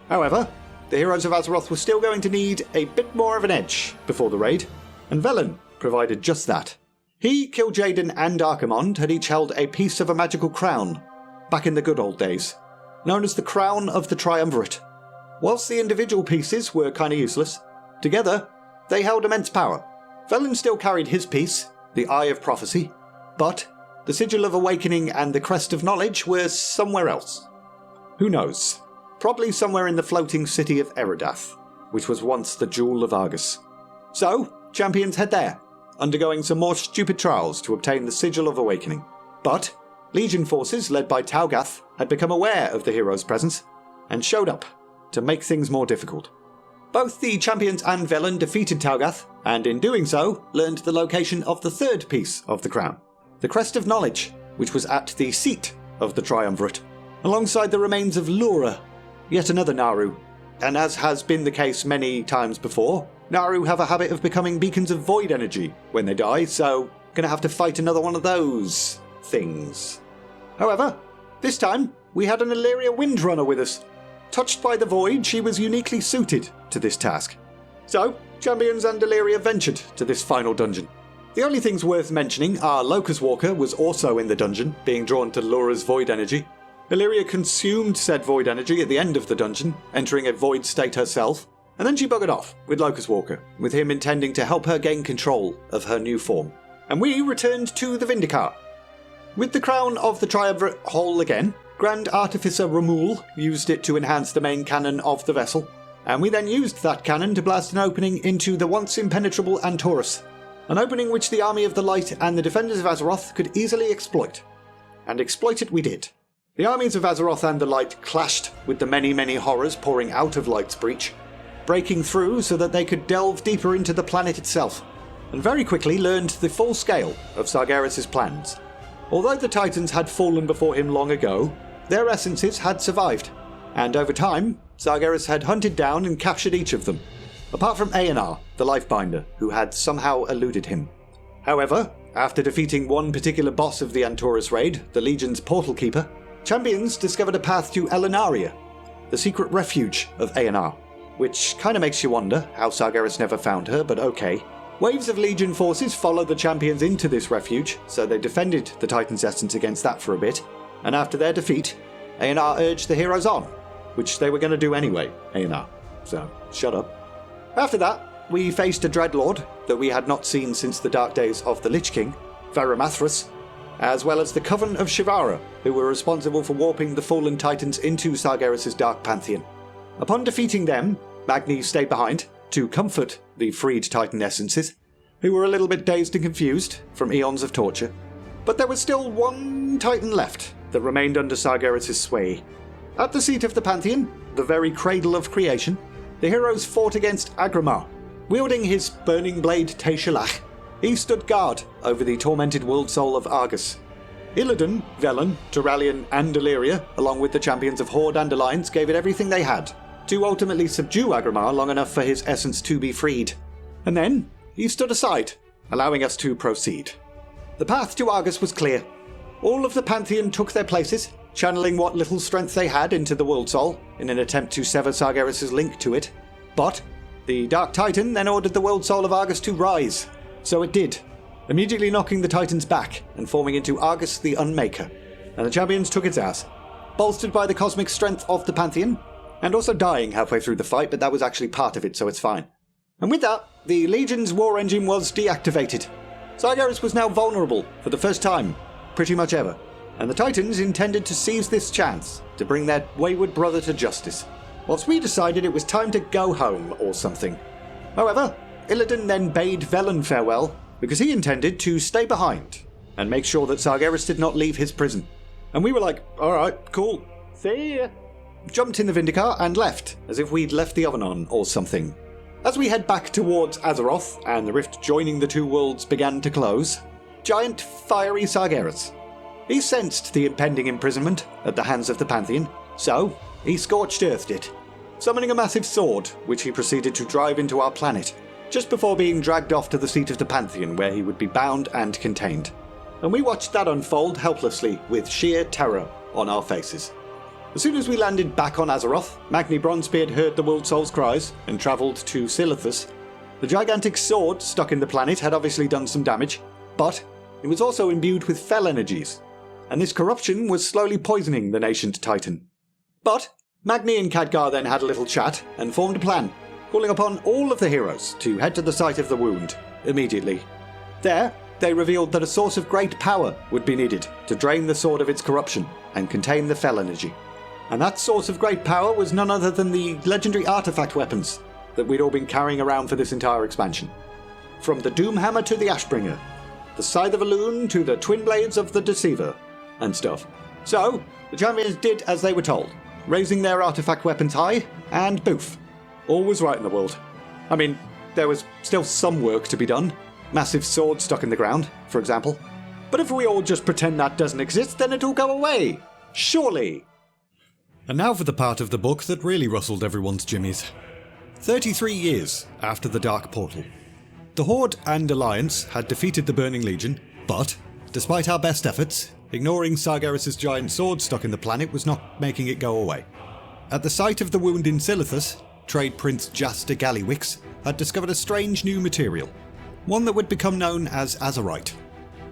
However, the heroes of Azeroth were still going to need a bit more of an edge before the raid, and Velen provided just that. He, Kil'jaeden and Archimonde had each held a piece of a magical crown, back in the good old days, known as the Crown of the Triumvirate. Whilst the individual pieces were kinda useless, together they held immense power. Velen still carried his piece, the Eye of Prophecy, but the Sigil of Awakening and the Crest of Knowledge were somewhere else. Who knows? Probably somewhere in the floating city of Eridath, which was once the Jewel of Argus. So, champions head there, undergoing some more stupid trials to obtain the Sigil of Awakening. But Legion forces led by Taugath had become aware of the hero's presence and showed up to make things more difficult. Both the champions and Velen defeated Taugath, and in doing so, learned the location of the third piece of the crown, the Crest of Knowledge, which was at the seat of the Triumvirate, alongside the remains of Lura, yet another Naru. And as has been the case many times before, Naru have a habit of becoming beacons of void energy when they die, so gonna have to fight another one of those things. However, this time we had an Illyria Windrunner with us. Touched by the void, she was uniquely suited to this task. So, champions and Illyria ventured to this final dungeon. The only things worth mentioning are Locust Walker was also in the dungeon, being drawn to Lura's void energy. Illyria consumed said void energy at the end of the dungeon, entering a void state herself, and then she buggered off with Locust Walker, with him intending to help her gain control of her new form. And we returned to the Vindicar. With the crown of the Triumvirate whole again, Grand Artificer Ramul used it to enhance the main cannon of the vessel, and we then used that cannon to blast an opening into the once impenetrable Antorus, an opening which the Army of the Light and the Defenders of Azeroth could easily exploit. And exploit it we did. The armies of Azeroth and the Light clashed with the many horrors pouring out of Light's breach, breaking through so that they could delve deeper into the planet itself, and very quickly learned the full scale of Sargeras' plans. Although the Titans had fallen before him long ago, their essences had survived, and over time, Sargeras had hunted down and captured each of them, apart from Aenar, the Lifebinder, who had somehow eluded him. However, after defeating one particular boss of the Antorus raid, the Legion's Portal Keeper, champions discovered a path to Elenaria, the secret refuge of Aenar, which kinda makes you wonder how Sargeras never found her, but okay. Waves of Legion forces followed the champions into this refuge, so they defended the Titan's essence against that for a bit, and after their defeat, Aenar urged the heroes on, which they were going to do anyway, Aenar, so shut up. After that, we faced a Dreadlord that we had not seen since the dark days of the Lich King, Varamathras, as well as the Coven of Shivara, who were responsible for warping the fallen titans into Sargeras' Dark Pantheon. Upon defeating them, Magni stayed behind to comfort the freed titan essences, who were a little bit dazed and confused from eons of torture. But there was still one titan left that remained under Sargeras' sway. At the seat of the Pantheon, the very cradle of creation, the heroes fought against Agramar. Wielding his burning blade Teishalach, he stood guard over the tormented world soul of Argus. Illidan, Velen, Turalian, and Deliria, along with the champions of Horde and Alliance, gave it everything they had to ultimately subdue Agramar long enough for his essence to be freed. And then he stood aside, allowing us to proceed. The path to Argus was clear. All of the Pantheon took their places, channeling what little strength they had into the World Soul in an attempt to sever Sargeras' link to it. But the Dark Titan then ordered the World Soul of Argus to rise. So it did, immediately knocking the Titans back and forming into Argus the Unmaker. And the champions took its ass, bolstered by the cosmic strength of the Pantheon, and also dying halfway through the fight, but that was actually part of it, so it's fine. And with that, the Legion's war engine was deactivated. Sargeras was now vulnerable for the first time, pretty much ever, and the Titans intended to seize this chance to bring their wayward brother to justice, whilst we decided it was time to go home or something. However, Illidan then bade Velen farewell, because he intended to stay behind and make sure that Sargeras did not leave his prison. And we were like, alright, cool, see ya. Jumped in the Vindicar and left, as if we'd left the oven on or something. As we head back towards Azeroth, and the rift joining the two worlds began to close, giant fiery Sargeras. He sensed the impending imprisonment at the hands of the Pantheon, so he scorched earthed it, summoning a massive sword, which he proceeded to drive into our planet, just before being dragged off to the seat of the Pantheon, where he would be bound and contained. And we watched that unfold helplessly with sheer terror on our faces. As soon as we landed back on Azeroth, Magni Bronzebeard heard the World Soul's cries and travelled to Silithus. The gigantic sword stuck in the planet had obviously done some damage, but it was also imbued with fel energies, and this corruption was slowly poisoning the nascent Titan. But Magni and Khadgar then had a little chat and formed a plan, calling upon all of the heroes to head to the site of the wound immediately. There, they revealed that a source of great power would be needed to drain the sword of its corruption and contain the fel energy. And that source of great power was none other than the legendary artifact weapons that we'd all been carrying around for this entire expansion. From the Doomhammer to the Ashbringer, the Scythe of Elune to the Twin Blades of the Deceiver, and stuff. So, the champions did as they were told, raising their artifact weapons high, and poof, all was right in the world. I mean, there was still some work to be done. Massive sword stuck in the ground, for example. But if we all just pretend that doesn't exist, then it'll go away. Surely. And now for the part of the book that really rustled everyone's jimmies. 33 years after the Dark Portal. The Horde and Alliance had defeated the Burning Legion, but, despite our best efforts, ignoring Sargeras' giant sword stuck in the planet was not making it go away. At the site of the wound in Silithus, Trade Prince Jaster Gallywix had discovered a strange new material, one that would become known as Azerite.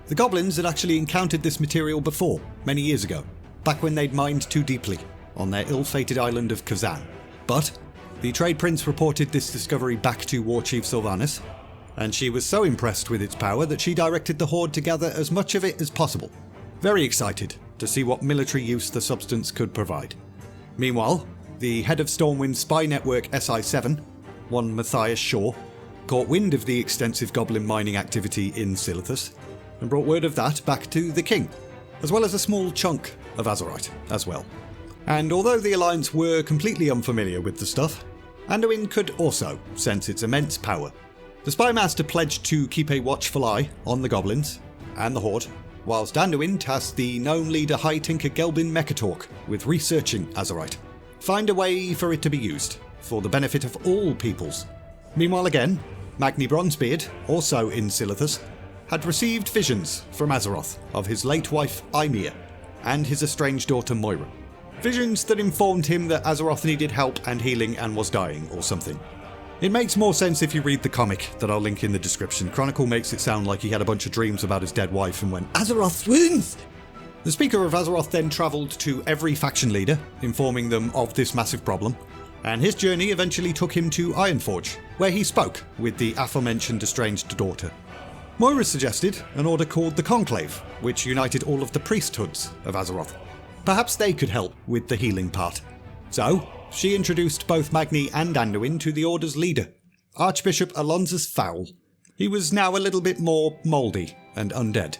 The goblins had actually encountered this material before, many years ago, back when they'd mined too deeply on their ill-fated island of Kazan. But the Trade Prince reported this discovery back to War Chief Sylvanas, and she was so impressed with its power that she directed the Horde to gather as much of it as possible, very excited to see what military use the substance could provide. Meanwhile, the head of Stormwind's spy network SI-7, one Matthias Shaw, caught wind of the extensive goblin mining activity in Silithus, and brought word of that back to the king, as well as a small chunk of Azerite as well. And although the Alliance were completely unfamiliar with the stuff, Anduin could also sense its immense power. The Spy Master pledged to keep a watchful eye on the goblins and the Horde, whilst Anduin tasked the gnome leader High Tinker Gelbin Mechatork with researching Azerite. Find a way for it to be used, for the benefit of all peoples. Meanwhile again, Magni Bronzebeard, also in Silithus, had received visions from Azeroth of his late wife Ymir and his estranged daughter Moira. Visions that informed him that Azeroth needed help and healing and was dying or something. It makes more sense if you read the comic that I'll link in the description. Chronicle makes it sound like he had a bunch of dreams about his dead wife and went, Azeroth wins! The Speaker of Azeroth then travelled to every faction leader, informing them of this massive problem, and his journey eventually took him to Ironforge, where he spoke with the aforementioned estranged daughter. Moira suggested an order called the Conclave, which united all of the priesthoods of Azeroth. Perhaps they could help with the healing part. So, she introduced both Magni and Anduin to the order's leader, Archbishop Alonzus Foul. He was now a little bit more mouldy and undead.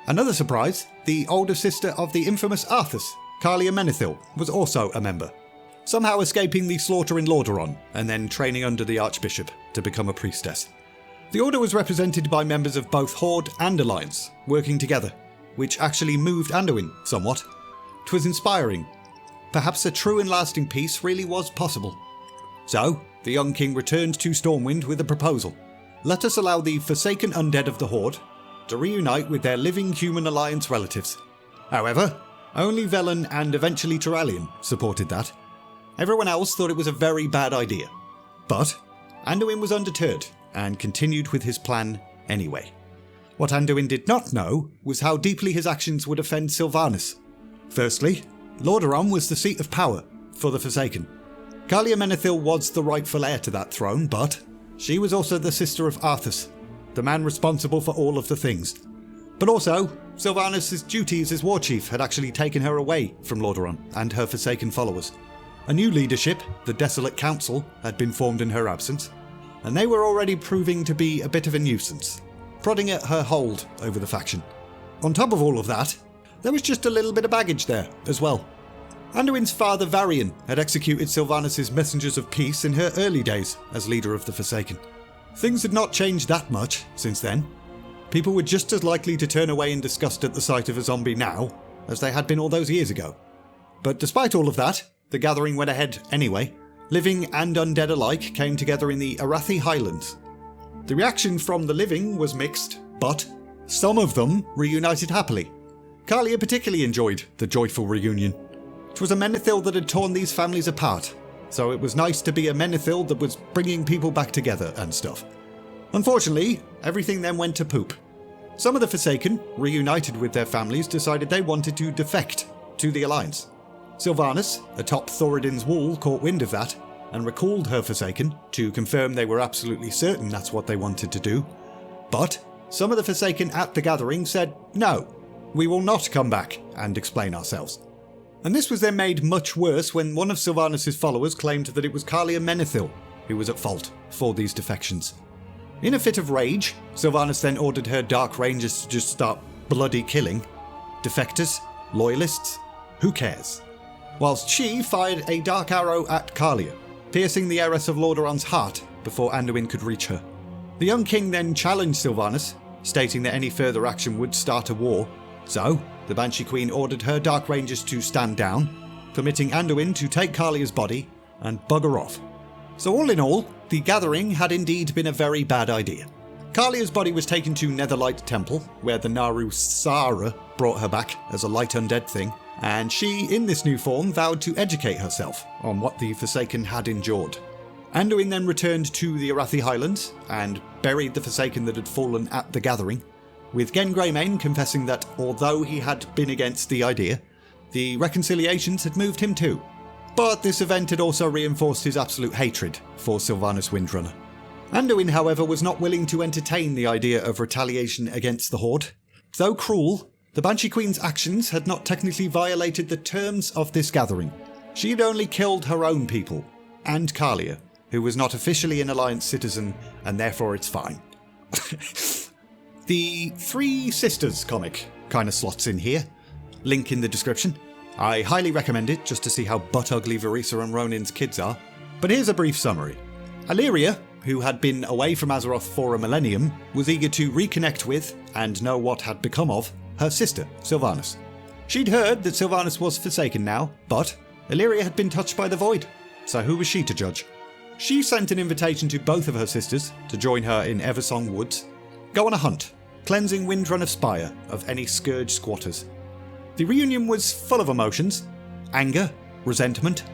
Another surprise, the older sister of the infamous Arthas, Kalia Menethil, was also a member, somehow escaping the slaughter in Lordaeron and then training under the Archbishop to become a priestess. The order was represented by members of both Horde and Alliance, working together, which actually moved Anduin somewhat. 'Twas inspiring. Perhaps a true and lasting peace really was possible. So, the young king returned to Stormwind with a proposal. Let us allow the forsaken undead of the Horde to reunite with their living human alliance relatives. However, only Velen and eventually Turalyon supported that. Everyone else thought it was a very bad idea. But Anduin was undeterred and continued with his plan anyway. What Anduin did not know was how deeply his actions would offend Sylvanas. Firstly, Lordaeron was the seat of power for the Forsaken. Kalia Menethil was the rightful heir to that throne, but she was also the sister of Arthas, the man responsible for all of the things. But also, Sylvanas' duties as war chief had actually taken her away from Lordaeron and her Forsaken followers. A new leadership, the Desolate Council, had been formed in her absence, and they were already proving to be a bit of a nuisance, prodding at her hold over the faction. On top of all of that, there was just a little bit of baggage there as well. Anduin's father Varian had executed Sylvanas' messengers of peace in her early days as leader of the Forsaken. Things had not changed that much since then. People were just as likely to turn away in disgust at the sight of a zombie now as they had been all those years ago. But despite all of that, the gathering went ahead anyway. Living and undead alike came together in the Arathi Highlands. The reaction from the living was mixed, but some of them reunited happily. Kalia particularly enjoyed the joyful reunion. It was a Menethil that had torn these families apart, so it was nice to be a Menethil that was bringing people back together and stuff. Unfortunately, everything then went to poop. Some of the Forsaken, reunited with their families, decided they wanted to defect to the Alliance. Sylvanas, atop Thoradin's wall, caught wind of that and recalled her Forsaken to confirm they were absolutely certain that's what they wanted to do. But some of the Forsaken at the gathering said, no, we will not come back and explain ourselves. And this was then made much worse when one of Sylvanas' followers claimed that it was Kalia Menethil who was at fault for these defections. In a fit of rage, Sylvanas then ordered her Dark Rangers to just start bloody killing defectors, loyalists, who cares? Whilst she fired a dark arrow at Kalia, piercing the heiress of Lordaeron's heart before Anduin could reach her. The young king then challenged Sylvanas, stating that any further action would start a war. So, the Banshee Queen ordered her Dark Rangers to stand down, permitting Anduin to take Kalia's body and bugger off. So all in all, the gathering had indeed been a very bad idea. Kalia's body was taken to Netherlight Temple, where the Naru Sara brought her back as a light undead thing, and she, in this new form, vowed to educate herself on what the Forsaken had endured. Anduin then returned to the Arathi Highlands and buried the Forsaken that had fallen at the gathering, with Gen Greymane confessing that although he had been against the idea, the reconciliations had moved him too. But this event had also reinforced his absolute hatred for Sylvanas Windrunner. Anduin, however, was not willing to entertain the idea of retaliation against the Horde. Though cruel, the Banshee Queen's actions had not technically violated the terms of this gathering. She had only killed her own people, and Kalia, who was not officially an Alliance citizen, and therefore it's fine. The Three Sisters comic kinda slots in here. Link in the description. I highly recommend it just to see how butt-ugly Varisa and Ronin's kids are. But here's a brief summary. Alleria, who had been away from Azeroth for a millennium, was eager to reconnect with, and know what had become of, her sister, Sylvanas. She'd heard that Sylvanas was Forsaken now, but Alleria had been touched by the Void, so who was she to judge? She sent an invitation to both of her sisters to join her in Eversong Woods. Go on a hunt, cleansing Windrunner Spire of any scourge squatters. The reunion was full of emotions, anger, resentment,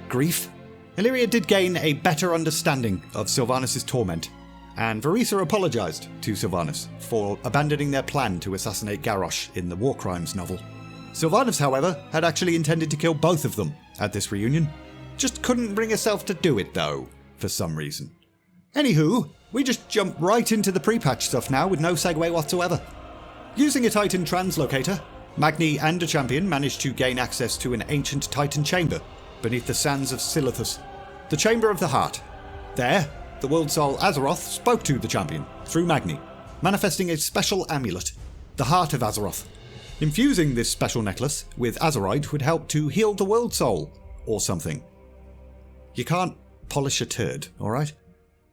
grief. Illyria did gain a better understanding of Sylvanas' torment, and Varisa apologised to Sylvanas for abandoning their plan to assassinate Garrosh in the War Crimes novel. Sylvanas, however, had actually intended to kill both of them at this reunion, just couldn't bring herself to do it though, for some reason. Anywho, We just jump right into the pre-patch stuff now with no segue whatsoever. Using a Titan translocator, Magni and a champion managed to gain access to an ancient Titan chamber beneath the sands of Silithus, the Chamber of the Heart. There, the World Soul Azeroth spoke to the champion through Magni, manifesting a special amulet, the Heart of Azeroth. Infusing this special necklace with Azerite would help to heal the World Soul, or something. You can't polish a turd, alright?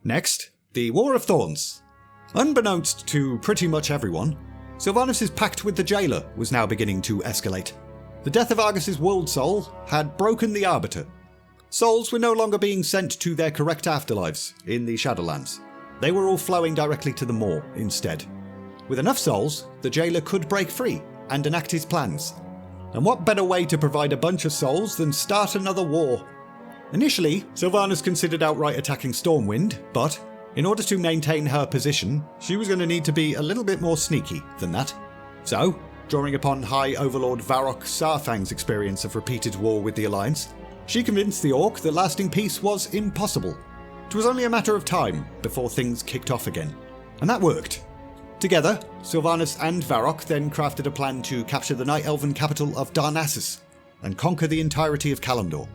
Next, the War of Thorns. Unbeknownst to pretty much everyone, Sylvanas' pact with the Jailer was now beginning to escalate. The death of Argus's World Soul had broken the Arbiter. Souls were no longer being sent to their correct afterlives in the Shadowlands. They were all flowing directly to the Maw instead. With enough souls, the Jailer could break free and enact his plans. And what better way to provide a bunch of souls than start another war? Initially, Sylvanas considered outright attacking Stormwind, but in order to maintain her position, she was going to need to be a little bit more sneaky than that. So, drawing upon High Overlord Varrock Sarfang's experience of repeated war with the Alliance, she convinced the Orc that lasting peace was impossible. It was only a matter of time before things kicked off again. And that worked. Together, Sylvanas and Varrock then crafted a plan to capture the Night Elven capital of Darnassus and conquer the entirety of Kalimdor.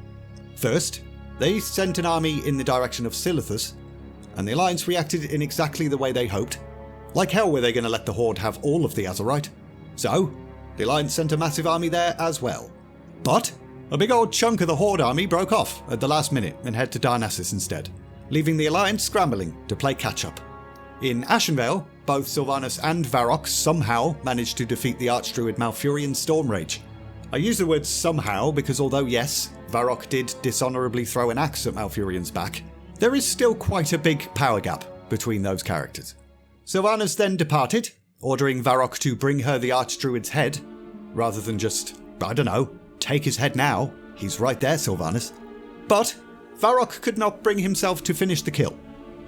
First, they sent an army in the direction of Silithus, and the Alliance reacted in exactly the way they hoped. Like hell were they going to let the Horde have all of the Azerite. So, the Alliance sent a massive army there as well. But a big old chunk of the Horde army broke off at the last minute and head to Darnassus instead, leaving the Alliance scrambling to play catch-up. In Ashenvale, both Sylvanas and Varrock somehow managed to defeat the Archdruid Malfurion Stormrage. I use the word somehow because although yes, Varrock did dishonourably throw an axe at Malfurion's back, there is still quite a big power gap between those characters. Sylvanas then departed, ordering Varrock to bring her the Archdruid's head, rather than just, I don't know, take his head now. He's right there, Sylvanas. But Varrock could not bring himself to finish the kill.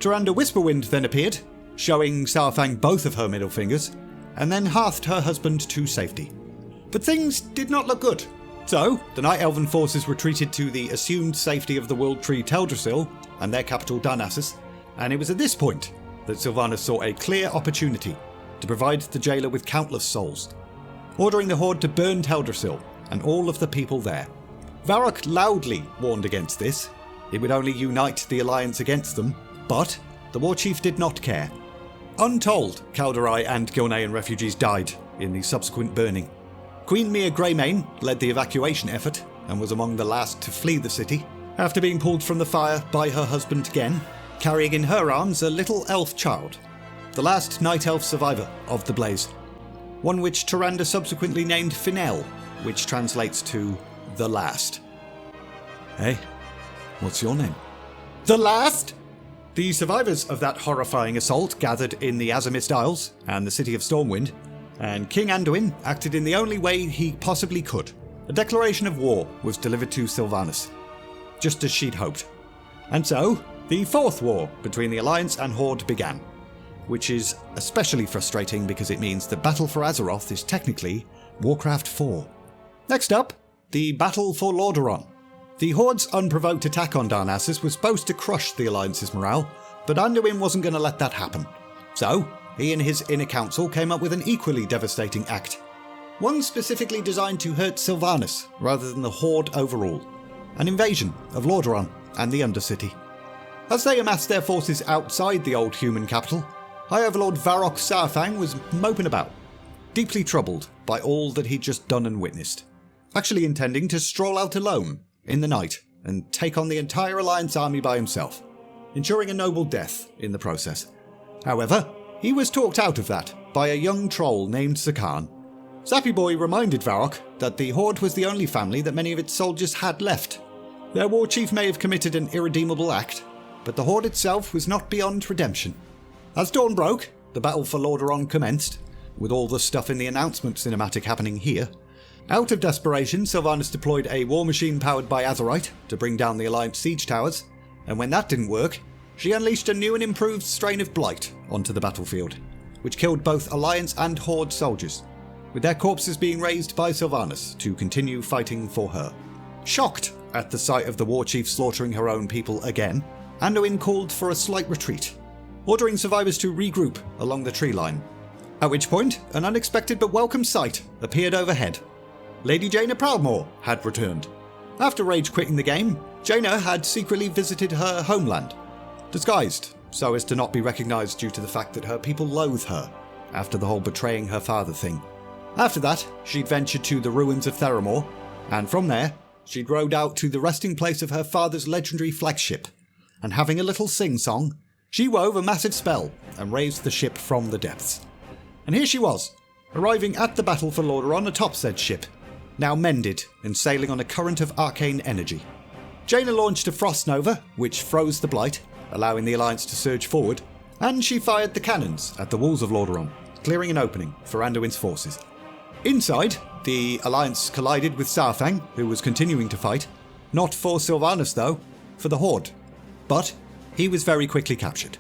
Tyrande Whisperwind then appeared, showing Saurfang both of her middle fingers, and then hearthed her husband to safety. But things did not look good. So, the Night Elven forces retreated to the assumed safety of the World Tree Teldrassil and their capital Darnassus, and it was at this point that Sylvanas saw a clear opportunity to provide the Jailer with countless souls, ordering the Horde to burn Teldrassil and all of the people there. Varrock loudly warned against this. It would only unite the Alliance against them, but the Warchief did not care. Untold Kaldorei and Gilnean refugees died in the subsequent burning. Queen Mia Greymane led the evacuation effort and was among the last to flee the city, after being pulled from the fire by her husband Gen, carrying in her arms a little elf child, the last Night Elf survivor of the blaze, one which Tyrande subsequently named Finel, which translates to the last. Hey, what's your name? The last? The survivors of that horrifying assault gathered in the Azamist Isles and the city of Stormwind, and King Anduin acted in the only way he possibly could. A declaration of war was delivered to Sylvanas, just as she'd hoped. And so, the fourth war between the Alliance and Horde began, which is especially frustrating because it means the Battle for Azeroth is technically Warcraft 4. Next up, the Battle for Lordaeron. The Horde's unprovoked attack on Darnassus was supposed to crush the Alliance's morale, but Anduin wasn't going to let that happen. So, he and his inner council came up with an equally devastating act. One specifically designed to hurt Sylvanas rather than the Horde overall. An invasion of Lordaeron and the Undercity. As they amassed their forces outside the old human capital, High Overlord Varrock Saurfang was moping about, deeply troubled by all that he'd just done and witnessed, actually intending to stroll out alone in the night and take on the entire Alliance army by himself, ensuring a noble death in the process. However, he was talked out of that by a young troll named Zakan. Zappy Boy reminded Varrock that the Horde was the only family that many of its soldiers had left. Their war chief may have committed an irredeemable act, but the Horde itself was not beyond redemption. As dawn broke, the battle for Lordaeron commenced, with all the stuff in the announcement cinematic happening here. Out of desperation, Sylvanas deployed a war machine powered by Azerite to bring down the Alliance siege towers, and when that didn't work, she unleashed a new and improved strain of blight onto the battlefield, which killed both Alliance and Horde soldiers, with their corpses being raised by Sylvanas to continue fighting for her. Shocked at the sight of the war chief slaughtering her own people again, Anduin called for a slight retreat. ordering survivors to regroup along the tree line. At which point, an unexpected but welcome sight appeared overhead. Lady Jaina Proudmoore had returned. After rage quitting the game, Jaina had secretly visited her homeland, disguised so as to not be recognised due to the fact that her people loathe her after the whole betraying her father thing. After that, she'd ventured to the ruins of Theramore, and from there, she'd rowed out to the resting place of her father's legendary flagship, and having a little sing-song, she wove a massive spell and raised the ship from the depths. And here she was, arriving at the battle for Lordaeron atop said ship, now mended and sailing on a current of arcane energy. Jaina launched a Frost Nova, which froze the Blight, allowing the Alliance to surge forward, and she fired the cannons at the walls of Lordaeron, clearing an opening for Anduin's forces. Inside, the Alliance collided with Saurfang, who was continuing to fight, not for Sylvanas though, for the Horde. But he was very quickly captured.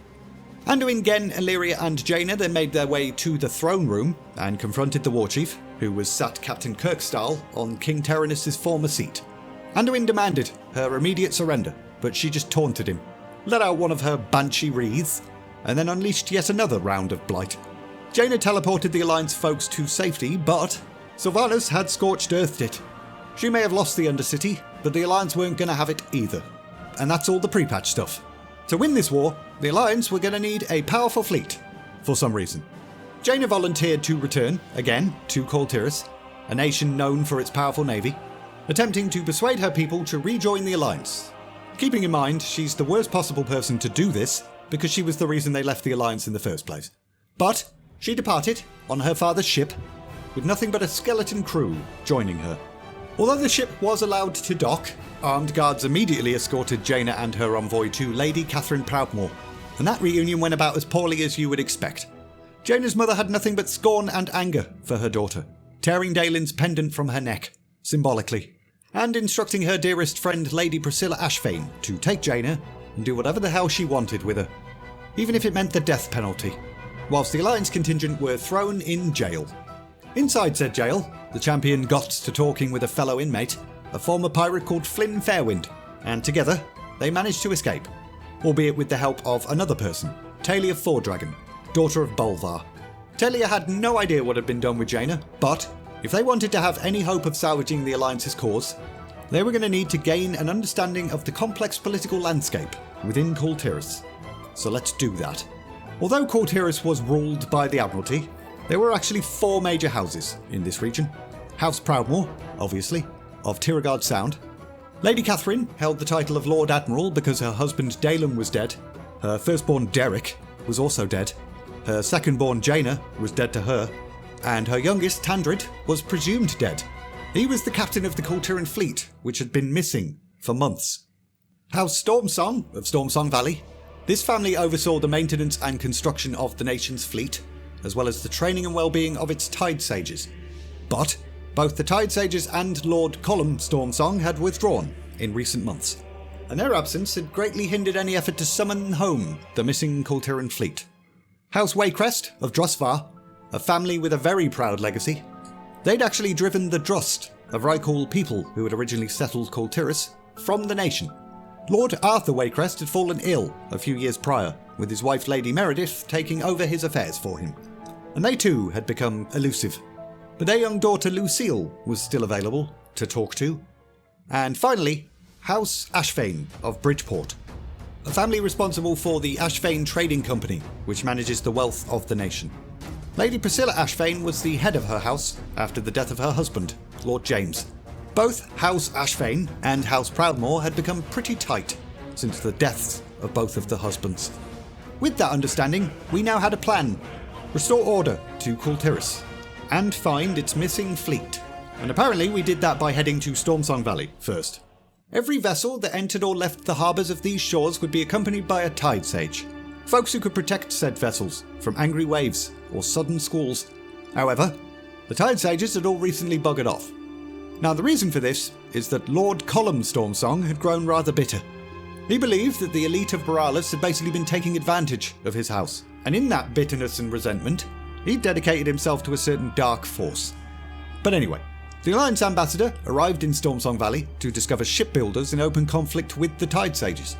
Anduin, Gen, Illyria and Jaina then made their way to the throne room and confronted the Warchief, who was sat Captain Kirkstyle on King Terenas' former seat. Anduin demanded her immediate surrender, but she just taunted him, let out one of her banshee wreaths, and then unleashed yet another round of Blight. Jaina teleported the Alliance folks to safety, but Sylvanas had scorched earthed it. She may have lost the Undercity, but the Alliance weren't going to have it either. And that's all the pre-patch stuff. To win this war, the Alliance were going to need a powerful fleet, for some reason. Jaina volunteered to return, again, to Kul Tiras, a nation known for its powerful navy, attempting to persuade her people to rejoin the Alliance. Keeping in mind, she's the worst possible person to do this, because she was the reason they left the Alliance in the first place. But she departed on her father's ship, with nothing but a skeleton crew joining her. Although the ship was allowed to dock, armed guards immediately escorted Jaina and her envoy to Lady Catherine Proudmoore, and that reunion went about as poorly as you would expect. Jaina's mother had nothing but scorn and anger for her daughter, tearing Daelin's pendant from her neck, symbolically, and instructing her dearest friend Lady Priscilla Ashfane to take Jaina and do whatever the hell she wanted with her, even if it meant the death penalty, whilst the Alliance contingent were thrown in jail. Inside said jail, the champion got to talking with a fellow inmate, a former pirate called Flynn Fairwind, and together they managed to escape, albeit with the help of another person, Talia Fordragon, daughter of Bolvar. Talia had no idea what had been done with Jaina, but if they wanted to have any hope of salvaging the Alliance's cause, they were going to need to gain an understanding of the complex political landscape within Kul Tiras. So let's do that. Although Kul Tiras was ruled by the Admiralty, there were actually 4 major houses in this region. House Proudmoore, obviously, of Tiragard Sound. Lady Catherine held the title of Lord Admiral because her husband Daelin was dead. Her firstborn Derek was also dead. Her secondborn Jaina was dead to her. And her youngest Tandrid was presumed dead. He was the captain of the Kul Tiran fleet, which had been missing for months. House Stormsong of Stormsong Valley. This family oversaw the maintenance and construction of the nation's fleet, as well as the training and well-being of its Tide Sages. But both the Tide Sages and Lord Colum Stormsong had withdrawn in recent months, and their absence had greatly hindered any effort to summon home the missing Kul Tiran fleet. House Waycrest of Drusvar, a family with a very proud legacy. They'd actually driven the Drust, a Vrykul people who had originally settled Kul Tiras, from the nation. Lord Arthur Waycrest had fallen ill a few years prior, with his wife Lady Meredith taking over his affairs for him, and they too had become elusive. But their young daughter Lucille was still available to talk to. And finally, House Ashfane of Bridgeport, a family responsible for the Ashfane Trading Company, which manages the wealth of the nation. Lady Priscilla Ashfane was the head of her house after the death of her husband, Lord James. Both House Ashfane and House Proudmoore had become pretty tight since the deaths of both of the husbands. With that understanding, we now had a plan: restore order to Kul Tiras and find its missing fleet. And apparently we did that by heading to Stormsong Valley first. Every vessel that entered or left the harbours of these shores would be accompanied by a Tide Sage, folks who could protect said vessels from angry waves or sudden squalls. However, the Tide Sages had all recently buggered off. Now the reason for this is that Lord Colum Stormsong had grown rather bitter. He believed that the elite of Borealis had basically been taking advantage of his house, and in that bitterness and resentment, he dedicated himself to a certain dark force. But anyway, the Alliance ambassador arrived in Stormsong Valley to discover shipbuilders in open conflict with the Tide Sages.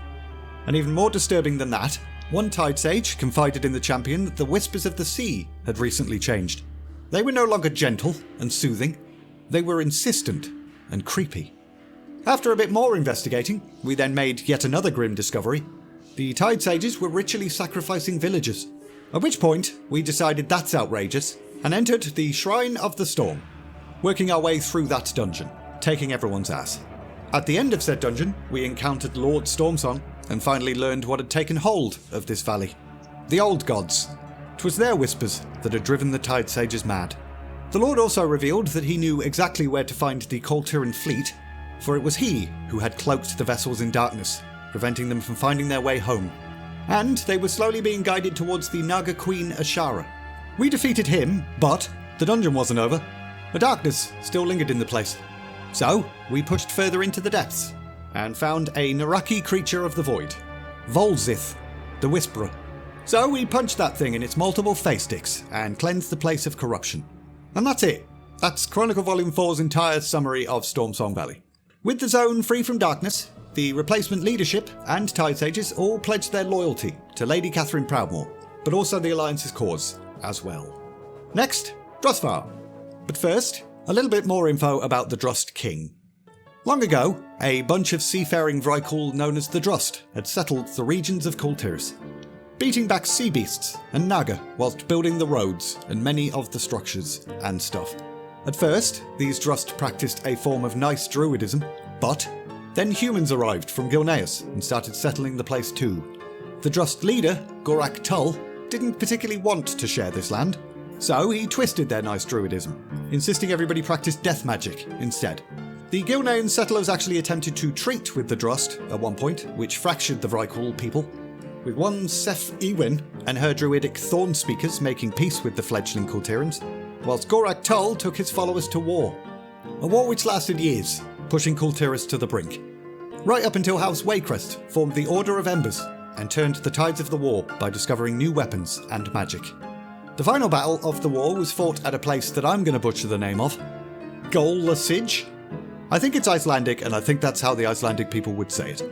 And even more disturbing than that, One Tide Sage confided in the champion that the Whispers of the Sea had recently changed. They were no longer gentle and soothing, they were insistent and creepy. After a bit more investigating, we then made yet another grim discovery. The Tide Sages were ritually sacrificing villagers, at which point we decided that's outrageous and entered the Shrine of the Storm, working our way through that dungeon, taking everyone's ass. At the end of said dungeon, we encountered Lord Stormsong and finally learned what had taken hold of this valley. The old gods. 'Twas their whispers that had driven the Tide Sages mad. The Lord also revealed that he knew exactly where to find the Coltiran fleet, for it was he who had cloaked the vessels in darkness, preventing them from finding their way home. And they were slowly being guided towards the Naga Queen Ashara. We defeated him, but the dungeon wasn't over. The darkness still lingered in the place. So, we pushed further into the depths, and found a Naraki creature of the void, Volzith, the Whisperer. So we punched that thing in its multiple face sticks, and cleansed the place of corruption. And that's it. That's Chronicle Volume 4's entire summary of Stormsong Valley. With the zone free from darkness, the replacement leadership and Tide Sages all pledged their loyalty to Lady Catherine Proudmoore, but also the Alliance's cause as well. Next, Drustvar. But first, a little bit more info about the Drust King. Long ago, a bunch of seafaring Vrykul known as the Drust had settled the regions of Kultiris, beating back sea beasts and Naga whilst building the roads and many of the structures and stuff. At first, these Drust practiced a form of nice druidism, but then humans arrived from Gilneas and started settling the place too. The Drust leader, Gorak Tull, didn't particularly want to share this land, so he twisted their nice druidism, insisting everybody practice death magic instead. The Gilnean settlers actually attempted to treat with the Drust at one point, which fractured the Vrykul people, with one Seth Ewin and her druidic Thorn Speakers making peace with the fledgling Kultirans, whilst Gorak Tull took his followers to war. A war which lasted years, pushing Kultiris to the brink. Right up until House Waycrest formed the Order of Embers and turned the tides of the war by discovering new weapons and magic. The final battle of the war was fought at a place that I'm going to butcher the name of. Golasij? I think it's Icelandic, and I think that's how the Icelandic people would say it.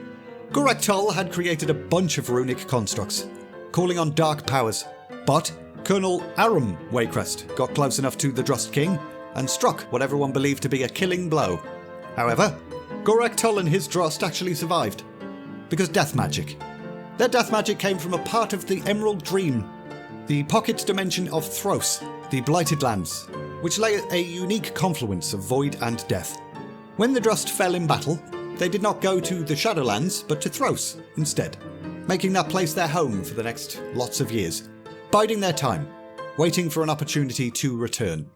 Gorak Tull had created a bunch of runic constructs, calling on dark powers, but Colonel Arum Waycrest got close enough to the Drust King and struck what everyone believed to be a killing blow. However, Gorak Tull and his Drust actually survived, because death magic. Their death magic came from a part of the Emerald Dream, the pocket dimension of Thros, the Blighted Lands, which lay at a unique confluence of void and death. When the Drust fell in battle, they did not go to the Shadowlands, but to Thros instead, making that place their home for the next lots of years, biding their time, waiting for an opportunity to return.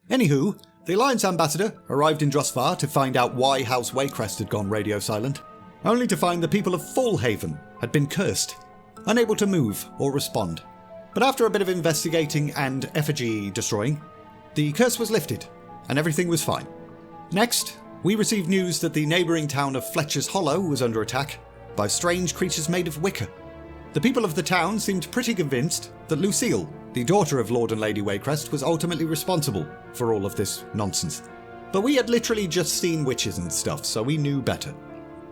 Anywho, the Alliance ambassador arrived in Drustvar to find out why House Waycrest had gone radio silent, only to find the people of Fallhaven had been cursed, unable to move or respond. But after a bit of investigating and effigy destroying, the curse was lifted, and everything was fine. Next, we received news that the neighbouring town of Fletcher's Hollow was under attack by strange creatures made of wicker. The people of the town seemed pretty convinced that Lucille, the daughter of Lord and Lady Waycrest, was ultimately responsible for all of this nonsense. But we had literally just seen witches and stuff, so we knew better.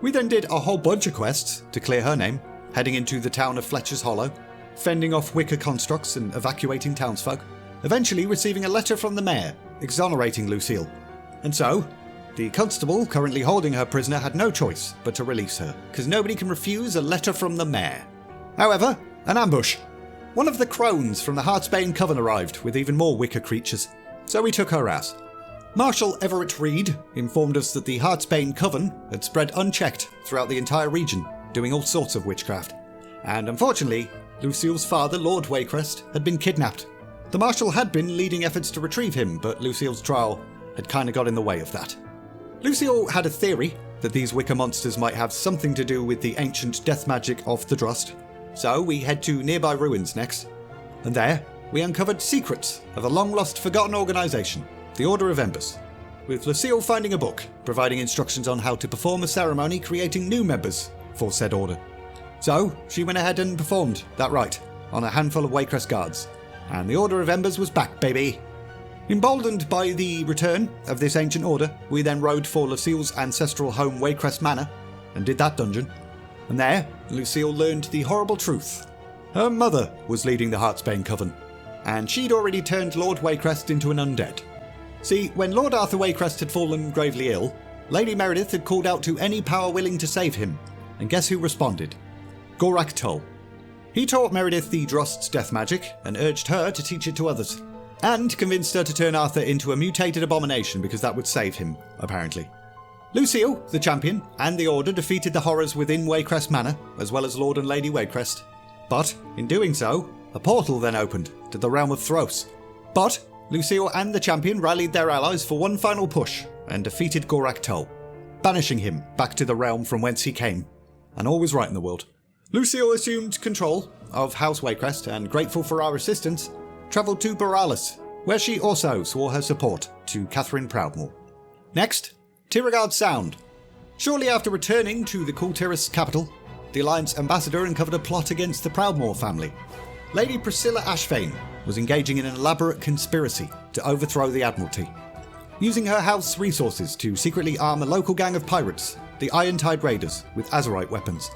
We then did a whole bunch of quests to clear her name, heading into the town of Fletcher's Hollow, fending off wicker constructs and evacuating townsfolk, eventually receiving a letter from the mayor exonerating Lucille. And so, the constable currently holding her prisoner had no choice but to release her, because nobody can refuse a letter from the mayor. However, an ambush. One of the crones from the Heartsbane Coven arrived with even more wicker creatures, so we took her ass. Marshal Everett Reed informed us that the Heartsbane Coven had spread unchecked throughout the entire region, doing all sorts of witchcraft. And unfortunately, Lucille's father, Lord Waycrest, had been kidnapped. The Marshal had been leading efforts to retrieve him, but Lucille's trial had kinda got in the way of that. Lucille had a theory that these wicker monsters might have something to do with the ancient death magic of the Drust, so we head to nearby ruins next. And there, we uncovered secrets of a long-lost forgotten organisation, the Order of Embers, with Lucille finding a book providing instructions on how to perform a ceremony creating new members for said order. So, she went ahead and performed that rite on a handful of Waycrest guards, and the Order of Embers was back, baby! Emboldened by the return of this ancient order, we then rode for Lucille's ancestral home Waycrest Manor, and did that dungeon. And there, Lucille learned the horrible truth Her mother was leading the Heartsbane Coven, and she'd already turned Lord Waycrest into an undead. See, when Lord Arthur Waycrest had fallen gravely ill, Lady Meredith had called out to any power willing to save him, and guess who responded? Gorak Tull. He taught Meredith the Drost's death magic, and urged her to teach it to others, and convinced her to turn Arthur into a mutated abomination because that would save him, apparently. Lucille, the champion, and the Order defeated the horrors within Waycrest Manor, as well as Lord and Lady Waycrest. But, in doing so, a portal then opened to the realm of Thros. But, Lucille and the champion rallied their allies for one final push, and defeated Gorak Tull, banishing him back to the realm from whence he came. And all was right in the world. Lucille assumed control of House Waycrest and, grateful for our assistance, travelled to Boralis, where she also swore her support to Catherine Proudmoore. Next, Tiragard Sound. Shortly after returning to the Kultiris capital, the Alliance ambassador uncovered a plot against the Proudmoore family. Lady Priscilla Ashfane was engaging in an elaborate conspiracy to overthrow the Admiralty, using her house resources to secretly arm a local gang of pirates, the Irontide Raiders, with Azerite weapons.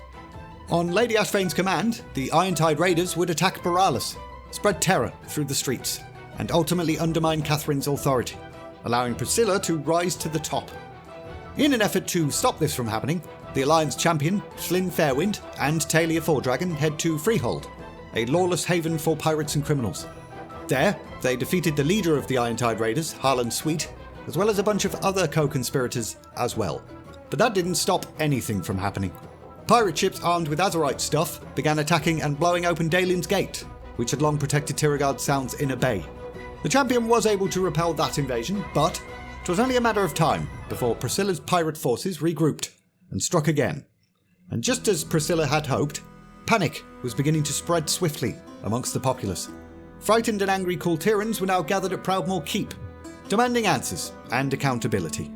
On Lady Ashfane's command, the Irontide Raiders would attack Boralis, spread terror through the streets, and ultimately undermine Catherine's authority, allowing Priscilla to rise to the top. In an effort to stop this from happening, the Alliance champion, Flynn Fairwind, and Talia Fordragon head to Freehold, a lawless haven for pirates and criminals. There, they defeated the leader of the Irontide Raiders, Harlan Sweet, as well as a bunch of other co-conspirators as well. But that didn't stop anything from happening. Pirate ships armed with Azerite stuff began attacking and blowing open Dalin's Gate, which had long protected Tiragard Sound's inner bay. The champion was able to repel that invasion, but it was only a matter of time before Priscilla's pirate forces regrouped and struck again. And just as Priscilla had hoped, panic was beginning to spread swiftly amongst the populace. Frightened and angry Kultirans were now gathered at Proudmoore Keep, demanding answers and accountability.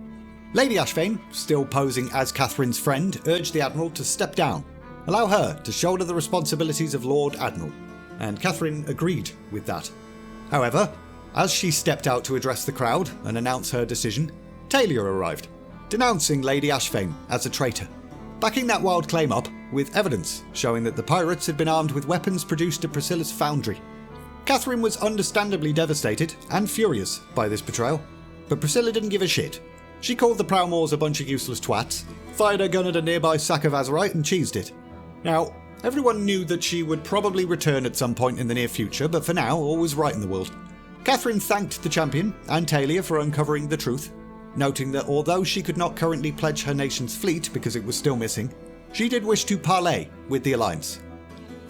Lady Ashfane, still posing as Catherine's friend, urged the Admiral to step down, allow her to shoulder the responsibilities of Lord Admiral, and Catherine agreed with that. However, as she stepped out to address the crowd and announce her decision, Talia arrived, denouncing Lady Ashfane as a traitor, backing that wild claim up with evidence showing that the pirates had been armed with weapons produced at Priscilla's foundry. Catherine was understandably devastated and furious by this betrayal, but Priscilla didn't give a shit. She called the Proudmoores a bunch of useless twats, fired her gun at a nearby sack of Azerite and cheesed it. Now, everyone knew that she would probably return at some point in the near future, but for now, all was right in the world. Catherine thanked the champion and Talia for uncovering the truth, noting that although she could not currently pledge her nation's fleet because it was still missing, she did wish to parley with the Alliance.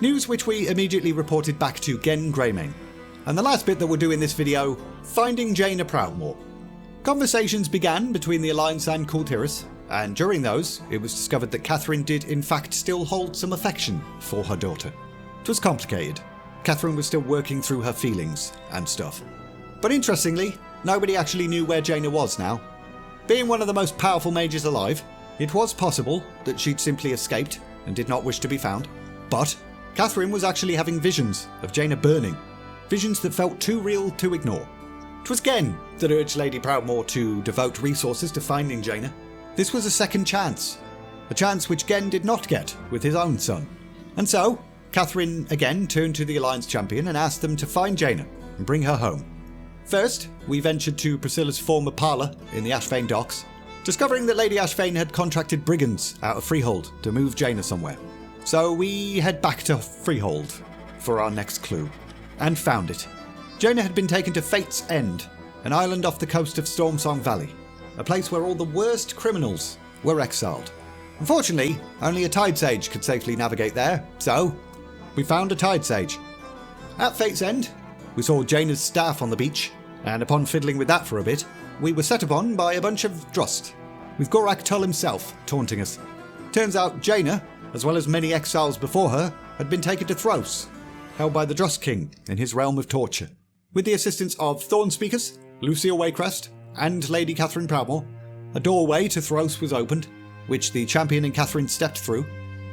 News which we immediately reported back to Gen Greymane. And the last bit that we'll do in this video, finding Jaina Proudmoore. Conversations began between the Alliance and Kultiris, and during those, it was discovered that Catherine did in fact still hold some affection for her daughter. It was complicated. Catherine was still working through her feelings and stuff. But interestingly, nobody actually knew where Jaina was now. Being one of the most powerful mages alive, it was possible that she'd simply escaped and did not wish to be found. But Catherine was actually having visions of Jaina burning, visions that felt too real to ignore. It was Gen that urged Lady Proudmoore to devote resources to finding Jaina. This was a second chance, a chance which Gen did not get with his own son. And so, Catherine again turned to the Alliance champion and asked them to find Jaina and bring her home. First, we ventured to Priscilla's former parlour in the Ashfane docks, discovering that Lady Ashfane had contracted brigands out of Freehold to move Jaina somewhere. So we head back to Freehold for our next clue, and found it. Jaina had been taken to Fate's End, an island off the coast of Stormsong Valley, a place where all the worst criminals were exiled. Unfortunately, only a Tide Sage could safely navigate there, so we found a Tide Sage. At Fate's End, we saw Jaina's staff on the beach, and upon fiddling with that for a bit, we were set upon by a bunch of Drost, with Gorak Tull himself taunting us. Turns out Jaina, as well as many exiles before her, had been taken to Thros, held by the Drost King in his realm of torture. With the assistance of Thorn Speakers, Lucille Waycrest, and Lady Catherine Proudmoore, a doorway to Thros was opened, which the champion and Catherine stepped through,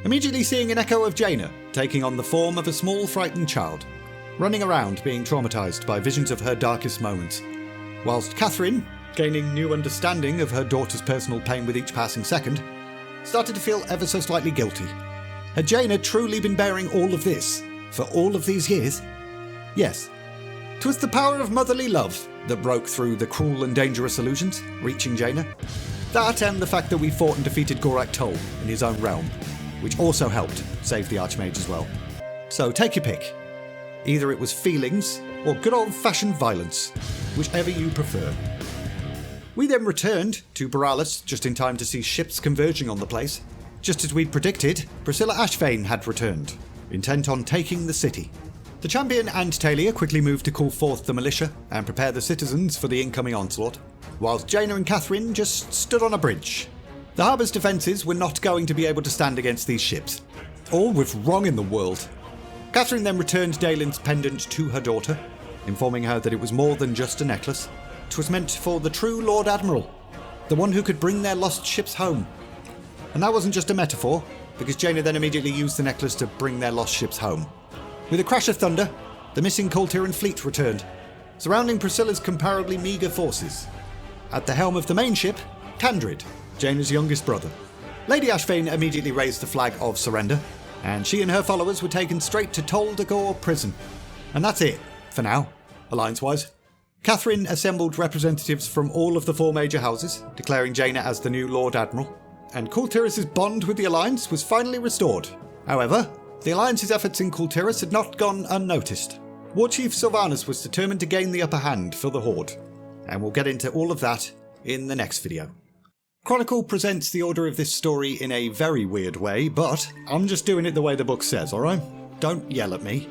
immediately seeing an echo of Jaina taking on the form of a small frightened child, running around being traumatised by visions of her darkest moments, whilst Catherine, gaining new understanding of her daughter's personal pain with each passing second, started to feel ever so slightly guilty. Had Jaina truly been bearing all of this for all of these years? Yes. 'Twas the power of motherly love that broke through the cruel and dangerous illusions, reaching Jaina. That and the fact that we fought and defeated Gorak Tol in his own realm, which also helped save the Archmage as well. So take your pick. Either it was feelings or good old-fashioned violence, whichever you prefer. We then returned to Boralis just in time to see ships converging on the place. Just as we'd predicted, Priscilla Ashvane had returned, intent on taking the city. The champion and Talia quickly moved to call forth the militia and prepare the citizens for the incoming onslaught, whilst Jaina and Catherine just stood on a bridge. The harbour's defences were not going to be able to stand against these ships. All was wrong in the world. Catherine then returned Dalen's pendant to her daughter, informing her that it was more than just a necklace. 'Twas meant for the true Lord Admiral, the one who could bring their lost ships home. And that wasn't just a metaphor, because Jaina then immediately used the necklace to bring their lost ships home. With a crash of thunder, the missing Kultiran fleet returned, surrounding Priscilla's comparably meagre forces. At the helm of the main ship, Tandrid, Jaina's youngest brother. Lady Ashvane immediately raised the flag of surrender, and she and her followers were taken straight to Tol Dagor prison. And that's it, for now, alliance-wise. Catherine assembled representatives from all of the 4 major houses, declaring Jaina as the new Lord Admiral, and Kultiras' bond with the Alliance was finally restored. However, the Alliance's efforts in Kultiras had not gone unnoticed. War Chief Sylvanas was determined to gain the upper hand for the Horde, and we'll get into all of that in the next video. Chronicle presents the order of this story in a very weird way, but I'm just doing it the way the book says, alright? Don't yell at me.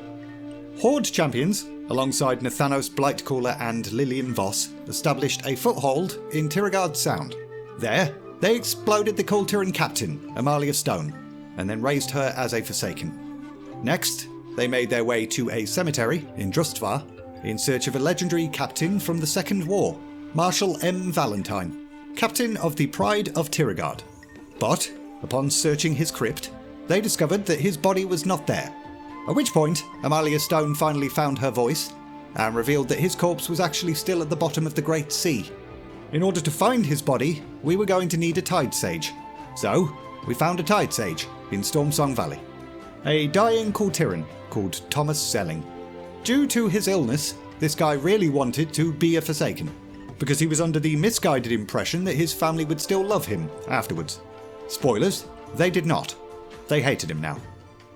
Horde champions, alongside Nathanos Blightcaller and Lillian Voss, established a foothold in Tirigard Sound. There, they exploded the Kultiran captain, Amalia Stone, and then raised her as a Forsaken. Next, they made their way to a cemetery in Drustvar in search of a legendary captain from the Second War, Marshal M. Valentine, captain of the Pride of Tirigard. But, upon searching his crypt, they discovered that his body was not there. At which point, Amalia Stone finally found her voice, and revealed that his corpse was actually still at the bottom of the Great Sea. In order to find his body, we were going to need a Tide Sage. So, we found a Tide Sage in Stormsong Valley. A dying Kultiran called Thomas Selling. Due to his illness, this guy really wanted to be a Forsaken, because he was under the misguided impression that his family would still love him afterwards. Spoilers, they did not. They hated him now.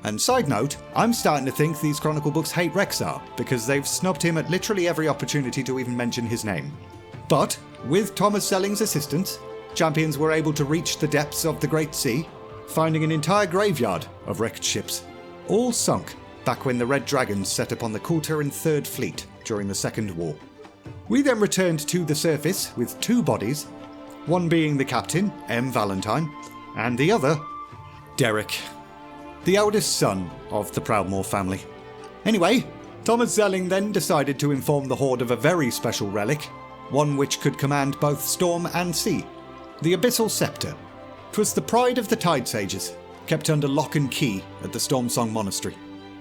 And side note, I'm starting to think these Chronicle books hate Rexar, because they've snubbed him at literally every opportunity to even mention his name. But, with Thomas Selling's assistance, champions were able to reach the depths of the Great Sea, finding an entire graveyard of wrecked ships, all sunk back when the Red Dragons set upon the Kultiran Third Fleet during the Second War. We then returned to the surface with 2 bodies, one being the captain, M. Valentine, and the other, Derek, the eldest son of the Proudmoore family. Anyway, Thomas Zelling then decided to inform the Horde of a very special relic, one which could command both storm and sea, the Abyssal Scepter. 'Twas the pride of the Tide Sages, kept under lock and key at the Stormsong Monastery.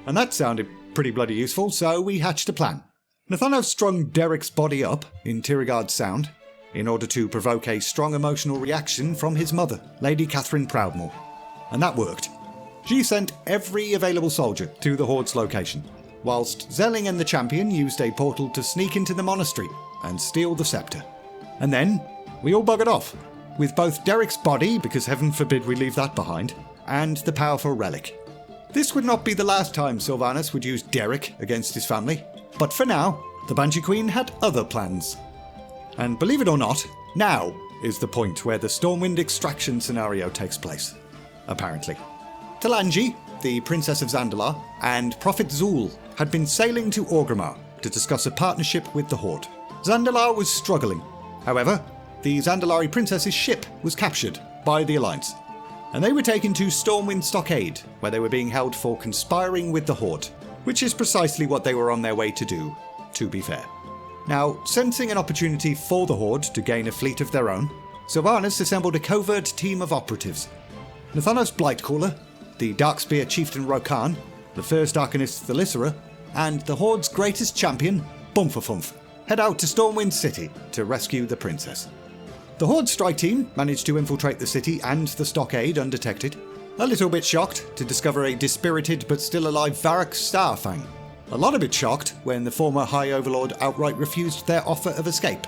And that sounded pretty bloody useful, so we hatched a plan. Nathanos strung Derek's body up in Tirigard Sound in order to provoke a strong emotional reaction from his mother, Lady Catherine Proudmoore. And that worked. She sent every available soldier to the Horde's location, whilst Zelling and the champion used a portal to sneak into the monastery and steal the scepter. And then, we all buggered off, with both Derek's body, because heaven forbid we leave that behind, and the powerful relic. This would not be the last time Sylvanas would use Derek against his family, but for now, the Banshee Queen had other plans. And believe it or not, now is the point where the Stormwind extraction scenario takes place, apparently. Talanji, the Princess of Zandalar, and Prophet Zul had been sailing to Orgrimmar to discuss a partnership with the Horde. Zandalar was struggling. However, the Zandalari princess's ship was captured by the Alliance, and they were taken to Stormwind Stockade, where they were being held for conspiring with the Horde, which is precisely what they were on their way to do, to be fair. Now, sensing an opportunity for the Horde to gain a fleet of their own, Sylvanas assembled a covert team of operatives. Nathanos Blightcaller, the Darkspear Chieftain Rokan, the First Arcanist Thalyssera, and the Horde's greatest champion, Bumfafumf, head out to Stormwind City to rescue the princess. The Horde strike team managed to infiltrate the city and the stockade undetected, A little bit shocked to discover a dispirited but still alive Varrock Starfang. A lot of bit shocked when the former High Overlord outright refused their offer of escape.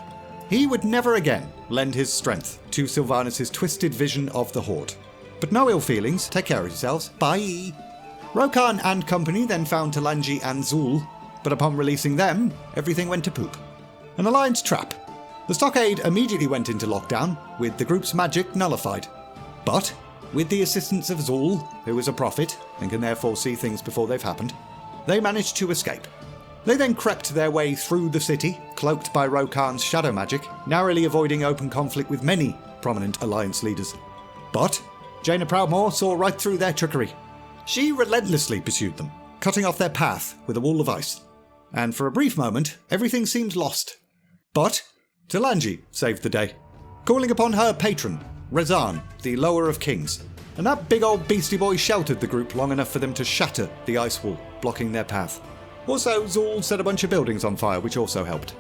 He would never again lend his strength to Sylvanas' twisted vision of the Horde. But no ill feelings, take care of yourselves, bye! Rokan and company then found Talanji and Zul, but upon releasing them, everything went to poop. An Alliance trap. The stockade immediately went into lockdown, with the group's magic nullified. But, with the assistance of Zul, who is a prophet and can therefore see things before they've happened, they managed to escape. They then crept their way through the city, cloaked by Rokan's shadow magic, narrowly avoiding open conflict with many prominent Alliance leaders. But Jaina Proudmoore saw right through their trickery. She relentlessly pursued them, cutting off their path with a wall of ice. And for a brief moment, everything seemed lost. But Talanji saved the day, calling upon her patron, Rezan, the Lower of Kings, and that big old beastie boy sheltered the group long enough for them to shatter the ice wall, blocking their path. Also, Zul set a bunch of buildings on fire, which also helped.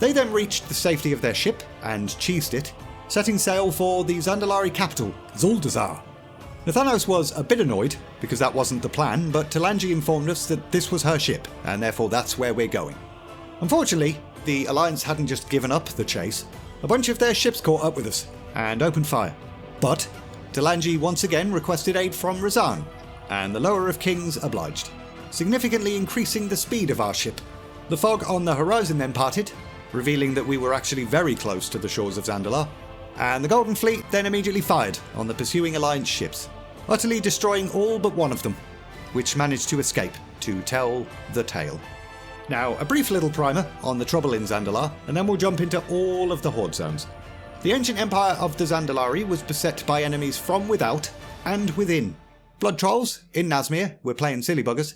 They then reached the safety of their ship and cheesed it, setting sail for the Zandalari capital, Zuldazar. Nathanos was a bit annoyed, because that wasn't the plan, but Talanji informed us that this was her ship, and therefore that's where we're going. Unfortunately, the Alliance hadn't just given up the chase. A bunch of their ships caught up with us, and opened fire. But Talanji once again requested aid from Rezan, and the Lower of Kings obliged, significantly increasing the speed of our ship. The fog on the horizon then parted, revealing that we were actually very close to the shores of Zandalar, and the Golden Fleet then immediately fired on the pursuing Alliance ships, utterly destroying all but one of them, which managed to escape to tell the tale. Now, a brief little primer on the trouble in Zandalar, and then we'll jump into all of the Horde zones. The ancient empire of the Zandalari was beset by enemies from without and within. Blood trolls, in Nazmir, were playing silly buggers.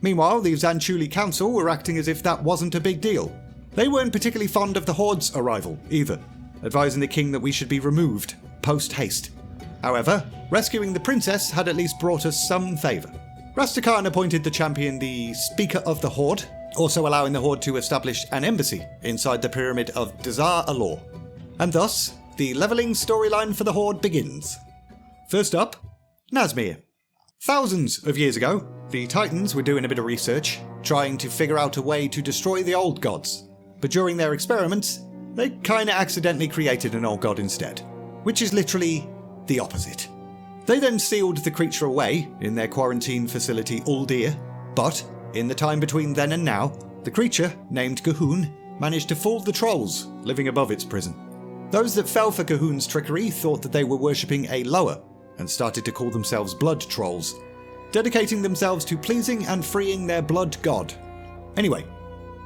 Meanwhile, the Zanchuli Council were acting as if that wasn't a big deal. They weren't particularly fond of the Horde's arrival, either, advising the king that we should be removed, post-haste. However, rescuing the princess had at least brought us some favour. Rastakhan appointed the champion the Speaker of the Horde, also allowing the Horde to establish an embassy inside the pyramid of Dazar Alor. And thus, the levelling storyline for the Horde begins. First up, Nazmir. Thousands of years ago, the Titans were doing a bit of research, trying to figure out a way to destroy the old gods. But during their experiments, they kinda accidentally created an old god instead, which is literally the opposite. They then sealed the creature away in their quarantine facility Uldir, but in the time between then and now, the creature, named Gahun, managed to fool the trolls living above its prison. Those that fell for Gahun's trickery thought that they were worshipping a lower, and started to call themselves blood trolls, dedicating themselves to pleasing and freeing their blood god. Anyway,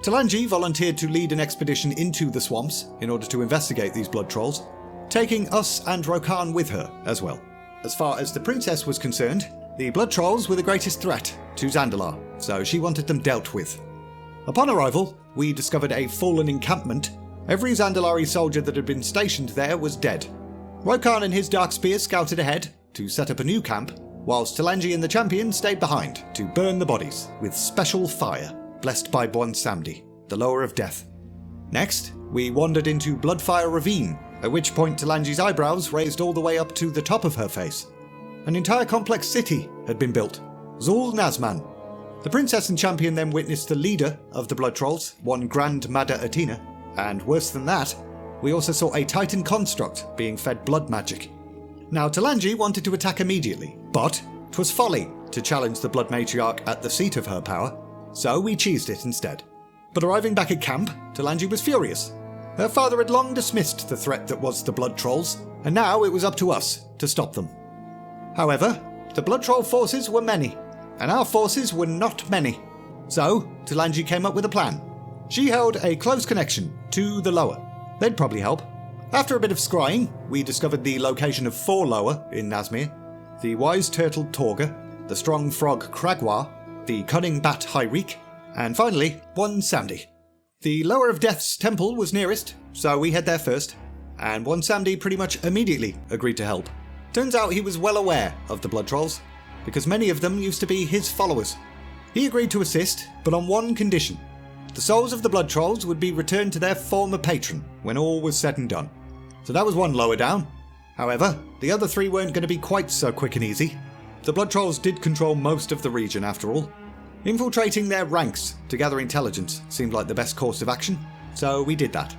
Talanji volunteered to lead an expedition into the swamps in order to investigate these blood trolls, taking us and Rokan with her as well. As far as the princess was concerned, the blood trolls were the greatest threat to Zandalar, so she wanted them dealt with. Upon arrival, we discovered a fallen encampment. Every Zandalari soldier that had been stationed there was dead. Rokan and his Darkspear scouted ahead to set up a new camp, whilst Talanji and the champion stayed behind to burn the bodies with special fire, blessed by Bwonsamdi, the Lower of Death. Next, we wandered into Bloodfire Ravine, at which point Talanji's eyebrows raised all the way up to the top of her face. An entire complex city had been built, Zul Nazman. The princess and champion then witnessed the leader of the blood trolls, one Grand Mada Atina, and worse than that, we also saw a Titan construct being fed blood magic. Now Talanji wanted to attack immediately, but 'twas folly to challenge the blood matriarch at the seat of her power, so we cheesed it instead. But arriving back at camp, Talanji was furious. Her father had long dismissed the threat that was the blood trolls, and now it was up to us to stop them. However, the blood troll forces were many, and our forces were not many. So, Talanji came up with a plan. She held a close connection to the Lower. They'd probably help. After a bit of scrying, we discovered the location of 4 Lower in Nazmir: the wise turtle Torga, the strong frog Kragwar, the cunning bat Hyreek, and finally, Bwonsamdi. The Lower of Death's temple was nearest, so we head there first, and Bwonsamdi pretty much immediately agreed to help. Turns out he was well aware of the blood trolls, because many of them used to be his followers. He agreed to assist, but on one condition. The souls of the blood trolls would be returned to their former patron when all was said and done. So that was one Lower down. However, the other 3 weren't going to be quite so quick and easy. the Blood Trolls did control most of the region after all. Infiltrating their ranks to gather intelligence seemed like the best course of action, so we did that.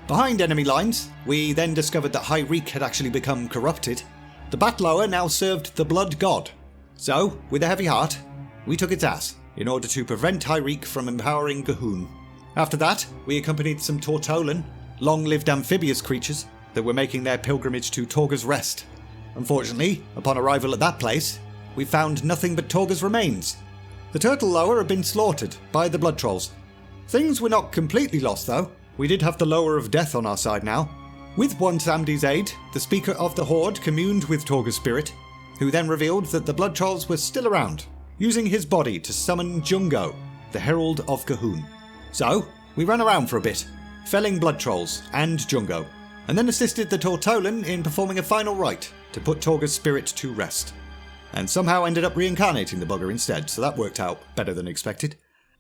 Behind enemy lines, we then discovered that Hirumaredx had actually become corrupted. The Batlower now served the Blood God. So, with a heavy heart, we took its ass in order to prevent Hirumaredx from empowering G'huun. After that, we accompanied some Tortolan, long-lived amphibious creatures that were making their pilgrimage to Torga's Rest. Unfortunately, upon arrival at that place, we found nothing but Torga's remains. The Turtle Lower had been slaughtered by the Blood Trolls. Things were not completely lost though. We did have the Lower of Death on our side now. With one Samdi's aid, the Speaker of the Horde communed with Torga's spirit, who then revealed that the Blood Trolls were still around, using his body to summon Jungo, the Herald of G'huun. So, we ran around for a bit, felling Blood Trolls and Jungo, and then assisted the Tortolan in performing a final rite to put Torga's spirit to rest. And somehow ended up reincarnating the bugger instead, so that worked out better than expected.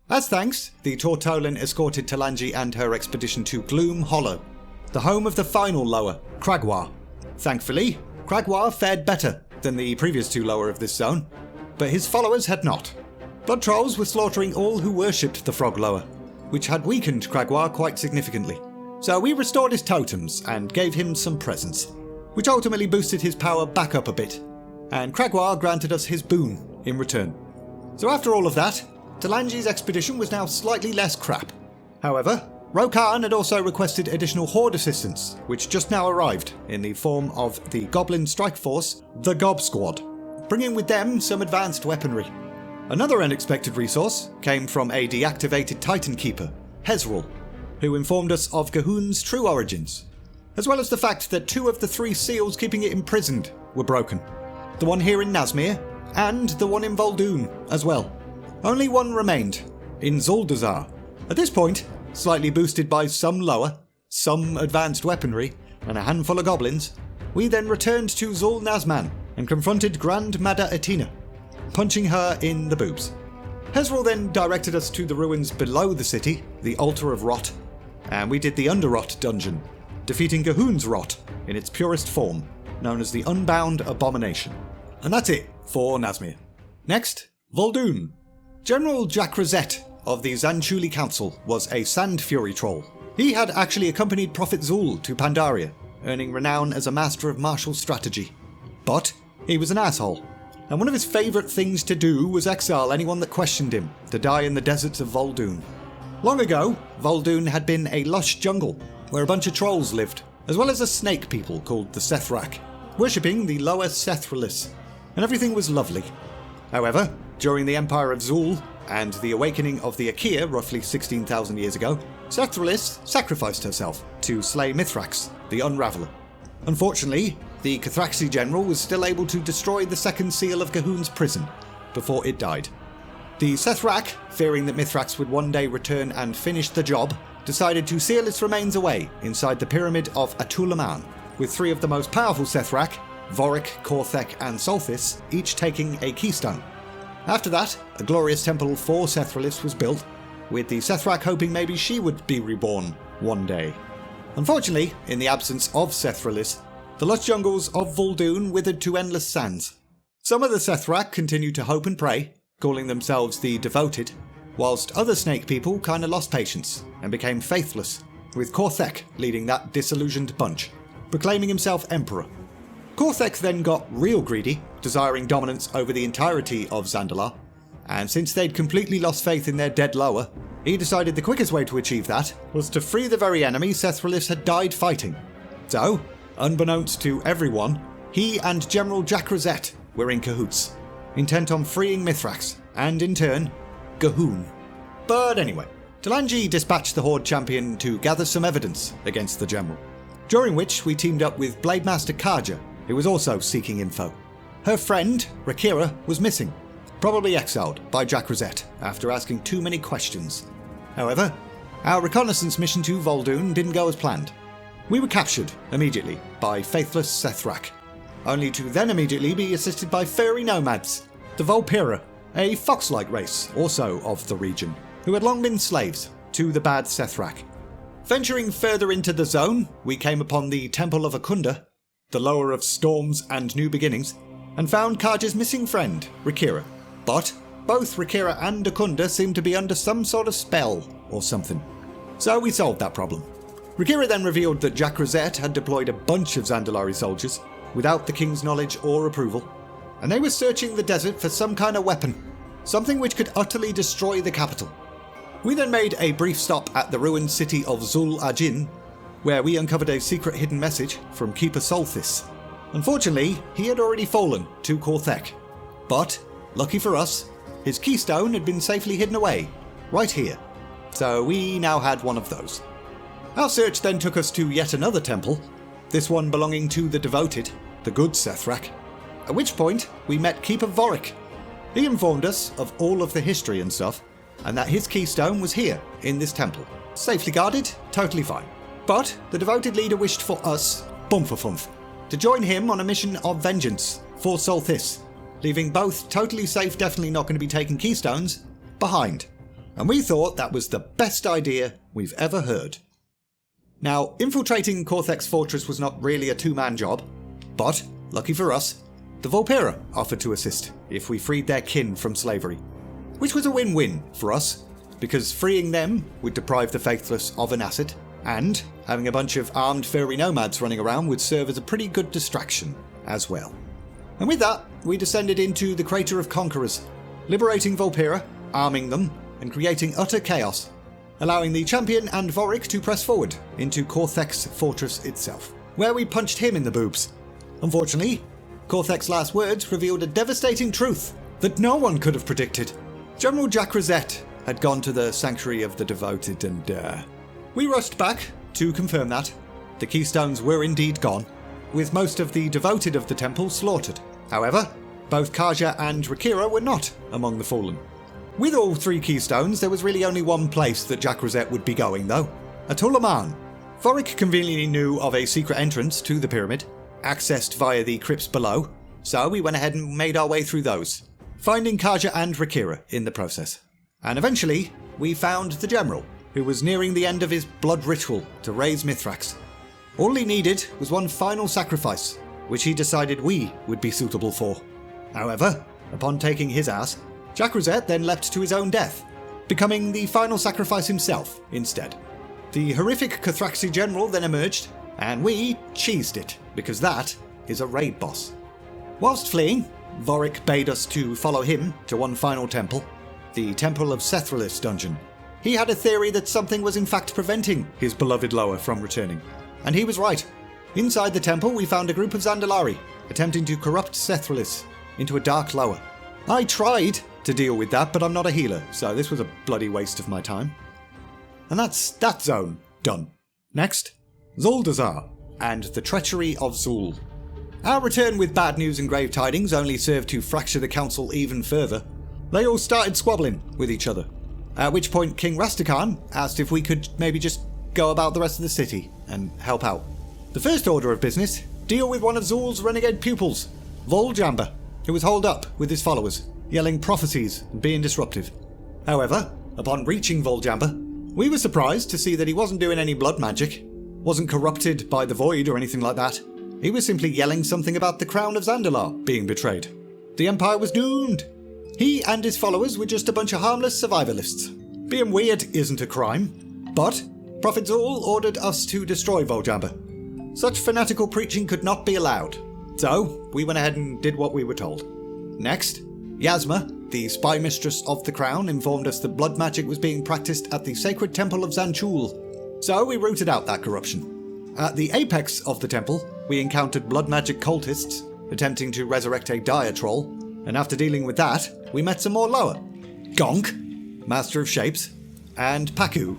As thanks, the Tortolan escorted Talanji and her expedition to Gloom Hollow, the home of the final Lower, Kragwar. Thankfully, Kragwar fared better than the previous two Lower of this zone, but his followers had not. Blood Trolls were slaughtering all who worshipped the Frog Lower, which had weakened Kragwar quite significantly. So we restored his totems and gave him some presents, which ultimately boosted his power back up a bit, and Kragwar granted us his boon in return. So after all of that, Talanji's expedition was now slightly less crap. However, Rokan had also requested additional Horde assistance, which just now arrived in the form of the Goblin Strike Force, the Gob Squad, bringing with them some advanced weaponry. Another unexpected resource came from a deactivated Titan Keeper, Hezrel, who informed us of G'huun's true origins, as well as the fact that 2 of the 3 seals keeping it imprisoned were broken. The one here in Nazmir, and the one in Vol'dun as well. Only one remained, in Zuldazar. At this point, slightly boosted by some Lower, some advanced weaponry, and a handful of goblins, we then returned to Zul Nazman and confronted Grand Mada Atina, punching her in the boobs. Hezrel then directed us to the ruins below the city, the Altar of Rot, and we did the Underrot dungeon, defeating G'huun's Rot in its purest form, known as the Unbound Abomination. And that's it for Nazmir. Next, Vol'dun. General Jack Rosette of the Zanchuli Council was a Sand Fury troll. He had actually accompanied Prophet Zul to Pandaria, earning renown as a master of martial strategy. But he was an asshole, and one of his favourite things to do was exile anyone that questioned him to die in the deserts of Vol'dun. Long ago, Vol'dun had been a lush jungle where a bunch of trolls lived, as well as a snake people called the Sethrak, worshipping the lower Sethralis, and everything was lovely. However, during the Empire of Zul and the awakening of the Akia roughly 16,000 years ago, Sethralis sacrificed herself to slay Mithrax, the Unraveler. Unfortunately, the Cathraxi general was still able to destroy the second seal of G'huun's prison before it died. The Sethrak, fearing that Mithrax would one day return and finish the job, decided to seal its remains away inside the pyramid of Atulaman, with 3 of the most powerful Sethrak, Vorik, Korthek and Solthis, each taking a keystone. After that, a glorious temple for Sethralis was built, with the Sethrak hoping maybe she would be reborn one day. Unfortunately, in the absence of Sethralis, the lush jungles of Vol'dun withered to endless sands. Some of the Sethrak continued to hope and pray, calling themselves the Devoted, whilst other snake people kinda lost patience and became faithless, with Korthek leading that disillusioned bunch, proclaiming himself emperor. Korthek then got real greedy, desiring dominance over the entirety of Zandalar, and since they'd completely lost faith in their dead Lower, he decided the quickest way to achieve that was to free the very enemy Sethralis had died fighting. So, unbeknownst to everyone, he and General Jack Rosette were in cahoots, intent on freeing Mithrax, and in turn, G'huun. But anyway, Talanji dispatched the Horde champion to gather some evidence against the general, during which we teamed up with Blademaster Kaja, who was also seeking info. Her friend, Rakira, was missing, probably exiled by Jack Rosette after asking too many questions. However, our reconnaissance mission to Vol'dun didn't go as planned. We were captured immediately by faithless Sethrak, only to then immediately be assisted by furry nomads, the Volpira, a fox-like race also of the region, who had long been slaves to the bad Sethrak. Venturing further into the zone, we came upon the Temple of Akunda, the lower of storms and new beginnings, and found Karja's missing friend, Rikira. But both Rikira and Akunda seemed to be under some sort of spell or something. So we solved that problem. Rikira then revealed that Jack Rosette had deployed a bunch of Zandalari soldiers without the king's knowledge or approval, and they were searching the desert for some kind of weapon, something which could utterly destroy the capital. We then made a brief stop at the ruined city of Zul Ajin, where we uncovered a secret hidden message from Keeper Solthis. Unfortunately, he had already fallen to Korthek, but, lucky for us, his keystone had been safely hidden away, right here, so we now had one of those. Our search then took us to yet another temple, this one belonging to the devoted, the good Sethrak, at which point we met Keeper Vorik. He informed us of all of the history and stuff, and that his keystone was here, in this temple. Safely guarded, totally fine. But the devoted leader wished for us, Bumfafumf, to join him on a mission of vengeance for Solthis, leaving both totally safe, definitely not going to be taking keystones, behind. And we thought that was the best idea we've ever heard. Now, infiltrating Korthek's fortress was not really a two-man job, but, lucky for us, the Volpera offered to assist if we freed their kin from slavery, which was a win-win for us, because freeing them would deprive the Faithless of an asset, and having a bunch of armed furry nomads running around would serve as a pretty good distraction as well. And with that, we descended into the Crater of Conquerors, liberating Volpera, arming them, and creating utter chaos, allowing the champion and Vorik to press forward into Korthek's fortress itself, where we punched him in the boobs. Unfortunately, Korthek's last words revealed a devastating truth that no one could have predicted. General Jack Rosette had gone to the Sanctuary of the Devoted, and we rushed back to confirm that. The keystones were indeed gone, with most of the devoted of the temple slaughtered. However, both Karja and Rikira were not among the fallen. With all three keystones, there was really only one place that Jack Rosette would be going, though. Atulaman. Vorik conveniently knew of a secret entrance to the pyramid, accessed via the crypts below, so we went ahead and made our way through those, finding Karja and Rikira in the process. And eventually, we found the general, who was nearing the end of his blood ritual to raise Mithrax. All he needed was one final sacrifice, which he decided we would be suitable for. However, upon taking his ass, Jack Rosette then leapt to his own death, becoming the final sacrifice himself instead. The horrific Cathraxi general then emerged, and we cheesed it, because that is a raid boss. Whilst fleeing, Vorik bade us to follow him to one final temple, the Temple of Sethralis dungeon. He had a theory that something was in fact preventing his beloved Loa from returning, and he was right. Inside the temple we found a group of Zandalari attempting to corrupt Sethralis into a dark Loa. I tried to deal with that, but I'm not a healer, so this was a bloody waste of my time. And that's that zone done. Next, Zuldazar and the treachery of Zul. Our return with bad news and grave tidings only served to fracture the council even further. They all started squabbling with each other, at which point King Rastakhan asked if we could maybe just go about the rest of the city and help out. The first order of business, deal with one of Zul's renegade pupils, Vol'jambe, who was holed up with his followers, yelling prophecies and being disruptive. However, upon reaching Vol'jambe, we were surprised to see that he wasn't doing any blood magic, wasn't corrupted by the void or anything like that. He was simply yelling something about the crown of Zandalar being betrayed. The Empire was doomed. He and his followers were just a bunch of harmless survivalists. Being weird isn't a crime, but Prophet Zul ordered us to destroy Vol'jambe. Such fanatical preaching could not be allowed, so we went ahead and did what we were told. Next, Yasma, the spy mistress of the crown, informed us that blood magic was being practiced at the sacred temple of Zanchul, so we rooted out that corruption. At the apex of the temple, we encountered blood magic cultists attempting to resurrect a dire troll, and after dealing with that, we met some more lower. Gonk, Master of Shapes, and Paku,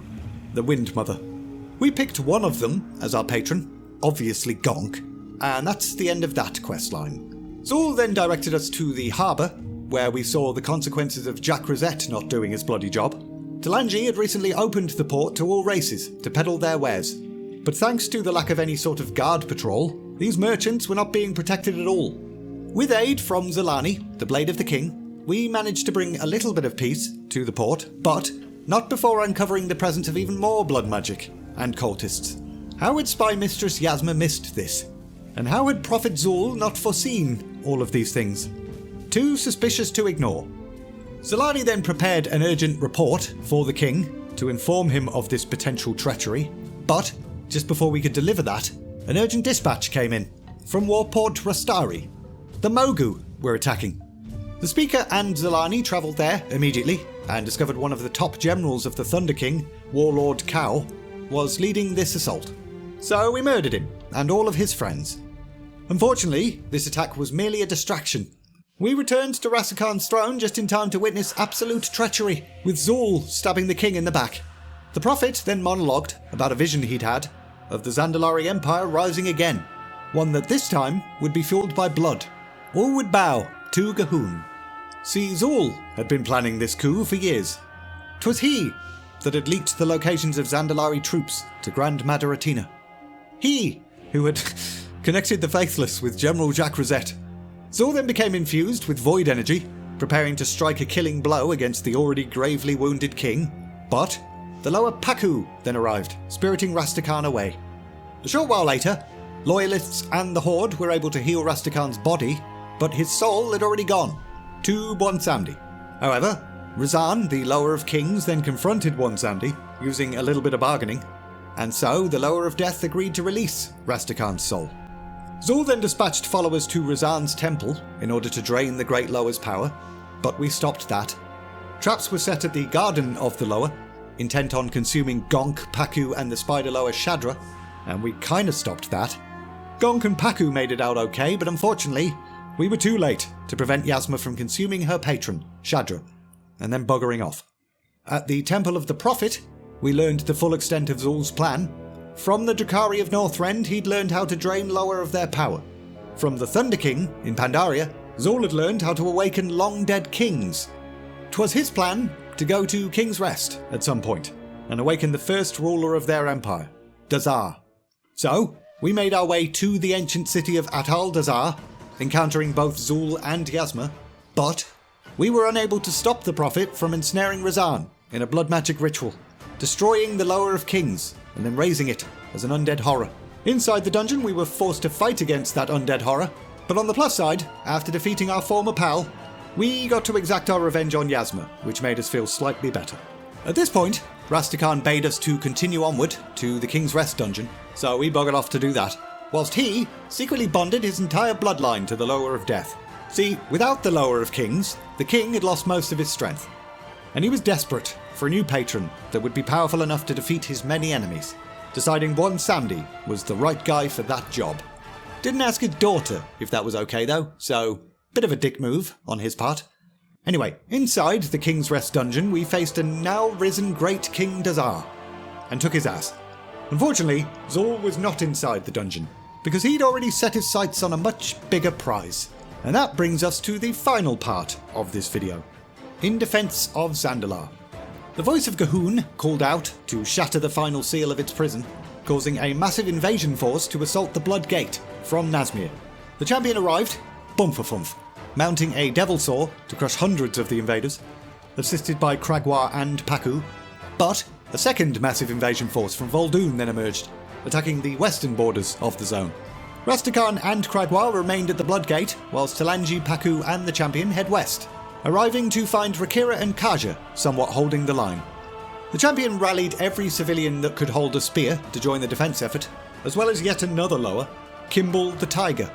the Wind Mother. We picked one of them as our patron, obviously Gonk, and that's the end of that questline. Zul then directed us to the harbour, where we saw the consequences of Jack Rosette not doing his bloody job. Talanji had recently opened the port to all races to peddle their wares, but thanks to the lack of any sort of guard patrol, these merchants were not being protected at all. With aid from Zelani, the Blade of the King, we managed to bring a little bit of peace to the port, but not before uncovering the presence of even more blood magic and cultists. How had Spy Mistress Yasma missed this? And how had Prophet Zul not foreseen all of these things. Too suspicious to ignore. Zelani then prepared an urgent report for the king to inform him of this potential treachery, but just before we could deliver that, an urgent dispatch came in from Warport Rastari. The Mogu were attacking. The Speaker and Zelani travelled there immediately and discovered one of the top generals of the Thunder King, Warlord Cow, was leading this assault. So we murdered him and all of his friends. Unfortunately, this attack was merely a distraction. We returned to Rastakhan's throne just in time to witness absolute treachery, with Zul stabbing the king in the back. The Prophet then monologued about a vision he'd had of the Zandalari Empire rising again, one that this time would be fueled by blood. All would bow to Gahun. See, Zul had been planning this coup for years. 'Twas he that had leaked the locations of Zandalari troops to Grand Madaratina. He who had connected the Faithless with General Jack Rosette. Zul then became infused with void energy, preparing to strike a killing blow against the already gravely wounded king. But the lower Paku then arrived, spiriting Rastakhan away. A short while later, loyalists and the Horde were able to heal Rastakhan's body, but his soul had already gone to Bwonsamdi. However, Razan, the Lower of Kings, then confronted Bwonsamdi, using a little bit of bargaining, and so the Lower of Death agreed to release Rastakhan's soul. Zul then dispatched followers to Razan's temple in order to drain the Great Lower's power, but we stopped that. Traps were set at the Garden of the Lower, intent on consuming Gonk, Paku and the Spider Lower Shadra, and we kinda stopped that. Gonk and Paku made it out okay, but unfortunately, we were too late to prevent Yasma from consuming her patron, Shadra, and then buggering off. At the Temple of the Prophet, we learned the full extent of Zul's plan. From the Drakari of Northrend, he'd learned how to drain Lower of their power. From the Thunder King in Pandaria, Zul had learned how to awaken long-dead kings. 'Twas his plan to go to King's Rest at some point and awaken the first ruler of their empire, Dazar. So, we made our way to the ancient city of Atal Dazar, encountering both Zul and Yasma, but we were unable to stop the Prophet from ensnaring Razan in a blood magic ritual, destroying the Lower of Kings and then raising it as an undead horror. Inside the dungeon, we were forced to fight against that undead horror, but on the plus side, after defeating our former pal, we got to exact our revenge on Yasma, which made us feel slightly better. At this point, Rastakhan bade us to continue onward to the King's Rest dungeon, so we buggered off to do that, whilst he secretly bonded his entire bloodline to the Lower of Death. See, without the Lower of Kings, the king had lost most of his strength, and he was desperate for a new patron that would be powerful enough to defeat his many enemies, deciding Bwonsamdi was the right guy for that job. Didn't ask his daughter if that was okay though, so bit of a dick move on his part. Anyway, inside the King's Rest dungeon, we faced a now risen Great King Dazar, and took his ass. Unfortunately, Zul was not inside the dungeon, because he'd already set his sights on a much bigger prize. And that brings us to the final part of this video, in defense of Zandalar. The voice of Gahun called out to shatter the final seal of its prison, causing a massive invasion force to assault the Blood Gate from Nazmir. The champion arrived, bumfafumf, mounting a Devil Saw to crush hundreds of the invaders, assisted by Kragwa and Paku, but a second massive invasion force from Vol'dun then emerged, attacking the western borders of the zone. Rastakhan and Kragwa remained at the Blood Gate, whilst Talanji, Paku and the champion head west, arriving to find Rakira and Kaja somewhat holding the line. The champion rallied every civilian that could hold a spear to join the defence effort, as well as yet another Lower, Kimball the Tiger.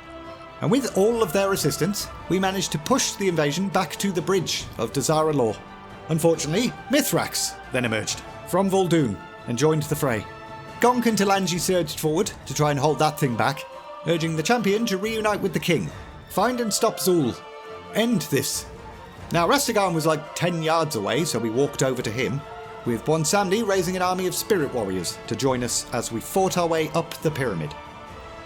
And with all of their assistance, we managed to push the invasion back to the bridge of Dazara Law. Unfortunately, Mithrax then emerged from Vol'dun and joined the fray. Gonk and Talanji surged forward to try and hold that thing back, urging the champion to reunite with the king, find and stop Zul, end this. Now Rastakhan was like 10 yards away, so we walked over to him, with Bwonsamdi raising an army of spirit warriors to join us as we fought our way up the pyramid.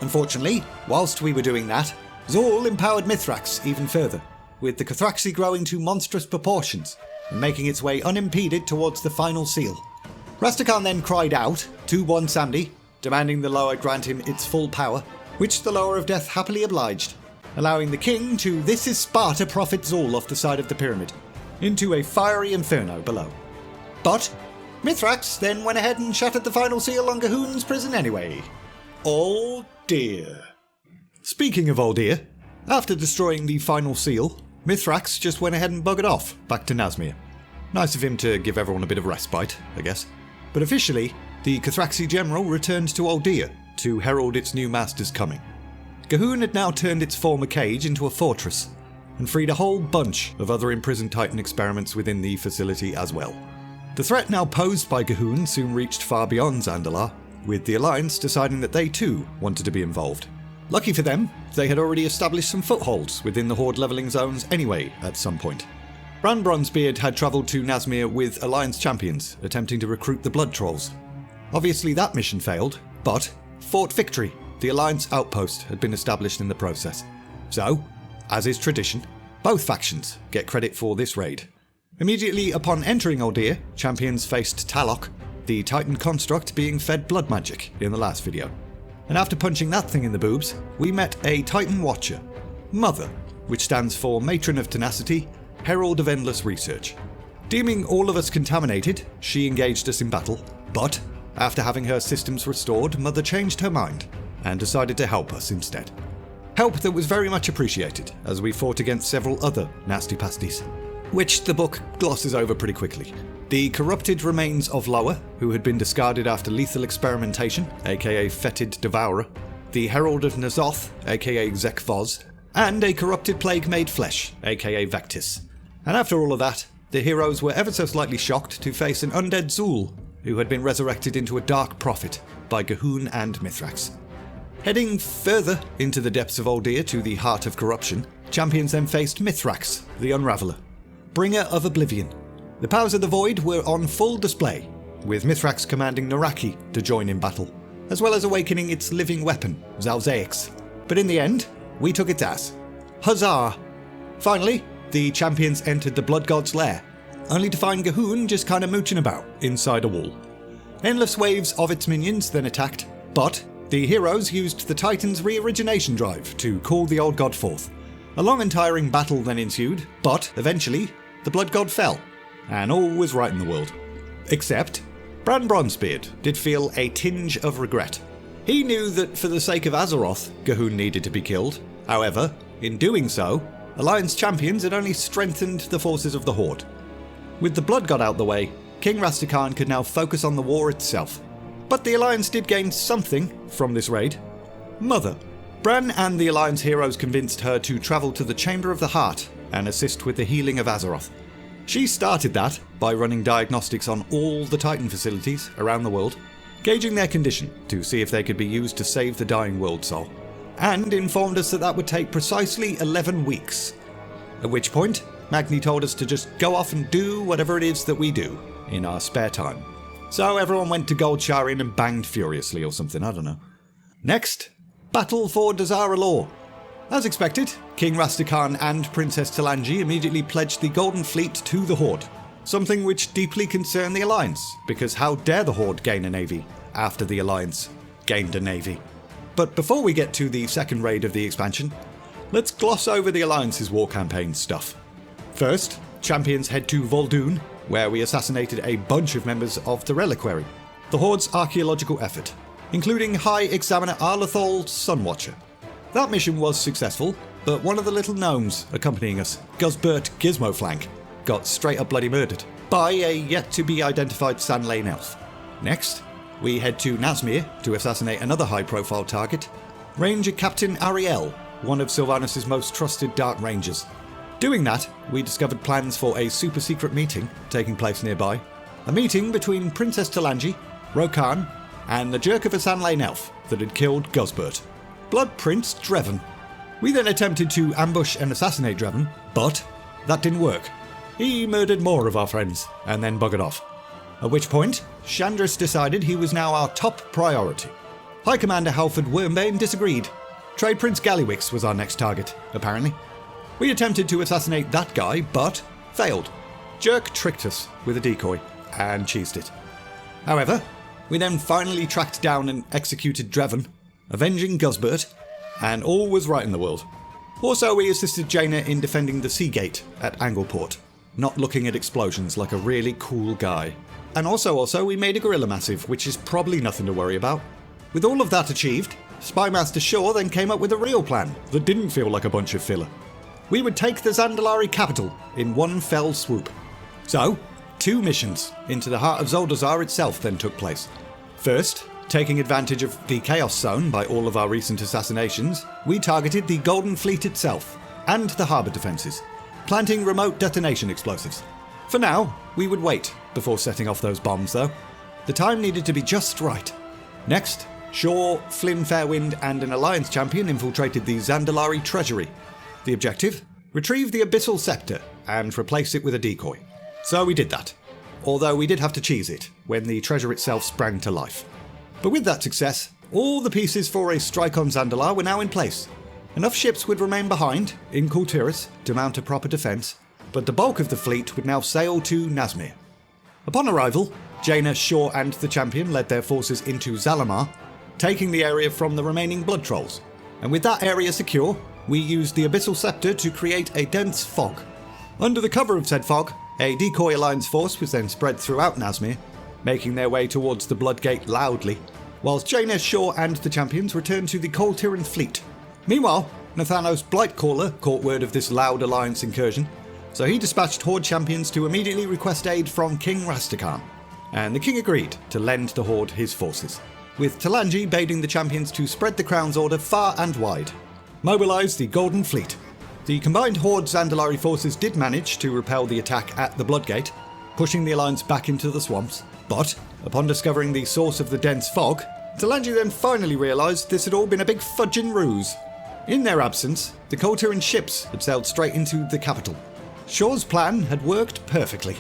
Unfortunately, whilst we were doing that, Zul empowered Mithrax even further, with the Cathraxi growing to monstrous proportions and making its way unimpeded towards the final seal. Rastakhan then cried out to Bwonsamdi, demanding the Lower grant him its full power, which the Lower of Death happily obliged, allowing the king to "This is Sparta" Prophet Zul off the side of the pyramid, into a fiery inferno below. But Mithrax then went ahead and shattered the final seal on Gahun's prison anyway. Oh dear. Speaking of oh dear, After destroying the final seal, Mithrax just went ahead and buggered off, back to Nazmir. Nice of him to give everyone a bit of respite, I guess. But officially, the Cathraxi General returned to Aldea to herald its new master's coming. Ga'Hoon had now turned its former cage into a fortress, and freed a whole bunch of other imprisoned Titan experiments within the facility as well. The threat now posed by Ga'Hoon soon reached far beyond Zandalar, with the Alliance deciding that they too wanted to be involved. Lucky for them, they had already established some footholds within the Horde levelling zones anyway at some point. Bran Bronzebeard had travelled to Nazmir with Alliance champions, attempting to recruit the Blood Trolls. Obviously that mission failed, but Fort Victory, the Alliance outpost, had been established in the process. So, as is tradition, both factions get credit for this raid. Immediately upon entering Aldea, champions faced Talok, the Titan construct being fed blood magic in the last video. And after punching that thing in the boobs, we met a Titan Watcher, Mother, which stands for Matron of Tenacity, Herald of Endless Research. Deeming all of us contaminated, she engaged us in battle, but after having her systems restored, Mother changed her mind and decided to help us instead. Help that was very much appreciated as we fought against several other nasty pasties, which the book glosses over pretty quickly. The corrupted remains of Loa, who had been discarded after lethal experimentation, aka Fetid Devourer, the Herald of Nazoth, aka Zek Voz, and a corrupted plague made flesh, aka Vectis. And after all of that, the heroes were ever so slightly shocked to face an undead Zul, who had been resurrected into a dark prophet by Ga'Hoon and Mithrax. Heading further into the depths of Aldea to the heart of corruption, champions then faced Mithrax, the Unraveller, bringer of oblivion. The powers of the Void were on full display, with Mithrax commanding Naraki to join in battle, as well as awakening its living weapon, Zalzaix. But in the end, we took its ass. Huzzah! Finally, the champions entered the Blood God's lair, only to find Ga'Hoon just kinda mooching about inside a wall. Endless waves of its minions then attacked, but the heroes used the Titan's re-origination drive to call the old god forth. A long and tiring battle then ensued, but eventually, the Blood God fell, and all was right in the world. Except, Bran Bronzebeard did feel a tinge of regret. He knew that for the sake of Azeroth, Ga'Hoon needed to be killed. However, in doing so, Alliance champions had only strengthened the forces of the Horde. With the Blood God out the way, King Rastakhan could now focus on the war itself. But the Alliance did gain something from this raid. Mother. Bran and the Alliance heroes convinced her to travel to the Chamber of the Heart and assist with the healing of Azeroth. She started that by running diagnostics on all the Titan facilities around the world, gauging their condition to see if they could be used to save the dying world soul, and informed us that that would take precisely 11 weeks. At which point, Magni told us to just go off and do whatever it is that we do in our spare time. So everyone went to Gold Sharin and banged furiously or something, I don't know. Next, battle for Dazara Law. As expected, King Rastakhan and Princess Talanji immediately pledged the Golden Fleet to the Horde, something which deeply concerned the Alliance, because how dare the Horde gain a navy after the Alliance gained a navy? But before we get to the second raid of the expansion, let's gloss over the Alliance's war campaign stuff. First, champions head to Vol'dun, where we assassinated a bunch of members of the Reliquary, the Horde's archaeological effort, including High Examiner Arlethal Sunwatcher. That mission was successful, but one of the little gnomes accompanying us, Guzbert Gizmoflank, got straight up bloody murdered by a yet-to-be-identified Sand Lane elf. Next, we head to Nazmir to assassinate another high-profile target, Ranger Captain Ariel, one of Sylvanas' most trusted Dark Rangers. Doing that, we discovered plans for a super-secret meeting taking place nearby, a meeting between Princess Talanji, Rokan, and the jerk of a Sand Lane elf that had killed Guzbert, Blood Prince Dreven. We then attempted to ambush and assassinate Dreven, but that didn't work. He murdered more of our friends, and then buggered off. At which point, Chandris decided he was now our top priority. High Commander Halford Wormbane disagreed. Trade Prince Gallywix was our next target, apparently. We attempted to assassinate that guy, but failed. Jerk tricked us with a decoy, and cheesed it. However, we then finally tracked down and executed Dreven, avenging Guzbert, and all was right in the world. Also, we assisted Jaina in defending the Sea Gate at Angleport, not looking at explosions like a really cool guy. And also, we made a Gorilla Massive, which is probably nothing to worry about. With all of that achieved, Spymaster Shaw then came up with a real plan that didn't feel like a bunch of filler. We would take the Zandalari capital in one fell swoop. So, 2 missions into the heart of Zuldazar itself then took place. First, taking advantage of the Chaos Zone by all of our recent assassinations, we targeted the Golden Fleet itself and the harbour defences, planting remote detonation explosives. For now, we would wait before setting off those bombs though. The time needed to be just right. Next, Shaw, Flynn Fairwind and an Alliance champion infiltrated the Zandalari treasury. The objective? Retrieve the Abyssal Scepter and replace it with a decoy. So we did that, although we did have to cheese it when the treasure itself sprang to life. But with that success, all the pieces for a strike on Zandalar were now in place. Enough ships would remain behind in Kultiris to mount a proper defence, but the bulk of the fleet would now sail to Nazmir. Upon arrival, Jaina, Shaw and the champion led their forces into Zalamar, taking the area from the remaining Blood Trolls. And with that area secure, we used the Abyssal Scepter to create a dense fog. Under the cover of said fog, a decoy Alliance force was then spread throughout Nazmir, making their way towards the Bloodgate loudly, whilst Jaina, Shaw and the champions returned to the Koltiran fleet. Meanwhile, Nathanos Blightcaller caught word of this loud Alliance incursion, so he dispatched Horde champions to immediately request aid from King Rastakhan, and the king agreed to lend the Horde his forces, with Talanji baiting the champions to spread the Crown's order far and wide. Mobilise the Golden Fleet. The combined Horde Zandalari forces did manage to repel the attack at the Bloodgate, pushing the Alliance back into the swamps, but upon discovering the source of the dense fog, Talanji then finally realised this had all been a big fudging ruse. In their absence, the Koltiran ships had sailed straight into the capital. Shaw's plan had worked perfectly.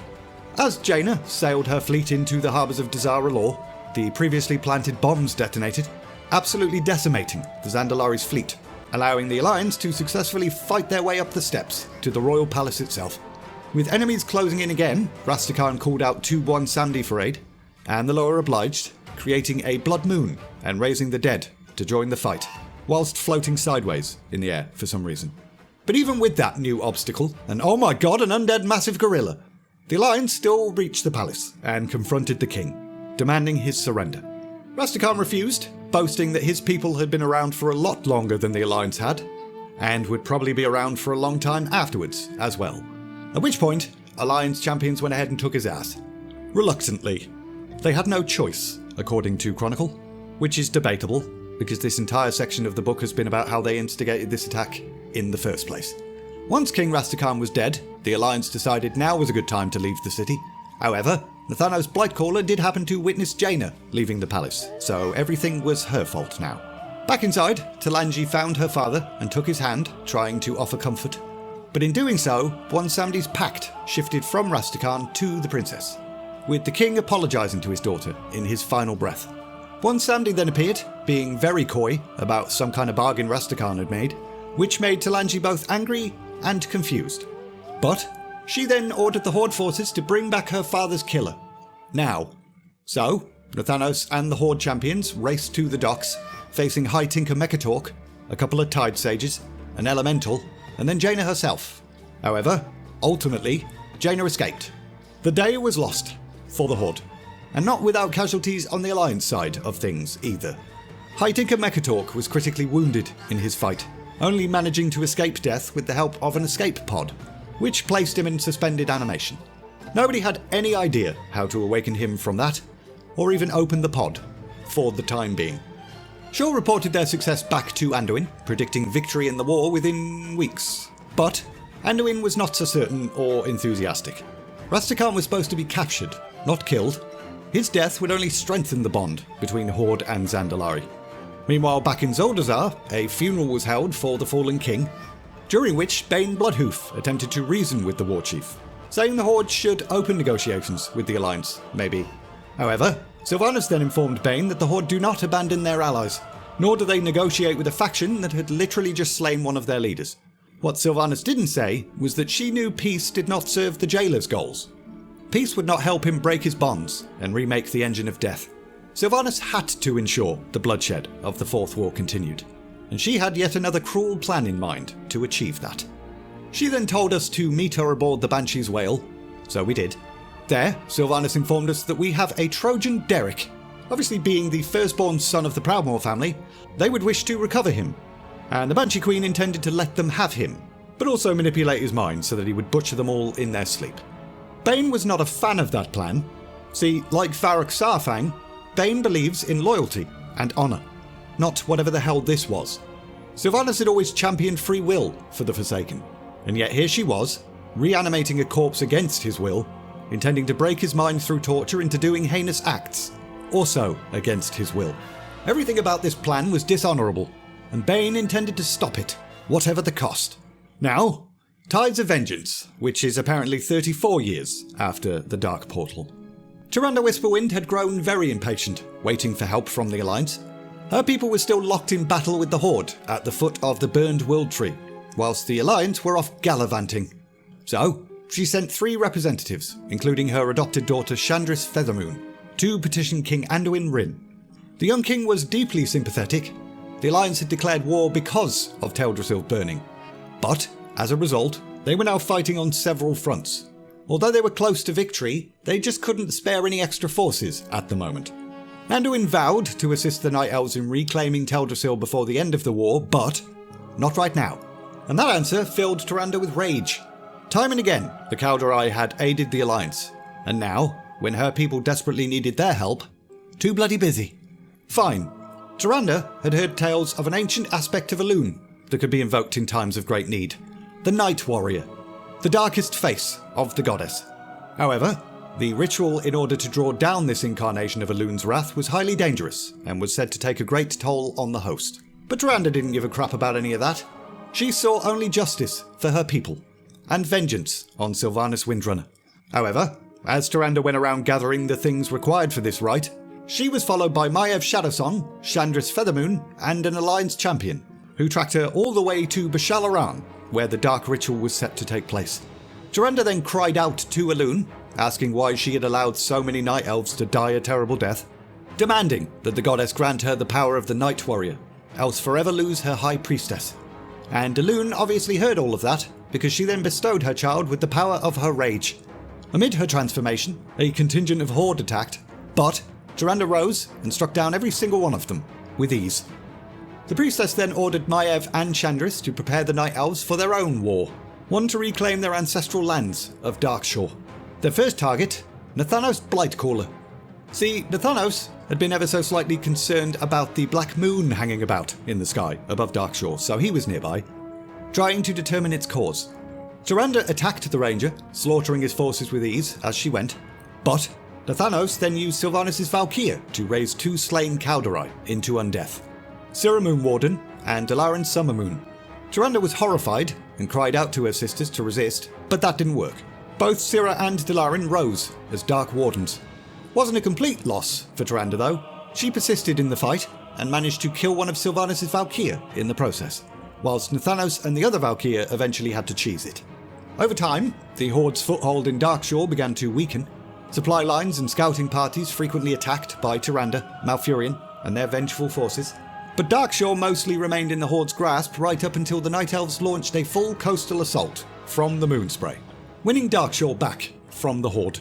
As Jaina sailed her fleet into the harbours of Dazar'alor, the previously planted bombs detonated, absolutely decimating the Zandalari's fleet, allowing the Alliance to successfully fight their way up the steps to the royal palace itself. With enemies closing in again, Rastakhan called out 2-1 Samdi for aid, and the Loa obliged, creating a blood moon and raising the dead to join the fight, whilst floating sideways in the air for some reason. But even with that new obstacle, and oh my god, an undead massive gorilla, the Alliance still reached the palace and confronted the king, demanding his surrender. Rastakhan refused, boasting that his people had been around for a lot longer than the Alliance had, and would probably be around for a long time afterwards as well. At which point, Alliance champions went ahead and took his ass. Reluctantly. They had no choice, according to Chronicle, which is debatable, because this entire section of the book has been about how they instigated this attack in the first place. Once King Rastakhan was dead, the Alliance decided now was a good time to leave the city. However, Nathanos Blightcaller did happen to witness Jaina leaving the palace, so everything was her fault now. Back inside, Talanji found her father and took his hand, trying to offer comfort. But in doing so, Bwonsamdi's pact shifted from Rastakhan to the princess, with the king apologising to his daughter in his final breath. Bwonsamdi then appeared, being very coy about some kind of bargain Rastakhan had made, which made Talanji both angry and confused. But she then ordered the Horde forces to bring back her father's killer. Now. So, Nathanos and the Horde champions raced to the docks, facing High Tinker Mekatork, a couple of Tide Sages, an Elemental, and then Jaina herself. However, ultimately, Jaina escaped. The day was lost for the Horde, and not without casualties on the Alliance side of things either. High Tinker Mekatork was critically wounded in his fight, only managing to escape death with the help of an escape pod, which placed him in suspended animation. Nobody had any idea how to awaken him from that, or even open the pod, for the time being. Shaw reported their success back to Anduin, predicting victory in the war within weeks. But Anduin was not so certain or enthusiastic. Rastakhan was supposed to be captured, not killed. His death would only strengthen the bond between Horde and Zandalari. Meanwhile, back in Zuldazar, a funeral was held for the fallen king, during which Bane Bloodhoof attempted to reason with the war chief, saying the Horde should open negotiations with the Alliance, maybe. However, Sylvanas then informed Bane that the Horde do not abandon their allies, nor do they negotiate with a faction that had literally just slain one of their leaders. What Sylvanas didn't say was that she knew peace did not serve the Jailer's goals. Peace would not help him break his bonds and remake the Engine of Death. Sylvanas had to ensure the bloodshed of the Fourth War continued, and she had yet another cruel plan in mind to achieve that. She then told us to meet her aboard the Banshee's whale, so we did. There, Sylvanas informed us that we have a Trojan derrick, Obviously being the firstborn son of the Proudmoore family, they would wish to recover him, and the Banshee Queen intended to let them have him, but also manipulate his mind so that he would butcher them all in their sleep. Bane was not a fan of that plan. See, like Varrock Sarfang, Bane believes in loyalty and honour, not whatever the hell this was. Sylvanas had always championed free will for the Forsaken, and yet here she was, reanimating a corpse against his will, intending to break his mind through torture into doing heinous acts, also against his will. Everything about this plan was dishonourable, and Bane intended to stop it, whatever the cost. Now, Tides of Vengeance, which is apparently 34 years after the Dark Portal. Tyrande Whisperwind had grown very impatient, waiting for help from the Alliance. Her people were still locked in battle with the Horde at the foot of the Burned World Tree, whilst the Alliance were off gallivanting. So, she sent 3 representatives, including her adopted daughter Shandris Feathermoon, to petition King Anduin Wrynn. The young king was deeply sympathetic. The Alliance had declared war because of Teldrassil burning, but, as a result, they were now fighting on several fronts. Although they were close to victory, they just couldn't spare any extra forces at the moment. Anduin vowed to assist the Night Elves in reclaiming Teldrassil before the end of the war, but not right now. And that answer filled Tyrande with rage. Time and again, the Kaldorei had aided the Alliance, and now, when her people desperately needed their help, too bloody busy. Fine. Tyrande had heard tales of an ancient aspect of Elune that could be invoked in times of great need. The Night Warrior. The darkest face of the goddess. However, the ritual in order to draw down this incarnation of Elune's wrath was highly dangerous, and was said to take a great toll on the host. But Tyrande didn't give a crap about any of that. She saw only justice for her people, and vengeance on Sylvanas Windrunner. However, as Tyrande went around gathering the things required for this rite, she was followed by Maiev Shadowsong, Shandris Feathermoon, and an Alliance champion, who tracked her all the way to Bashalaran, where the dark ritual was set to take place. Tyrande then cried out to Elune, asking why she had allowed so many Night Elves to die a terrible death, demanding that the goddess grant her the power of the Night Warrior, else forever lose her High Priestess. And Elune obviously heard all of that, because she then bestowed her child with the power of her rage. Amid her transformation, a contingent of Horde attacked, but Tyrande rose and struck down every single one of them, with ease. The priestess then ordered Maiev and Shandris to prepare the Night Elves for their own war, one to reclaim their ancestral lands of Darkshore. Their first target, Nathanos Blightcaller. See, Nathanos had been ever so slightly concerned about the black moon hanging about in the sky above Darkshore, so he was nearby, trying to determine its cause. Tyrande attacked the ranger, slaughtering his forces with ease as she went, but Nathanos then used Sylvanas' Valkyr to raise 2 slain Kaldorei into undeath, Syrah Moonwarden and Dalaran Summermoon. Tyrande was horrified and cried out to her sisters to resist, but that didn't work. Both Syrah and Dalaran rose as Dark Wardens. Wasn't a complete loss for Tyrande though. She persisted in the fight and managed to kill one of Sylvanas' Valkyr in the process, whilst Nathanos and the other Valkyr eventually had to cheese it. Over time, the Horde's foothold in Darkshore began to weaken. Supply lines and scouting parties frequently attacked by Tyrande, Malfurion, and their vengeful forces. But Darkshore mostly remained in the Horde's grasp right up until the Night Elves launched a full coastal assault from the Moonspray, winning Darkshore back from the Horde.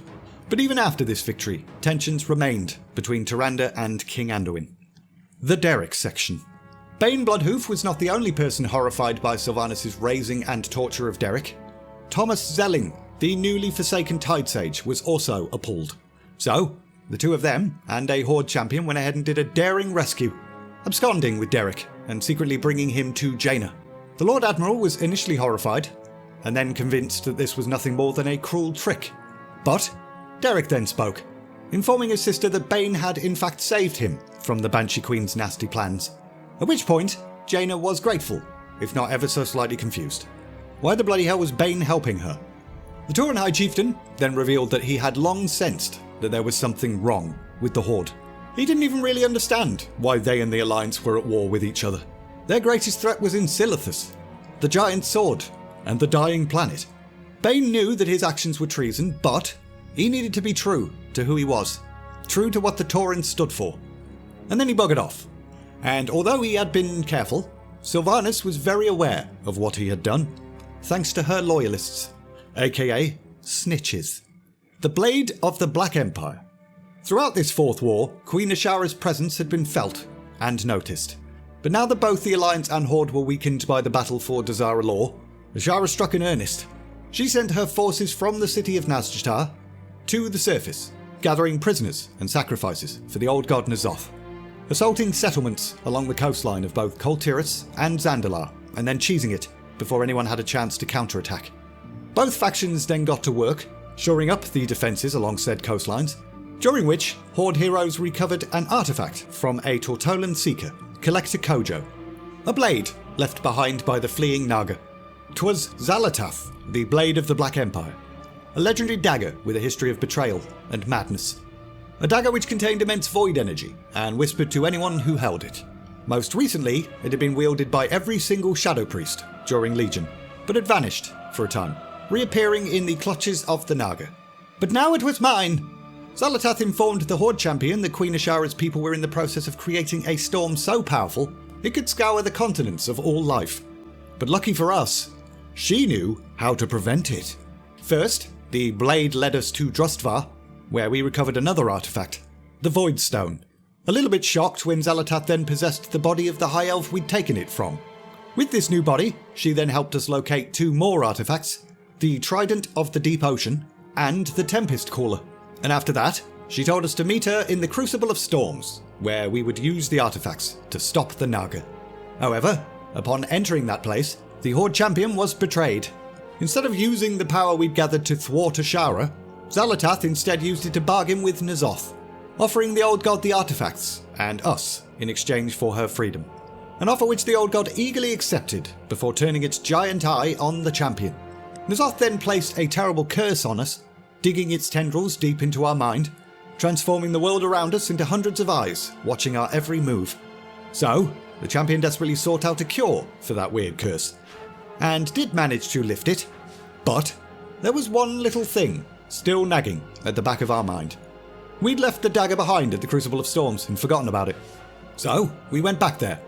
But even after this victory, tensions remained between Tyrande and King Anduin. The Derek section. Bane Bloodhoof was not the only person horrified by Sylvanas' raising and torture of Derek. Thomas Zelling, the newly forsaken Tide Sage, was also appalled. So, the two of them and a Horde champion went ahead and did a daring rescue, absconding with Derek and secretly bringing him to Jaina. The Lord Admiral was initially horrified, and then convinced that this was nothing more than a cruel trick. But Derek then spoke, informing his sister that Bane had in fact saved him from the Banshee Queen's nasty plans. At which point, Jaina was grateful, if not ever so slightly confused. Why the bloody hell was Bane helping her? The Tauren High Chieftain then revealed that he had long sensed that there was something wrong with the Horde. He didn't even really understand why they and the Alliance were at war with each other. Their greatest threat was in Silithus, the Giant Sword, and the dying planet. Bane knew that his actions were treason, but he needed to be true to who he was, true to what the Taurens stood for. And then he buggered off. And although he had been careful, Sylvanas was very aware of what he had done, thanks to her loyalists, aka snitches. The Blade of the Black Empire. Throughout this Fourth War, Queen Ashara's presence had been felt and noticed. But now that both the Alliance and Horde were weakened by the battle for Dazara Law, Ashara struck in earnest. She sent her forces from the city of Nazjatar to the surface, gathering prisoners and sacrifices for the old god N'Zoth, assaulting settlements along the coastline of both Kul Tiras and Zandalar, and then cheesing it before anyone had a chance to counterattack. Both factions then got to work, shoring up the defences along said coastlines, during which Horde heroes recovered an artefact from a Tortolan seeker, Collector Kojo, a blade left behind by the fleeing Naga. 'Twas Xal'atath, the Blade of the Black Empire, a legendary dagger with a history of betrayal and madness. A dagger which contained immense void energy and whispered to anyone who held it. Most recently, it had been wielded by every single Shadow Priest during Legion, but had vanished for a time, reappearing in the clutches of the Naga. But now it was mine! Xal'atath informed the Horde champion that Queen Ashara's people were in the process of creating a storm so powerful it could scour the continents of all life. But lucky for us, she knew how to prevent it. First, the blade led us to Drustvar, where we recovered another artifact, the Void Stone. A little bit shocked when Xal'atath then possessed the body of the High Elf we'd taken it from. With this new body, she then helped us locate 2 more artifacts, the Trident of the Deep Ocean and the Tempest Caller. And after that, she told us to meet her in the Crucible of Storms, where we would use the artifacts to stop the Naga. However, upon entering that place, the Horde champion was betrayed. Instead of using the power we'd gathered to thwart Ashara, Xal'atath instead used it to bargain with N'Zoth, offering the old god the artifacts, and us, in exchange for her freedom. An offer which the old god eagerly accepted before turning its giant eye on the champion. N'Zoth then placed a terrible curse on us, digging its tendrils deep into our mind, transforming the world around us into hundreds of eyes, watching our every move. So, the champion desperately sought out a cure for that weird curse, and did manage to lift it, but there was one little thing still nagging at the back of our mind. We'd left the dagger behind at the Crucible of Storms and forgotten about it. So, we went back there,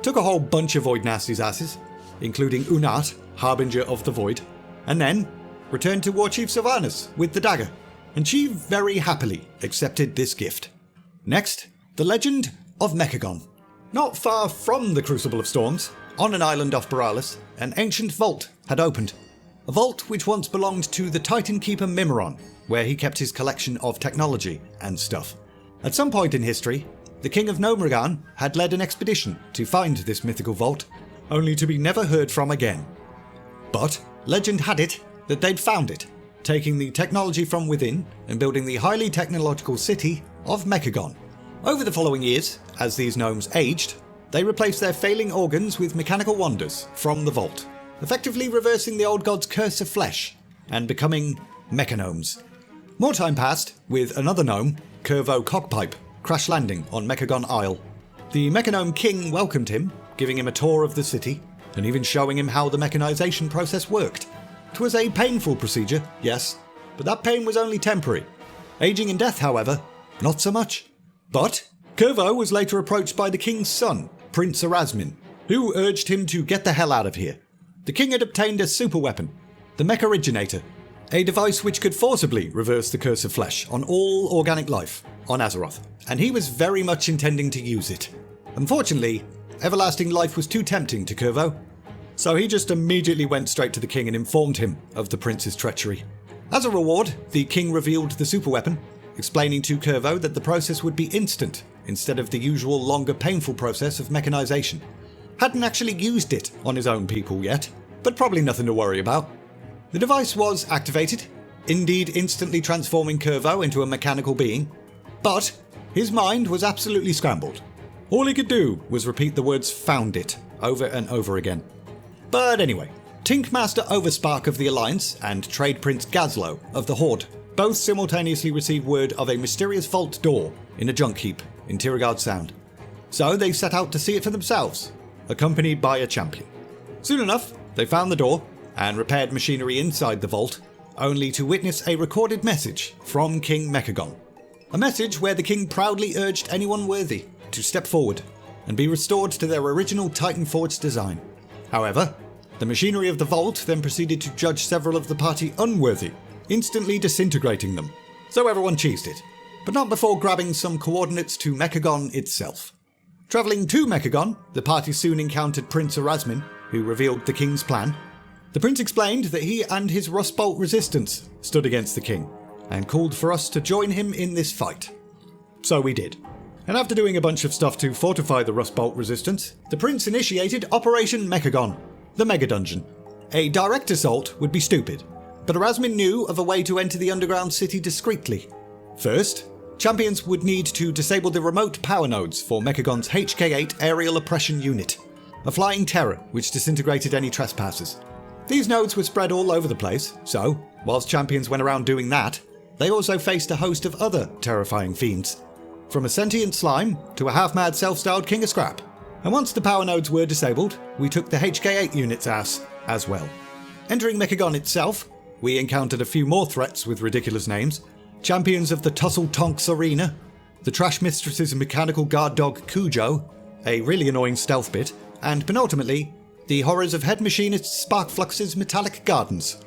took a whole bunch of Void Nasty's asses, including Unat, Harbinger of the Void, and then returned to War Chief Sylvanas with the dagger, and she very happily accepted this gift. Next, the legend of Mechagon. Not far from the Crucible of Storms, on an island off Borealis, an ancient vault had opened. A vault which once belonged to the Titan Keeper Mimiron, where he kept his collection of technology and stuff. At some point in history, the King of Gnomeregan had led an expedition to find this mythical vault, only to be never heard from again. But legend had it that they'd found it, taking the technology from within and building the highly technological city of Mechagon. Over the following years, as these gnomes aged, they replaced their failing organs with mechanical wonders from the vault, effectively reversing the old god's curse of flesh and becoming mechagnomes. More time passed, with another gnome, Curvo Cockpipe, crash landing on Mechagon Isle. The Mechagnome King welcomed him, giving him a tour of the city, and even showing him how the mechanization process worked. It was a painful procedure, yes, but that pain was only temporary. Aging and death, however, not so much. But Curvo was later approached by the king's son, Prince Erasmin, who urged him to get the hell out of here. The king had obtained a super weapon, the Mech Originator, a device which could forcibly reverse the curse of flesh on all organic life on Azeroth, and he was very much intending to use it. Unfortunately, everlasting life was too tempting to Curvo, so he just immediately went straight to the king and informed him of the prince's treachery. As a reward, the king revealed the super weapon, explaining to Curvo that the process would be instant instead of the usual longer painful process of mechanization. Hadn't actually used it on his own people yet, but probably nothing to worry about. The device was activated, indeed instantly transforming Curvo into a mechanical being, but his mind was absolutely scrambled. All he could do was repeat the words "found it" over and over again. But anyway, Tinkmaster Overspark of the Alliance and Trade Prince Gazlo of the Horde both simultaneously received word of a mysterious vault door in a junk heap in Tiragard Sound. So they set out to see it for themselves, accompanied by a champion. Soon enough, they found the door and repaired machinery inside the vault, only to witness a recorded message from King Mechagon. A message where the king proudly urged anyone worthy to step forward and be restored to their original Titanforged design. However, the machinery of the vault then proceeded to judge several of the party unworthy, instantly disintegrating them, so everyone cheesed it. but not before grabbing some coordinates to Mechagon itself. Travelling to Mechagon, the party soon encountered Prince Erasmin, who revealed the king's plan. The prince explained that he and his Rustbolt resistance stood against the king, and called for us to join him in this fight. So we did. And after doing a bunch of stuff to fortify the Rustbolt resistance, the prince initiated Operation Mechagon, the Mega Dungeon. A direct assault would be stupid, but Erasmin knew of a way to enter the underground city discreetly. First, champions would need to disable the remote power nodes for Mechagon's HK8 aerial oppression unit, a flying terror which disintegrated any trespassers. These nodes were spread all over the place, so, whilst champions went around doing that, they also faced a host of other terrifying fiends, from a sentient slime to a half-mad self-styled King of Scrap. And once the power nodes were disabled, we took the HK8 unit's ass as well. Entering Mechagon itself, we encountered a few more threats with ridiculous names: champions of the Tussle Tonks Arena, the Trash Mistress's mechanical guard dog Cujo, a really annoying stealth bit, and penultimately, the horrors of Head Machinist Sparkflux's Metallic Gardens.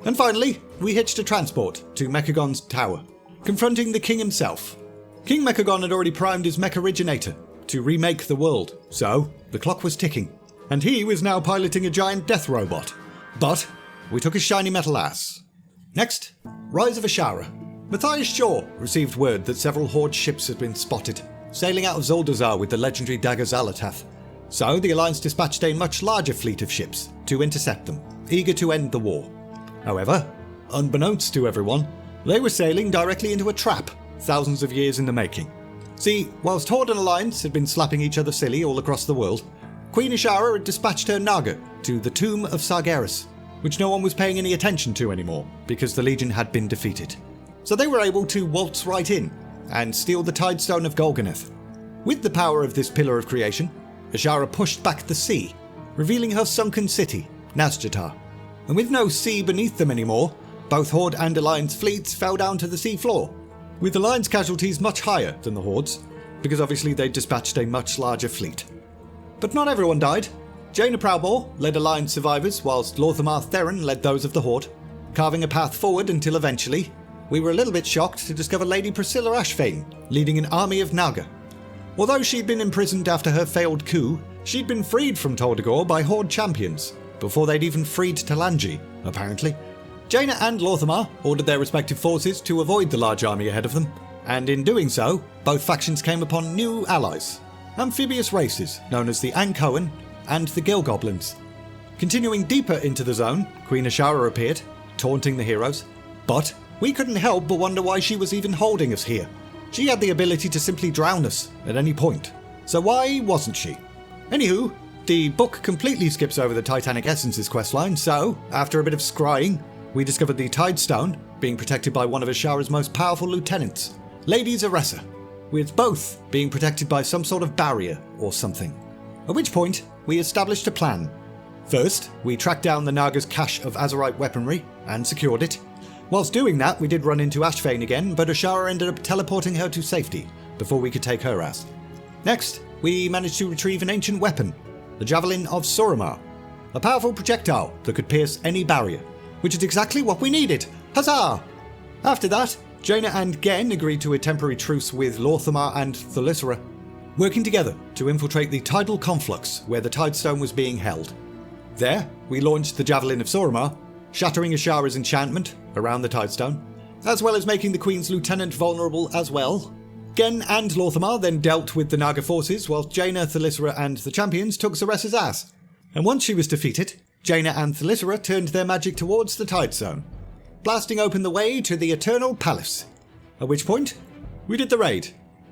And finally, we hitched a transport to Mechagon's tower, confronting the king himself. King Mechagon had already primed his Mech Originator to remake the world, so the clock was ticking, and he was now piloting a giant death robot. But we took his shiny metal ass. Next, Rise of Ashara. Matthias Shaw received word that several Horde ships had been spotted, sailing out of Zuldazar with the legendary dagger Xalatath. So the Alliance dispatched a much larger fleet of ships to intercept them, eager to end the war. However, unbeknownst to everyone, they were sailing directly into a trap, thousands of years in the making. See, whilst Horde and Alliance had been slapping each other silly all across the world, Queen Ashara had dispatched her Naga to the Tomb of Sargeras, which no one was paying any attention to anymore because the Legion had been defeated. So they were able to waltz right in and steal the Tidestone of Golganeth. With the power of this pillar of creation, Ashara pushed back the sea, revealing her sunken city, Nazjatar. And with no sea beneath them anymore, both Horde and Alliance fleets fell down to the sea floor, with Alliance casualties much higher than the Horde's, because obviously they dispatched a much larger fleet. But not everyone died. Jaina Proudmoore led Alliance survivors, whilst Lorthamar Theron led those of the Horde, carving a path forward until eventually, we were a little bit shocked to discover Lady Priscilla Ashfane leading an army of Naga. Although she'd been imprisoned after her failed coup, she'd been freed from Toldagor by Horde champions, before they'd even freed Talanji, apparently. Jaina and Lorthamar ordered their respective forces to avoid the large army ahead of them, and in doing so, both factions came upon new allies, amphibious races known as the Ankoan and the Gill Goblins. Continuing deeper into the zone, Queen Ashara appeared, taunting the heroes, but we couldn't help but wonder why she was even holding us here. She had the ability to simply drown us at any point, so why wasn't she? Anywho, the book completely skips over the Titanic Essences questline, so, after a bit of scrying, we discovered the Tidestone being protected by one of Ashara's most powerful lieutenants, Lady Zaressa, with both being protected by some sort of barrier or something. At which point, we established a plan. First, we tracked down the Naga's cache of Azerite weaponry and secured it. Whilst doing that, we did run into Ashfane again, but Ashara ended up teleporting her to safety before we could take her ass. Next, we managed to retrieve an ancient weapon, the Javelin of Suramar, a powerful projectile that could pierce any barrier, which is exactly what we needed. Huzzah! After that, Jaina and Gen agreed to a temporary truce with Lorthamar and Thalyssera, working together to infiltrate the tidal conflux where the Tidestone was being held. There, we launched the Javelin of Suramar, shattering Ashara's enchantment around the Tidestone, as well as making the Queen's Lieutenant vulnerable as well. Gen and Lorthamar then dealt with the Naga forces, whilst Jaina, Thalyssera and the champions took Zaressa's ass. And once she was defeated, Jaina and Thalyssera turned their magic towards the Tidestone, blasting open the way to the Eternal Palace. At which point, we did the raid,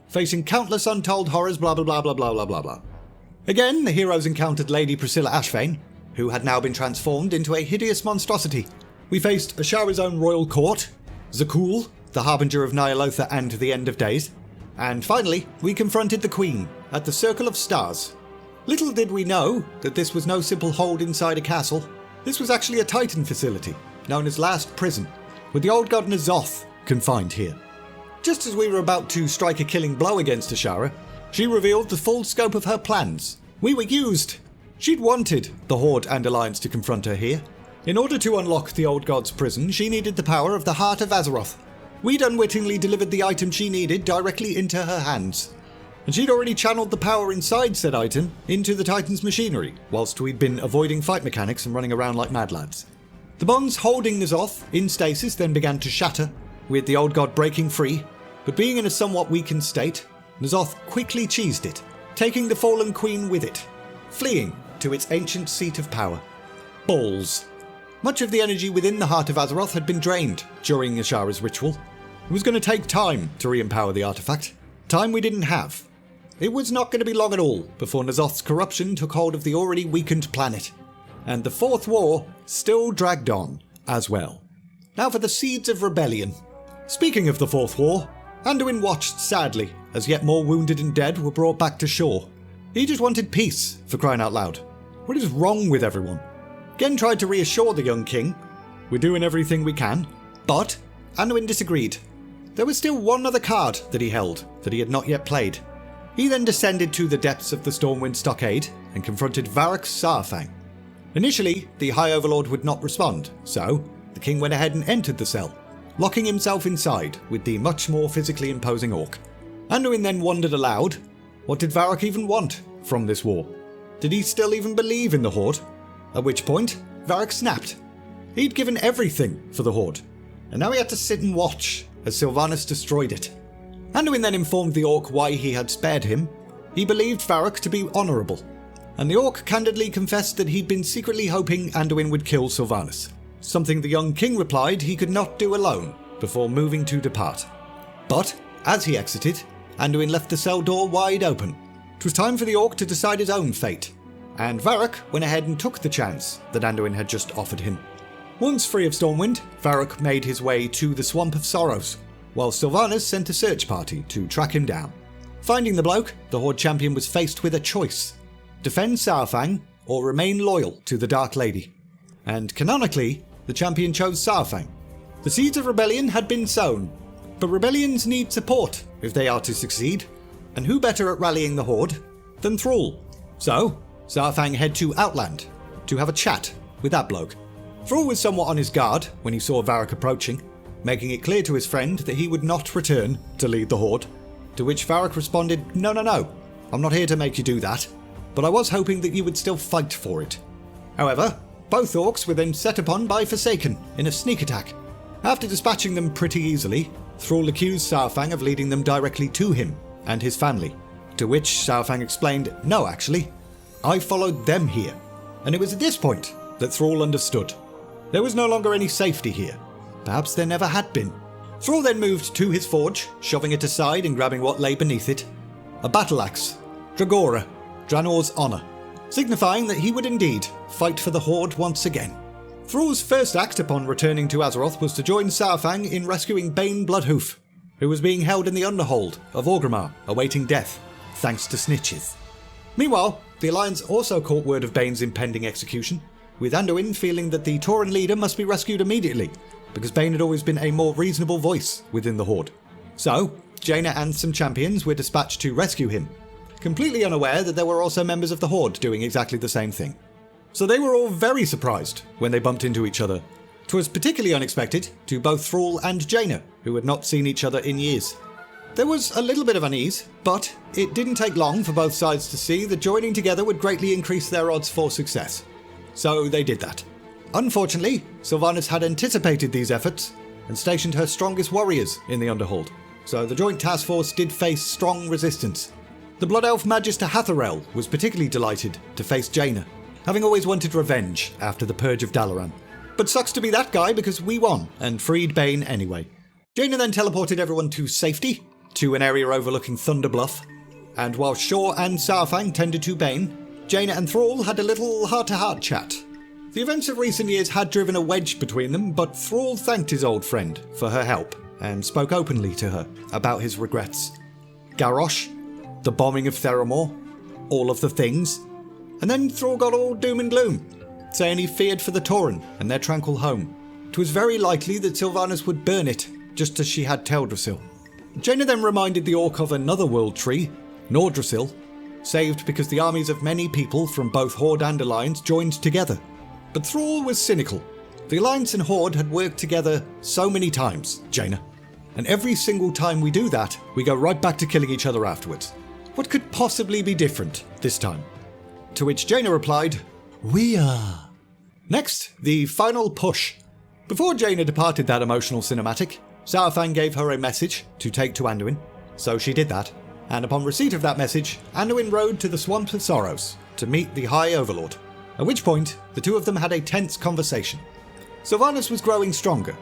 facing countless untold horrors blah blah blah blah blah blah blah blah. Again, the heroes encountered Lady Priscilla Ashfane, who had now been transformed into a hideous monstrosity. We faced Ashara's own royal court, Zakul, the harbinger of Nyalotha and the end of days, and finally, we confronted the Queen at the Circle of Stars. Little did we know that this was no simple hold inside a castle. This was actually a Titan facility, known as Last Prison, with the old god N'Zoth confined here. Just as we were about to strike a killing blow against Ashara, she revealed the full scope of her plans. We were used. She'd wanted the Horde and Alliance to confront her here. In order to unlock the old god's prison, she needed the power of the Heart of Azeroth. We'd unwittingly delivered the item she needed directly into her hands, and she'd already channeled the power inside said item into the Titan's machinery, whilst we'd been avoiding fight mechanics and running around like mad lads. The bonds holding N'Zoth in stasis then began to shatter, with the old god breaking free, but being in a somewhat weakened state, N'Zoth quickly cheesed it, taking the fallen queen with it, fleeing to its ancient seat of power. Balls. Much of the energy within the heart of Azeroth had been drained during Ashara's ritual. It was going to take time to re-empower the artifact, time we didn't have. It was not going to be long at all before N'Zoth's corruption took hold of the already weakened planet, and the Fourth War still dragged on as well. Now for the Seeds of Rebellion. Speaking of the Fourth War, Anduin watched sadly as yet more wounded and dead were brought back to shore. He just wanted peace, for crying out loud. What is wrong with everyone? Gen tried to reassure the young king. We're doing everything we can, but Anduin disagreed. There was still one other card that he held that he had not yet played. He then descended to the depths of the Stormwind Stockade and confronted Varrock Saurfang. Initially, the High Overlord would not respond, so the king went ahead and entered the cell, locking himself inside with the much more physically imposing orc. Anduin then wondered aloud, what did Varrock even want from this war? Did he still even believe in the Horde? At which point, Varrock snapped. He'd given everything for the Horde, and now he had to sit and watch as Sylvanas destroyed it. Anduin then informed the orc why he had spared him. He believed Varrock to be honourable, and the orc candidly confessed that he'd been secretly hoping Anduin would kill Sylvanas, something the young king replied he could not do alone before moving to depart. But, as he exited, Anduin left the cell door wide open. It was time for the orc to decide his own fate, and Varrock went ahead and took the chance that Anduin had just offered him. Once free of Stormwind, Varrock made his way to the Swamp of Sorrows, while Sylvanas sent a search party to track him down. Finding the bloke, the Horde champion was faced with a choice: defend Saurfang or remain loyal to the Dark Lady. And canonically, the champion chose Saurfang. The Seeds of Rebellion had been sown, but rebellions need support if they are to succeed, and who better at rallying the Horde than Thrall? So, Saurfang head to Outland to have a chat with that bloke. Thrall was somewhat on his guard when he saw Varrock approaching, making it clear to his friend that he would not return to lead the Horde, to which Varrock responded, No, I'm not here to make you do that, but I was hoping that you would still fight for it. However, both orcs were then set upon by Forsaken in a sneak attack. After dispatching them pretty easily, Thrall accused Saurfang of leading them directly to him and his family, to which Saurfang explained, No, actually, I followed them here. And it was at this point that Thrall understood. There was no longer any safety here. Perhaps there never had been. Thrall then moved to his forge, shoving it aside and grabbing what lay beneath it. A battle axe, Dragora, Draenor's honour, signifying that he would indeed fight for the Horde once again. Thrall's first act upon returning to Azeroth was to join Saurfang in rescuing Bane Bloodhoof, who was being held in the underhold of Orgrimmar, awaiting death, thanks to snitches. Meanwhile, the Alliance also caught word of Bane's impending execution, with Anduin feeling that the Tauren leader must be rescued immediately, because Bane had always been a more reasonable voice within the Horde. So, Jaina and some champions were dispatched to rescue him, completely unaware that there were also members of the Horde doing exactly the same thing. So they were all very surprised when they bumped into each other. 'Twas particularly unexpected to both Thrall and Jaina, who had not seen each other in years. There was a little bit of unease, but it didn't take long for both sides to see that joining together would greatly increase their odds for success. So they did that. Unfortunately, Sylvanas had anticipated these efforts and stationed her strongest warriors in the Underhold, so the joint task force did face strong resistance. The Blood Elf Magister Hatharel was particularly delighted to face Jaina, having always wanted revenge after the Purge of Dalaran. But sucks to be that guy because we won and freed Bane anyway. Jaina then teleported everyone to safety, to an area overlooking Thunder Bluff, and while Shaw and Saurfang tended to Bane, Jaina and Thrall had a little heart-to-heart chat. The events of recent years had driven a wedge between them, but Thrall thanked his old friend for her help and spoke openly to her about his regrets. Garrosh, the bombing of Theramore, all of the things. And then Thrall got all doom and gloom, saying he feared for the Tauren and their tranquil home. It was very likely that Sylvanas would burn it, just as she had Teldrassil. Jaina then reminded the orc of another world tree, Nordrassil, saved because the armies of many people from both Horde and Alliance joined together. But Thrall was cynical. The Alliance and Horde had worked together so many times, Jaina. and every single time we do that, we go right back to killing each other afterwards. What could possibly be different this time?" To which Jaina replied, "We are." Next, the final push. Before Jaina departed that emotional cinematic, Saurfang gave her a message to take to Anduin, so she did that, and upon receipt of that message, Anduin rode to the Swamp of Sorrows to meet the High Overlord, at which point the two of them had a tense conversation. Sylvanas was growing stronger.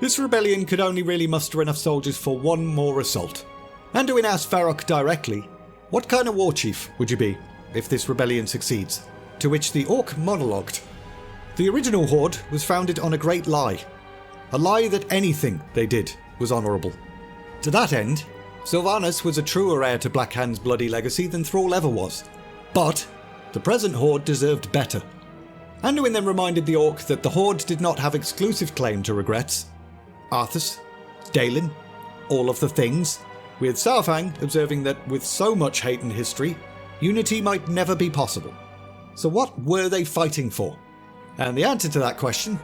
This rebellion could only really muster enough soldiers for one more assault. Anduin asked Varrock directly, "What kind of war chief would you be if this rebellion succeeds?" To which the orc monologued. The original horde was founded on a great lie. A lie that anything they did was honourable. To that end, Sylvanas was a truer heir to Blackhand's bloody legacy than Thrall ever was. But the present horde deserved better. Anduin then reminded the orc that the horde did not have exclusive claim to regrets. Arthas, Dalen, all of the things, with Saurfang observing that with so much hate and history, unity might never be possible. So what were they fighting for? And the answer to that question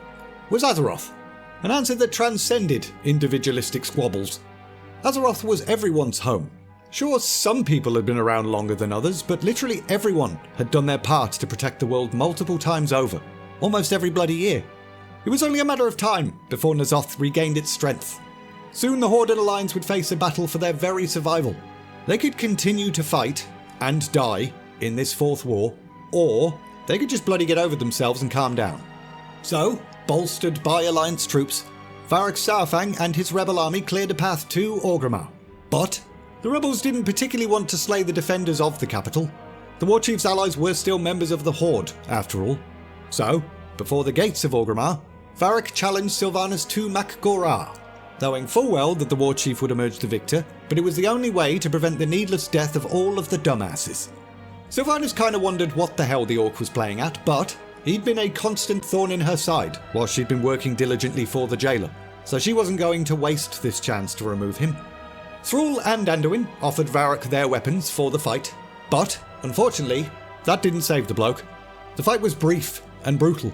was Azeroth, an answer that transcended individualistic squabbles. Azeroth was everyone's home. Sure, some people had been around longer than others, but literally everyone had done their part to protect the world multiple times over, almost every bloody year. It was only a matter of time before N'Zoth regained its strength. Soon the Horde and Alliance would face a battle for their very survival. They could continue to fight, and die, in this fourth war, or they could just bloody get over themselves and calm down. So, bolstered by Alliance troops, Varrock Saurfang and his rebel army cleared a path to Orgrimmar. But the rebels didn't particularly want to slay the defenders of the capital. The Warchief's allies were still members of the Horde, after all. So, before the gates of Orgrimmar, Varrock challenged Sylvanas to Mak'Gora, knowing full well that the Warchief would emerge the victor, but it was the only way to prevent the needless death of all of the dumbasses. Sylvanas kinda wondered what the hell the orc was playing at, but he'd been a constant thorn in her side while she'd been working diligently for the jailer, so she wasn't going to waste this chance to remove him. Thrall and Anduin offered Varrock their weapons for the fight, but, unfortunately, that didn't save the bloke. The fight was brief and brutal.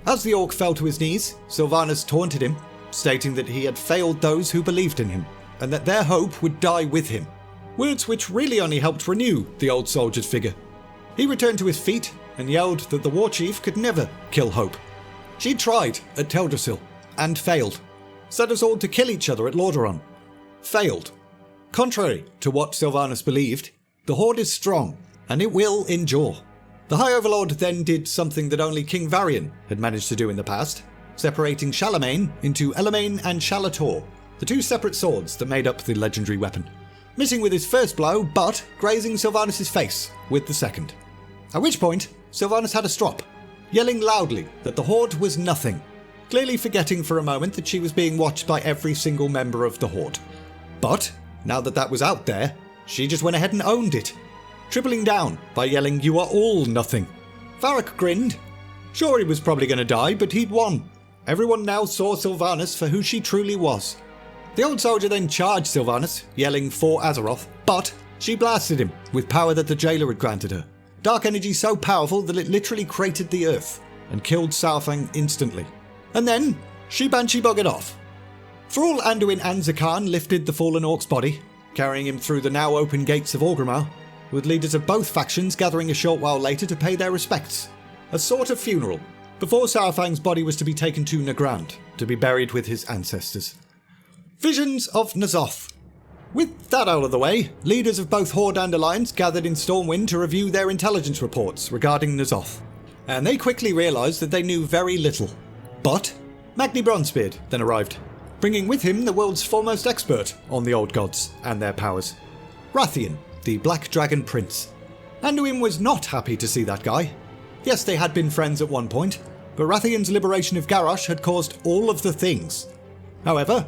As the orc fell to his knees, Sylvanas taunted him, stating that he had failed those who believed in him, and that their hope would die with him. Words which really only helped renew the old soldier's figure. He returned to his feet and yelled that the Warchief could never kill hope. She tried at Teldrassil, and failed. Set us all to kill each other at Lordaeron. Failed. Contrary to what Sylvanas believed, the Horde is strong, and it will endure. The High Overlord then did something that only King Varian had managed to do in the past, separating Shalamain into Elamain and Shalator, the two separate swords that made up the legendary weapon. Missing with his first blow, but grazing Sylvanas' face with the second. At which point, Sylvanas had a strop, yelling loudly that the Horde was nothing, clearly forgetting for a moment that she was being watched by every single member of the Horde. But, now that that was out there, she just went ahead and owned it, tripling down by yelling, "You are all nothing." Varrock grinned. Sure, he was probably going to die, but he'd won. Everyone now saw Sylvanas for who she truly was. The old soldier then charged Sylvanas, yelling for Azeroth, but she blasted him with power that the jailer had granted her. Dark energy so powerful that it literally cratered the earth and killed Saurfang instantly. And then she banshee buggered off. Thrall, Anduin and Zakan lifted the fallen orc's body, carrying him through the now open gates of Orgrimmar, with leaders of both factions gathering a short while later to pay their respects. A sort of funeral, before Saurfang's body was to be taken to Nagrand to be buried with his ancestors. Visions of N'Zoth. With that out of the way, leaders of both Horde and Alliance gathered in Stormwind to review their intelligence reports regarding N'Zoth, and they quickly realised that they knew very little. But Magni Bronzebeard then arrived, bringing with him the world's foremost expert on the old gods and their powers, Rathian, the Black Dragon Prince. Anduin was not happy to see that guy. Yes, they had been friends at one point, but Rathian's liberation of Garrosh had caused all of the things. However,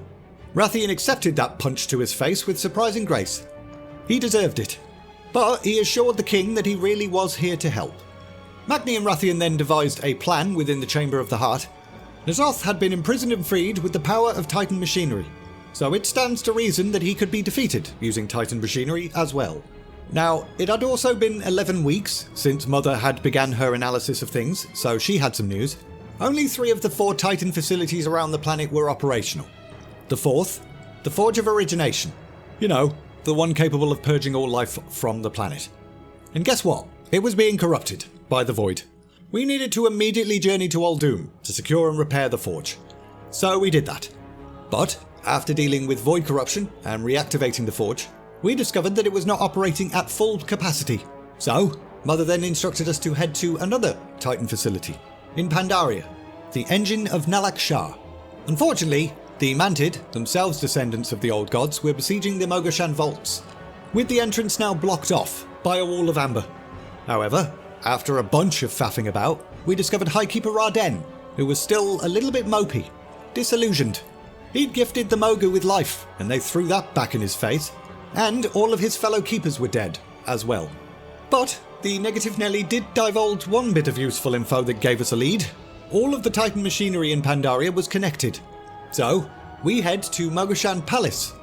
Rathian accepted that punch to his face with surprising grace. He deserved it, but he assured the king that he really was here to help. Magni and Rathian then devised a plan within the Chamber of the Heart. N'Zoth had been imprisoned and freed with the power of Titan machinery, so it stands to reason that he could be defeated using Titan machinery as well. Now, it had also been 11 weeks since Mother had begun her analysis of things, so she had some news. Only 3 of the 4 Titan facilities around the planet were operational. The 4th, the Forge of Origination. You know, the one capable of purging all life from the planet. And guess what? It was being corrupted by the Void. We needed to immediately journey to Uldum to secure and repair the Forge. So we did that. But after dealing with Void corruption and reactivating the Forge, we discovered that it was not operating at full capacity. So, Mother then instructed us to head to another Titan facility, in Pandaria, the Engine of Nalak Shah. Unfortunately, the Mantid, themselves descendants of the old gods, were besieging the Mogashan vaults, with the entrance now blocked off by a wall of amber. However, after a bunch of faffing about, we discovered Highkeeper Raden, who was still a little bit mopey, disillusioned. He'd gifted the Mogu with life, and they threw that back in his face, and all of his fellow keepers were dead as well. But the negative Nelly did divulge one bit of useful info that gave us a lead. All of the Titan machinery in Pandaria was connected. So, we head to Mogashan Palace,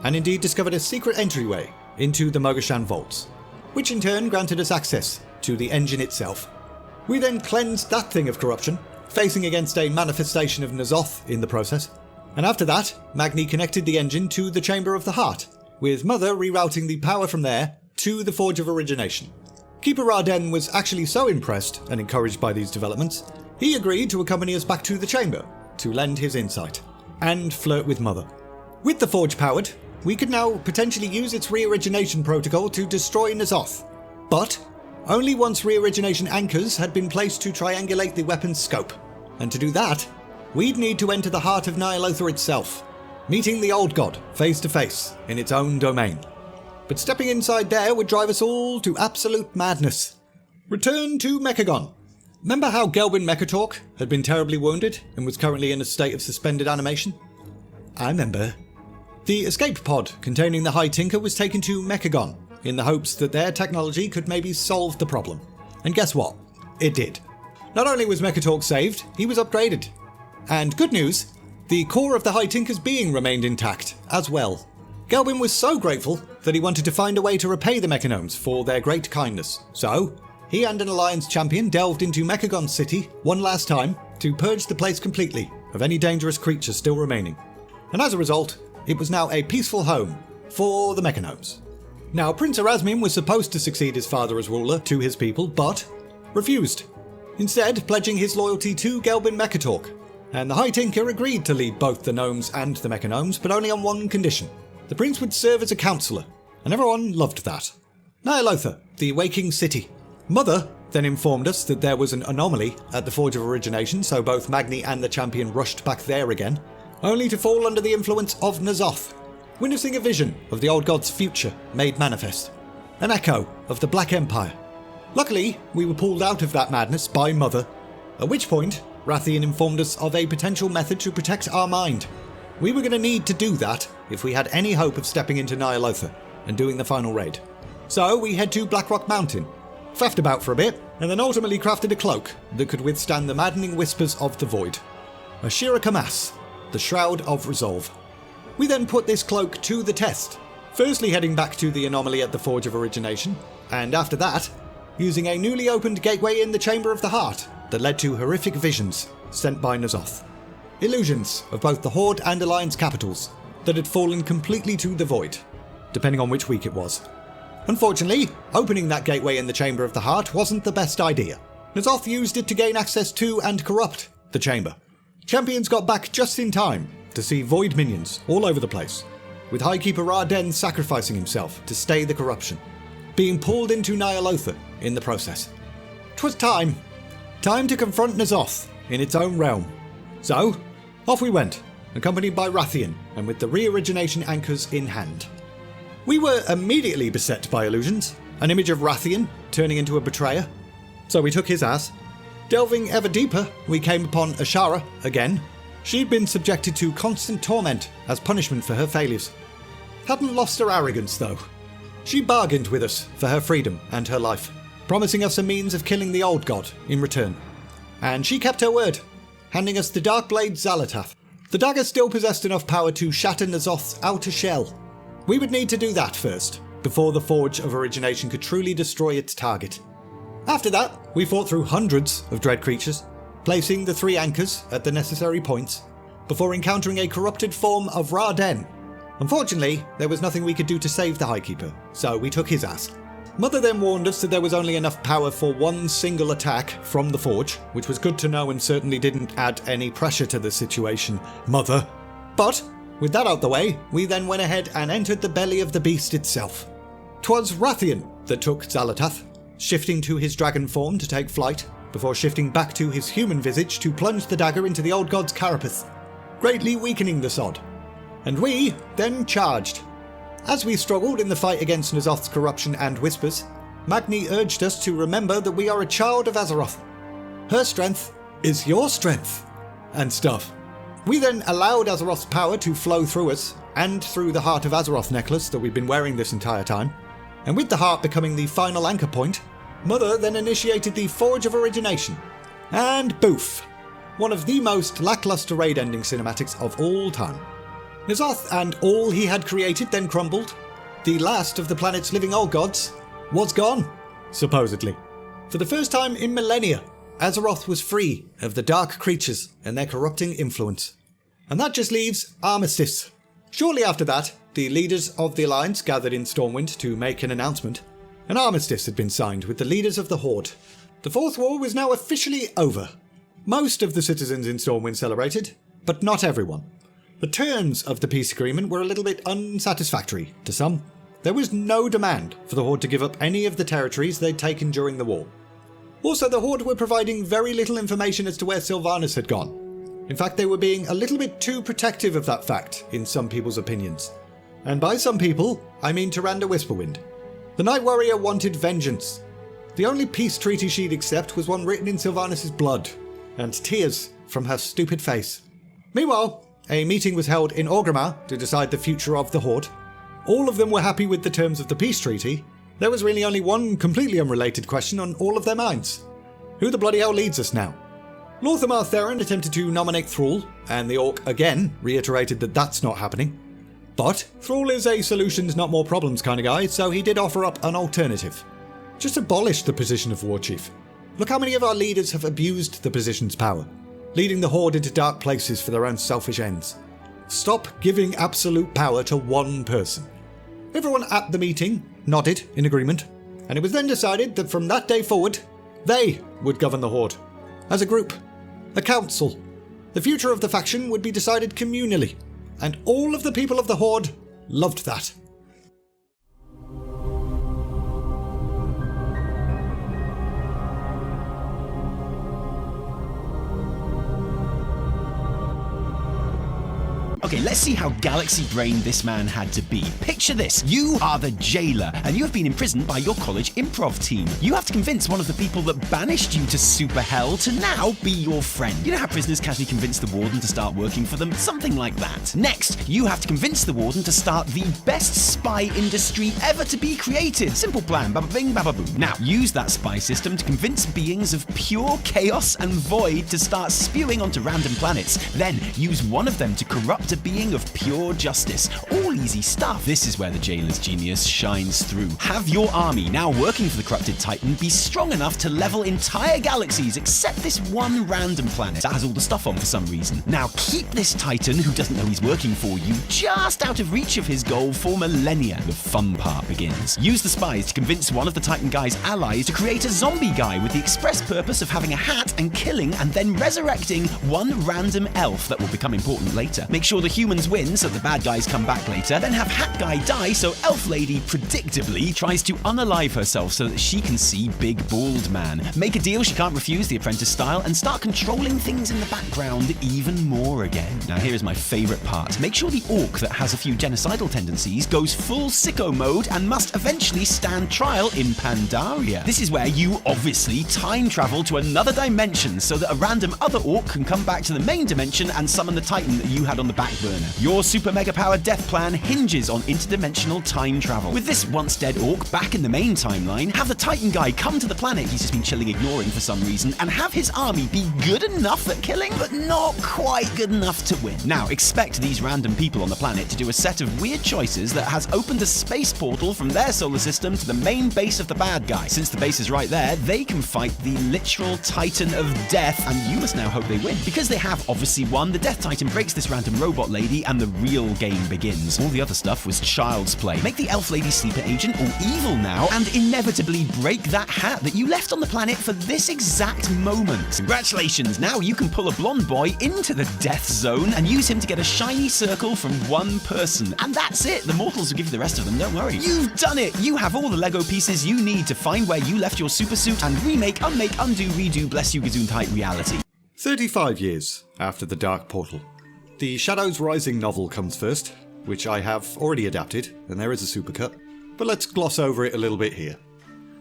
and indeed discovered a secret entryway into the Mogashan vaults, which in turn granted us access to the engine itself. We then cleansed that thing of corruption, facing against a manifestation of N'Zoth in the process. And after that, Magni connected the engine to the Chamber of the Heart, with Mother rerouting the power from there to the Forge of Origination. Keeper Raden was actually so impressed and encouraged by these developments, he agreed to accompany us back to the chamber to lend his insight and flirt with Mother. With the Forge powered, we could now potentially use its re-origination protocol to destroy N'Zoth, but only once re-origination anchors had been placed to triangulate the weapon's scope. And to do that, we'd need to enter the heart of Ny'alotha itself, meeting the old god face to face in its own domain. But stepping inside there would drive us all to absolute madness. Return to Mechagon. Remember how Gelbin Mechatork had been terribly wounded and was currently in a state of suspended animation? I remember. The escape pod containing the High Tinker was taken to Mechagon in the hopes that their technology could maybe solve the problem. And guess what? It did. Not only was Mechatork saved, he was upgraded. And good news, the core of the High Tinker's being remained intact as well. Gelbin was so grateful that he wanted to find a way to repay the Mechanomes for their great kindness. So, he and an Alliance champion delved into Mechagon City one last time to purge the place completely of any dangerous creatures still remaining. And as a result, it was now a peaceful home for the Mechanomes. Now, Prince Erasmin was supposed to succeed his father as ruler to his people, but refused, instead pledging his loyalty to Gelbin Mechatork. And the High Tinker agreed to lead both the gnomes and the Mechanomes, but only on one condition. The prince would serve as a counsellor, and everyone loved that. Ny'alotha, the waking city. Mother then informed us that there was an anomaly at the Forge of Origination, so both Magni and the champion rushed back there again, only to fall under the influence of N'Zoth, witnessing a vision of the old god's future made manifest. An echo of the Black Empire. Luckily, we were pulled out of that madness by Mother, at which point Rathian informed us of a potential method to protect our mind. We were going to need to do that if we had any hope of stepping into Ny'alotha and doing the final raid. So we head to Blackrock Mountain, faffed about for a bit, and then ultimately crafted a cloak that could withstand the maddening whispers of the Void. A Shira Kamas, the Shroud of Resolve. We then put this cloak to the test, firstly heading back to the anomaly at the Forge of Origination, and after that, using a newly opened gateway in the Chamber of the Heart that led to horrific visions sent by N'Zoth. Illusions of both the Horde and Alliance capitals that had fallen completely to the Void, depending on which week it was. Unfortunately, opening that gateway in the Chamber of the Heart wasn't the best idea. N'Zoth used it to gain access to and corrupt the chamber. Champions got back just in time to see Void minions all over the place, with Highkeeper Raden sacrificing himself to stay the corruption, being pulled into Ny'alotha in the process. 'Twas time to confront N'Zoth in its own realm. So, off we went, accompanied by Rathian and with the re-origination anchors in hand. We were immediately beset by illusions, an image of Rathian turning into a betrayer, so we took his ass. Delving ever deeper, we came upon Ashara again. She'd been subjected to constant torment as punishment for her failures. Hadn't lost her arrogance though. She bargained with us for her freedom and her life, promising us a means of killing the old god in return. And she kept her word, handing us the Darkblade Xalatath. The dagger still possessed enough power to shatter N'Zoth's outer shell. We would need to do that first, before the Forge of Origination could truly destroy its target. After that, we fought through hundreds of dread creatures, placing the 3 anchors at the necessary points, before encountering a corrupted form of Raden, Unfortunately, there was nothing we could do to save the Highkeeper, so we took his ass. Mother then warned us that there was only enough power for one single attack from the Forge, which was good to know and certainly didn't add any pressure to the situation, Mother. But, with that out the way, we then went ahead and entered the belly of the beast itself. 'Twas Rathian that took Xalatath, shifting to his dragon form to take flight, before shifting back to his human visage to plunge the dagger into the old god's carapace, greatly weakening the sod. And we then charged. As we struggled in the fight against N'Zoth's corruption and whispers, Magni urged us to remember that we are a child of Azeroth. Her strength is your strength, and stuff. We then allowed Azeroth's power to flow through us, and through the Heart of Azeroth necklace that we've been wearing this entire time. And with the heart becoming the final anchor point, Mother then initiated the Forge of Origination. And boof! One of the most lackluster raid ending cinematics of all time. N'Zoth and all he had created then crumbled. The last of the planet's living old gods was gone, supposedly. For the first time in millennia, Azeroth was free of the dark creatures and their corrupting influence. And that just leaves Armistice. Shortly after that, the leaders of the Alliance gathered in Stormwind to make an announcement. An armistice had been signed with the leaders of the Horde. The Fourth War was now officially over. Most of the citizens in Stormwind celebrated, but not everyone. The terms of the peace agreement were a little bit unsatisfactory to some. There was no demand for the Horde to give up any of the territories they'd taken during the war. Also, the Horde were providing very little information as to where Sylvanas had gone. In fact, they were being a little bit too protective of that fact, in some people's opinions. And by some people, I mean Tyrande Whisperwind. The Night Warrior wanted vengeance. The only peace treaty she'd accept was one written in Sylvanas' blood, and tears from her stupid face. Meanwhile, a meeting was held in Orgrimmar to decide the future of the Horde. All of them were happy with the terms of the peace treaty. There was really only one completely unrelated question on all of their minds. Who the bloody hell leads us now? Lorthamar Theron attempted to nominate Thrall, and the Orc again reiterated that that's not happening. But Thrall is a solutions not more problems kind of guy, so he did offer up an alternative. Just abolish the position of War Chief. Look how many of our leaders have abused the position's power, leading the Horde into dark places for their own selfish ends. Stop giving absolute power to one person. Everyone at the meeting nodded in agreement, and it was then decided that from that day forward, they would govern the Horde. As a group, a council. The future of the faction would be decided communally, and all of the people of the Horde loved that. Okay, let's see how galaxy-brained this man had to be. Picture this. You are the jailer, and you have been imprisoned by your college improv team. You have to convince one of the people that banished you to super hell to now be your friend. You know how prisoners casually convince the warden to start working for them? Something like that. Next, you have to convince the warden to start the best spy industry ever to be created. Simple plan, baba bing, baba boom. Now, use that spy system to convince beings of pure chaos and void to start spewing onto random planets. Then, use one of them to corrupt a being of pure justice. All easy stuff. This is where the jailer's genius shines through. Have your army, now working for the corrupted Titan, be strong enough to level entire galaxies except this one random planet that has all the stuff on for some reason. Now keep this Titan, who doesn't know he's working for you, just out of reach of his goal for millennia. The fun part begins. Use the spies to convince one of the Titan guy's allies to create a zombie guy with the express purpose of having a hat and killing and then resurrecting one random elf that will become important later. Make sure the humans win so the bad guys come back later, then have Hat Guy die so Elf Lady predictably tries to unalive herself so that she can see Big Bald Man. Make a deal she can't refuse, the Apprentice style, and start controlling things in the background even more again. Now here is my favourite part. Make sure the Orc that has a few genocidal tendencies goes full sicko mode and must eventually stand trial in Pandaria. This is where you obviously time travel to another dimension so that a random other Orc can come back to the main dimension and summon the Titan that you had on the back burner. Your super mega powered death plan hinges on interdimensional time travel. With this once dead Orc back in the main timeline, have the Titan guy come to the planet he's just been chilling ignoring for some reason, and have his army be good enough at killing, but not quite good enough to win. Now, expect these random people on the planet to do a set of weird choices that has opened a space portal from their solar system to the main base of the bad guy. Since the base is right there, they can fight the literal Titan of Death, and you must now hope they win. Because they have obviously won, the Death Titan breaks this random robot robot lady, and the real game begins. All the other stuff was child's play. Make the elf lady sleeper agent all evil now, and inevitably break that hat that you left on the planet for this exact moment. Congratulations, now you can pull a blonde boy into the death zone and use him to get a shiny circle from one person. And that's it, the mortals will give you the rest of them, don't worry. You've done it! You have all the Lego pieces you need to find where you left your supersuit and remake, unmake, undo, redo, bless you Gesundheit reality. 35 years after the Dark Portal. The Shadows Rising novel comes first, which I have already adapted, and there is a supercut, but let's gloss over it a little bit here.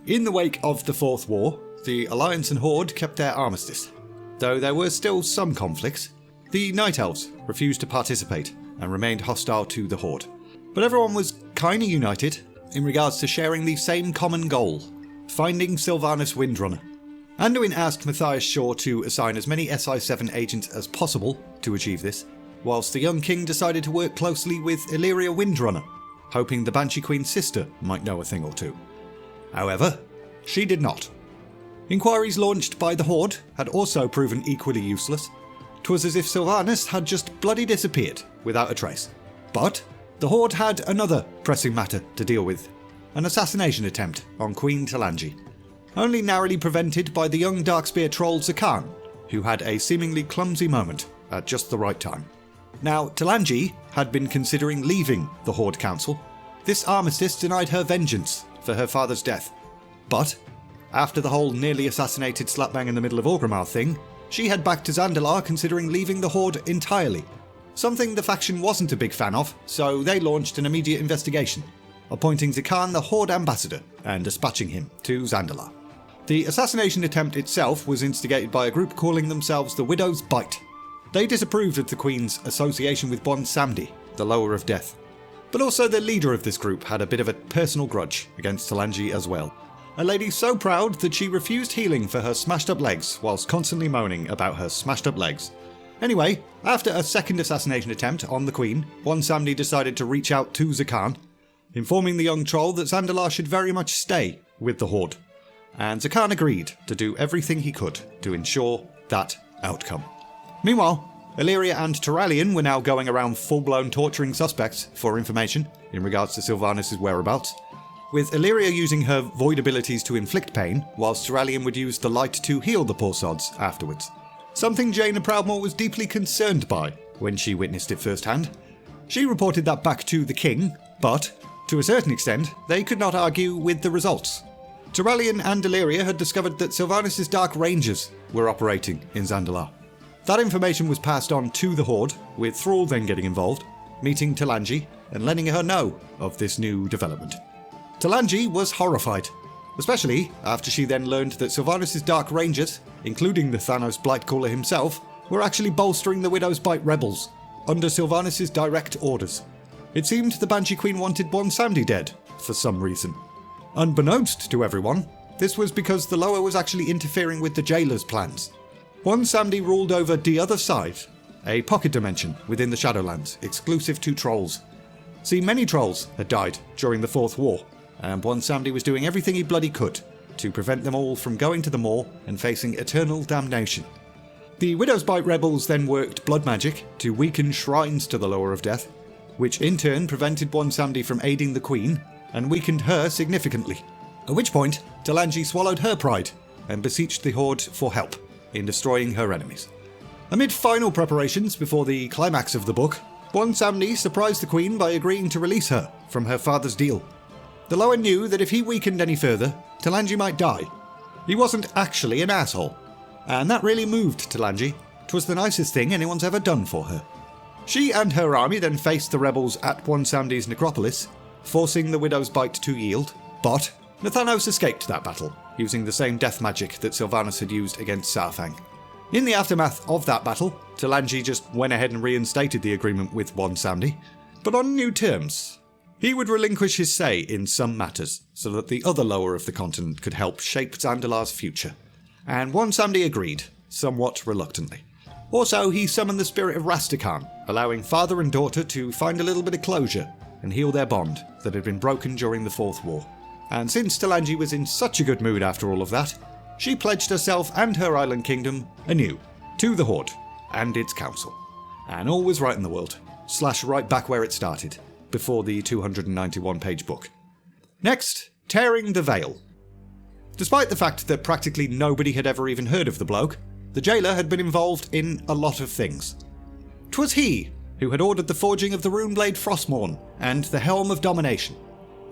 In the wake of the Fourth War, the Alliance and Horde kept their armistice. Though there were still some conflicts, the Night Elves refused to participate and remained hostile to the Horde. But everyone was kinda united in regards to sharing the same common goal, finding Sylvanas Windrunner. Anduin asked Matthias Shaw to assign as many SI-7 agents as possible to achieve this, whilst the young king decided to work closely with Illyria Windrunner, hoping the Banshee Queen's sister might know a thing or two. However, she did not. Inquiries launched by the Horde had also proven equally useless. 'Twas as if Sylvanas had just bloody disappeared without a trace. But the Horde had another pressing matter to deal with, an assassination attempt on Queen Talanji, only narrowly prevented by the young Darkspear troll Zakan, who had a seemingly clumsy moment at just the right time. Now, Talanji had been considering leaving the Horde Council. This armistice denied her vengeance for her father's death. But after the whole nearly assassinated slapbang in the middle of Orgrimmar thing, she had back to Zandalar considering leaving the Horde entirely. Something the faction wasn't a big fan of, so they launched an immediate investigation, appointing Zakan the Horde ambassador and dispatching him to Zandalar. The assassination attempt itself was instigated by a group calling themselves the Widow's Bite. They disapproved of the Queen's association with Bon Samdi, the Lower of Death. But also the leader of this group had a bit of a personal grudge against Talanji as well. A lady so proud that she refused healing for her smashed up legs whilst constantly moaning about her smashed up legs. Anyway, after a second assassination attempt on the Queen, Bon Samdi decided to reach out to Zakan, informing the young troll that Zandalar should very much stay with the Horde. And Zakan agreed to do everything he could to ensure that outcome. Meanwhile, Illyria and Turalyon were now going around full-blown torturing suspects for information in regards to Sylvanas' whereabouts, with Illyria using her void abilities to inflict pain, whilst Turalyon would use the light to heal the poor sods afterwards. Something Jaina Proudmoore was deeply concerned by when she witnessed it firsthand. She reported that back to the king, but, to a certain extent, they could not argue with the results. Turalyon and Illyria had discovered that Sylvanas' Dark Rangers were operating in Zandalar. That information was passed on to the Horde, with Thrall then getting involved, meeting Talanji and letting her know of this new development. Talanji was horrified, especially after she then learned that Sylvanas' Dark Rangers, including the Thanos Blightcaller himself, were actually bolstering the Widow's Bite rebels, under Sylvanas' direct orders. It seemed the Banshee Queen wanted Bon Samdi dead, for some reason. Unbeknownst to everyone, this was because the Lower was actually interfering with the Jailer's plans. Bon Samdi ruled over the Other Side, a pocket dimension within the Shadowlands, exclusive to trolls. See, many trolls had died during the Fourth War, and Bon Samdi was doing everything he bloody could to prevent them all from going to the Maw and facing eternal damnation. The Widow's Bite rebels then worked blood magic to weaken shrines to the Lower of Death, which in turn prevented Bon Samdi from aiding the Queen and weakened her significantly. At which point, Talanji swallowed her pride and beseeched the Horde for help in destroying her enemies. Amid final preparations before the climax of the book, Bon Samdi surprised the Queen by agreeing to release her from her father's deal. The Lower knew that if he weakened any further, Talanji might die. He wasn't actually an asshole, and that really moved Talanji. 'Twas the nicest thing anyone's ever done for her. She and her army then faced the rebels at Bon Samdi's necropolis, forcing the Widow's Bite to yield, but Nathanos escaped that battle, using the same death magic that Sylvanas had used against Saurfang. In the aftermath of that battle, Talanji just went ahead and reinstated the agreement with Bon Samdi, but on new terms. He would relinquish his say in some matters, so that the other Lower of the continent could help shape Zandalar's future. And Bon Samdi agreed, somewhat reluctantly. Also, he summoned the spirit of Rastakhan, allowing father and daughter to find a little bit of closure and heal their bond that had been broken during the Fourth War. And since Talanji was in such a good mood after all of that, she pledged herself and her island kingdom anew to the Horde and its council. And all was right in the world. / right back where it started, before the 291-page book. Next, tearing the veil. Despite the fact that practically nobody had ever even heard of the bloke, the jailer had been involved in a lot of things. 'Twas he who had ordered the forging of the runeblade Frostmourne and the Helm of Domination.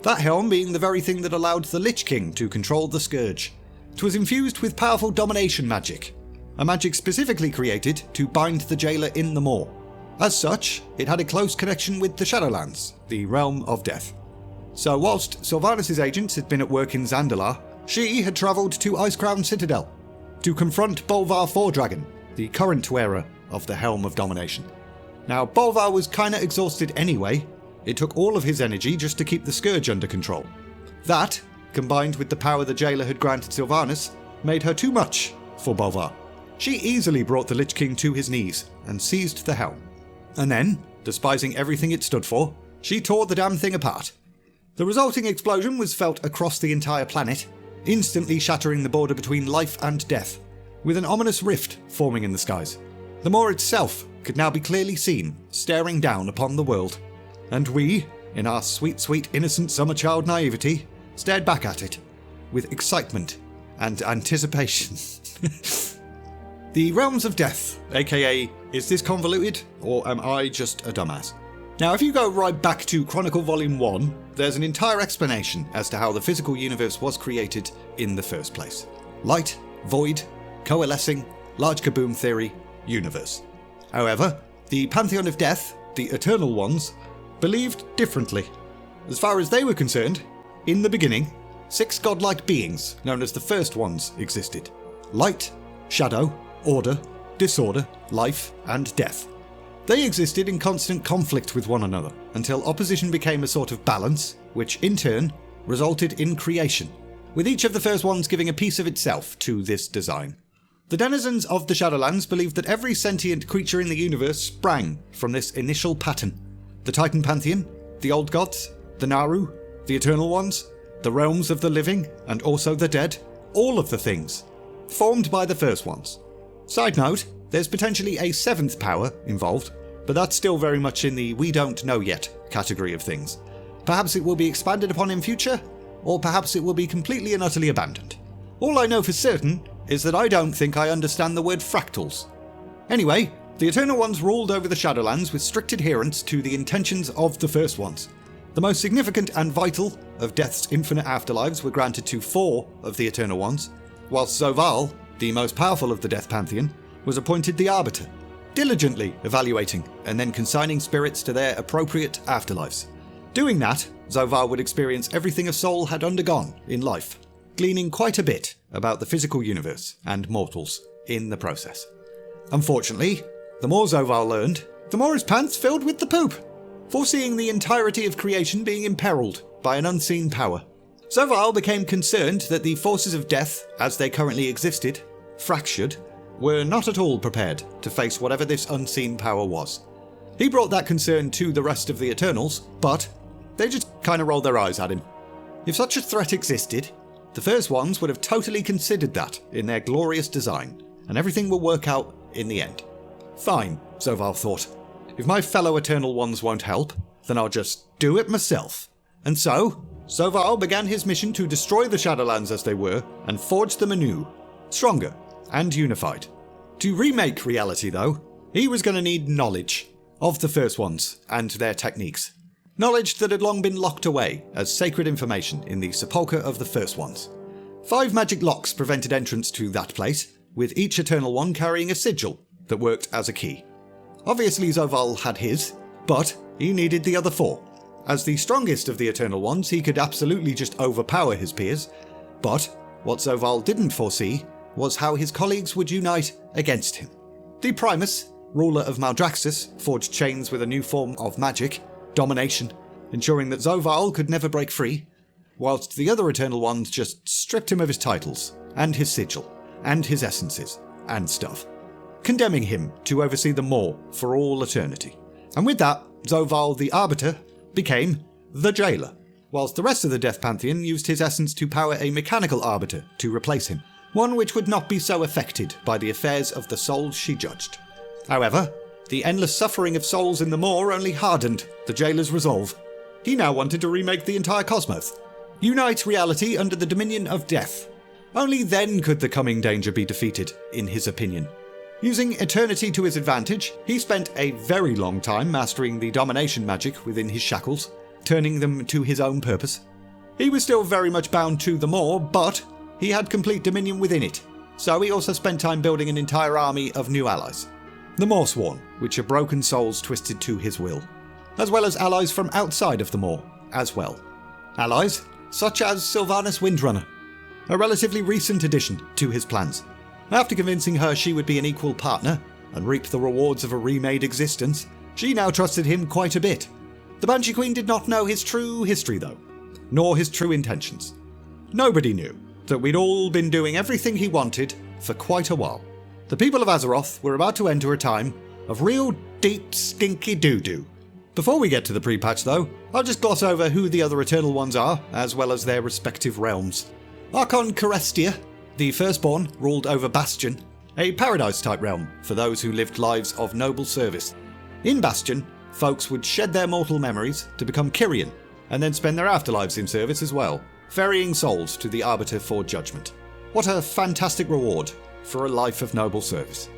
That helm being the very thing that allowed the Lich King to control the Scourge. 'Twas infused with powerful domination magic, a magic specifically created to bind the jailer in the maw. As such, it had a close connection with the Shadowlands, the realm of death. So whilst Sylvanas' agents had been at work in Zandalar, she had travelled to Icecrown Citadel to confront Bolvar Fordragon, the current wearer of the Helm of Domination. Now, Bolvar was kinda exhausted anyway. It took all of his energy just to keep the Scourge under control. That, combined with the power the jailer had granted Sylvanas, made her too much for Bolvar. She easily brought the Lich King to his knees and seized the helm. And then, despising everything it stood for, she tore the damn thing apart. The resulting explosion was felt across the entire planet, instantly shattering the border between life and death, with an ominous rift forming in the skies. The maw itself could now be clearly seen, staring down upon the world, and we, in our sweet, sweet innocent summer child naivety, stared back at it, with excitement and anticipation. The Realms of Death, aka, is this convoluted, or am I just a dumbass? Now, if you go right back to Chronicle Volume 1, there's an entire explanation as to how the physical universe was created in the first place. Light, void, coalescing, large kaboom theory, universe. However, the Pantheon of Death, the Eternal Ones, believed differently. As far as they were concerned, in the beginning, 6 godlike beings, known as the First Ones, existed. Light, shadow, order, disorder, life, and death. They existed in constant conflict with one another, until opposition became a sort of balance, which in turn resulted in creation, with each of the First Ones giving a piece of itself to this design. The denizens of the Shadowlands believed that every sentient creature in the universe sprang from this initial pattern. The Titan Pantheon, the Old Gods, the Naru, the Eternal Ones, the realms of the living, and also the dead, all of the things, formed by the First Ones. Side note, there's potentially a 7th power involved, but that's still very much in the we don't know yet category of things. Perhaps it will be expanded upon in future, or perhaps it will be completely and utterly abandoned. All I know for certain is that I don't think I understand the word fractals. Anyway, the Eternal Ones ruled over the Shadowlands with strict adherence to the intentions of the First Ones. The most significant and vital of Death's infinite afterlives were granted to 4 of the Eternal Ones, whilst Zovaal, the most powerful of the Death Pantheon, was appointed the Arbiter, diligently evaluating and then consigning spirits to their appropriate afterlives. Doing that, Zovaal would experience everything a soul had undergone in life, gleaning quite a bit about the physical universe and mortals in the process. Unfortunately, the more Zovaal learned, the more his pants filled with the poop, foreseeing the entirety of creation being imperiled by an unseen power. Zovaal became concerned that the forces of death, as they currently existed, fractured, were not at all prepared to face whatever this unseen power was. He brought that concern to the rest of the Eternals, but they just kinda rolled their eyes at him. If such a threat existed, the First Ones would have totally considered that in their glorious design, and everything will work out in the end. Fine, Zovaal thought. If my fellow Eternal Ones won't help, then I'll just do it myself. And so, Zovaal began his mission to destroy the Shadowlands as they were, and forge them anew, stronger and unified. To remake reality though, he was going to need knowledge of the First Ones and their techniques. Knowledge that had long been locked away as sacred information in the sepulchre of the First Ones. 5 magic locks prevented entrance to that place, with each Eternal One carrying a sigil that worked as a key. Obviously Zovaal had his, but he needed the other 4. As the strongest of the Eternal Ones, he could absolutely just overpower his peers, but what Zovaal didn't foresee was how his colleagues would unite against him. The Primus, ruler of Maldraxxus, forged chains with a new form of magic, domination, ensuring that Zovaal could never break free, whilst the other Eternal Ones just stripped him of his titles, and his sigil, and his essences, and stuff, condemning him to oversee the maw for all eternity. And with that, Zovaal the Arbiter became the Jailer, whilst the rest of the Death Pantheon used his essence to power a mechanical Arbiter to replace him, one which would not be so affected by the affairs of the souls she judged. However, The endless suffering of souls in the Maw only hardened the jailer's resolve. He now wanted to remake the entire cosmos. Unite reality under the dominion of death. Only then could the coming danger be defeated, in his opinion. Using eternity to his advantage, he spent a very long time mastering the domination magic within his shackles, turning them to his own purpose. He was still very much bound to the Maw, but he had complete dominion within it, so he also spent time building an entire army of new allies. The Mawsworn, which are broken souls twisted to his will, as well as allies from outside of the Maw as well. Allies such as Sylvanas Windrunner, a relatively recent addition to his plans. After convincing her she would be an equal partner and reap the rewards of a remade existence, she now trusted him quite a bit. The Banshee Queen did not know his true history though, nor his true intentions. Nobody knew that we'd all been doing everything he wanted for quite a while. The people of Azeroth were about to enter a time of real deep stinky doo-doo. Before we get to the pre-patch though, I'll just gloss over who the other Eternal Ones are, as well as their respective realms. Archon Carestia, the Firstborn, ruled over Bastion, a paradise-type realm for those who lived lives of noble service. In Bastion, folks would shed their mortal memories to become Kyrian, and then spend their afterlives in service as well, ferrying souls to the Arbiter for judgment. What a fantastic reward for a life of noble service.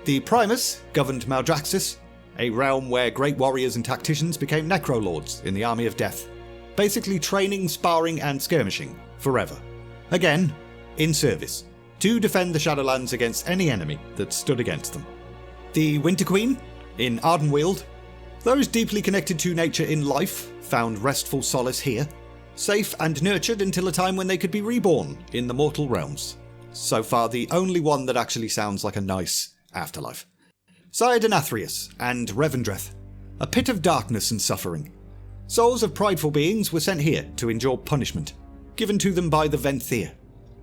The Primus governed Maldraxxus, a realm where great warriors and tacticians became necrolords in the army of death, basically training, sparring and skirmishing forever. Again, in service, to defend the Shadowlands against any enemy that stood against them. The Winter Queen, in Ardenweald, those deeply connected to nature in life found restful solace here, safe and nurtured until a time when they could be reborn in the mortal realms. So far the only one that actually sounds like a nice afterlife. Sire Denathrius and Revendreth, a pit of darkness and suffering. Souls of prideful beings were sent here to endure punishment, given to them by the Venthyr.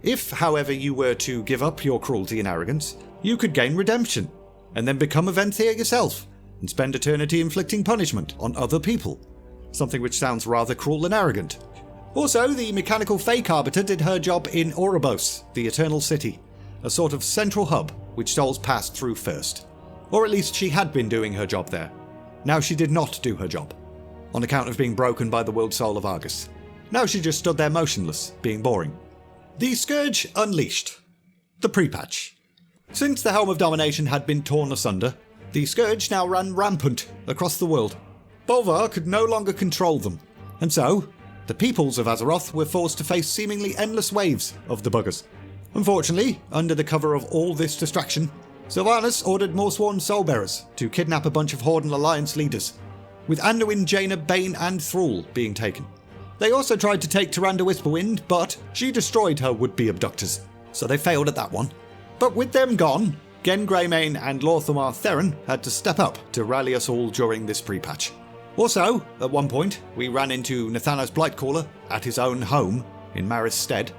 If, however, you were to give up your cruelty and arrogance, you could gain redemption, and then become a Venthyr yourself, and spend eternity inflicting punishment on other people. Something which sounds rather cruel and arrogant. Also, the mechanical fake arbiter did her job in Oribos, the Eternal City, a sort of central hub which souls passed through first. Or at least she had been doing her job there. Now she did not do her job, on account of being broken by the world soul of Argus. Now she just stood there motionless, being boring. The Scourge Unleashed. The pre-patch. Since the Helm of Domination had been torn asunder, the Scourge now ran rampant across the world. Bolvar could no longer control them, and so the peoples of Azeroth were forced to face seemingly endless waves of the buggers. Unfortunately, under the cover of all this distraction, Sylvanas ordered Mawsworn Soulbearers to kidnap a bunch of Horde and Alliance leaders, with Anduin, Jaina, Bane and Thrall being taken. They also tried to take Tyrande Whisperwind, but she destroyed her would-be abductors, so they failed at that one. But with them gone, Gen Greymane and Lor'themar Theron had to step up to rally us all during this pre-patch. Also, at one point, we ran into Nathanos Blightcaller at his own home in Maris Stead,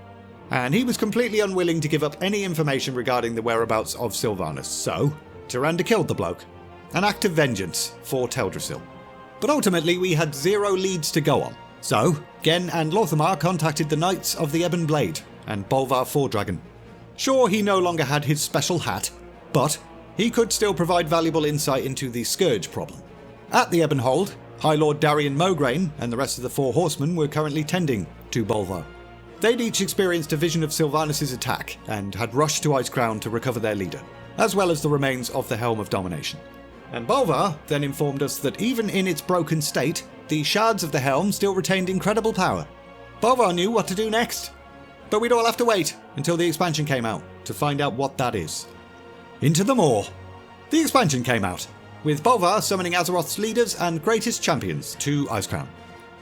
and he was completely unwilling to give up any information regarding the whereabouts of Sylvanas, so Tyrande killed the bloke, an act of vengeance for Teldrassil. But ultimately we had 0 leads to go on, so Gen and Lor'themar contacted the Knights of the Ebon Blade and Bolvar Fordragon. Sure, he no longer had his special hat, but he could still provide valuable insight into the Scourge problem. At the Ebon Hold, High Lord Darian Mograine and the rest of the 4 horsemen were currently tending to Bolvar. They'd each experienced a vision of Sylvanas' attack and had rushed to Icecrown to recover their leader, as well as the remains of the Helm of Domination. And Bolvar then informed us that even in its broken state, the shards of the helm still retained incredible power. Bolvar knew what to do next, but we'd all have to wait until the expansion came out to find out what that is. Into the Maw. The expansion came out, with Bolvar summoning Azeroth's leaders and greatest champions to Icecrown.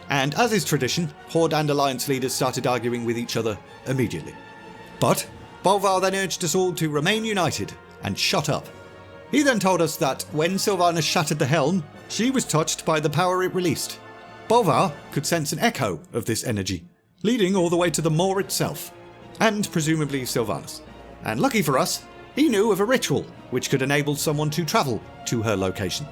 And as is tradition, Horde and Alliance leaders started arguing with each other immediately. But Bolvar then urged us all to remain united and shut up. He then told us that when Sylvanas shattered the helm, she was touched by the power it released. Bolvar could sense an echo of this energy, leading all the way to the Maw itself, and presumably Sylvanas. And lucky for us, he knew of a ritual which could enable someone to travel to her location.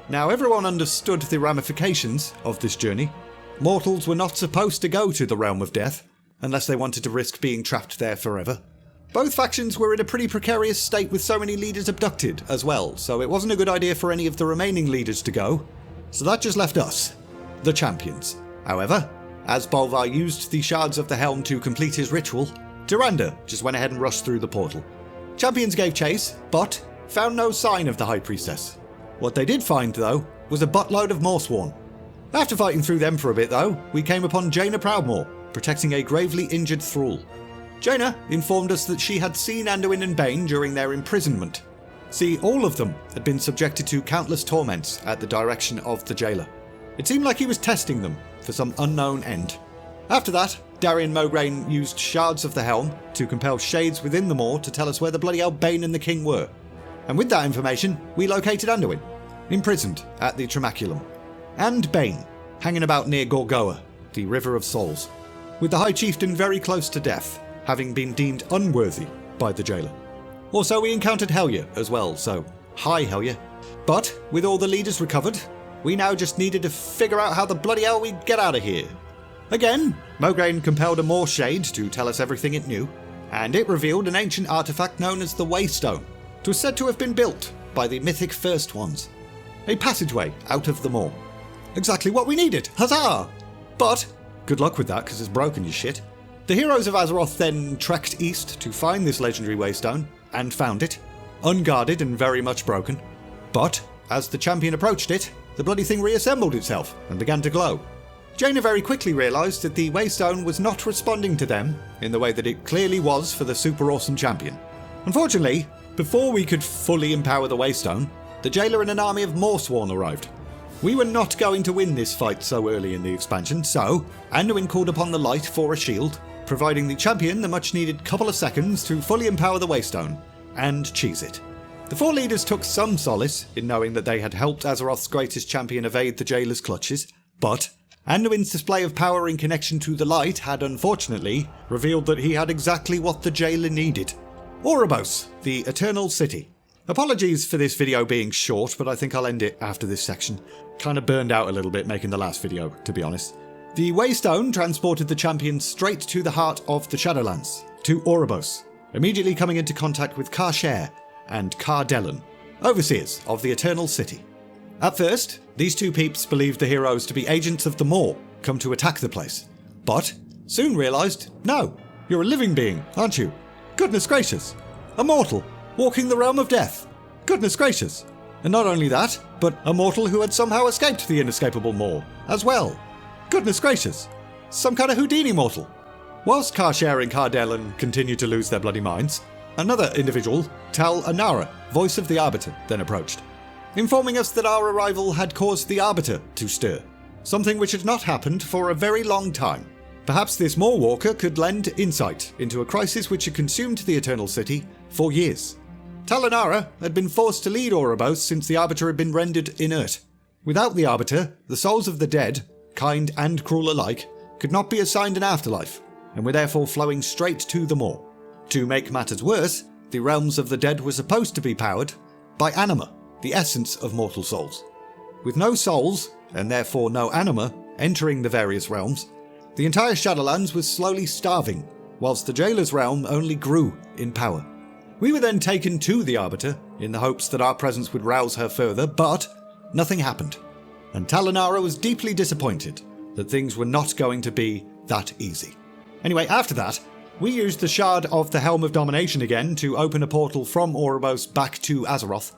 Now everyone understood the ramifications of this journey. Mortals were not supposed to go to the Realm of Death, unless they wanted to risk being trapped there forever. Both factions were in a pretty precarious state with so many leaders abducted as well, so it wasn't a good idea for any of the remaining leaders to go. So that just left us, the champions. However, as Bolvar used the shards of the helm to complete his ritual, Duranda just went ahead and rushed through the portal. Champions gave chase, but found no sign of the High Priestess. What they did find, though, was a buttload of Morsworn. After fighting through them for a bit, though, we came upon Jaina Proudmoore, protecting a gravely injured thrall. Jaina informed us that she had seen Anduin and Bane during their imprisonment. See, all of them had been subjected to countless torments at the direction of the jailer. It seemed like he was testing them for some unknown end. After that, Darian Mograine used shards of the helm to compel shades within the Maw to tell us where the bloody hell Bane and the King were. And with that information, we located Anduin, imprisoned at the Tremaculum, and Bane, hanging about near Gorgoa, the River of Souls, with the High Chieftain very close to death, having been deemed unworthy by the jailer. Also, we encountered Helya as well, so hi Helya. But with all the leaders recovered, we now just needed to figure out how the bloody hell we'd get out of here. Again, Mograine compelled a Maw Shade to tell us everything it knew, and it revealed an ancient artifact known as the Waystone. It was said to have been built by the mythic First Ones. A passageway out of the Maw. Exactly what we needed, huzzah! But good luck with that, because it's broken, you shit. The heroes of Azeroth then trekked east to find this legendary Waystone, and found it, unguarded and very much broken. But as the champion approached it, the bloody thing reassembled itself and began to glow. Jaina very quickly realised that the Waystone was not responding to them in the way that it clearly was for the super awesome champion. Unfortunately, before we could fully empower the Waystone, the jailer and an army of Morsworn arrived. We were not going to win this fight so early in the expansion, so Anduin called upon the light for a shield, providing the champion the much needed couple of seconds to fully empower the Waystone and cheese it. The four leaders took some solace in knowing that they had helped Azeroth's greatest champion evade the jailer's clutches, but Anduin's display of power in connection to the light had unfortunately revealed that he had exactly what the jailer needed. Oribos, the Eternal City. Apologies for this video being short, but I think I'll end it after this section. Kind of burned out a little bit making the last video, to be honest. The Waystone transported the champion straight to the heart of the Shadowlands, to Oribos, immediately coming into contact with Kar'Share and Kar'Delon, overseers of the Eternal City. At first, these two peeps believed the heroes to be agents of the Maw, come to attack the place, but soon realised, no, you're a living being, aren't you? Goodness gracious, a mortal, walking the realm of death. Goodness gracious. And not only that, but a mortal who had somehow escaped the inescapable Maw as well. Goodness gracious. Some kind of Houdini mortal. Whilst Kar'Share and Kar'Delon continued to lose their bloody minds, another individual, Tal Anara, voice of the Arbiter, then approached, informing us that our arrival had caused the Arbiter to stir, something which had not happened for a very long time. Perhaps this Maw Walker could lend insight into a crisis which had consumed the Eternal City for years. Tal Anara had been forced to lead Oribos since the Arbiter had been rendered inert. Without the Arbiter, the souls of the dead, kind and cruel alike, could not be assigned an afterlife, and were therefore flowing straight to the Maw. To make matters worse, the realms of the dead were supposed to be powered by anima, the essence of mortal souls. With no souls, and therefore no anima, entering the various realms, the entire Shadowlands was slowly starving, whilst the Jailer's realm only grew in power. We were then taken to the Arbiter, in the hopes that our presence would rouse her further, but nothing happened. And Tal Anara was deeply disappointed that things were not going to be that easy. Anyway, after that, we used the Shard of the Helm of Domination again to open a portal from Oribos back to Azeroth,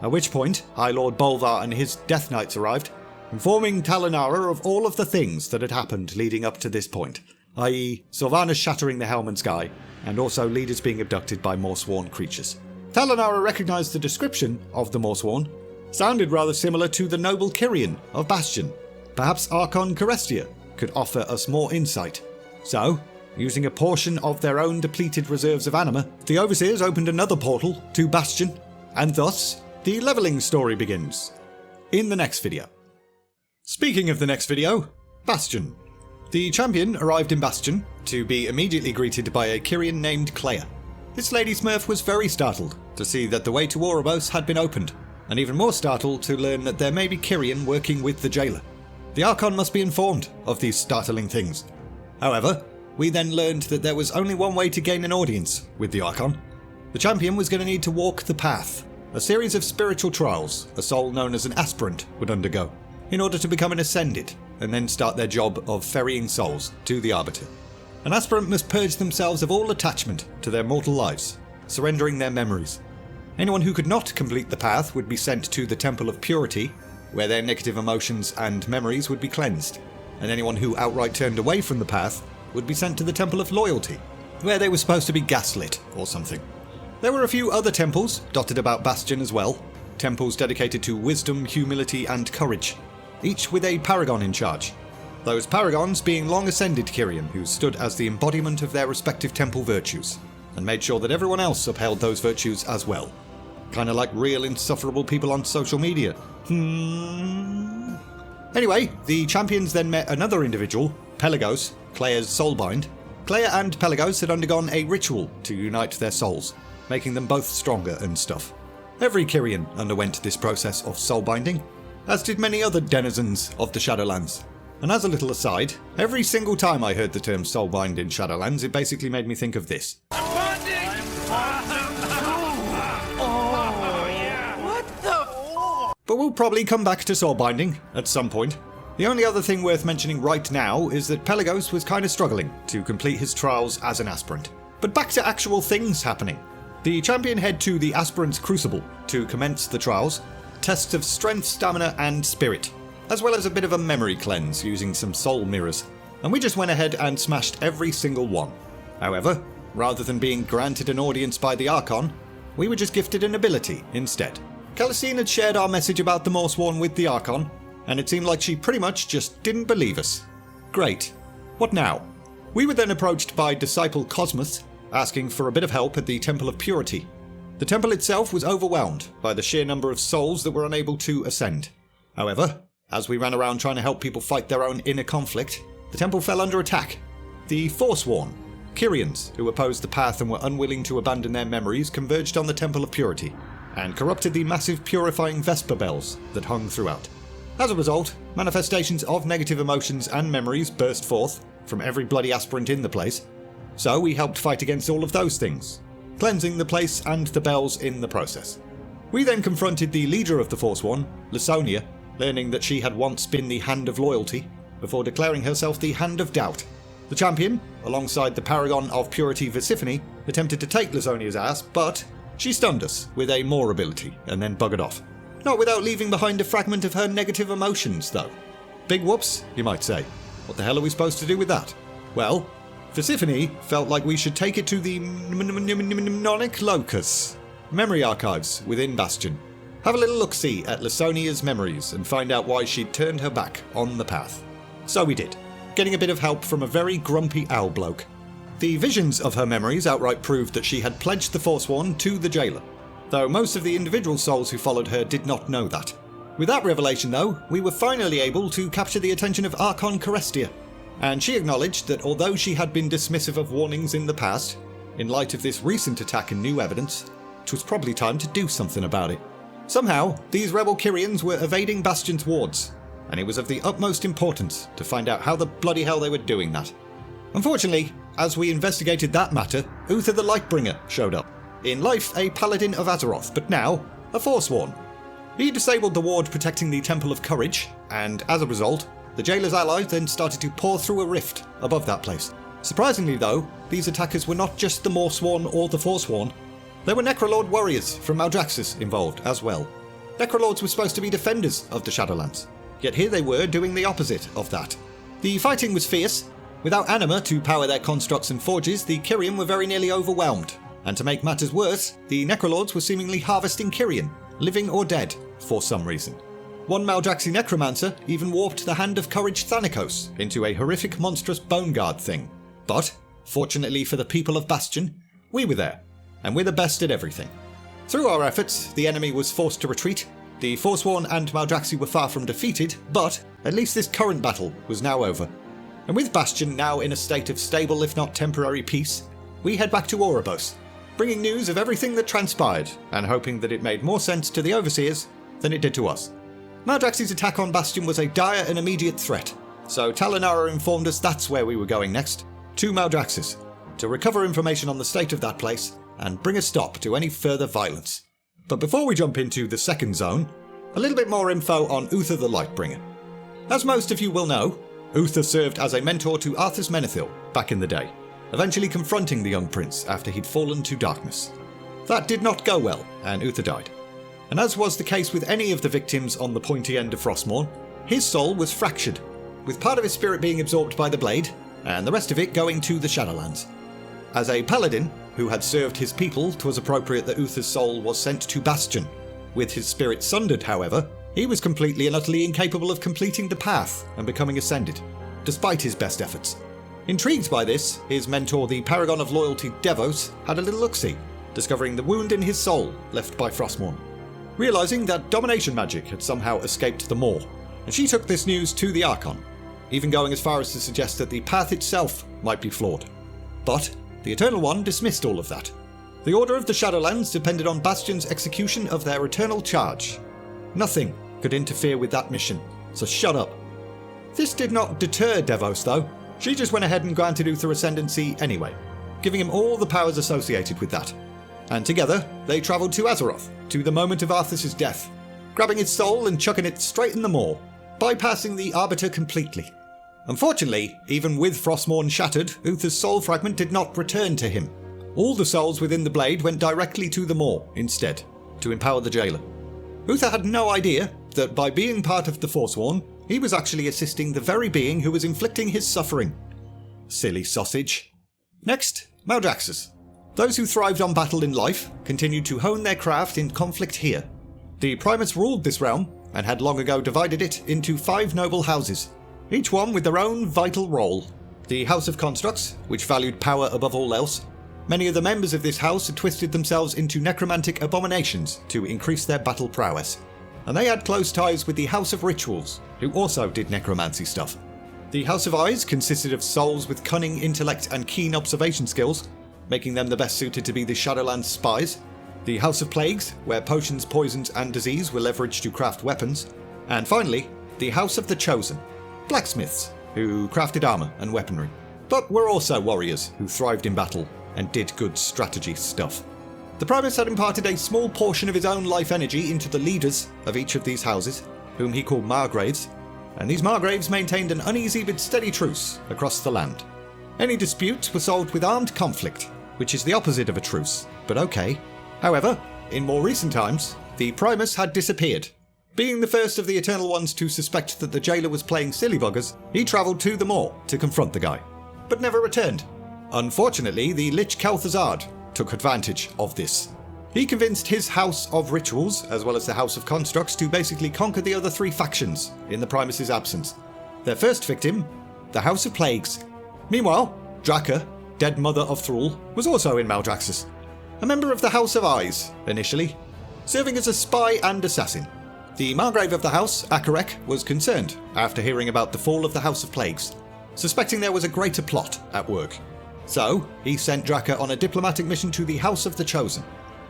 at which point High Lord Bolvar and his Death Knights arrived, informing Tal Anara of all of the things that had happened leading up to this point, i.e. Sylvanas shattering the Helm and Sky, and also leaders being abducted by Morsworn creatures. Tal Anara recognised the description of the Morsworn, sounded rather similar to the noble Kyrian of Bastion. Perhaps Archon Carestia could offer us more insight. So, using a portion of their own depleted reserves of anima, the Overseers opened another portal to Bastion, and thus, the levelling story begins. In the next video. Speaking of the next video, Bastion. The champion arrived in Bastion to be immediately greeted by a Kyrian named Clea. This Lady Smurf was very startled to see that the way to Oribos had been opened, and even more startled to learn that there may be Kyrian working with the Jailer. The Archon must be informed of these startling things. However, we then learned that there was only one way to gain an audience with the Archon. The champion was going to need to walk the path, a series of spiritual trials a soul known as an aspirant would undergo, in order to become an ascended, and then start their job of ferrying souls to the Arbiter. An aspirant must purge themselves of all attachment to their mortal lives, surrendering their memories. Anyone who could not complete the path would be sent to the Temple of Purity, where their negative emotions and memories would be cleansed, and anyone who outright turned away from the path would be sent to the Temple of Loyalty, where they were supposed to be gaslit or something. There were a few other temples dotted about Bastion as well, temples dedicated to wisdom, humility and courage, each with a paragon in charge. Those paragons being long ascended Kyrian who stood as the embodiment of their respective temple virtues, and made sure that everyone else upheld those virtues as well. Kinda like real insufferable people on social media. Anyway, the champions then met another individual, Pelagos, Clea's soulbind. Clea and Pelagos had undergone a ritual to unite their souls, making them both stronger and stuff. Every Kyrian underwent this process of soulbinding, as did many other denizens of the Shadowlands. And as a little aside, every single time I heard the term soulbind in Shadowlands, it basically made me think of this. But we'll probably come back to soulbinding at some point. The only other thing worth mentioning right now is that Pelagos was kinda struggling to complete his trials as an aspirant. But back to actual things happening. The champion head to the Aspirant's Crucible to commence the trials, tests of strength, stamina and spirit, as well as a bit of a memory cleanse using some soul mirrors, and we just went ahead and smashed every single one. However, rather than being granted an audience by the Archon, we were just gifted an ability instead. Calicine had shared our message about the Morsworn with the Archon, and it seemed like she pretty much just didn't believe us. Great. What now? We were then approached by Disciple Cosmos, asking for a bit of help at the Temple of Purity. The temple itself was overwhelmed by the sheer number of souls that were unable to ascend. However, as we ran around trying to help people fight their own inner conflict, the temple fell under attack. The Forsworn, Kyrians who opposed the path and were unwilling to abandon their memories, converged on the Temple of Purity, and corrupted the massive purifying Vesper bells that hung throughout. As a result, manifestations of negative emotions and memories burst forth from every bloody aspirant in the place, so we helped fight against all of those things, cleansing the place and the bells in the process. We then confronted the leader of the Forsworn, Lysonia, learning that she had once been the Hand of Loyalty, before declaring herself the Hand of Doubt. The champion, alongside the Paragon of Purity Visiphone, attempted to take Lysonia's ass, but she stunned us with a More ability and then buggered off. Not without leaving behind a fragment of her negative emotions, though. Big whoops, you might say. What the hell are we supposed to do with that? Well, Visiphone felt like we should take it to the Mnemonic Locus, memory archives within Bastion. Have a little look-see at Lysonia's memories and find out why she'd turned her back on the path. So we did, getting a bit of help from a very grumpy owl bloke. The visions of her memories outright proved that she had pledged the Forsworn to the jailer, though most of the individual souls who followed her did not know that. With that revelation though, we were finally able to capture the attention of Archon Carestia, and she acknowledged that although she had been dismissive of warnings in the past, in light of this recent attack and new evidence, it was probably time to do something about it. Somehow, these rebel Kyrians were evading Bastion's wards, and it was of the utmost importance to find out how the bloody hell they were doing that. Unfortunately, as we investigated that matter, Uther the Lightbringer showed up. In life, a paladin of Azeroth, but now, a Forsworn. He disabled the ward protecting the Temple of Courage, and as a result, the jailer's allies then started to pour through a rift above that place. Surprisingly though, these attackers were not just the Morsworn or the Forsworn. There were Necrolord warriors from Maldraxxus involved as well. Necrolords were supposed to be defenders of the Shadowlands, yet here they were doing the opposite of that. The fighting was fierce. Without anima to power their constructs and forges, the Kyrian were very nearly overwhelmed. And to make matters worse, the Necrolords were seemingly harvesting Kyrian, living or dead, for some reason. One Maldraxxi necromancer even warped the Hand of Courage Thanikos into a horrific monstrous bone guard thing. But, fortunately for the people of Bastion, we were there, and we're the best at everything. Through our efforts, the enemy was forced to retreat, the Forsworn and Maldraxxi were far from defeated, but at least this current battle was now over. And with Bastion now in a state of stable if not temporary peace, we head back to Oribos, bringing news of everything that transpired, and hoping that it made more sense to the Overseers than it did to us. Maldraxxi's attack on Bastion was a dire and immediate threat, so Talanara informed us that's where we were going next. to Maldraxxus to recover information on the state of that place and bring a stop to any further violence. But before we jump into the second zone, a little bit more info on Uther the Lightbringer. As most of you will know, Uther served as a mentor to Arthas Menethil back in the day, eventually confronting the young prince after he'd fallen to darkness. That did not go well, and Uther died. And as was the case with any of the victims on the pointy end of Frostmourne, his soul was fractured, with part of his spirit being absorbed by the blade, and the rest of it going to the Shadowlands. As a paladin who had served his people, 'twas appropriate that Uther's soul was sent to Bastion. With his spirit sundered, however, he was completely and utterly incapable of completing the path and becoming ascended, despite his best efforts. Intrigued by this, his mentor, the Paragon of Loyalty Devos, had a little look-see, discovering the wound in his soul left by Frostmourne. Realising that domination magic had somehow escaped the Maw, and she took this news to the Archon, even going as far as to suggest that the path itself might be flawed. But the Eternal One dismissed all of that. The order of the Shadowlands depended on Bastion's execution of their eternal charge. Nothing could interfere with that mission, so shut up. This did not deter Devos though. She just went ahead and granted Uther ascendancy anyway, giving him all the powers associated with that. And together, they travelled to Azeroth, to the moment of Arthas' death, grabbing his soul and chucking it straight in the Maw, bypassing the Arbiter completely. Unfortunately, even with Frostmourne shattered, Uther's soul fragment did not return to him. All the souls within the blade went directly to the Maw instead, to empower the Jailer. Uther had no idea that by being part of the Forsworn, he was actually assisting the very being who was inflicting his suffering. Silly sausage. Next, Maldraxxus. Those who thrived on battle in life continued to hone their craft in conflict here. The Primus ruled this realm, and had long ago divided it into 5 noble houses, each one with their own vital role. The House of Constructs, which valued power above all else. Many of the members of this house had twisted themselves into necromantic abominations to increase their battle prowess. And they had close ties with the House of Rituals, who also did necromancy stuff. The House of Eyes consisted of souls with cunning intellect and keen observation skills, making them the best suited to be the Shadowlands spies. The House of Plagues, where potions, poisons and disease were leveraged to craft weapons. And finally, the House of the Chosen, blacksmiths, who crafted armour and weaponry, but were also warriors who thrived in battle and did good strategy stuff. The Primus had imparted a small portion of his own life energy into the leaders of each of these houses, whom he called Margraves, and these Margraves maintained an uneasy but steady truce across the land. Any disputes were solved with armed conflict, which is the opposite of a truce, but okay. However, in more recent times, the Primus had disappeared. Being the first of the Eternal Ones to suspect that the Jailer was playing silly buggers, he travelled to the Maw to confront the guy, but never returned. Unfortunately, the Lich Kel'Thuzad took advantage of this. He convinced his House of Rituals, as well as the House of Constructs, to basically conquer the other 3 factions in the Primus' absence. Their first victim, the House of Plagues. Meanwhile, Draka, dead mother of Thrall, was also in Maldraxxus, a member of the House of Eyes, initially, serving as a spy and assassin. The Margrave of the house, Accreditations, was concerned after hearing about the fall of the House of Plagues, suspecting there was a greater plot at work. So, he sent Draka on a diplomatic mission to the House of the Chosen.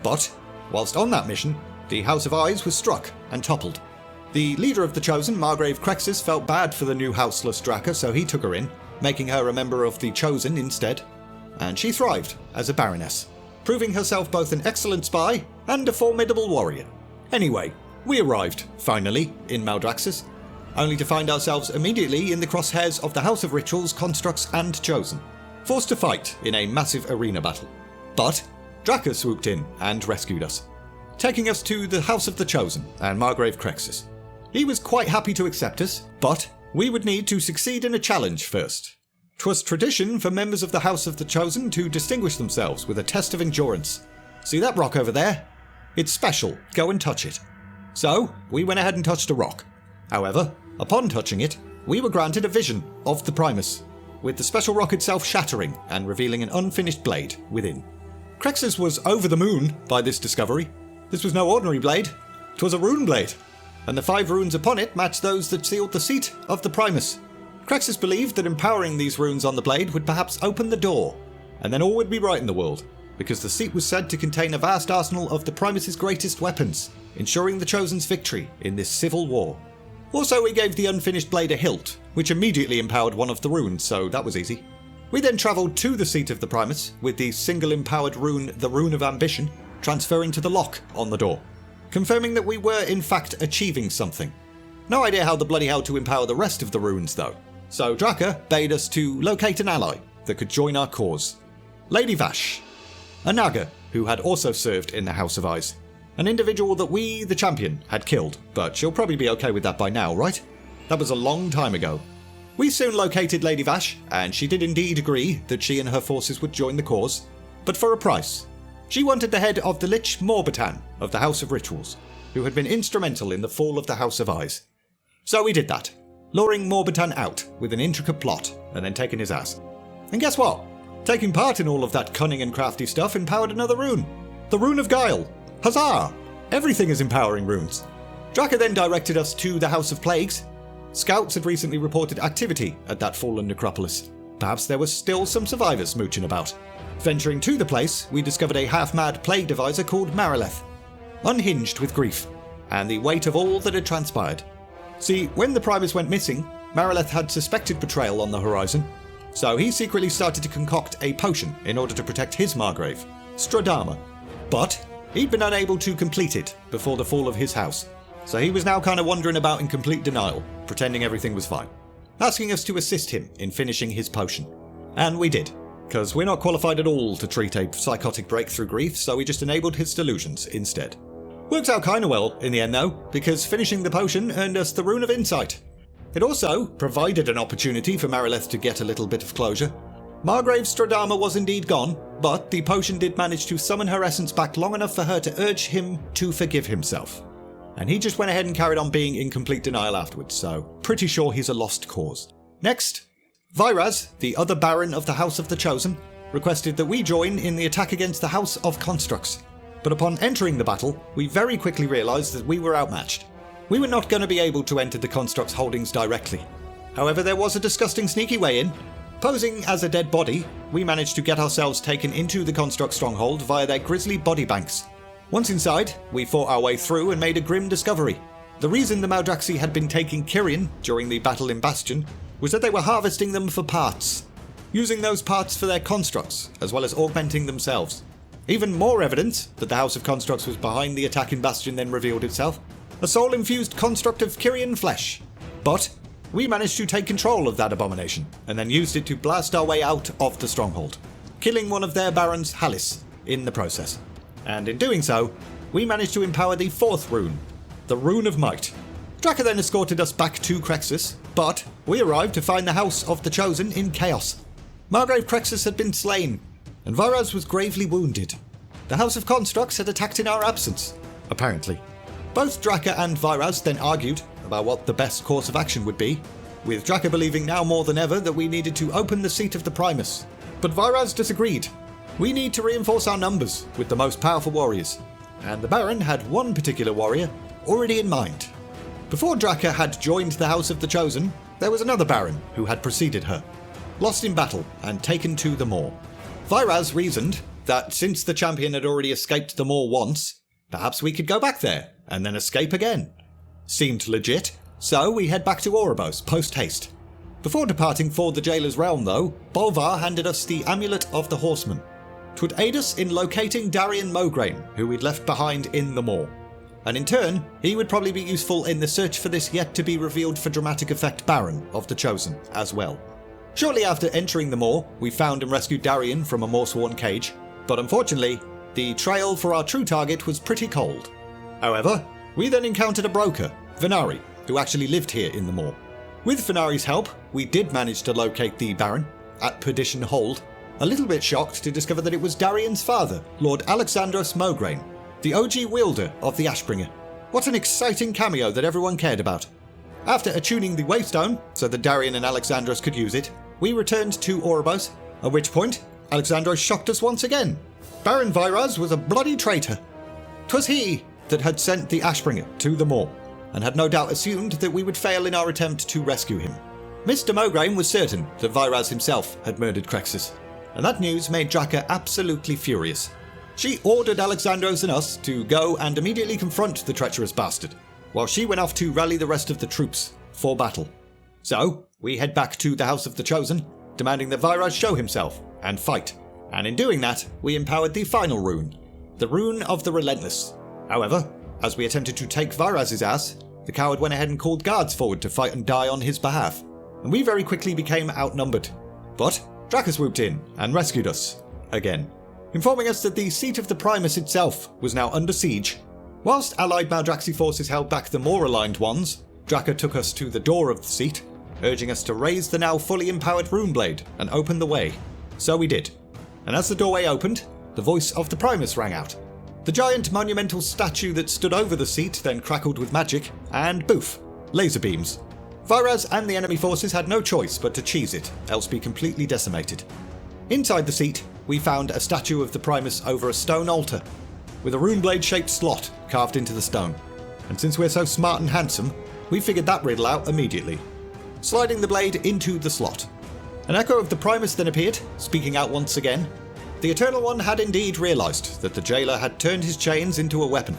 But, whilst on that mission, the House of Eyes was struck and toppled. The leader of the Chosen, Margrave Crexus, felt bad for the new houseless Draka, so he took her in, making her a member of the Chosen instead. And she thrived as a Baroness, proving herself both an excellent spy and a formidable warrior. Anyway, we arrived, finally, in Maldraxxus, only to find ourselves immediately in the crosshairs of the House of Rituals, Constructs and Chosen, forced to fight in a massive arena battle. But Draka swooped in and rescued us, taking us to the House of the Chosen and Margrave Crexus. He was quite happy to accept us, but we would need to succeed in a challenge first. 'Twas tradition for members of the House of the Chosen to distinguish themselves with a test of endurance. See that rock over there? It's special, go and touch it. So, we went ahead and touched a rock. However, upon touching it, we were granted a vision of the Primus, with the special rock itself shattering and revealing an unfinished blade within. Crexus was over the moon by this discovery. This was no ordinary blade, 'twas a rune blade, and the 5 runes upon it matched those that sealed the seat of the Primus. Crexus believed that empowering these runes on the blade would perhaps open the door, and then all would be right in the world, because the seat was said to contain a vast arsenal of the Primus' greatest weapons, ensuring the Chosen's victory in this civil war. Also, he gave the unfinished blade a hilt, which immediately empowered one of the runes, so that was easy. We then travelled to the seat of the Primus with the single empowered rune, the Rune of Ambition, transferring to the lock on the door, confirming that we were in fact achieving something. No idea how the bloody hell to empower the rest of the runes though, so Draka bade us to locate an ally that could join our cause. Lady Vash, a Naga who had also served in the House of Eyes. An individual that we, the champion, had killed, but she'll probably be okay with that by now, right? That was a long time ago. We soon located Lady Vash, and she did indeed agree that she and her forces would join the cause, but for a price. She wanted the head of the Lich Morbitan of the House of Rituals, who had been instrumental in the fall of the House of Eyes. So we did that, luring Morbitan out with an intricate plot, and then taking his ass. And guess what? Taking part in all of that cunning and crafty stuff empowered another rune. The Rune of Guile. Huzzah! Everything is empowering runes. Draka then directed us to the House of Plagues. Scouts had recently reported activity at that fallen necropolis. Perhaps there was still some survivors mooching about. Venturing to the place, we discovered a half-mad plague deviser called Marileth, unhinged with grief, and the weight of all that had transpired. See, when the Primus went missing, Marileth had suspected betrayal on the horizon, so he secretly started to concoct a potion in order to protect his Margrave, Stradama. But he'd been unable to complete it before the fall of his house, so he was now kind of wandering about in complete denial, pretending everything was fine, asking us to assist him in finishing his potion. And we did, because we're not qualified at all to treat a psychotic breakthrough grief, so we just enabled his delusions instead. Worked out kinda well in the end though, because finishing the potion earned us the Rune of Insight. It also provided an opportunity for Marileth to get a little bit of closure. Margrave Stradama was indeed gone, but the potion did manage to summon her essence back long enough for her to urge him to forgive himself. And he just went ahead and carried on being in complete denial afterwards, so pretty sure he's a lost cause. Next, Vyraz, the other Baron of the House of the Chosen, requested that we join in the attack against the House of Constructs. But upon entering the battle, we very quickly realised that we were outmatched. We were not going to be able to enter the Construct's holdings directly. However, there was a disgusting sneaky way in. Posing as a dead body, we managed to get ourselves taken into the Construct stronghold via their grisly body banks. Once inside, we fought our way through and made a grim discovery. The reason the Maldraxi had been taking Kyrian during the battle in Bastion was that they were harvesting them for parts, using those parts for their constructs, as well as augmenting themselves. Even more evidence that the House of Constructs was behind the attack in Bastion then revealed itself. A soul-infused construct of Kyrian flesh. But we managed to take control of that abomination, and then used it to blast our way out of the stronghold, killing one of their barons, Halis, in the process. And in doing so, we managed to empower the fourth rune, the Rune of Might. Draka then escorted us back to Crexus, but we arrived to find the House of the Chosen in chaos. Margrave Crexus had been slain, and Vyraz was gravely wounded. The House of Constructs had attacked in our absence, apparently. Both Draka and Vyraz then argued about what the best course of action would be, with Draka believing now more than ever that we needed to open the seat of the Primus. But Vyraz disagreed. We need to reinforce our numbers with the most powerful warriors, and the Baron had one particular warrior already in mind. Before Draka had joined the House of the Chosen, there was another Baron who had preceded her, lost in battle and taken to the Moor. Vyraz reasoned that since the champion had already escaped the Moor once, perhaps we could go back there and then escape again. Seemed legit, so we head back to Oribos post-haste. Before departing for the Jailer's Realm though, Bolvar handed us the Amulet of the Horseman. 'Twould aid us in locating Darian Mograine, who we'd left behind in the Moor. And in turn, he would probably be useful in the search for this yet-to-be-revealed for dramatic effect Baron of the Chosen as well. Shortly after entering the Moor, we found and rescued Darian from a Moorsworn cage, but unfortunately, the trail for our true target was pretty cold. However, we then encountered a broker, Venari, who actually lived here in the Moor. With Venari's help, we did manage to locate the Baron at Perdition Hold, a little bit shocked to discover that it was Darian's father, Lord Alexandros Mograine, the OG wielder of the Ashbringer. What an exciting cameo that everyone cared about. After attuning the Waystone, so that Darian and Alexandros could use it, we returned to Oribos, at which point, Alexandros shocked us once again. Baron Vyraz was a bloody traitor. 'Twas he that had sent the Ashbringer to the Moor, and had no doubt assumed that we would fail in our attempt to rescue him. Mr. Mograine was certain that Vyraz himself had murdered Crexus, and that news made Draka absolutely furious. She ordered Alexandros and us to go and immediately confront the treacherous bastard, while she went off to rally the rest of the troops for battle. So, we head back to the House of the Chosen, demanding that Vyraz show himself and fight. And in doing that, we empowered the final rune, the Rune of the Relentless. However, as we attempted to take Vyraz's ass, the coward went ahead and called guards forward to fight and die on his behalf, and we very quickly became outnumbered. But Draka swooped in and rescued us, again, informing us that the seat of the Primus itself was now under siege. Whilst allied Maldraxi forces held back the more aligned ones, Draka took us to the door of the seat, urging us to raise the now fully empowered Runeblade and open the way. So we did, and as the doorway opened, the voice of the Primus rang out. The giant monumental statue that stood over the seat then crackled with magic, and boof, laser beams. Vyraz and the enemy forces had no choice but to cheese it, else be completely decimated. Inside the seat, we found a statue of the Primus over a stone altar, with a runeblade-shaped slot carved into the stone. And since we're so smart and handsome, we figured that riddle out immediately, sliding the blade into the slot. An echo of the Primus then appeared, speaking out once again. The Eternal One had indeed realised that the jailer had turned his chains into a weapon,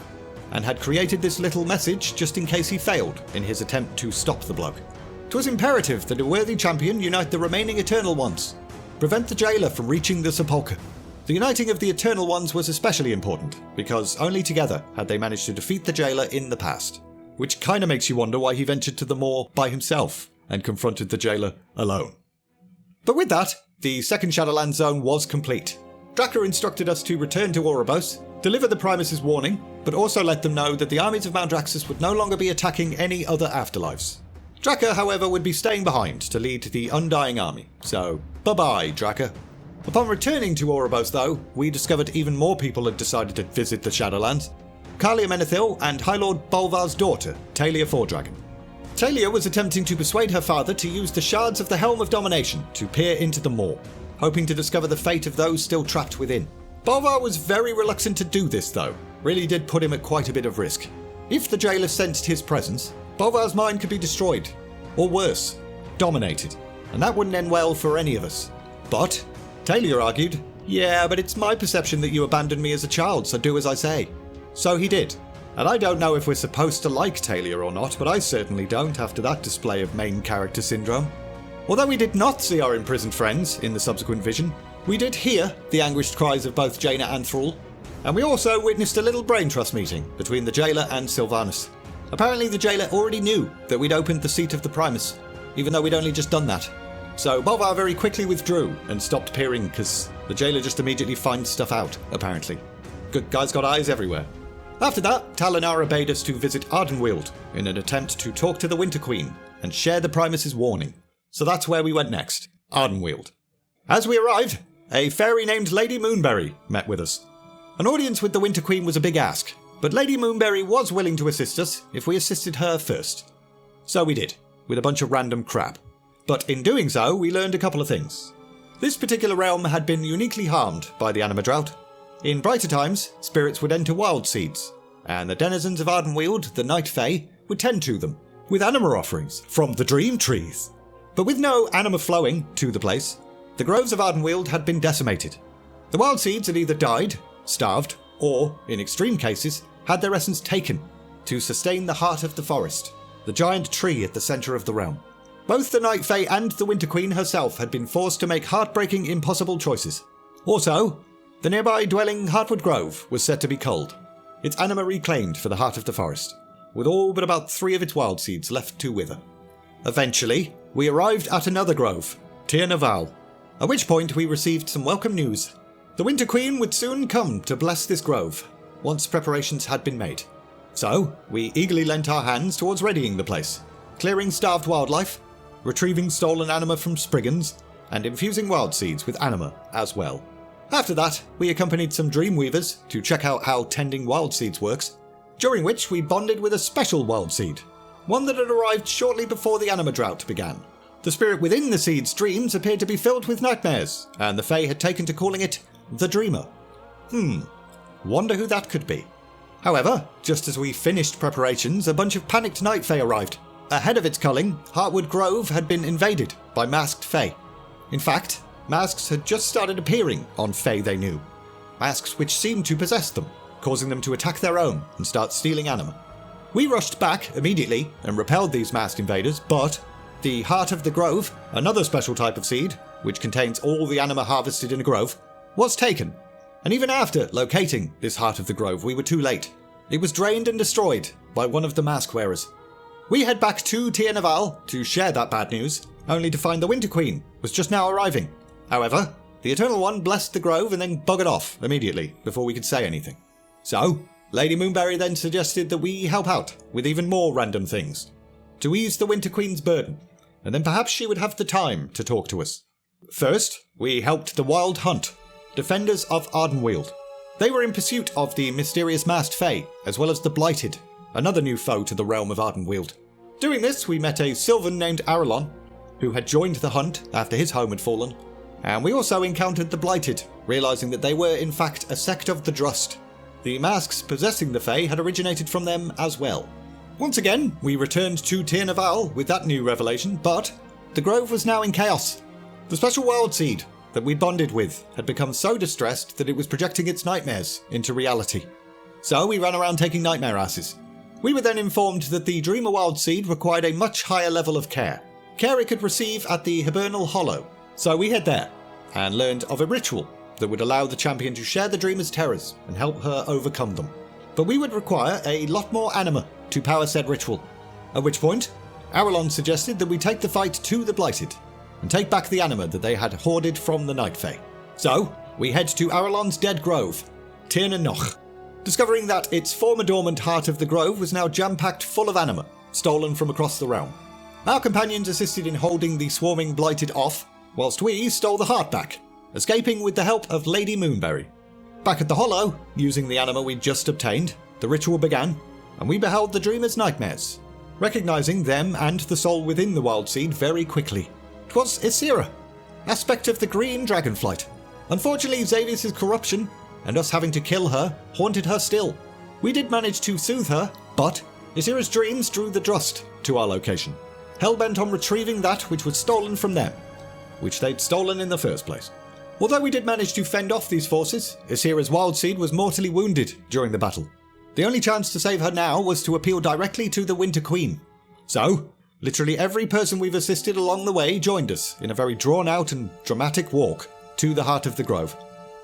and had created this little message just in case he failed in his attempt to stop the bloke. 'Twas imperative that a worthy champion unite the remaining Eternal Ones, prevent the jailer from reaching the Sepulchre. The uniting of the Eternal Ones was especially important, because only together had they managed to defeat the jailer in the past. Which kinda makes you wonder why he ventured to the moor by himself, and confronted the jailer alone. But with that, the second Shadowlands zone was complete. Draka instructed us to return to Oribos, deliver the Primus' warning, but also let them know that the armies of Maldraxxus would no longer be attacking any other afterlives. Draka, however, would be staying behind to lead the Undying Army, so bye-bye, Draka. Upon returning to Oribos, though, we discovered even more people had decided to visit the Shadowlands. Kalia Menethil and High Lord Bolvar's daughter, Talia Fordragon. Talia was attempting to persuade her father to use the shards of the Helm of Domination to peer into the maw, hoping to discover the fate of those still trapped within. Bolvar was very reluctant to do this, though. Really did put him at quite a bit of risk. If the jailer sensed his presence, Bolvar's mind could be destroyed, or worse, dominated, and that wouldn't end well for any of us. But Talia argued, "Yeah, but it's my perception that you abandoned me as a child, so do as I say." So he did. And I don't know if we're supposed to like Talia or not, but I certainly don't after that display of main character syndrome. Although we did not see our imprisoned friends in the subsequent vision, we did hear the anguished cries of both Jaina and Thrall, and we also witnessed a little brain trust meeting between the jailer and Sylvanas. Apparently the jailer already knew that we'd opened the seat of the Primus, even though we'd only just done that. So Bolvar very quickly withdrew and stopped peering because the jailer just immediately finds stuff out, apparently. Good guy's got eyes everywhere. After that, Talinara bade us to visit Ardenweald in an attempt to talk to the Winter Queen and share the Primus' warning. So that's where we went next, Ardenweald. As we arrived, a fairy named Lady Moonberry met with us. An audience with the Winter Queen was a big ask, but Lady Moonberry was willing to assist us if we assisted her first. So we did, with a bunch of random crap. But in doing so, we learned a couple of things. This particular realm had been uniquely harmed by the anima drought. In brighter times, spirits would enter wild seeds, and the denizens of Ardenweald, the Night Fae, would tend to them, with anima offerings from the Dream Trees. But with no anima flowing to the place, the groves of Ardenweald had been decimated. The wild seeds had either died, starved, or, in extreme cases, had their essence taken to sustain the heart of the forest, the giant tree at the centre of the realm. Both the Night Fae and the Winter Queen herself had been forced to make heartbreaking, impossible choices. Also, the nearby dwelling Heartwood Grove was said to be culled, its anima reclaimed for the heart of the forest, with all but about 3 of its wild seeds left to wither. Eventually, we arrived at another grove, Tir Naval, at which point we received some welcome news. The Winter Queen would soon come to bless this grove, once preparations had been made. So, we eagerly lent our hands towards readying the place, clearing starved wildlife, retrieving stolen anima from Spriggans, and infusing wild seeds with anima as well. After that, we accompanied some Dreamweavers to check out how tending wild seeds works, during which we bonded with a special wild seed, one that had arrived shortly before the anima drought began. The spirit within the seed's dreams appeared to be filled with nightmares, and the Fae had taken to calling it the Dreamer. Wonder who that could be. However, just as we finished preparations, a bunch of panicked Night Fae arrived. Ahead of its culling, Heartwood Grove had been invaded by masked Fae. In fact, masks had just started appearing on Fae they knew. Masks which seemed to possess them, causing them to attack their own and start stealing anima. We rushed back immediately and repelled these masked invaders, but the Heart of the Grove, another special type of seed, which contains all the anima harvested in a grove, was taken. And even after locating this heart of the grove, we were too late. It was drained and destroyed by one of the mask wearers. We head back to Tir Naval to share that bad news, only to find the Winter Queen was just now arriving. However, the Eternal One blessed the grove and then buggered off immediately before we could say anything. So, Lady Moonberry then suggested that we help out with even more random things to ease the Winter Queen's burden, and then perhaps she would have the time to talk to us. First, we helped the Wild Hunt, defenders of Ardenweald. They were in pursuit of the mysterious masked Fae, as well as the Blighted, another new foe to the realm of Ardenweald. Doing this, we met a Sylvan named Arelon, who had joined the hunt after his home had fallen, and we also encountered the Blighted, realising that they were in fact a sect of the Drust. The masks possessing the Fae had originated from them as well. Once again, we returned to Tir Naval with that new revelation, but the grove was now in chaos. The special wild seed that we bonded with had become so distressed that it was projecting its nightmares into reality. So we ran around taking nightmare asses. We were then informed that the Dreamer Wild Seed required a much higher level of care it could receive at the Hibernal Hollow. So we head there and learned of a ritual that would allow the champion to share the Dreamer's terrors and help her overcome them. But we would require a lot more anima to power said ritual, at which point Arelon suggested that we take the fight to the Blighted and take back the anima that they had hoarded from the Night Fae. So we head to Arelon's dead grove, Tir na Noch, discovering that its former dormant heart of the grove was now jam-packed full of anima, stolen from across the realm. Our companions assisted in holding the swarming Blighted off, whilst we stole the heart back, escaping with the help of Lady Moonberry. Back at the Hollow, using the anima we'd just obtained, the ritual began, and we beheld the Dreamer's nightmares, recognising them and the soul within the Wild Seed very quickly. 'Twas Ysera, aspect of the Green Dragonflight. Unfortunately, Xavius' corruption, and us having to kill her, haunted her still. We did manage to soothe her, but Ysera's dreams drew the Drust to our location, hell-bent on retrieving that which was stolen from them, which they'd stolen in the first place. Although we did manage to fend off these forces, Ysera's Wild Seed was mortally wounded during the battle. The only chance to save her now was to appeal directly to the Winter Queen. So, literally every person we've assisted along the way joined us in a very drawn-out and dramatic walk to the heart of the grove.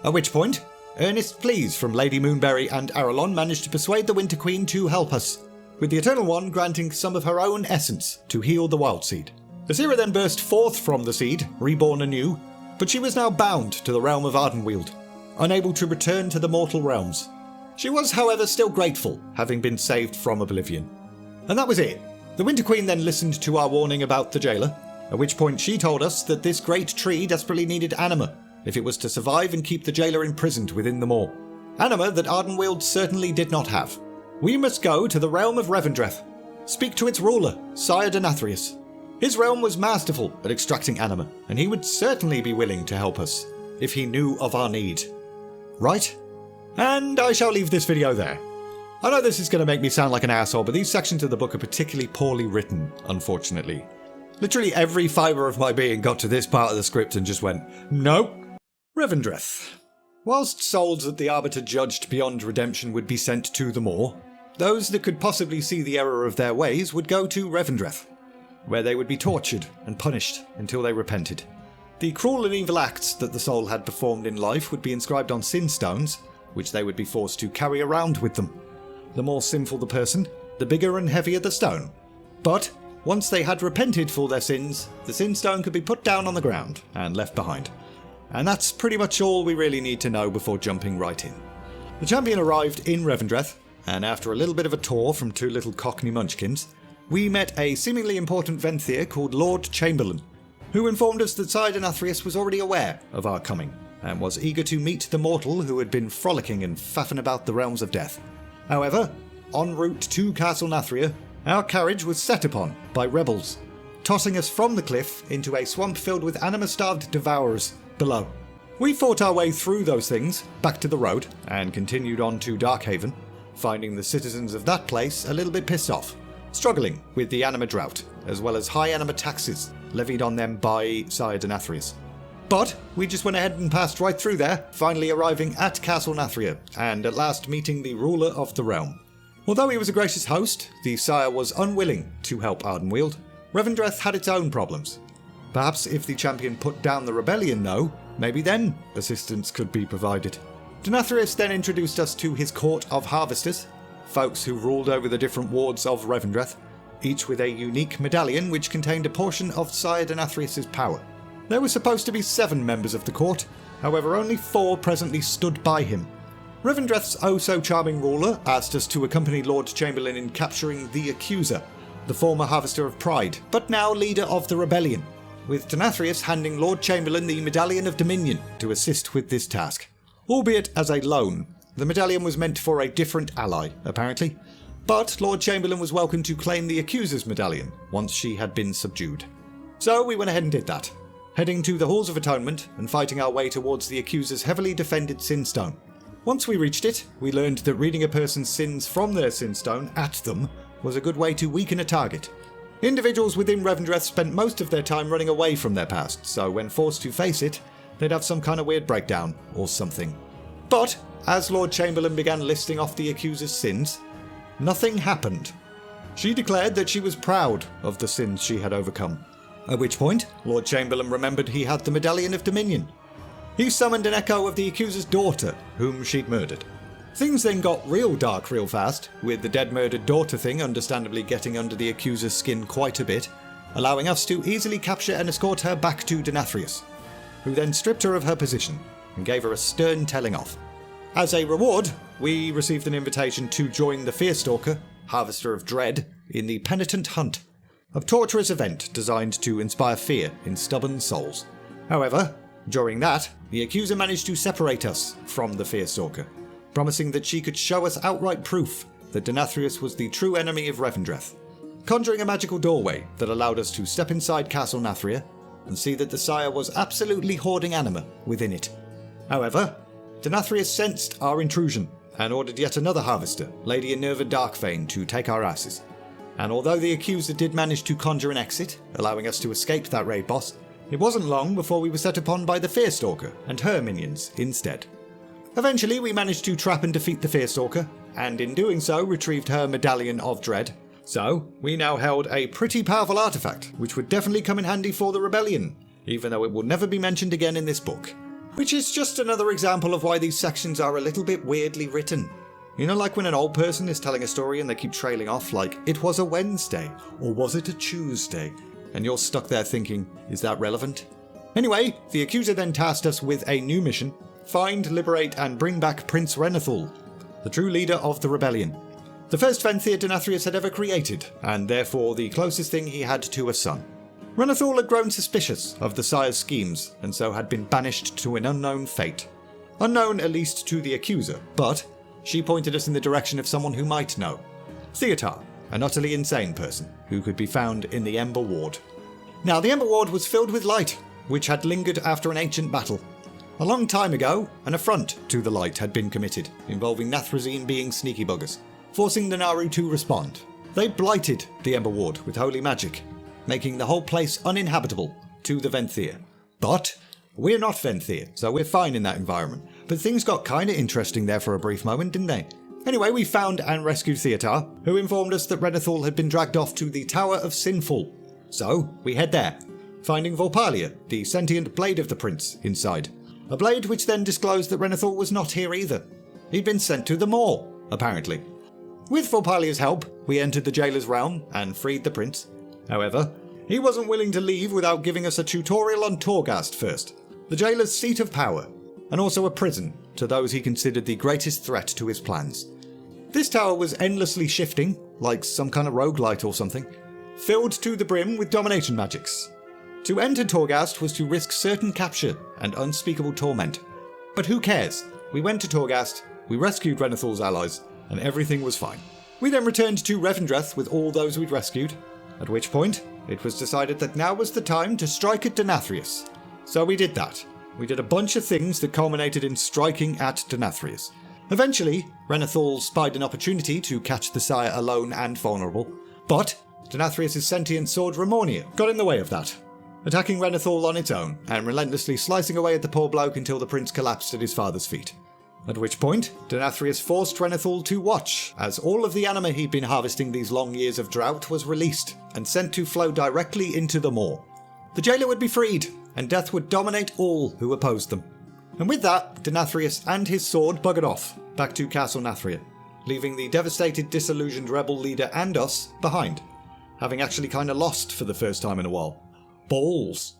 At which point, earnest pleas from Lady Moonberry and Arelon managed to persuade the Winter Queen to help us, with the Eternal One granting some of her own essence to heal the Wild Seed. Ysera then burst forth from the seed, reborn anew, but she was now bound to the realm of Ardenweald, unable to return to the mortal realms. She was, however, still grateful, having been saved from oblivion. And that was it. The Winter Queen then listened to our warning about the jailer, at which point she told us that this great tree desperately needed anima if it was to survive and keep the jailer imprisoned within the maw. Anima that Ardenweald certainly did not have. We must go to the realm of Revendreth, speak to its ruler, Sire Denathrius. His realm was masterful at extracting anima, and he would certainly be willing to help us if he knew of our need. Right? And I shall leave this video there. I know this is going to make me sound like an asshole, but these sections of the book are particularly poorly written, unfortunately. Literally every fibre of my being got to this part of the script and just went, nope. Revendreth. Whilst souls that the Arbiter judged beyond redemption would be sent to the Maw, those that could possibly see the error of their ways would go to Revendreth, where they would be tortured and punished until they repented. The cruel and evil acts that the soul had performed in life would be inscribed on sin stones, which they would be forced to carry around with them. The more sinful the person, the bigger and heavier the stone. But once they had repented for their sins, the sin stone could be put down on the ground and left behind. And that's pretty much all we really need to know before jumping right in. The champion arrived in Revendreth, and after a little bit of a tour from two little cockney munchkins, we met a seemingly important Venthyr called Lord Chamberlain, who informed us that Sire Denathrius was already aware of our coming, and was eager to meet the mortal who had been frolicking and faffing about the realms of death. However, en route to Castle Nathria, our carriage was set upon by rebels, tossing us from the cliff into a swamp filled with anima-starved devourers below. We fought our way through those things, back to the road, and continued on to Darkhaven, finding the citizens of that place a little bit pissed off, struggling with the anima drought, as well as high anima taxes levied on them by Sire Denathrius. But we just went ahead and passed right through there, finally arriving at Castle Nathria, and at last meeting the ruler of the realm. Although he was a gracious host, the Sire was unwilling to help Ardenweald. Revendreth had its own problems. Perhaps if the champion put down the rebellion though, maybe then assistance could be provided. Denathrius then introduced us to his court of harvesters, folks who ruled over the different wards of Revendreth, each with a unique medallion which contained a portion of Sire Denathrius' power. There were supposed to be 7 members of the court, however only 4 presently stood by him. Revendreth's oh-so-charming ruler asked us to accompany Lord Chamberlain in capturing the Accuser, the former Harvester of Pride, but now leader of the rebellion, with Denathrius handing Lord Chamberlain the Medallion of Dominion to assist with this task. Albeit as a loan, the medallion was meant for a different ally, apparently, but Lord Chamberlain was welcome to claim the Accuser's medallion once she had been subdued. So we went ahead and did that, heading to the Halls of Atonement and fighting our way towards the Accuser's heavily defended Sinstone. Once we reached it, we learned that reading a person's sins from their Sinstone at them was a good way to weaken a target. Individuals within Revendreth spent most of their time running away from their past, so when forced to face it, they'd have some kind of weird breakdown or something. But as Lord Chamberlain began listing off the Accuser's sins, nothing happened. She declared that she was proud of the sins she had overcome, at which point Lord Chamberlain remembered he had the Medallion of Dominion. He summoned an echo of the Accuser's daughter, whom she'd murdered. Things then got real dark real fast, with the dead murdered daughter thing understandably getting under the Accuser's skin quite a bit, allowing us to easily capture and escort her back to Denathrius, who then stripped her of her position and gave her a stern telling off. As a reward, we received an invitation to join the Fearstalker, Harvester of Dread, in the Penitent Hunt, a torturous event designed to inspire fear in stubborn souls. However, during that, the Accuser managed to separate us from the Fearstalker, promising that she could show us outright proof that Denathrius was the true enemy of Revendreth, conjuring a magical doorway that allowed us to step inside Castle Nathria and see that the Sire was absolutely hoarding anima within it. However, Denathrius sensed our intrusion and ordered yet another Harvester, Lady Enerva Darkfane, to take our asses. And although the Accuser did manage to conjure an exit, allowing us to escape that raid boss, it wasn't long before we were set upon by the Fearstalker and her minions instead. Eventually we managed to trap and defeat the Fearstalker, and in doing so retrieved her Medallion of Dread. So, we now held a pretty powerful artifact, which would definitely come in handy for the rebellion, even though it will never be mentioned again in this book. Which is just another example of why these sections are a little bit weirdly written. You know, like when an old person is telling a story and they keep trailing off like, it was a Wednesday, or was it a Tuesday? And you're stuck there thinking, is that relevant? Anyway, the Accuser then tasked us with a new mission: find, liberate, and bring back Prince Renathul, the true leader of the rebellion. The first Venthyr Denathrius had ever created, and therefore the closest thing he had to a son. Renathul had grown suspicious of the Sire's schemes, and so had been banished to an unknown fate. Unknown at least to the Accuser, but she pointed us in the direction of someone who might know. Theotar, an utterly insane person, who could be found in the Ember Ward. Now, the Ember Ward was filled with light, which had lingered after an ancient battle. A long time ago, an affront to the light had been committed, involving Nathrezim being sneaky buggers, forcing the Naru to respond. They blighted the Ember Ward with holy magic, making the whole place uninhabitable to the Venthyr. But we're not Venthyr, so we're fine in that environment. But things got kinda interesting there for a brief moment, didn't they? Anyway, we found and rescued Theotar, who informed us that Renathul had been dragged off to the Tower of Sinful. So, we head there, finding Volpalia, the sentient blade of the prince, inside. A blade which then disclosed that Renathul was not here either. He'd been sent to the Maw, apparently. With Volpalia's help, we entered the jailer's realm and freed the prince. However, he wasn't willing to leave without giving us a tutorial on Torghast first, the jailer's seat of power, and also a prison to those he considered the greatest threat to his plans. This tower was endlessly shifting, like some kind of roguelite or something, filled to the brim with domination magics. To enter Torghast was to risk certain capture and unspeakable torment. But who cares? We went to Torghast, we rescued Renathul's allies, and everything was fine. We then returned to Revendreth with all those we'd rescued, at which point it was decided that now was the time to strike at Denathrius. So we did that. We did a bunch of things that culminated in striking at Denathrius. Eventually, Renathul spied an opportunity to catch the Sire alone and vulnerable, but Denathrius' sentient sword Ramonia got in the way of that, attacking Renathul on its own and relentlessly slicing away at the poor bloke until the prince collapsed at his father's feet. At which point, Denathrius forced Renathul to watch as all of the anima he'd been harvesting these long years of drought was released and sent to flow directly into the Maw. The jailer would be freed, and death would dominate all who opposed them. And with that, Denathrius and his sword buggered off, back to Castle Nathria, leaving the devastated, disillusioned rebel leader and us behind, having actually kinda lost for the first time in a while. Balls.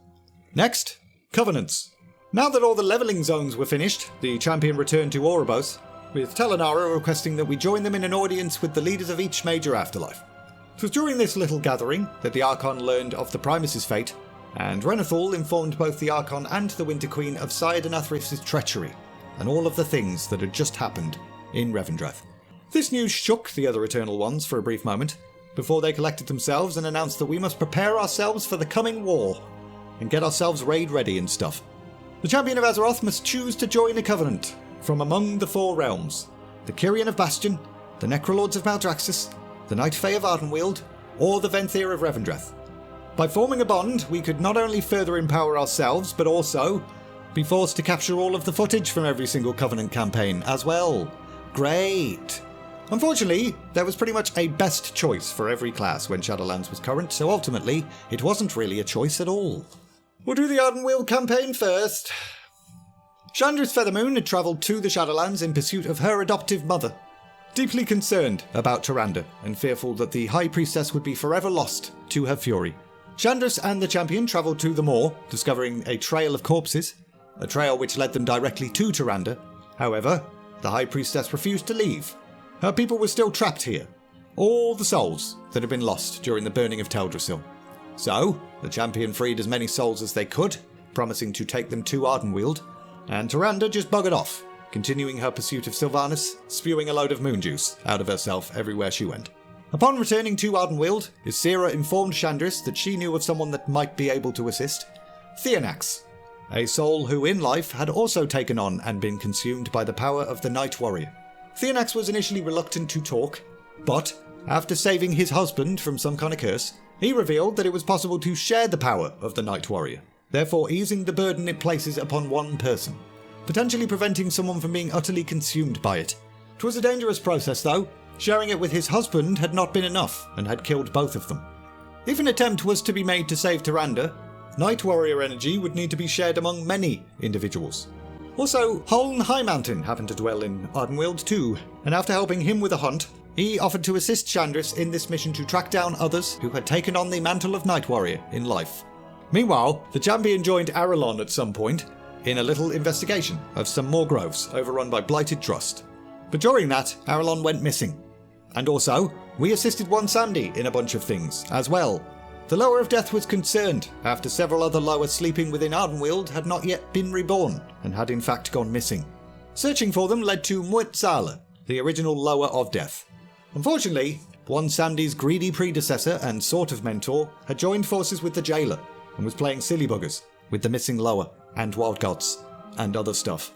Next, Covenants. Now that all the levelling zones were finished, the champion returned to Oribos, with Telenara requesting that we join them in an audience with the leaders of each major afterlife. It was during this little gathering that the Archon learned of the Primus' fate, and Renathal informed both the Archon and the Winter Queen of Sire Denathrius' treachery, and all of the things that had just happened in Revendreth. This news shook the other Eternal Ones for a brief moment, before they collected themselves and announced that we must prepare ourselves for the coming war, and get ourselves raid ready and stuff. The champion of Azeroth must choose to join a covenant from among the four realms: the Kyrian of Bastion, the Necrolords of Maldraxxus, the Night Fae of Ardenweald, or the Venthyr of Revendreth. By forming a bond, we could not only further empower ourselves, but also be forced to capture all of the footage from every single Covenant campaign as well. Great! Unfortunately, there was pretty much a best choice for every class when Shadowlands was current, so ultimately, it wasn't really a choice at all. We'll do the Ardenweald campaign first. Chandra's Feathermoon had travelled to the Shadowlands in pursuit of her adoptive mother, deeply concerned about Tyrande and fearful that the High Priestess would be forever lost to her fury. Chandras and the champion travelled to the moor, discovering a trail of corpses, a trail which led them directly to Tyrande. However, the High Priestess refused to leave. Her people were still trapped here, all the souls that had been lost during the burning of Teldrassil. So, the champion freed as many souls as they could, promising to take them to Ardenweald, and Tyrande just buggered off, continuing her pursuit of Sylvanas, spewing a load of moon juice out of herself everywhere she went. Upon returning to Ardenweald, Ysera informed Chandris that she knew of someone that might be able to assist: Theonax, a soul who in life had also taken on and been consumed by the power of the Night Warrior. Theonax was initially reluctant to talk, but after saving his husband from some kind of curse, he revealed that it was possible to share the power of the Night Warrior, therefore easing the burden it places upon one person, potentially preventing someone from being utterly consumed by it. It was a dangerous process though. Sharing it with his husband had not been enough, and had killed both of them. If an attempt was to be made to save Tyrande, Night Warrior energy would need to be shared among many individuals. Also, Holn Highmountain happened to dwell in Ardenweald too, and after helping him with a hunt, he offered to assist Chandris in this mission to track down others who had taken on the mantle of Night Warrior in life. Meanwhile, the champion joined Arelon at some point in a little investigation of some more groves overrun by blighted trust. But during that, Arelon went missing. And also, we assisted one Sandy in a bunch of things as well. The Lower of Death was concerned after several other Lower sleeping within Ardenweald had not yet been reborn and had in fact gone missing. Searching for them led to Muitzala, the original Lower of Death. Unfortunately, one Sandy's greedy predecessor and sort of mentor had joined forces with the Jailer and was playing silly buggers with the missing Lower and Wild Gods and other stuff.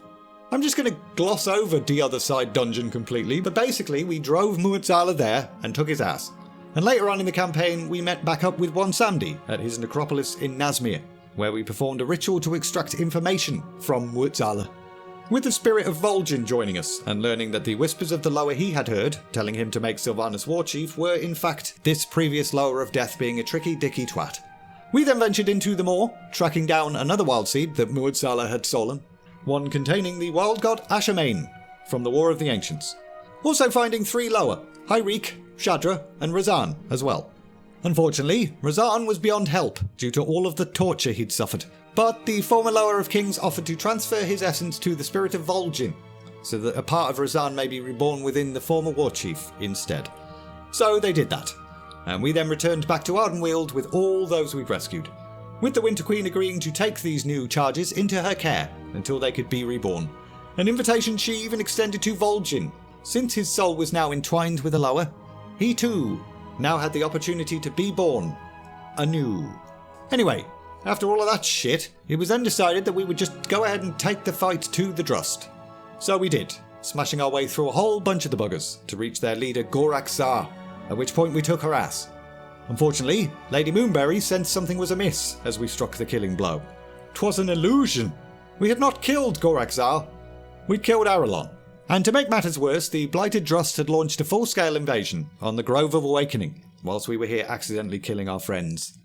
I'm just going to gloss over the other side dungeon completely, but basically we drove Muitzala there and took his ass. And later on in the campaign, we met back up with one Sandy at his necropolis in Nazmir, where we performed a ritual to extract information from Muitzala. With the spirit of Vol'jin joining us and learning that the whispers of the Lower he had heard, telling him to make Sylvanas Warchief, were in fact this previous Lower of Death being a tricky dicky twat. We then ventured into the moor, tracking down another wild seed that Muitzala had stolen, one containing the wild god Ashamain from the War of the Ancients. Also finding 3 Lower, Hyreek, Shadra, and Razan as well. Unfortunately, Razan was beyond help due to all of the torture he'd suffered, but the former Lower of Kings offered to transfer his essence to the spirit of Vol'jin, so that a part of Razan may be reborn within the former Warchief instead. So they did that, and we then returned back to Ardenweald with all those we'd rescued, with the Winter Queen agreeing to take these new charges into her care until they could be reborn. An invitation she even extended to Vol'jin. Since his soul was now entwined with a Lower, he too now had the opportunity to be born anew. Anyway, after all of that shit, it was then decided that we would just go ahead and take the fight to the Drust. So we did, smashing our way through a whole bunch of the buggers to reach their leader Gorak Zar, at which point we took her ass. Unfortunately, Lady Moonberry sensed something was amiss as we struck the killing blow. 'Twas an illusion. We had not killed Gorak Zar. We'd killed Arelon. And to make matters worse, the Blighted Drust had launched a full-scale invasion on the Grove of Awakening, whilst we were here accidentally killing our friends.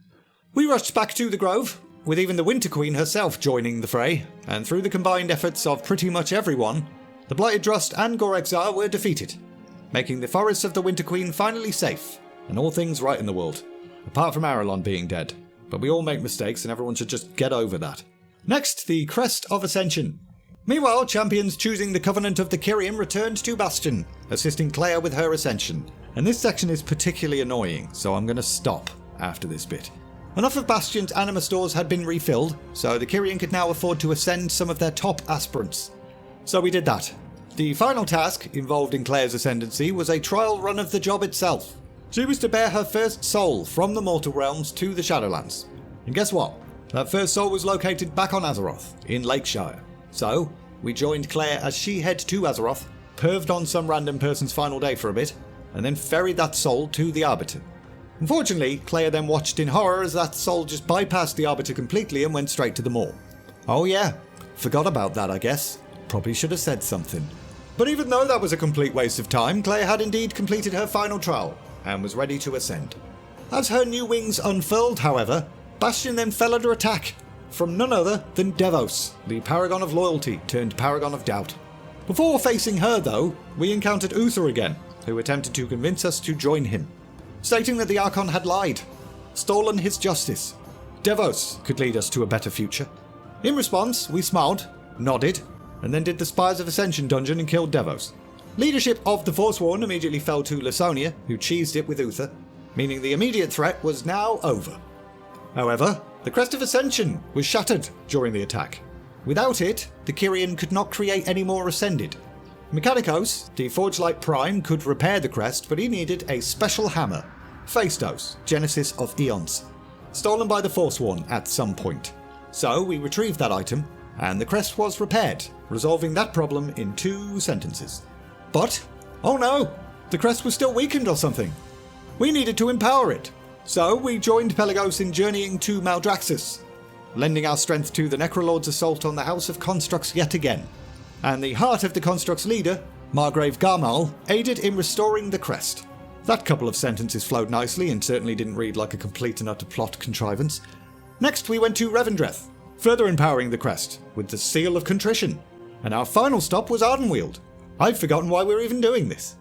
We rushed back to the Grove, with even the Winter Queen herself joining the fray, and through the combined efforts of pretty much everyone, the Blighted Drust and Gorexar were defeated, making the forests of the Winter Queen finally safe, and all things right in the world, apart from Arelon being dead. But we all make mistakes and everyone should just get over that. Next, the Crest of Ascension. Meanwhile, champions choosing the Covenant of the Kyrian returned to Bastion, assisting Claire with her ascension. And this section is particularly annoying, so I'm going to stop after this bit. Enough of Bastion's anima stores had been refilled, so the Kyrian could now afford to ascend some of their top aspirants. So we did that. The final task, involved in Claire's ascendancy, was a trial run of the job itself. She was to bear her first soul from the mortal realms to the Shadowlands. And guess what? That first soul was located back on Azeroth, in Lakeshire. So, we joined Claire as she head to Azeroth, perved on some random person's final day for a bit, and then ferried that soul to the Arbiter. Unfortunately, Claire then watched in horror as that soul just bypassed the Arbiter completely and went straight to the Maw. Oh yeah, forgot about that I guess. Probably should have said something. But even though that was a complete waste of time, Claire had indeed completed her final trial, and was ready to ascend. As her new wings unfurled, however, Bastion then fell under attack from none other than Devos, the Paragon of Loyalty turned Paragon of Doubt. Before facing her though, we encountered Uther again, who attempted to convince us to join him, stating that the Archon had lied, stolen his justice. Devos could lead us to a better future. In response, we smiled, nodded, and then did the Spires of Ascension dungeon and killed Devos. Leadership of the Forsworn immediately fell to Lasonia, who cheesed it with Uther, meaning the immediate threat was now over. However, the Crest of Ascension was shattered during the attack. Without it, the Kyrian could not create any more Ascended. Mechanicos, the Forgelight Prime, could repair the crest, but he needed a special hammer, Phaistos, Genesis of Eons, stolen by the Forsworn at some point. So we retrieved that item, and the crest was repaired, resolving that problem in 2 sentences. But, oh no, the crest was still weakened or something. We needed to empower it. So we joined Pelagos in journeying to Maldraxxus, lending our strength to the Necrolord's assault on the House of Constructs yet again. And the heart of the Constructs leader, Margrave Garmal, aided in restoring the crest. That couple of sentences flowed nicely and certainly didn't read like a complete and utter plot contrivance. Next we went to Revendreth, further empowering the crest with the Seal of Contrition. And our final stop was Ardenweald. I've forgotten why we're even doing this.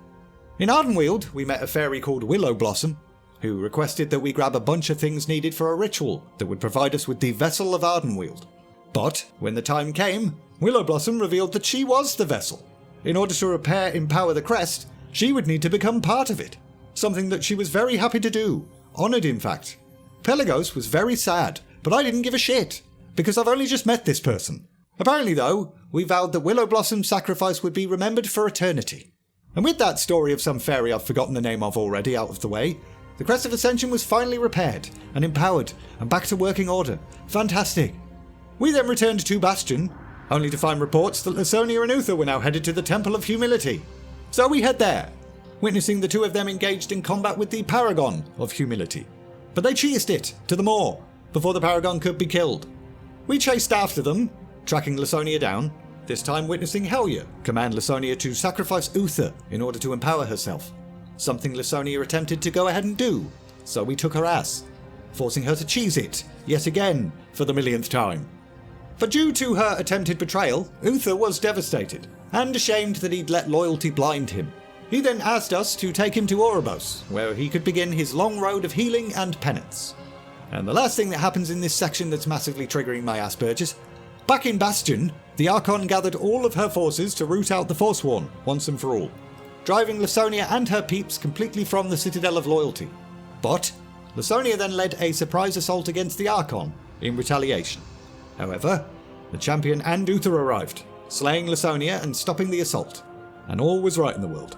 In Ardenweald, we met a fairy called Willow Blossom, who requested that we grab a bunch of things needed for a ritual that would provide us with the Vessel of Ardenweald. But, when the time came, Willow Blossom revealed that she was the vessel. In order to empower the crest, she would need to become part of it. Something that she was very happy to do. Honoured, in fact. Pelagos was very sad, but I didn't give a shit, because I've only just met this person. Apparently, though, we vowed that Willow Blossom's sacrifice would be remembered for eternity. And with that story of some fairy I've forgotten the name of already out of the way, the Crest of Ascension was finally repaired and empowered and back to working order. Fantastic. We then returned to Bastion, only to find reports that Lasonia and Uther were now headed to the Temple of Humility. So we head there, witnessing the two of them engaged in combat with the Paragon of Humility. But they cheesed it to the Maw before the Paragon could be killed. We chased after them, tracking Lasonia down, this time witnessing Helya command Lasonia to sacrifice Uther in order to empower herself. Something Lasonia attempted to go ahead and do, so we took her ass, forcing her to cheese it, yet again, for the millionth time. But due to her attempted betrayal, Uther was devastated, and ashamed that he'd let loyalty blind him. He then asked us to take him to Oribos, where he could begin his long road of healing and penance. And the last thing that happens in this section that's massively triggering my Asperger's, back in Bastion, the Archon gathered all of her forces to root out the Forsworn, once and for all, driving Lasonia and her peeps completely from the Citadel of Loyalty. But Lasonia then led a surprise assault against the Archon in retaliation. However, the champion and Uther arrived, slaying Lasonia and stopping the assault, and all was right in the world.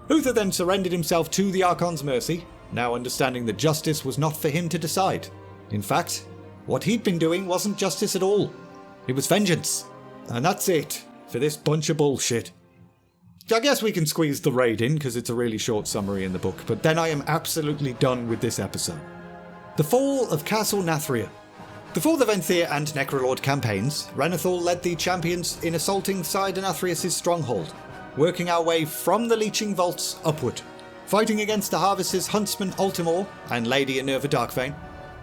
Uther then surrendered himself to the Archon's mercy, now understanding that justice was not for him to decide. In fact, what he'd been doing wasn't justice at all. It was vengeance. And that's it for this bunch of bullshit. I guess we can squeeze the raid in because it's a really short summary in the book, but then I am absolutely done with this episode. The Fall of Castle Nathria. Before the Venthyr and Necrolord campaigns, Renathal led the champions in assaulting Side Nathrius' stronghold, working our way from the Leeching Vaults upward, fighting against the Harvest's Huntsman Ultimore and Lady Enerva Darkvein,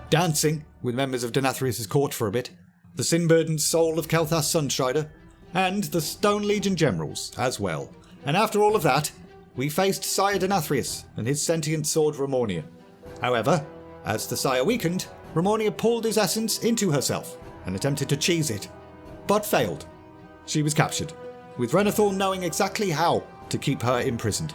dancing with members of Denathrius' court for a bit, the sin-burdened soul of Kel'Thas Sunstrider, and the Stone Legion generals as well. And after all of that, we faced Sire Denathrius and his sentient sword Ramonia. However, as the Sire weakened, Ramonia pulled his essence into herself and attempted to cheese it, but failed. She was captured, with Renathorn knowing exactly how to keep her imprisoned.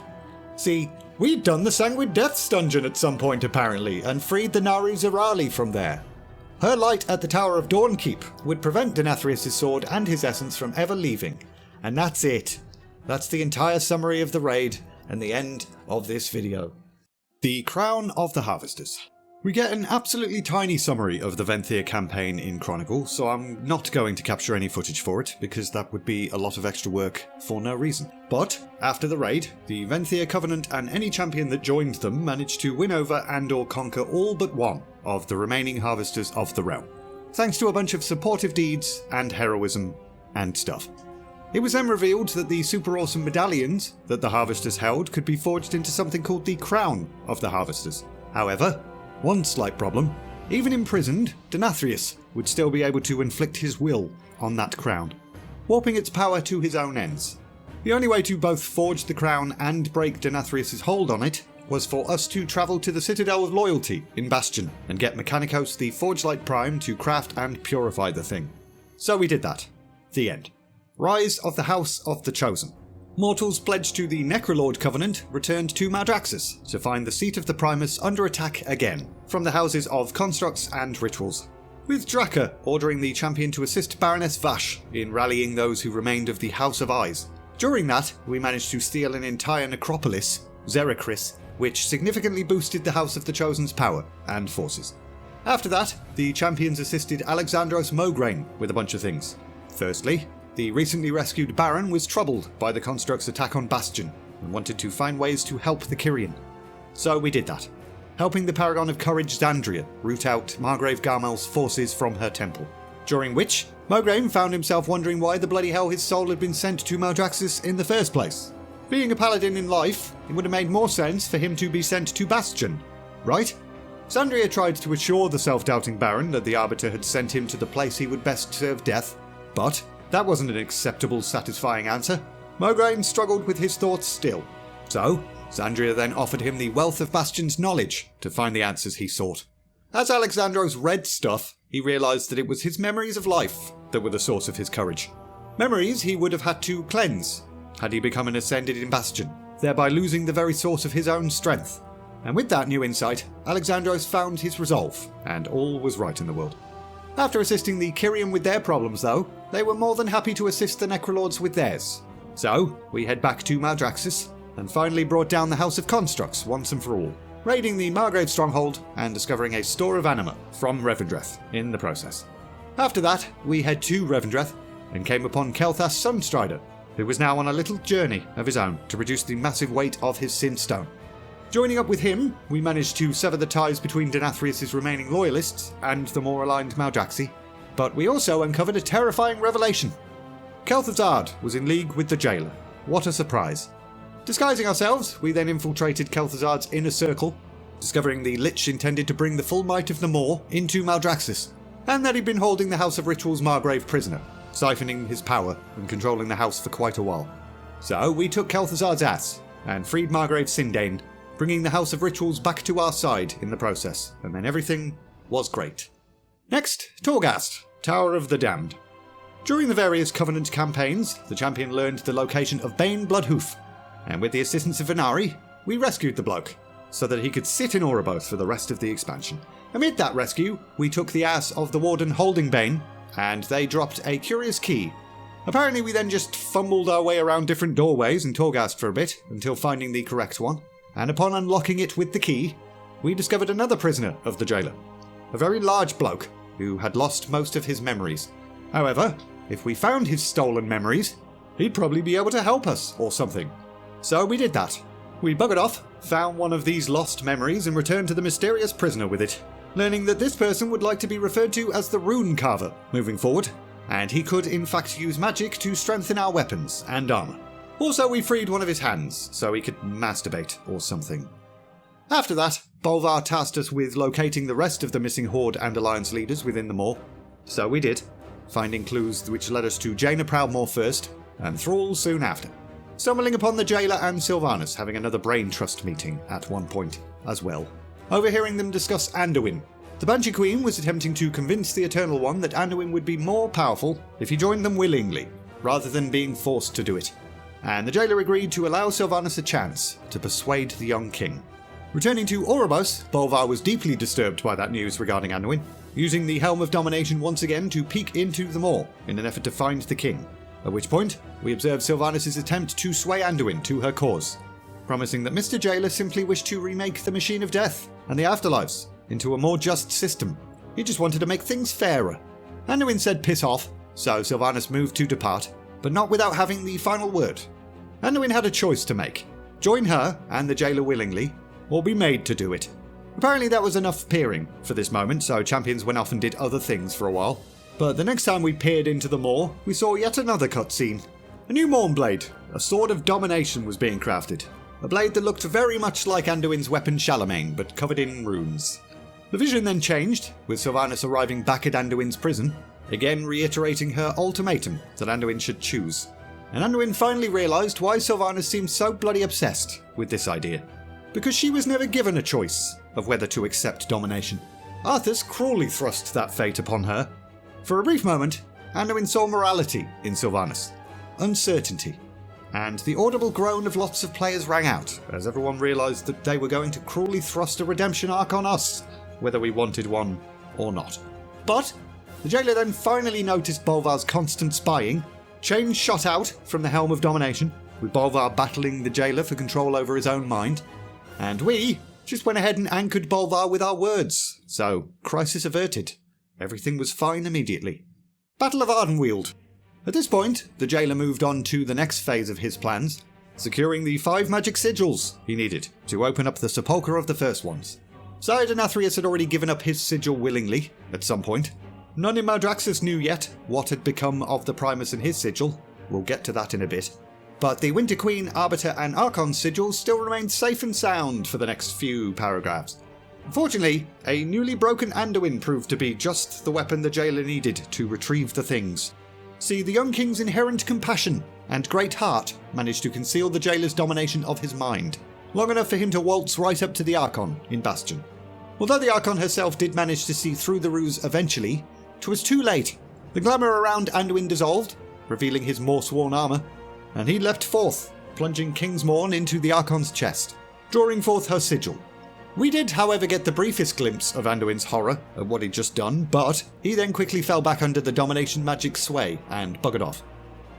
See, we'd done the Sanguine Depths dungeon at some point apparently, and freed the Nari Zerali from there. Her light at the Tower of Dawnkeep would prevent Denathrius' sword and his essence from ever leaving. And that's it. That's the entire summary of the raid, and the end of this video. The Crown of the Harvesters. We get an absolutely tiny summary of the Venthyr campaign in Chronicle, so I'm not going to capture any footage for it, because that would be a lot of extra work for no reason. But, after the raid, the Venthyr Covenant and any champion that joined them managed to win over and/or conquer all but one of the remaining Harvesters of the realm, thanks to a bunch of supportive deeds and heroism and stuff. It was then revealed that the super awesome medallions that the Harvesters held could be forged into something called the Crown of the Harvesters. However, one slight problem: even imprisoned, Denathrius would still be able to inflict his will on that crown, warping its power to his own ends. The only way to both forge the crown and break Denathrius' hold on it was for us to travel to the Citadel of Loyalty in Bastion and get Mechanicos the Forgelight Prime to craft and purify the thing. So we did that. The end. Rise of the House of the Chosen. Mortals pledged to the Necrolord Covenant returned to Maldraxxus to find the seat of the Primus under attack again, from the houses of Constructs and Rituals, with Draka ordering the champion to assist Baroness Vash in rallying those who remained of the House of Eyes. During that, we managed to steal an entire necropolis, Xeracris, which significantly boosted the House of the Chosen's power and forces. After that, the champions assisted Alexandros Mograine with a bunch of things. Firstly, the recently rescued Baron was troubled by the Construct's attack on Bastion and wanted to find ways to help the Kyrian. So we did that, helping the Paragon of Courage Xandria root out Margrave Garmel's forces from her temple. During which, Mograine found himself wondering why the bloody hell his soul had been sent to Maldraxxus in the first place. Being a paladin in life, it would have made more sense for him to be sent to Bastion, right? Xandria tried to assure the self-doubting Baron that the Arbiter had sent him to the place he would best serve death, but that wasn't an acceptable, satisfying answer. Mograine struggled with his thoughts still. So, Xandria then offered him the wealth of Bastion's knowledge to find the answers he sought. As Alexandros read stuff, he realised that it was his memories of life that were the source of his courage. Memories he would have had to cleanse had he become an Ascended in Bastion, thereby losing the very source of his own strength. And with that new insight, Alexandros found his resolve, and all was right in the world. After assisting the Kyrian with their problems though, they were more than happy to assist the Necrolords with theirs. So, we head back to Maldraxxus, and finally brought down the House of Constructs once and for all, raiding the Margrave stronghold and discovering a store of anima from Revendreth in the process. After that, we head to Revendreth, and came upon Kel'Thas Sunstrider, who was now on a little journey of his own to reduce the massive weight of his Sin Stone. Joining up with him, we managed to sever the ties between Denathrius' remaining loyalists and the more aligned Maldraxxi, but we also uncovered a terrifying revelation. Kel'Thuzad was in league with the Jailer. What a surprise. Disguising ourselves, we then infiltrated Kel'Thuzad's inner circle, discovering the Lich intended to bring the full might of Namor into Maldraxxus, and that he'd been holding the House of Rituals Margrave prisoner, siphoning his power and controlling the house for quite a while. So we took Kel'Thuzad's ass and freed Margrave Sindane, bringing the House of Rituals back to our side in the process, and then everything was great. Next, Torghast, Tower of the Damned. During the various Covenant campaigns, the champion learned the location of Bane Bloodhoof, and with the assistance of Venari, we rescued the bloke, so that he could sit in Oribos for the rest of the expansion. Amid that rescue, we took the ass of the Warden holding Bane, and they dropped a curious key. Apparently we then just fumbled our way around different doorways in Torghast for a bit, until finding the correct one, and upon unlocking it with the key, we discovered another prisoner of the Jailer, a very large bloke who had lost most of his memories. However, if we found his stolen memories, he'd probably be able to help us, or something. So we did that. We buggered off, found one of these lost memories, and returned to the mysterious prisoner with it, learning that this person would like to be referred to as the Rune Carver moving forward, and he could in fact use magic to strengthen our weapons and armour. Also, we freed one of his hands, so he could masturbate or something. After that, Bolvar tasked us with locating the rest of the missing Horde and Alliance leaders within the Maw. So we did, finding clues which led us to Jaina Proudmoore first, and Thrall soon after. Stumbling upon the Jailer and Sylvanas having another Brain Trust meeting at one point as well. Overhearing them discuss Anduin. The Banshee Queen was attempting to convince the Eternal One that Anduin would be more powerful if he joined them willingly, rather than being forced to do it. And the Jailer agreed to allow Sylvanas a chance to persuade the young king. Returning to Oribos, Bolvar was deeply disturbed by that news regarding Anduin, using the Helm of Domination once again to peek into the Maw in an effort to find the king, at which point we observed Sylvanas' attempt to sway Anduin to her cause, promising that Mr. Jailer simply wished to remake the Machine of Death and the Afterlives into a more just system. He just wanted to make things fairer. Anduin said piss off, so Sylvanas moved to depart, but not without having the final word. Anduin had a choice to make: join her and the Jailer willingly, or be made to do it. Apparently that was enough peering for this moment, so champions went off and did other things for a while. But the next time we peered into the Maw, we saw yet another cutscene. A new Mornblade, a sword of domination, was being crafted. A blade that looked very much like Anduin's weapon Charlemagne, but covered in runes. The vision then changed, with Sylvanas arriving back at Anduin's prison, again reiterating her ultimatum that Anduin should choose. And Anduin finally realised why Sylvanas seemed so bloody obsessed with this idea. Because she was never given a choice of whether to accept domination. Arthas cruelly thrust that fate upon her. For a brief moment, Anduin saw morality in Sylvanas, uncertainty, and the audible groan of lots of players rang out as everyone realised that they were going to cruelly thrust a redemption arc on us, whether we wanted one or not. But the Jailer then finally noticed Bolvar's constant spying. Chains shot out from the Helm of Domination, with Bolvar battling the Jailer for control over his own mind. And we just went ahead and anchored Bolvar with our words, so crisis averted. Everything was fine immediately. Battle of Ardenweald. At this point, the Jailer moved on to the next phase of his plans, securing the 5 magic sigils he needed to open up the sepulchre of the first ones. Syed Anathrius had already given up his sigil willingly, at some point. None in Maldraxxus knew yet what had become of the Primus and his sigil. We'll get to that in a bit. But the Winter Queen, Arbiter and Archon sigils still remained safe and sound for the next few paragraphs. Unfortunately, a newly broken Anduin proved to be just the weapon the Jailer needed to retrieve the things. See, the young king's inherent compassion and great heart managed to conceal the Jailer's domination of his mind, long enough for him to waltz right up to the Archon in Bastion. Although the Archon herself did manage to see through the ruse eventually, 'twas too late. The glamour around Anduin dissolved, revealing his Morsworn armour, and he leapt forth, plunging Kingsmorn into the Archon's chest, drawing forth her sigil. We did, however, get the briefest glimpse of Anduin's horror at what he'd just done, but he then quickly fell back under the domination magic's sway and buggered off.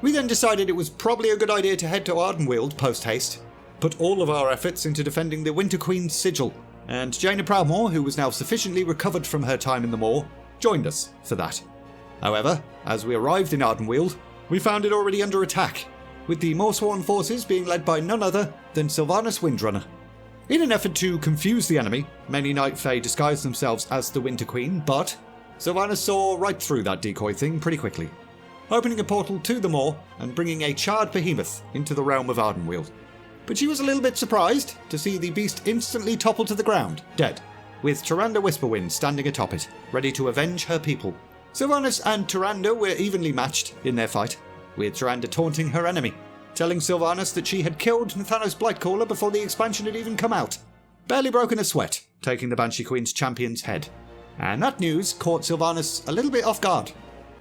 We then decided it was probably a good idea to head to Ardenweald post-haste, put all of our efforts into defending the Winter Queen's sigil, and Jaina Proudmoore, who was now sufficiently recovered from her time in the Maw, joined us for that. However, as we arrived in Ardenweald, we found it already under attack, with the Morsworn forces being led by none other than Sylvanas Windrunner. In an effort to confuse the enemy, many Night Fae disguised themselves as the Winter Queen, but Sylvanas saw right through that decoy thing pretty quickly, opening a portal to the Maw and bringing a charred behemoth into the realm of Ardenweald. But she was a little bit surprised to see the beast instantly topple to the ground, dead, with Tyrande Whisperwind standing atop it, ready to avenge her people. Sylvanas and Tyrande were evenly matched in their fight, with Tyrande taunting her enemy, telling Sylvanas that she had killed Nathanos Blightcaller before the expansion had even come out. Barely broken a sweat, taking the Banshee Queen's champion's head. And that news caught Sylvanas a little bit off guard.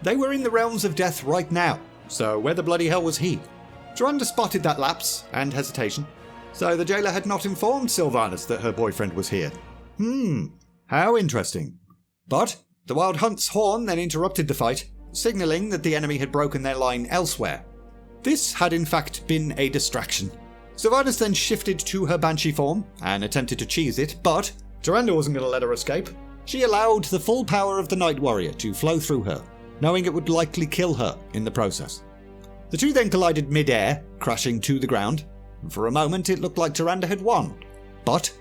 They were in the realms of death right now, so where the bloody hell was he? Tyrande spotted that lapse and hesitation, so the Jailer had not informed Sylvanas that her boyfriend was here. How interesting. But the Wild Hunt's horn then interrupted the fight, signalling that the enemy had broken their line elsewhere. This had in fact been a distraction. Sylvanas then shifted to her Banshee form and attempted to cheese it, but Tyrande wasn't going to let her escape. She allowed the full power of the Night Warrior to flow through her, knowing it would likely kill her in the process. The two then collided mid-air, crashing to the ground, and for a moment it looked like Tyrande had won. But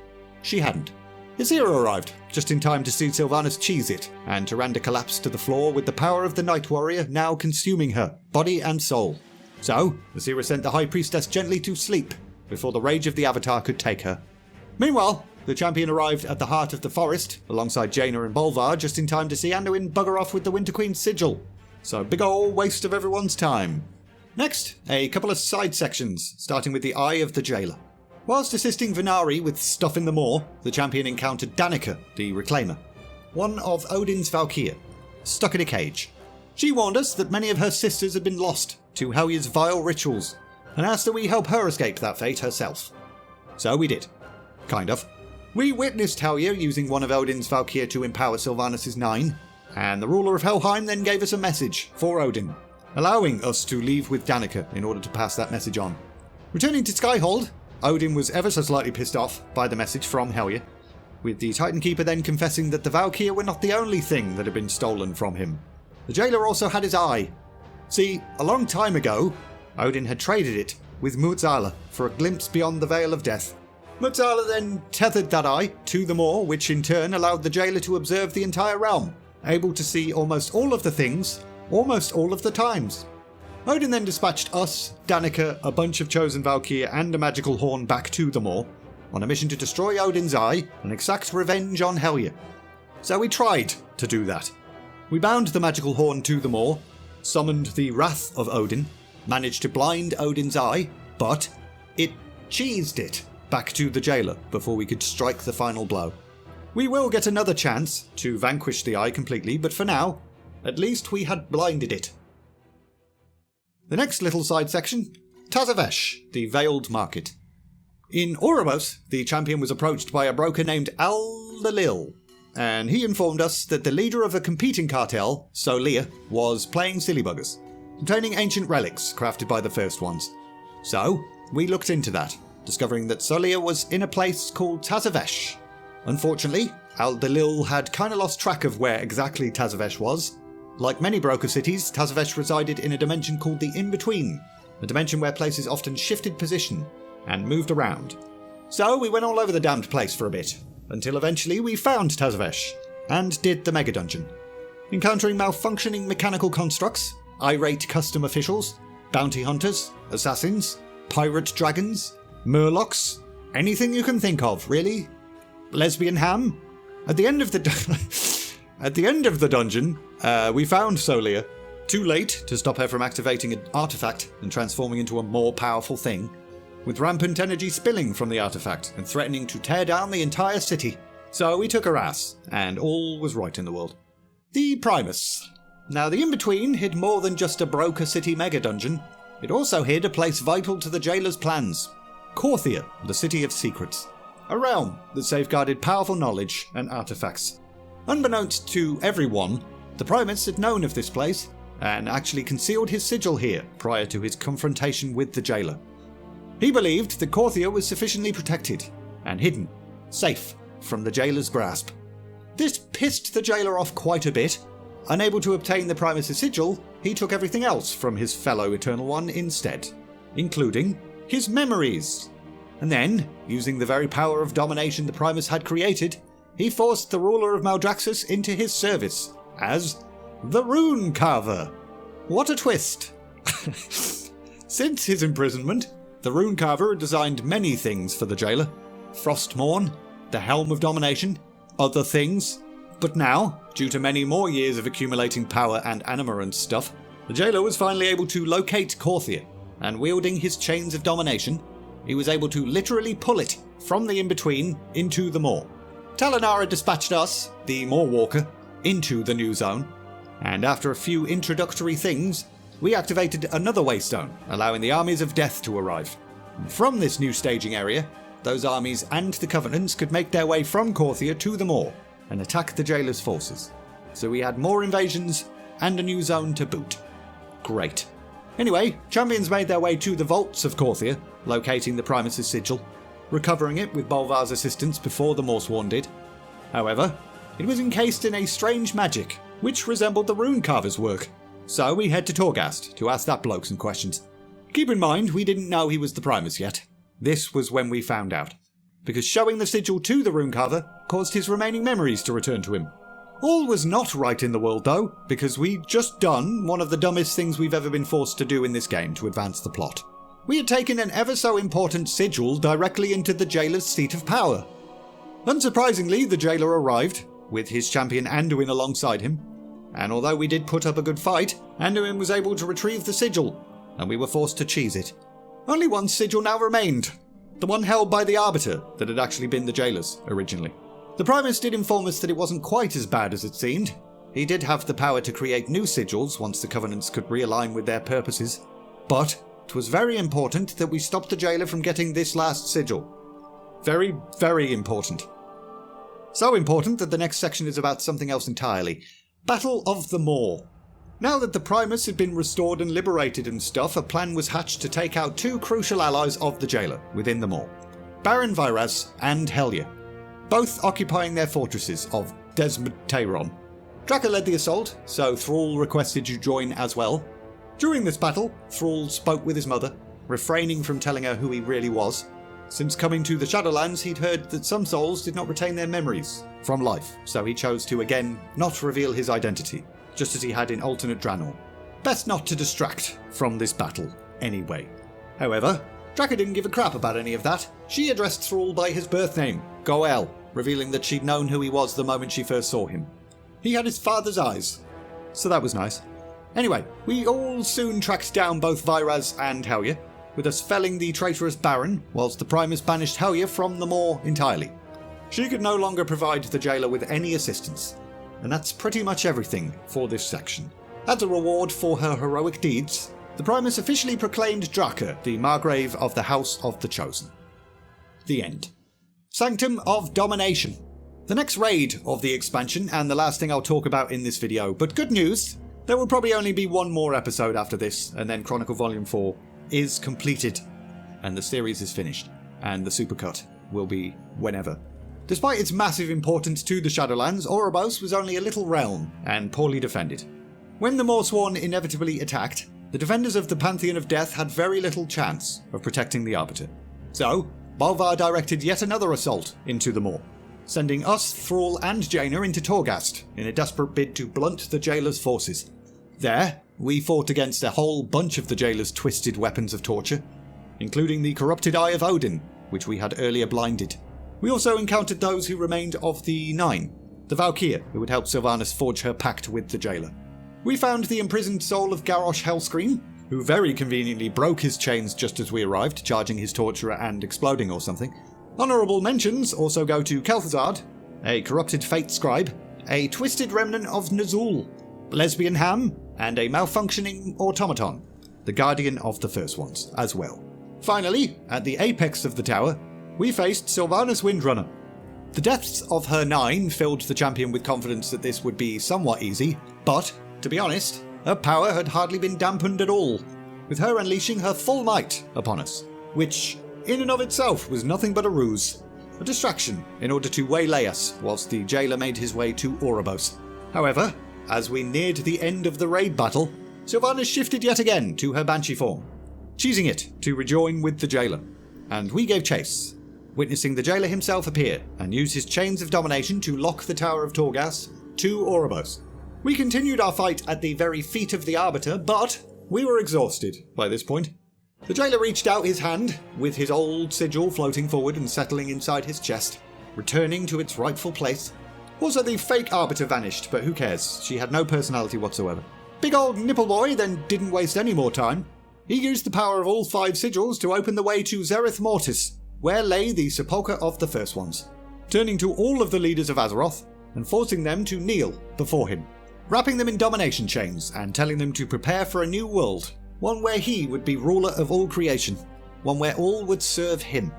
she hadn't. Azira arrived, just in time to see Sylvanas cheese it, and Tyrande collapsed to the floor with the power of the Night Warrior now consuming her, body and soul. So, Azira sent the High Priestess gently to sleep, before the rage of the Avatar could take her. Meanwhile, the champion arrived at the heart of the forest, alongside Jaina and Bolvar, just in time to see Anduin bugger off with the Winter Queen's sigil. So big ol' waste of everyone's time. Next, a couple of side sections, starting with the Eye of the Jailer. Whilst assisting Venari with stuff in the moor, the champion encountered Danica, the Reclaimer, one of Odin's Valkyr, stuck in a cage. She warned us that many of her sisters had been lost to Helya's vile rituals, and asked that we help her escape that fate herself. So we did. Kind of. We witnessed Helya using one of Odin's Valkyr to empower Sylvanus' 9, and the ruler of Helheim then gave us a message for Odin, allowing us to leave with Danica in order to pass that message on. Returning to Skyhold, Odin was ever so slightly pissed off by the message from Helya, with the Titan Keeper then confessing that the Valkyr were not the only thing that had been stolen from him. The jailer also had his eye. See, a long time ago, Odin had traded it with Mutzala for a glimpse beyond the Veil of Death. Mutzala then tethered that eye to the moor, which in turn allowed the jailer to observe the entire realm, able to see almost all of the things, almost all of the times. Odin then dispatched us, Danica, a bunch of chosen Valkyr and a magical horn back to the moor, on a mission to destroy Odin's eye and exact revenge on Helya. So we tried to do that. We bound the magical horn to the moor, summoned the wrath of Odin, managed to blind Odin's eye, but it cheesed it back to the jailer before we could strike the final blow. We will get another chance to vanquish the eye completely, but for now, at least we had blinded it. The next little side section, Tazavesh, the Veiled Market. In Oribos, the champion was approached by a broker named Al-Lalil, and he informed us that the leader of a competing cartel, Solia, was playing silly buggers, obtaining ancient relics crafted by the first ones. So, we looked into that, discovering that Solia was in a place called Tazavesh. Unfortunately, Al-Dalil had kinda lost track of where exactly Tazavesh was. Like many broker cities, Tazavesh resided in a dimension called the In-Between, a dimension where places often shifted position and moved around. So we went all over the damned place for a bit, until eventually we found Tazavesh, and did the Mega Dungeon. Encountering malfunctioning mechanical constructs, irate custom officials, bounty hunters, assassins, pirate dragons, murlocs, anything you can think of, really. Lesbian ham. At the end of the dungeon, we found Solia, too late to stop her from activating an artifact and transforming into a more powerful thing, with rampant energy spilling from the artifact and threatening to tear down the entire city. So we took her ass, and all was right in the world. The Primus. Now the In-Between hid more than just a broker city mega dungeon. It also hid a place vital to the jailer's plans. Korthia, the City of Secrets. A realm that safeguarded powerful knowledge and artifacts. Unbeknownst to everyone, the Primus had known of this place, and actually concealed his sigil here prior to his confrontation with the jailer. He believed that Korthia was sufficiently protected and hidden, safe from the jailer's grasp. This pissed the jailer off quite a bit. Unable to obtain the Primus' sigil, he took everything else from his fellow Eternal One instead, including his memories. And then, using the very power of domination the Primus had created, he forced the ruler of Maldraxxus into his service as the Rune Carver. What a twist! Since his imprisonment, the Rune Carver had designed many things for the jailer. Frostmourne, the Helm of Domination, other things. But now, due to many more years of accumulating power and anima and stuff, the jailer was finally able to locate Korthia, and wielding his chains of domination, he was able to literally pull it from the In-Between into the Maw. Talanara dispatched us, the Maw Walker, into the new zone, and after a few introductory things, we activated another Waystone, allowing the armies of death to arrive. And from this new staging area, those armies and the Covenants could make their way from Korthia to the Maw and attack the jailer's forces. So we had more invasions and a new zone to boot. Great. Anyway, champions made their way to the vaults of Korthia, locating the Primus' sigil, recovering it with Bolvar's assistance before the Mawsworn did. However, it was encased in a strange magic, which resembled the Rune Carver's work. So we head to Torghast to ask that bloke some questions. Keep in mind, we didn't know he was the Primus yet. This was when we found out, because showing the sigil to the Rune Carver caused his remaining memories to return to him. All was not right in the world though, because we'd just done one of the dumbest things we've ever been forced to do in this game to advance the plot. We had taken an ever so important sigil directly into the jailer's seat of power. Unsurprisingly, the jailer arrived, with his champion Anduin alongside him, and although we did put up a good fight, Anduin was able to retrieve the sigil, and we were forced to cheese it. Only one sigil now remained, the one held by the Arbiter that had actually been the jailer's originally. The Primus did inform us that it wasn't quite as bad as it seemed. He did have the power to create new sigils once the Covenants could realign with their purposes, but it was very important that we stop the jailer from getting this last sigil. Very, very important. So important that the next section is about something else entirely. Battle of the Maw. Now that the Primus had been restored and liberated and stuff, a plan was hatched to take out two crucial allies of the jailer within the Maw. Baron Viraz and Helya, both occupying their fortresses of Desmond-Tayron. Draka led the assault, so Thrall requested you join as well. During this battle, Thrall spoke with his mother, refraining from telling her who he really was. Since coming to the Shadowlands, he'd heard that some souls did not retain their memories from life, so he chose to again not reveal his identity, just as he had in alternate Draenor. Best not to distract from this battle, anyway. However, Draka didn't give a crap about any of that. She addressed Thrall by his birth name, Goel, revealing that she'd known who he was the moment she first saw him. He had his father's eyes, so that was nice. Anyway, we all soon tracked down both Viraz and Helya, with us felling the traitorous Baron, whilst the Primus banished Helya from the Maw entirely. She could no longer provide the jailer with any assistance, and that's pretty much everything for this section. As a reward for her heroic deeds, the Primus officially proclaimed Draka the Margrave of the House of the Chosen. The end. Sanctum of Domination. The next raid of the expansion, and the last thing I'll talk about in this video, but good news, there will probably only be one more episode after this, and then Chronicle Volume 4 is completed, and the series is finished, and the Supercut will be whenever. Despite its massive importance to the Shadowlands, Oribos was only a little realm, and poorly defended. When the Mawsworn inevitably attacked, the defenders of the Pantheon of Death had very little chance of protecting the Arbiter. So, Bolvar directed yet another assault into the Maw, sending us, Thrall and Jaina into Torghast in a desperate bid to blunt the jailer's forces. There, we fought against a whole bunch of the jailer's twisted weapons of torture, including the corrupted Eye of Odin, which we had earlier blinded. We also encountered those who remained of the Nine, the Valkyr who would help Sylvanas forge her pact with the jailer. We found the imprisoned soul of Garrosh Hellscream, who very conveniently broke his chains just as we arrived, charging his torturer and exploding or something. Honourable mentions also go to Kel'Thuzad, a corrupted Fate Scribe, a twisted remnant of Nazul, Lesbian Ham, and a malfunctioning automaton, the guardian of the First Ones, as well. Finally, at the apex of the tower, we faced Sylvanas Windrunner. The deaths of her Nine filled the champion with confidence that this would be somewhat easy, but, to be honest, her power had hardly been dampened at all, with her unleashing her full might upon us, which, in and of itself, was nothing but a ruse, a distraction in order to waylay us whilst the jailer made his way to Oribos. However, as we neared the end of the raid battle, Sylvanas shifted yet again to her Banshee form, choosing it to rejoin with the jailer, and we gave chase, witnessing the jailer himself appear and use his chains of domination to lock the Tower of Torghast to Oribos. We continued our fight at the very feet of the Arbiter, but we were exhausted by this point. The jailer reached out his hand, with his old sigil floating forward and settling inside his chest, returning to its rightful place. Also, the fake Arbiter vanished, but who cares? She had no personality whatsoever. Big old Nipple Boy then didn't waste any more time. He used the power of all 5 sigils to open the way to Zereth Mortis, where lay the sepulchre of the First Ones, turning to all of the leaders of Azeroth and forcing them to kneel before him, wrapping them in domination chains and telling them to prepare for a new world, one where he would be ruler of all creation, one where all would serve him.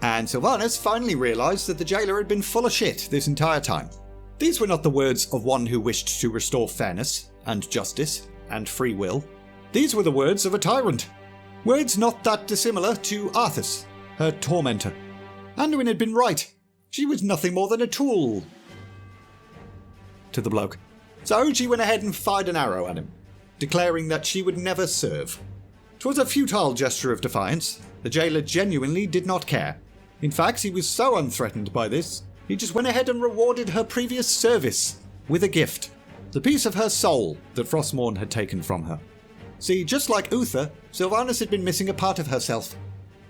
And Sylvanas finally realised that the jailer had been full of shit this entire time. These were not the words of one who wished to restore fairness, and justice, and free will. These were the words of a tyrant. Words not that dissimilar to Arthas, her tormentor. Anduin had been right. She was nothing more than a tool to the bloke. So she went ahead and fired an arrow at him, declaring that she would never serve. 'Twas a futile gesture of defiance. The jailer genuinely did not care. In fact, he was so unthreatened by this, he just went ahead and rewarded her previous service with a gift, the piece of her soul that Frostmourne had taken from her. See, just like Uther, Sylvanas had been missing a part of herself,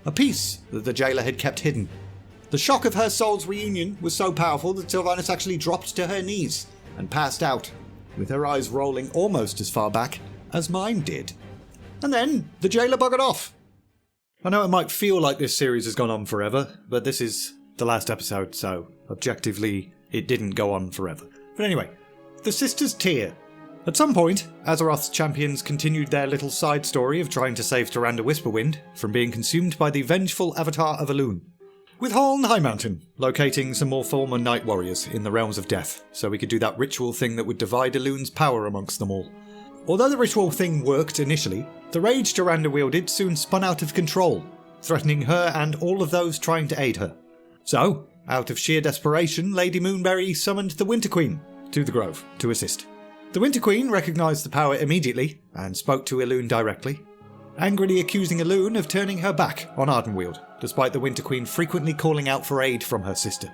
a piece that the jailer had kept hidden. The shock of her soul's reunion was so powerful that Sylvanas actually dropped to her knees and passed out, with her eyes rolling almost as far back as mine did. And then the jailer buggered off. I know it might feel like this series has gone on forever, but this is the last episode, so objectively it didn't go on forever. But anyway, the Sisters' Tear. At some point, Azeroth's champions continued their little side story of trying to save Tyrande Whisperwind from being consumed by the vengeful avatar of Elune, with Hall and High Mountain locating some more former Night Warriors in the Realms of Death, so we could do that ritual thing that would divide Elune's power amongst them all. Although the ritual thing worked initially, the rage Tyrande wielded soon spun out of control, threatening her and all of those trying to aid her. So, out of sheer desperation, Lady Moonberry summoned the Winter Queen to the Grove to assist. The Winter Queen recognised the power immediately and spoke to Elune directly, angrily accusing Elune of turning her back on Ardenweald, despite the Winter Queen frequently calling out for aid from her sister.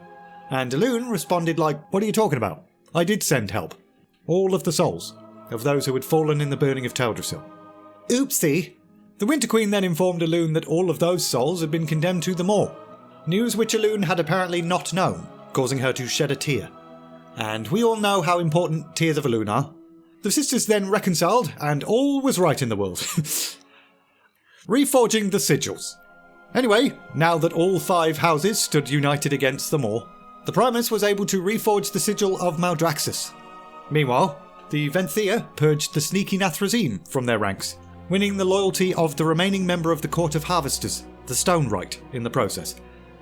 And Elune responded like, "What are you talking about? I did send help. All of the souls of those who had fallen in the burning of Teldrassil." Oopsie! The Winter Queen then informed Elune that all of those souls had been condemned to the Maw, news which Elune had apparently not known, causing her to shed a tear. And we all know how important tears of Elune are. The sisters then reconciled, and all was right in the world. Reforging the sigils. Anyway, now that all 5 houses stood united against the Maw, the Primus was able to reforge the sigil of Maldraxxus. Meanwhile, the Venthyr purged the sneaky Nathrezim from their ranks, winning the loyalty of the remaining member of the Court of Harvesters, the Stone Rite, in the process.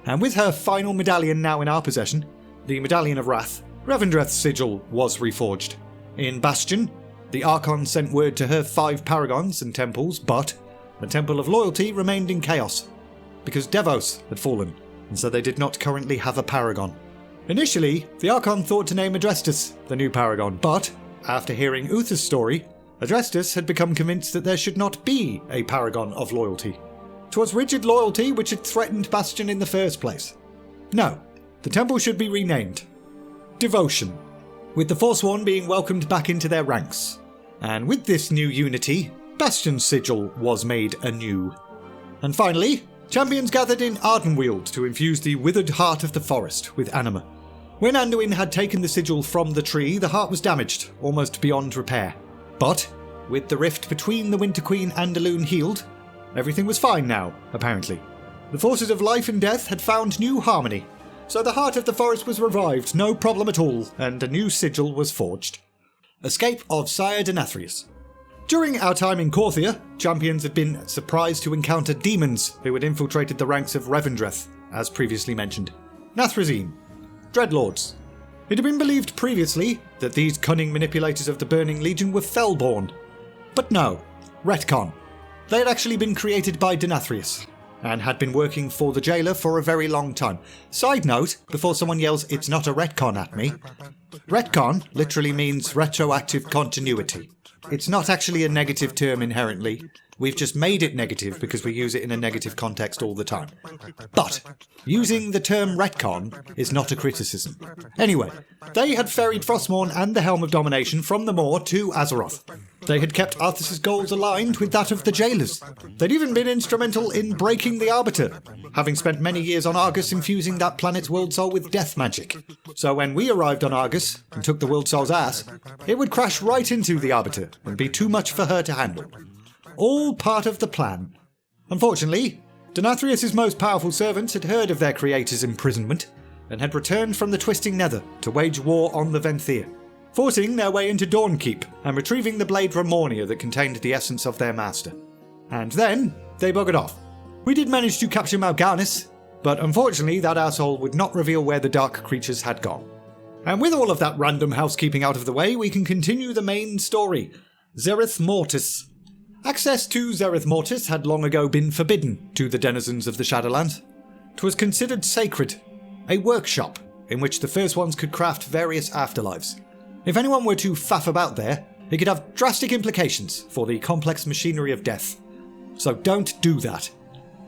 And with her final medallion now in our possession, the Medallion of Wrath, Revendreth's sigil was reforged. In Bastion, the Archon sent word to her 5 paragons and temples, but the Temple of Loyalty remained in chaos, because Devos had fallen, and so they did not currently have a paragon. Initially, the Archon thought to name Adrestus the new paragon, but after hearing Uther's story, Adrestus had become convinced that there should not be a paragon of loyalty. 'Twas rigid loyalty which had threatened Bastion in the first place. No, the temple should be renamed Devotion, with the Forsworn being welcomed back into their ranks. And with this new unity, Bastion's sigil was made anew. And finally, champions gathered in Ardenweald to infuse the withered heart of the forest with anima. When Anduin had taken the sigil from the tree, the heart was damaged, almost beyond repair. But, with the rift between the Winter Queen and Elune healed, everything was fine now, apparently. The forces of life and death had found new harmony, so the heart of the forest was revived, no problem at all, and a new sigil was forged. Escape of Sire Denathrius. During our time in Korthia, champions had been surprised to encounter demons who had infiltrated the ranks of Revendreth, as previously mentioned. Nathrezim, Dreadlords. It had been believed previously that these cunning manipulators of the Burning Legion were Fellborn. But no, retcon. They had actually been created by Denathrius, and had been working for the jailer for a very long time. Side note, before someone yells "it's not a retcon" at me, retcon literally means retroactive continuity. It's not actually a negative term inherently. We've just made it negative because we use it in a negative context all the time. But using the term retcon is not a criticism. Anyway, they had ferried Frostmourne and the Helm of Domination from the Maw to Azeroth. They had kept Arthas's goals aligned with that of the jailers. They'd even been instrumental in breaking the Arbiter, having spent many years on Argus infusing that planet's world soul with death magic. So when we arrived on Argus and took the world soul's ass, it would crash right into the Arbiter and be too much for her to handle. All part of the plan. Unfortunately, Denathrius' most powerful servants had heard of their creator's imprisonment and had returned from the Twisting Nether to wage war on the Venthyr, forcing their way into Dawnkeep and retrieving the blade Ramonia that contained the essence of their master. And then they buggered off. We did manage to capture Mal'Ganis, but unfortunately that asshole would not reveal where the dark creatures had gone. And with all of that random housekeeping out of the way, we can continue the main story. Zereth Mortis. Access to Zereth Mortis had long ago been forbidden to the denizens of the Shadowlands. 'Twas considered sacred, a workshop in which the First Ones could craft various afterlives. If anyone were to faff about there, it could have drastic implications for the complex machinery of death. So don't do that.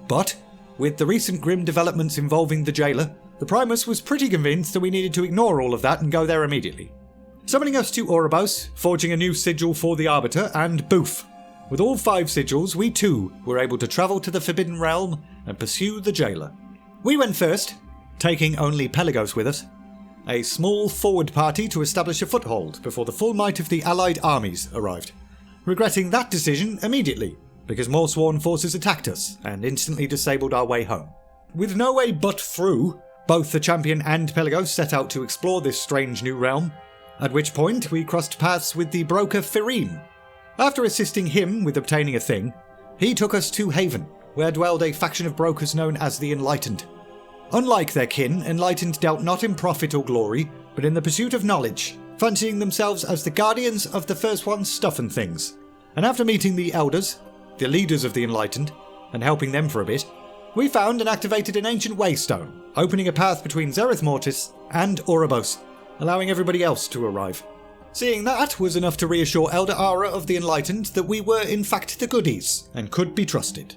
But, with the recent grim developments involving the jailer, the Primus was pretty convinced that we needed to ignore all of that and go there immediately. Summoning us to Oribos, forging a new sigil for the Arbiter, and boof! With all 5 sigils, we too were able to travel to the Forbidden Realm and pursue the jailer. We went first, taking only Pelagos with us, a small forward party to establish a foothold before the full might of the allied armies arrived, regretting that decision immediately, because more sworn forces attacked us and instantly disabled our way home. With no way but through, both the champion and Pelagos set out to explore this strange new realm, at which point we crossed paths with the broker Firim. After assisting him with obtaining a thing, he took us to Haven, where dwelled a faction of brokers known as the Enlightened. Unlike their kin, Enlightened dealt not in profit or glory, but in the pursuit of knowledge, fancying themselves as the guardians of the First One's stuff and things. And after meeting the Elders, the leaders of the Enlightened, and helping them for a bit, we found and activated an ancient waystone, opening a path between Zereth Mortis and Oribos, allowing everybody else to arrive. Seeing that was enough to reassure Elder Ara of the Enlightened that we were in fact the goodies, and could be trusted.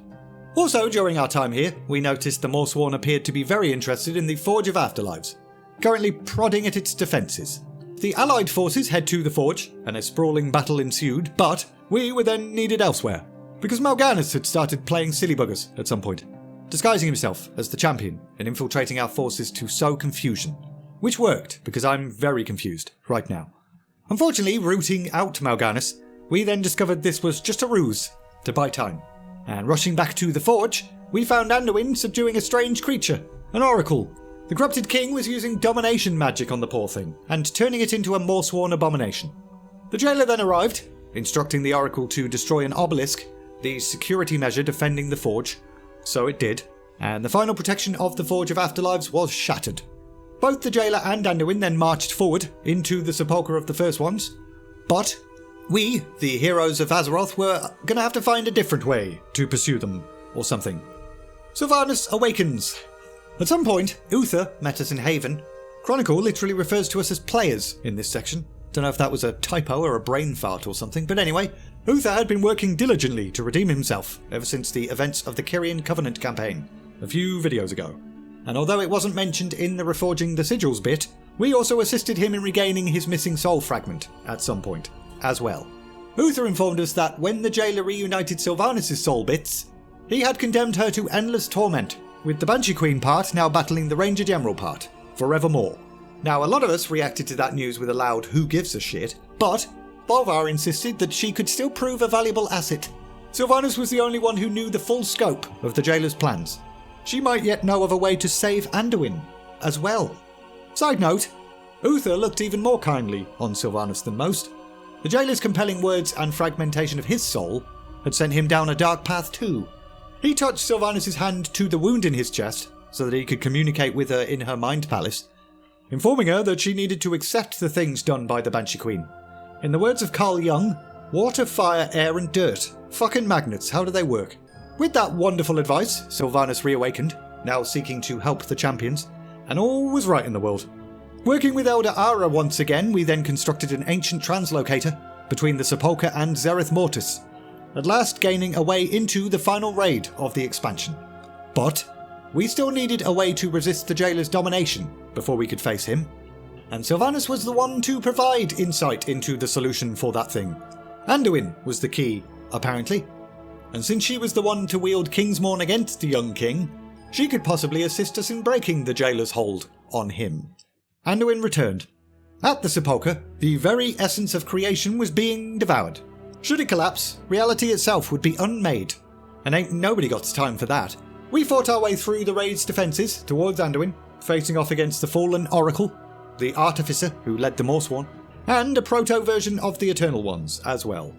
Also, during our time here, we noticed the Morsworn appeared to be very interested in the Forge of Afterlives, currently prodding at its defences. The Allied forces head to the Forge, and a sprawling battle ensued, but we were then needed elsewhere, because Mal'Ganis had started playing silly buggers at some point, disguising himself as the champion and infiltrating our forces to sow confusion, which worked because I'm very confused right now. Unfortunately, rooting out Mal'Ganis, we then discovered this was just a ruse to buy time, and rushing back to the Forge, we found Anduin subduing a strange creature, an oracle. The corrupted king was using domination magic on the poor thing, and turning it into a Morsworn abomination. The jailer then arrived, instructing the oracle to destroy an obelisk, the security measure defending the Forge. So it did, and the final protection of the Forge of Afterlives was shattered. Both the jailer and Anduin then marched forward into the sepulchre of the First Ones, but we, the heroes of Azeroth, were gonna have to find a different way to pursue them, or something. Sylvanas awakens. At some point, Uther met us in Haven. Chronicle literally refers to us as players in this section. Don't know if that was a typo or a brain fart or something, but anyway, Uther had been working diligently to redeem himself ever since the events of the Kyrian Covenant campaign a few videos ago. And although it wasn't mentioned in the Reforging the Sigils bit, we also assisted him in regaining his missing soul fragment at some point as well. Uther informed us that when the jailer reunited Sylvanas' soul bits, he had condemned her to endless torment, with the Banshee Queen part now battling the Ranger General part, forevermore. Now, a lot of us reacted to that news with a loud who gives a shit, but Bolvar insisted that she could still prove a valuable asset. Sylvanas was the only one who knew the full scope of the jailer's plans. She might yet know of a way to save Anduin as well. Side note, Uther looked even more kindly on Sylvanas than most. The jailer's compelling words and fragmentation of his soul had sent him down a dark path too. He touched Sylvanas' hand to the wound in his chest so that he could communicate with her in her mind palace, informing her that she needed to accept the things done by the Banshee Queen. In the words of Carl Jung, water, fire, air and dirt. Fucking magnets, how do they work? With that wonderful advice, Sylvanas reawakened, now seeking to help the champions, and all was right in the world. Working with Elder Ara once again, we then constructed an ancient translocator between the Sepulchre and Zereth Mortis, at last gaining a way into the final raid of the expansion. But we still needed a way to resist the jailer's domination before we could face him, and Sylvanas was the one to provide insight into the solution for that thing. Anduin was the key, apparently, and since she was the one to wield Kingsmorn against the young king, she could possibly assist us in breaking the jailer's hold on him. Anduin returned. At the Sepulchre, the very essence of creation was being devoured. Should it collapse, reality itself would be unmade, and ain't nobody got time for that. We fought our way through the raid's defences towards Anduin, facing off against the fallen Oracle, the Artificer who led the Morsworn, and a proto-version of the Eternal Ones as well.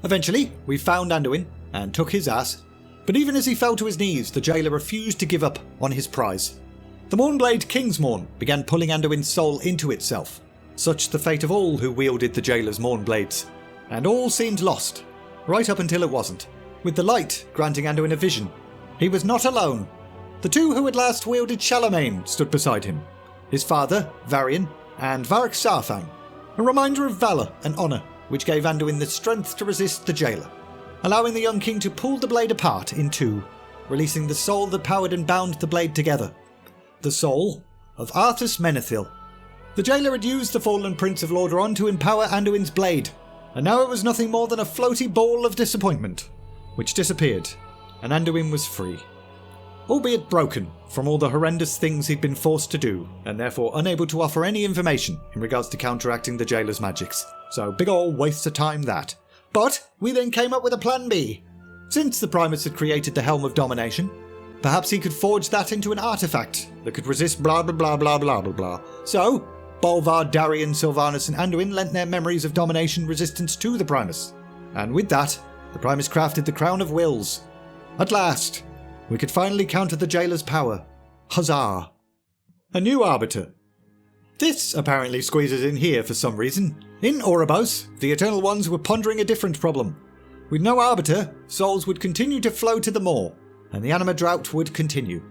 Eventually, we found Anduin and took his ass, but even as he fell to his knees, the jailer refused to give up on his prize. The Mournblade Kingsmorn began pulling Anduin's soul into itself, such the fate of all who wielded the jailer's Mournblades, and all seemed lost, right up until it wasn't, with the light granting Anduin a vision. He was not alone. The two who had last wielded Charlemagne stood beside him, his father, Varian, and Varric Sarfang, a reminder of valour and honour, which gave Anduin the strength to resist the jailer, allowing the young king to pull the blade apart in two, releasing the soul that powered and bound the blade together. The soul of Arthas Menethil. The jailer had used the fallen Prince of Lordaeron to empower Anduin's blade, and now it was nothing more than a floaty ball of disappointment, which disappeared, and Anduin was free. albeit broken from all the horrendous things he'd been forced to do, and therefore unable to offer any information in regards to counteracting the jailer's magics. So big ol' waste of time that. But we then came up with a plan B. Since the Primus had created the Helm of Domination, perhaps he could forge that into an artifact that could resist blah blah blah blah blah blah blah. So, Bolvar, Darian, Sylvanas and Anduin lent their memories of domination resistance to the Primus. And with that, the Primus crafted the Crown of Wills. At last, we could finally counter the jailer's power. Huzzah! A new Arbiter. This apparently squeezes in here for some reason. In Oribos, the Eternal Ones were pondering a different problem. With no Arbiter, souls would continue to flow to the Maw, and the Anima drought would continue.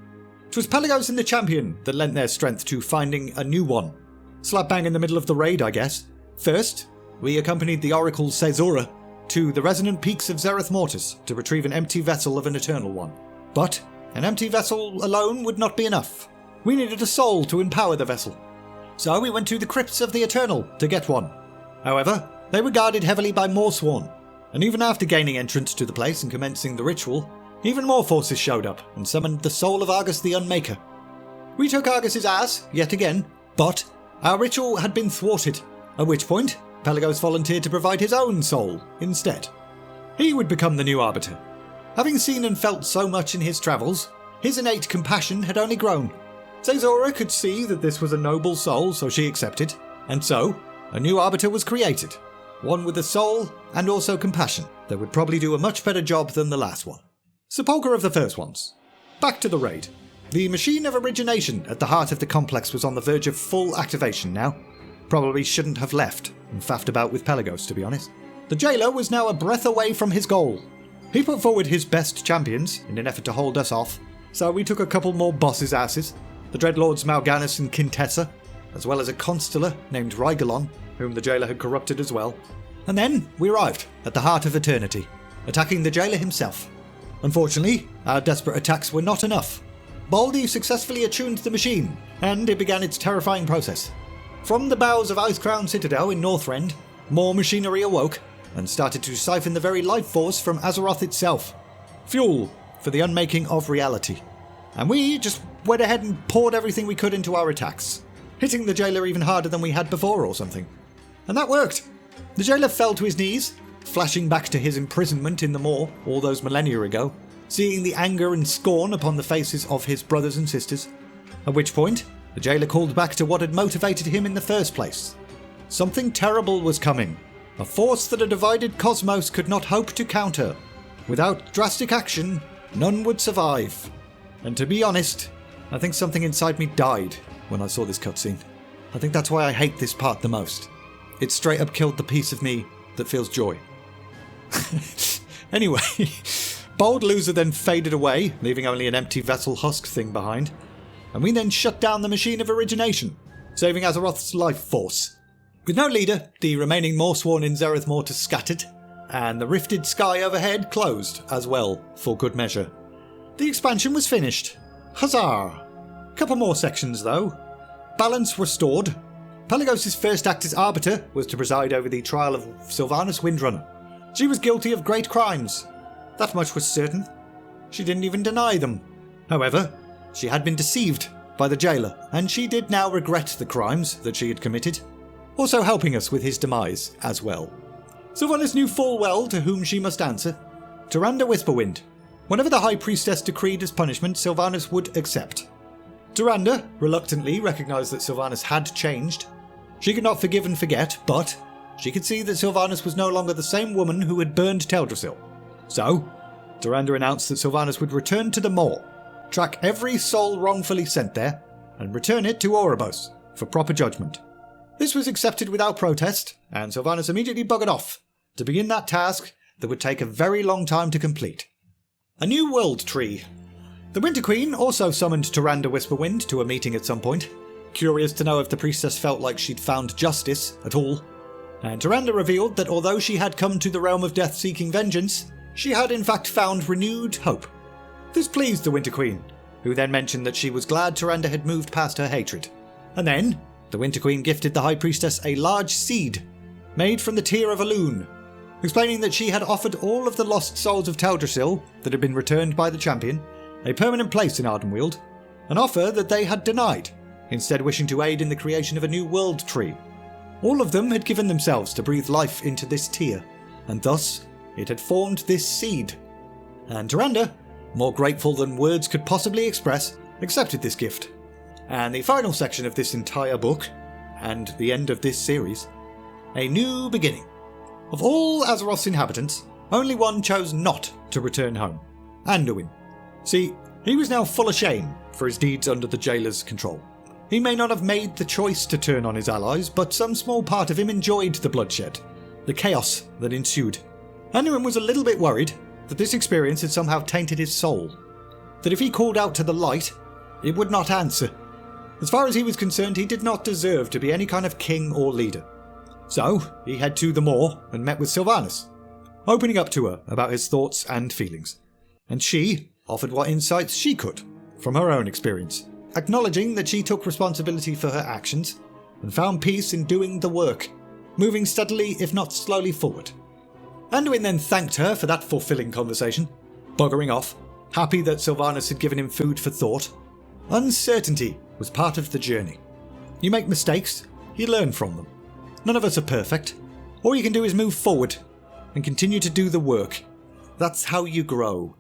'Twas Pelagos and the Champion that lent their strength to finding a new one. Slap bang in the middle of the raid, I guess. First, we accompanied the Oracle Caesura to the resonant peaks of Zereth Mortis to retrieve an empty vessel of an Eternal One. But an empty vessel alone would not be enough. We needed a soul to empower the vessel. So we went to the Crypts of the Eternal to get one. However, they were guarded heavily by Morsworn, and even after gaining entrance to the place and commencing the ritual, even more forces showed up and summoned the soul of Argus the Unmaker. We took Argus's ass, yet again, but our ritual had been thwarted, at which point Pelagos volunteered to provide his own soul instead. He would become the new Arbiter. Having seen and felt so much in his travels, his innate compassion had only grown. Caesura could see that this was a noble soul, so she accepted, and so a new Arbiter was created. One with a soul and also compassion that would probably do a much better job than the last one. Sepulchre of the first ones. Back to the raid. The machine of origination at the heart of the complex was on the verge of full activation now. Probably shouldn't have left and faffed about with Pelagos, to be honest. The jailer was now a breath away from his goal. He put forward his best champions in an effort to hold us off, so we took a couple more bosses' asses, the Dreadlords Mal'Ganis and Quintessa, as well as a constellar named Rygalon, whom the jailer had corrupted as well. And then we arrived at the heart of eternity, attacking the jailer himself. Unfortunately, our desperate attacks were not enough. Baldy successfully attuned the machine, and it began its terrifying process. From the bowels of Icecrown Citadel in Northrend, more machinery awoke and started to siphon the very life force from Azeroth itself. Fuel for the unmaking of reality. And we just went ahead and poured everything we could into our attacks, hitting the jailer even harder than we had before or something. And that worked. The jailer fell to his knees, flashing back to his imprisonment in the Maw all those millennia ago, seeing the anger and scorn upon the faces of his brothers and sisters, at which point the jailer called back to what had motivated him in the first place. Something terrible was coming, a force that a divided cosmos could not hope to counter. Without drastic action, none would survive. And to be honest, I think something inside me died when I saw this cutscene. I think that's why I hate this part the most. It straight up killed the piece of me that feels joy. Anyway, Bold Loser then faded away, leaving only an empty vessel husk thing behind, and we then shut down the machine of origination, saving Azeroth's life force. With no leader, the remaining Morsworn in Zereth Mortis scattered, and the rifted sky overhead closed as well, for good measure. The expansion was finished. Huzzah! Couple more sections though. Balance restored. Pelagos' first act as Arbiter was to preside over the trial of Sylvanas Windrunner. She was guilty of great crimes. That much was certain. She didn't even deny them. However, she had been deceived by the jailer, and she did now regret the crimes that she had committed, also helping us with his demise as well. Sylvanas knew full well to whom she must answer. Tyrande Whisperwind. Whenever the High Priestess decreed as punishment, Sylvanas would accept. Tyrande reluctantly recognised that Sylvanas had changed. She could not forgive and forget, but she could see that Sylvanas was no longer the same woman who had burned Teldrassil. So, Tyrande announced that Sylvanas would return to the Maw, track every soul wrongfully sent there, and return it to Oribos for proper judgment. This was accepted without protest, and Sylvanas immediately buggered off to begin that task that would take a very long time to complete. A new world tree. The Winter Queen also summoned Tyrande Whisperwind to a meeting at some point, curious to know if the priestess felt like she'd found justice at all. And Tyrande revealed that although she had come to the realm of death seeking vengeance, she had in fact found renewed hope. This pleased the Winter Queen, who then mentioned that she was glad Tyrande had moved past her hatred. And then, the Winter Queen gifted the High Priestess a large seed, made from the tear of a loon, explaining that she had offered all of the lost souls of Teldrassil that had been returned by the champion, a permanent place in Ardenweald, an offer that they had denied, instead wishing to aid in the creation of a new world tree. All of them had given themselves to breathe life into this tier, and thus it had formed this seed. And Tyrande, more grateful than words could possibly express, accepted this gift. And the final section of this entire book, and the end of this series, a new beginning. Of all Azeroth's inhabitants, only one chose not to return home, Anduin. See, he was now full of shame for his deeds under the jailer's control. He may not have made the choice to turn on his allies, but some small part of him enjoyed the bloodshed, the chaos that ensued. Anduin was a little bit worried that this experience had somehow tainted his soul, that if he called out to the light, it would not answer. As far as he was concerned, he did not deserve to be any kind of king or leader. So, he headed to the moor and met with Sylvanas, opening up to her about his thoughts and feelings. And she offered what insights she could from her own experience, acknowledging that she took responsibility for her actions and found peace in doing the work, moving steadily if not slowly forward. Anduin then thanked her for that fulfilling conversation, buggering off, happy that Sylvanas had given him food for thought. Uncertainty was part of the journey. You make mistakes, you learn from them. None of us are perfect. All you can do is move forward and continue to do the work. That's how you grow.